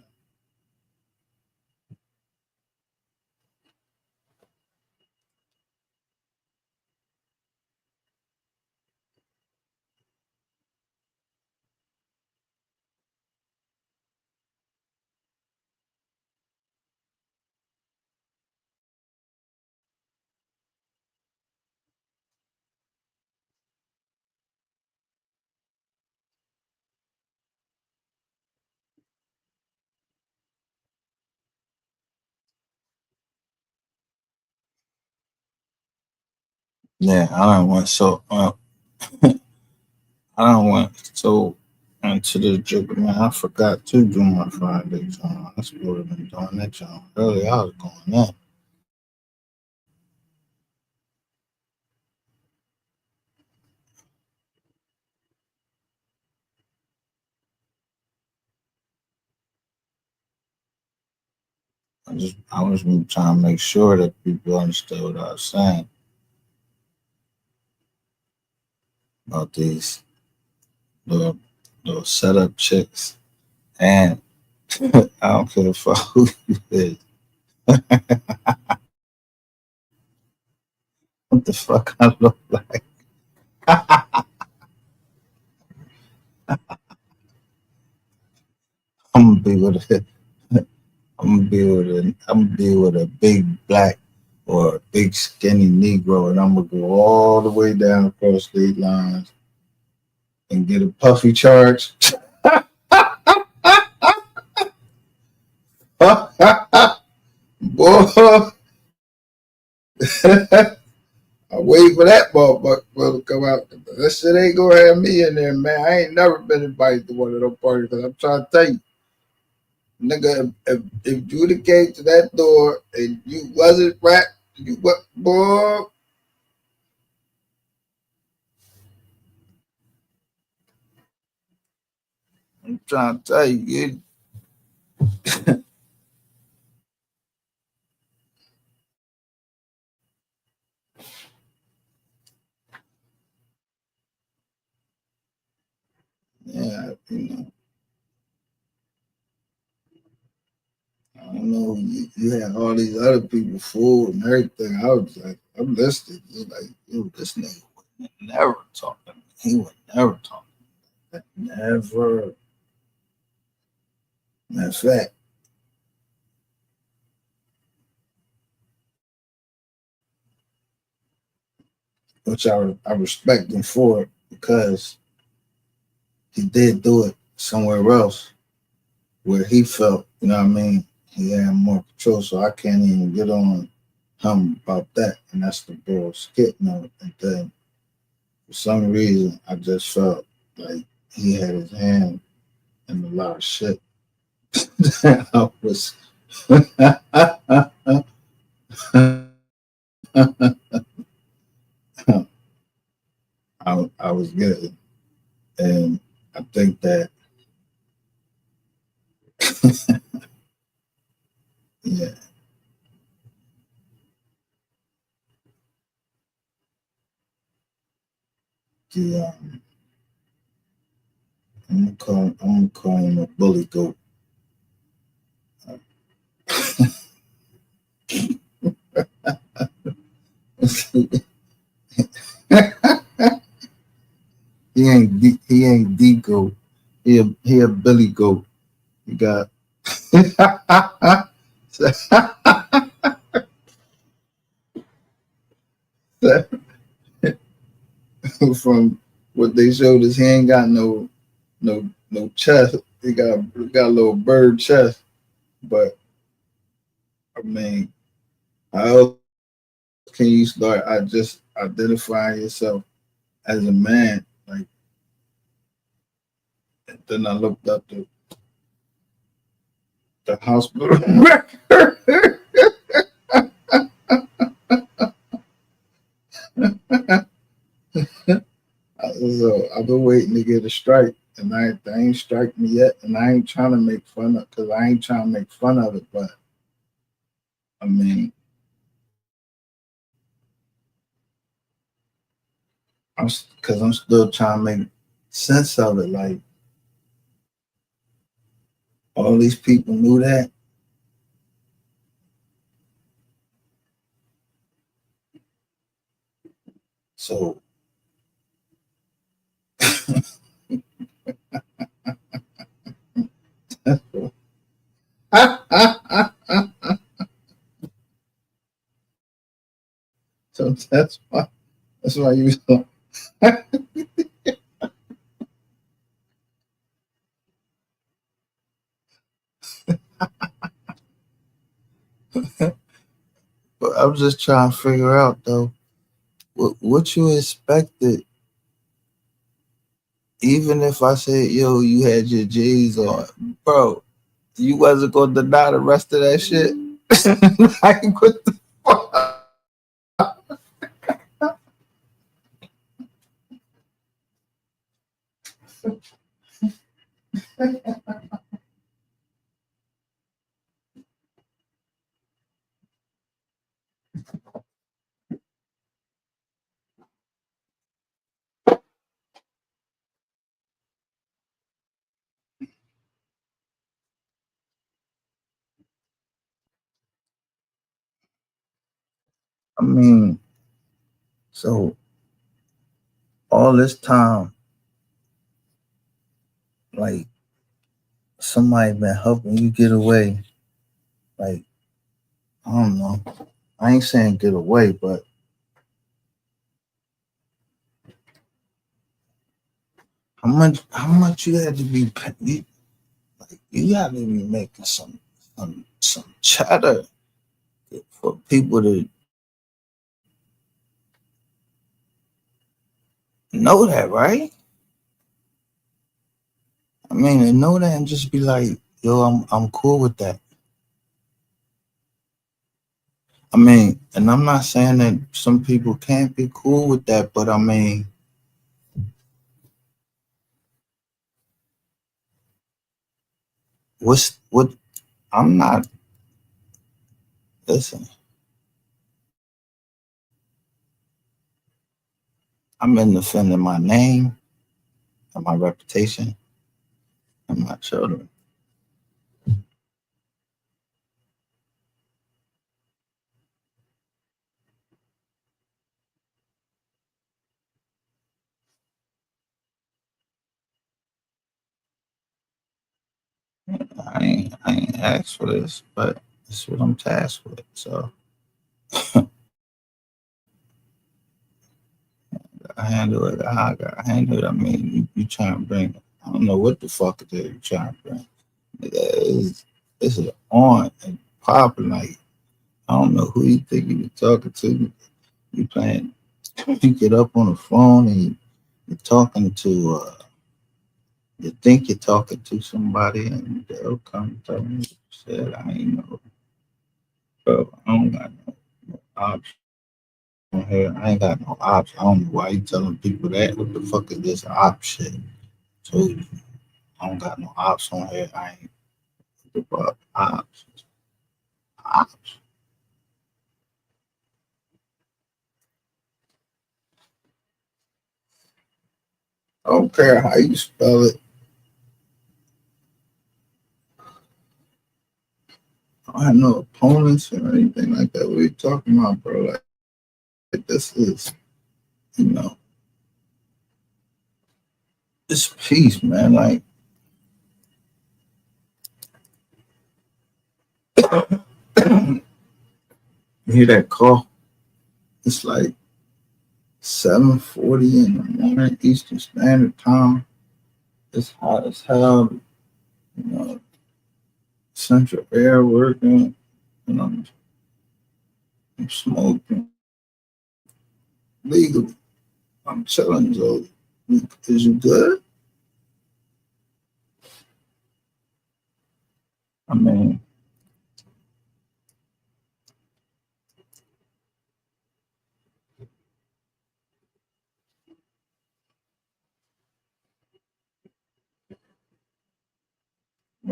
Speaker 1: Yeah, I don't want so. I don't want so into the joke, man. I forgot to do my Friday song. I would have been doing that song earlier. I was going in. I was trying to make sure that people understood what I was saying about these little setup chicks and I don't care for who you is. What the fuck I look like? I'm gonna be with a, I'm gonna be with a big black or a big skinny Negro, and I'm gonna go all the way down across state lines and get a puffy charge. Boy, I wait for that motherfucker to come out. That shit ain't gonna have me in there, man. I ain't never been invited to one of those parties because I'm trying to tell you, nigga, if you would have came to that door and you wasn't rap, you what, boy? I'm trying to tell you, yeah, I don't know. You had all these other people full and everything. I was like, I'm listening. It's like, yo, this nigga would never talk to me. He would never talk to me. Never. Matter of fact, which I respect him for it because he did do it somewhere else where he felt, you know what I mean, he had more control. So I can't even get on him about that. And that's the bull skit note. And then for some reason, I just felt like he had his hand in a lot of shit. I was, I was getting, and I think that, yeah, the, I'm gonna call him a bully goat. He ain't D goat. He a Billy goat. You got from what they showed us, he ain't got no chest. He got a little bird chest. But I mean, how else can you start? I just identifying yourself as a man. Like then I looked up the hospital record. So I've been waiting to get a strike, and they ain't strike me yet. And I ain't trying to make fun of, because I ain't trying to make fun of it. But I mean, I'm still trying to make sense of it. Like all these people knew that. So so that's why you. But I'm just trying to figure out though what you expected. Even if I said, "Yo, you had your J's on, bro," you wasn't gonna deny the rest of that shit. Like what the fuck? I mean, so all this time, like somebody been helping you get away. Like, I don't know. I ain't saying get away, but how much you had to be you got to be making some chatter for people to know that, right? I mean, to know that and just be like, yo, I'm cool with that. I mean, and I'm not saying that some people can't be cool with that, but I mean, what I'm not listen. I'm in defending my name and my reputation and my children. I ain't asked for this, but this is what I'm tasked with. So I handle it. I got handle it. I mean, you trying to bring. I don't know what the fuck it is you trying to bring. It's on and popping. Like I don't know who you think you talking to. You playing. You get up on the phone and you're talking to. You think you're talking to somebody, and they'll come tell me. Said I ain't know, bro. I don't got no option on here. I ain't got no option. I don't know why you telling people that. What the fuck is this option? Told you. I don't got no ops on here. I ain't about ops. Ops. I don't care how you spell it. I don't have no opponents or anything like that. What are you talking about, bro? Like this is, you know, it's peace, man. Like you hear that call? It's like 7:40 in the morning Eastern Standard Time. It's hot as hell. You know, central air working, and I'm smoking legally. I'm chilling, so is you good? I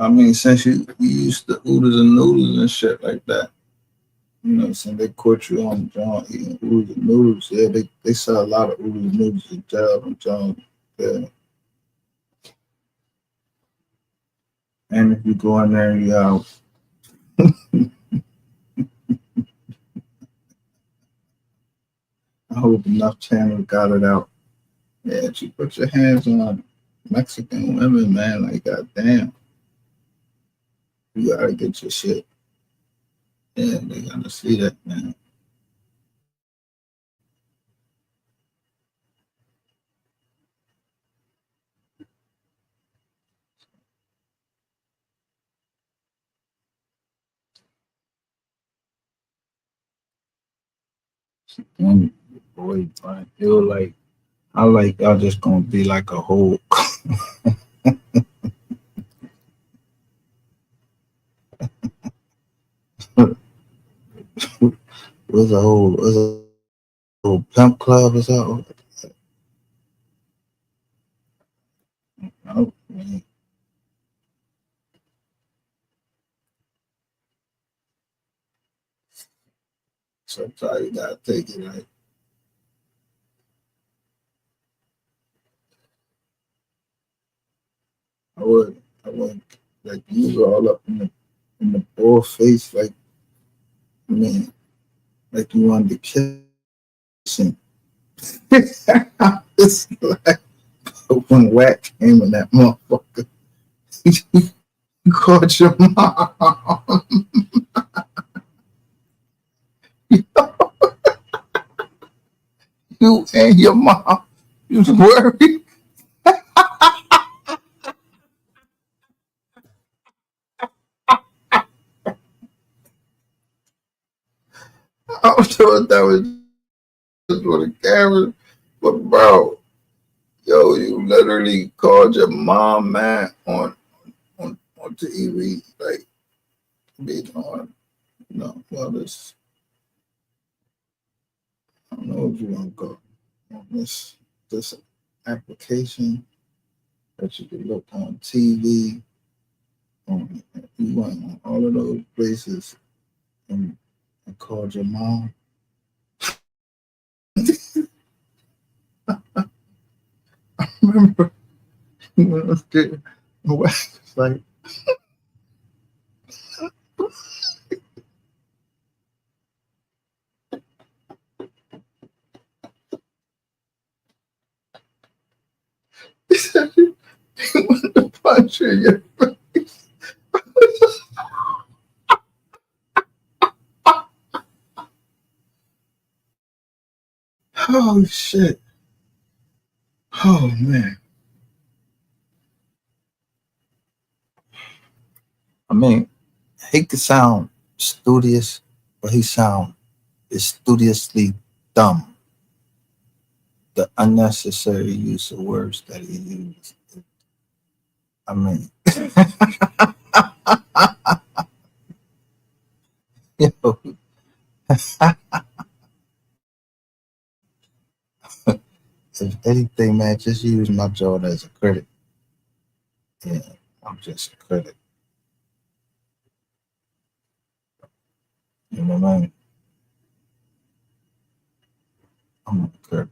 Speaker 1: mean, since you used to oodles and noodles and shit like that, you know, since they caught you on John eating oodles and noodles, yeah, they sell a lot of oodles and noodles in jail on John. Yeah. And if you go in there and you out, I hope enough channels got it out. Yeah, you put your hands on Mexican women, man. Like, goddamn, you gotta get your shit. Yeah, they gotta see that, man. Boy, I feel like y'all just gonna be like a whole. Was a whole pimp club or something? No, man. Sometimes you gotta take it. Like I would like you all up in the bull face. Like, man, like you wanted to kiss him. It's like when Wack came in that motherfucker, you called your mom. You and your mom, you was worried. I was told that was just for the camera, but bro, yo, you literally called your mom, man, on TV, like being on, well, this, I don't know if you want to go on this application that you can look on TV, you went on all of those places and called your mom. I remember when I was getting waxed, like, he said he wanted to punch you in your face. Oh shit. Oh man. I mean, he could sound studious, but he sound is studiously dumb. The unnecessary use of words that he used. I mean, yo, if anything, man, just use my jaw as a critic. Yeah, I'm just a critic. You know what I mean? I'm a critic.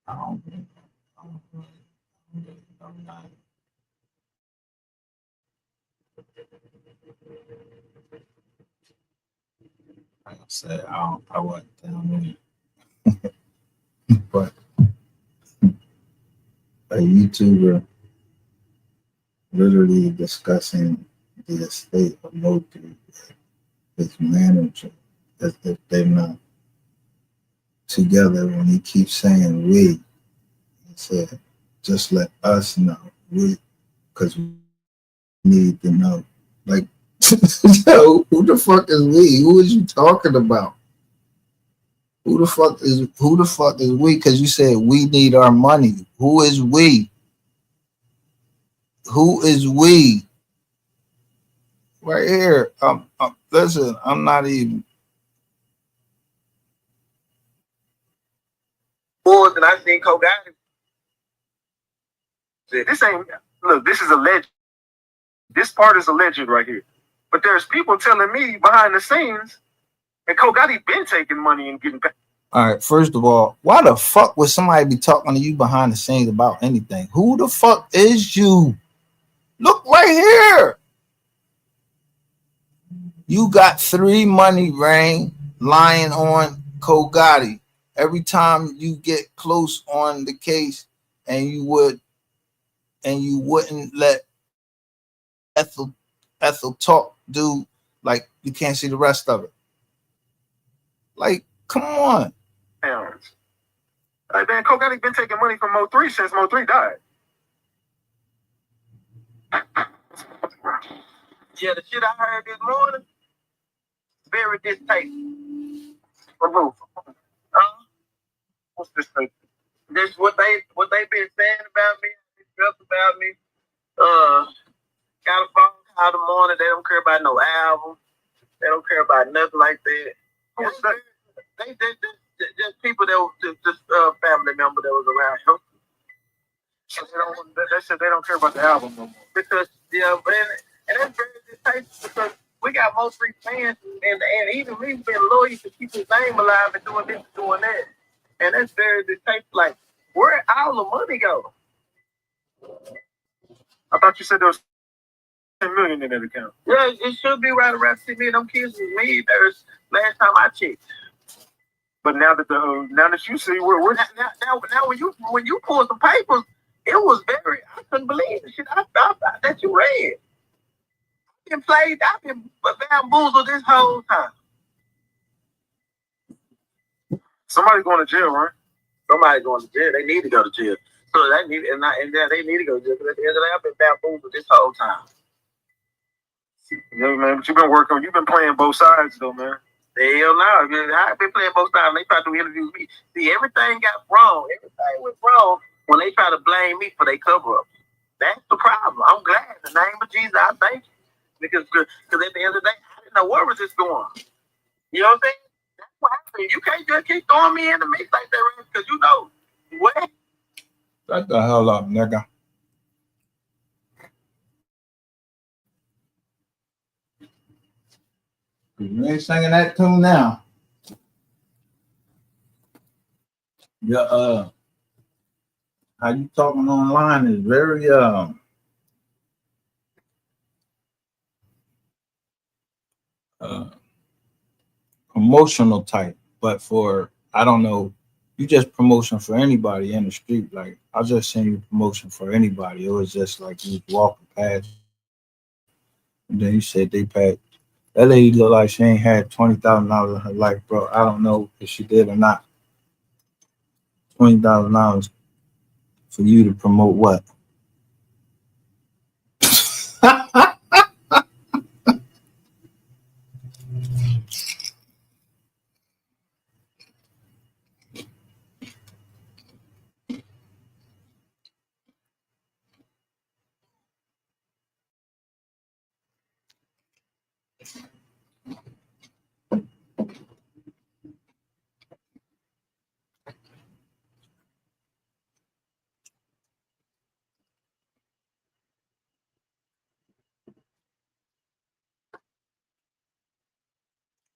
Speaker 1: I don't really, I'm not. Like I said, I wasn't down there. But a YouTuber literally discussing the estate of Loki, his manager, as if they're not together. When he keeps saying we, he said, just let us know. We, because we need to know. Like, yo, who the fuck is we? Who is you talking about? Who the fuck is we? Because you said we need our money. Who is we? Who is we? Right here. Listen, I'm not even.
Speaker 13: Boys, and I seen Kogawa. This ain't, look, this is a legend. This part is a legend right here. But there's people telling me behind the scenes, and Kogawa been taking money and getting paid.
Speaker 1: All right, first of all, why the fuck would somebody be talking to you behind the scenes about anything? Who the fuck is you? Look right here. You got 3 money ring lying on Kogawa. Every time you get close on the case and you wouldn't let Ethel talk, dude, like you can't see the rest of it. Like, come on.
Speaker 13: Like, man, Kogawa been taking money from Mo3 since Mo3 died. Yeah, the shit I heard this morning, very distasteful. Remove. What's this thing? This what they been saying about me, discussed about me. Got a phone call in the morning. They don't care about no album. They don't care about nothing like that. They just people that was just family member that was around him. So they said they don't care about the album no more. Because and that's very distasteful because we got most free fans and even we've been loyal to keep his name alive and doing this and doing that. And that's very distasteful. Like, where all the money go? I thought you said there was 10 million in that account.
Speaker 8: Yeah, it should be right around 10 million. Them kids was millionaires last time I checked.
Speaker 13: But now that you see we're
Speaker 8: Now when you pull some papers, it was very, I couldn't believe the shit I thought that you read. I've been bamboozled this whole time.
Speaker 13: somebody's going to jail, right?
Speaker 8: Somebody going to jail. They need to go to jail. So they need they need to go to jail. Because at the end of the day, I've been bamboozled this whole time.
Speaker 13: Yeah, man. But you've been playing both sides though, man.
Speaker 8: Hell no. I've been playing both sides. They tried to interview me. See, everything got wrong. Everything went wrong when they try to blame me for their cover up. That's the problem. I'm glad. In the name of Jesus, I thank you. Because at the end of the day, I didn't know where was this going. You know what I'm saying? That's what happened. You can't just keep throwing me in the mix like that, because you know what?
Speaker 1: Shut the hell up, nigga. You ain't singing that tune now. Yeah, how you talking online is very promotional type, but for I don't know, you just promotion for anybody in the street. Like I just seen you promotion for anybody. It was just like you walking past, and then you said they paid. That lady looked like she ain't had $20,000 in her life, bro. I don't know if she did or not. $20,000 for you to promote what?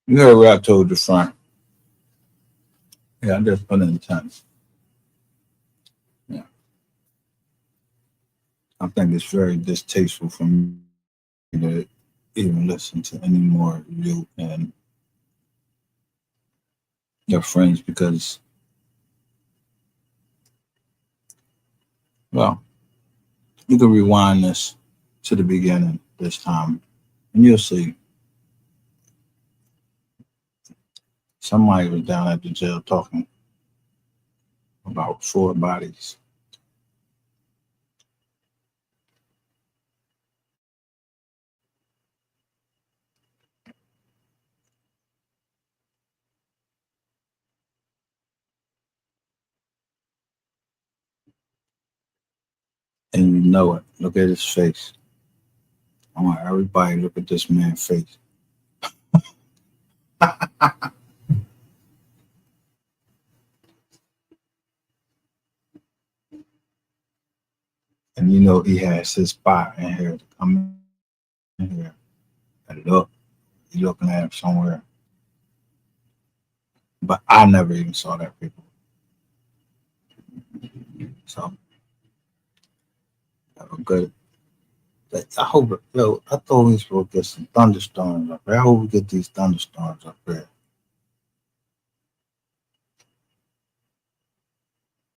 Speaker 1: You heard what I told your friend. Yeah, I just put in the time. Yeah. I think it's very distasteful for me to even listen to any more of you and your friends because, well, you can rewind this to the beginning this time and you'll see somebody was down at the jail talking about 4 bodies. And you know it. Look at his face. I want everybody to look at this man's face. And you know he has his spot in here to come in here and look. He's looking at him somewhere. But I never even saw that people. So have a good. I hope, I thought we were supposed to get some thunderstorms up there. I hope we get these thunderstorms up there.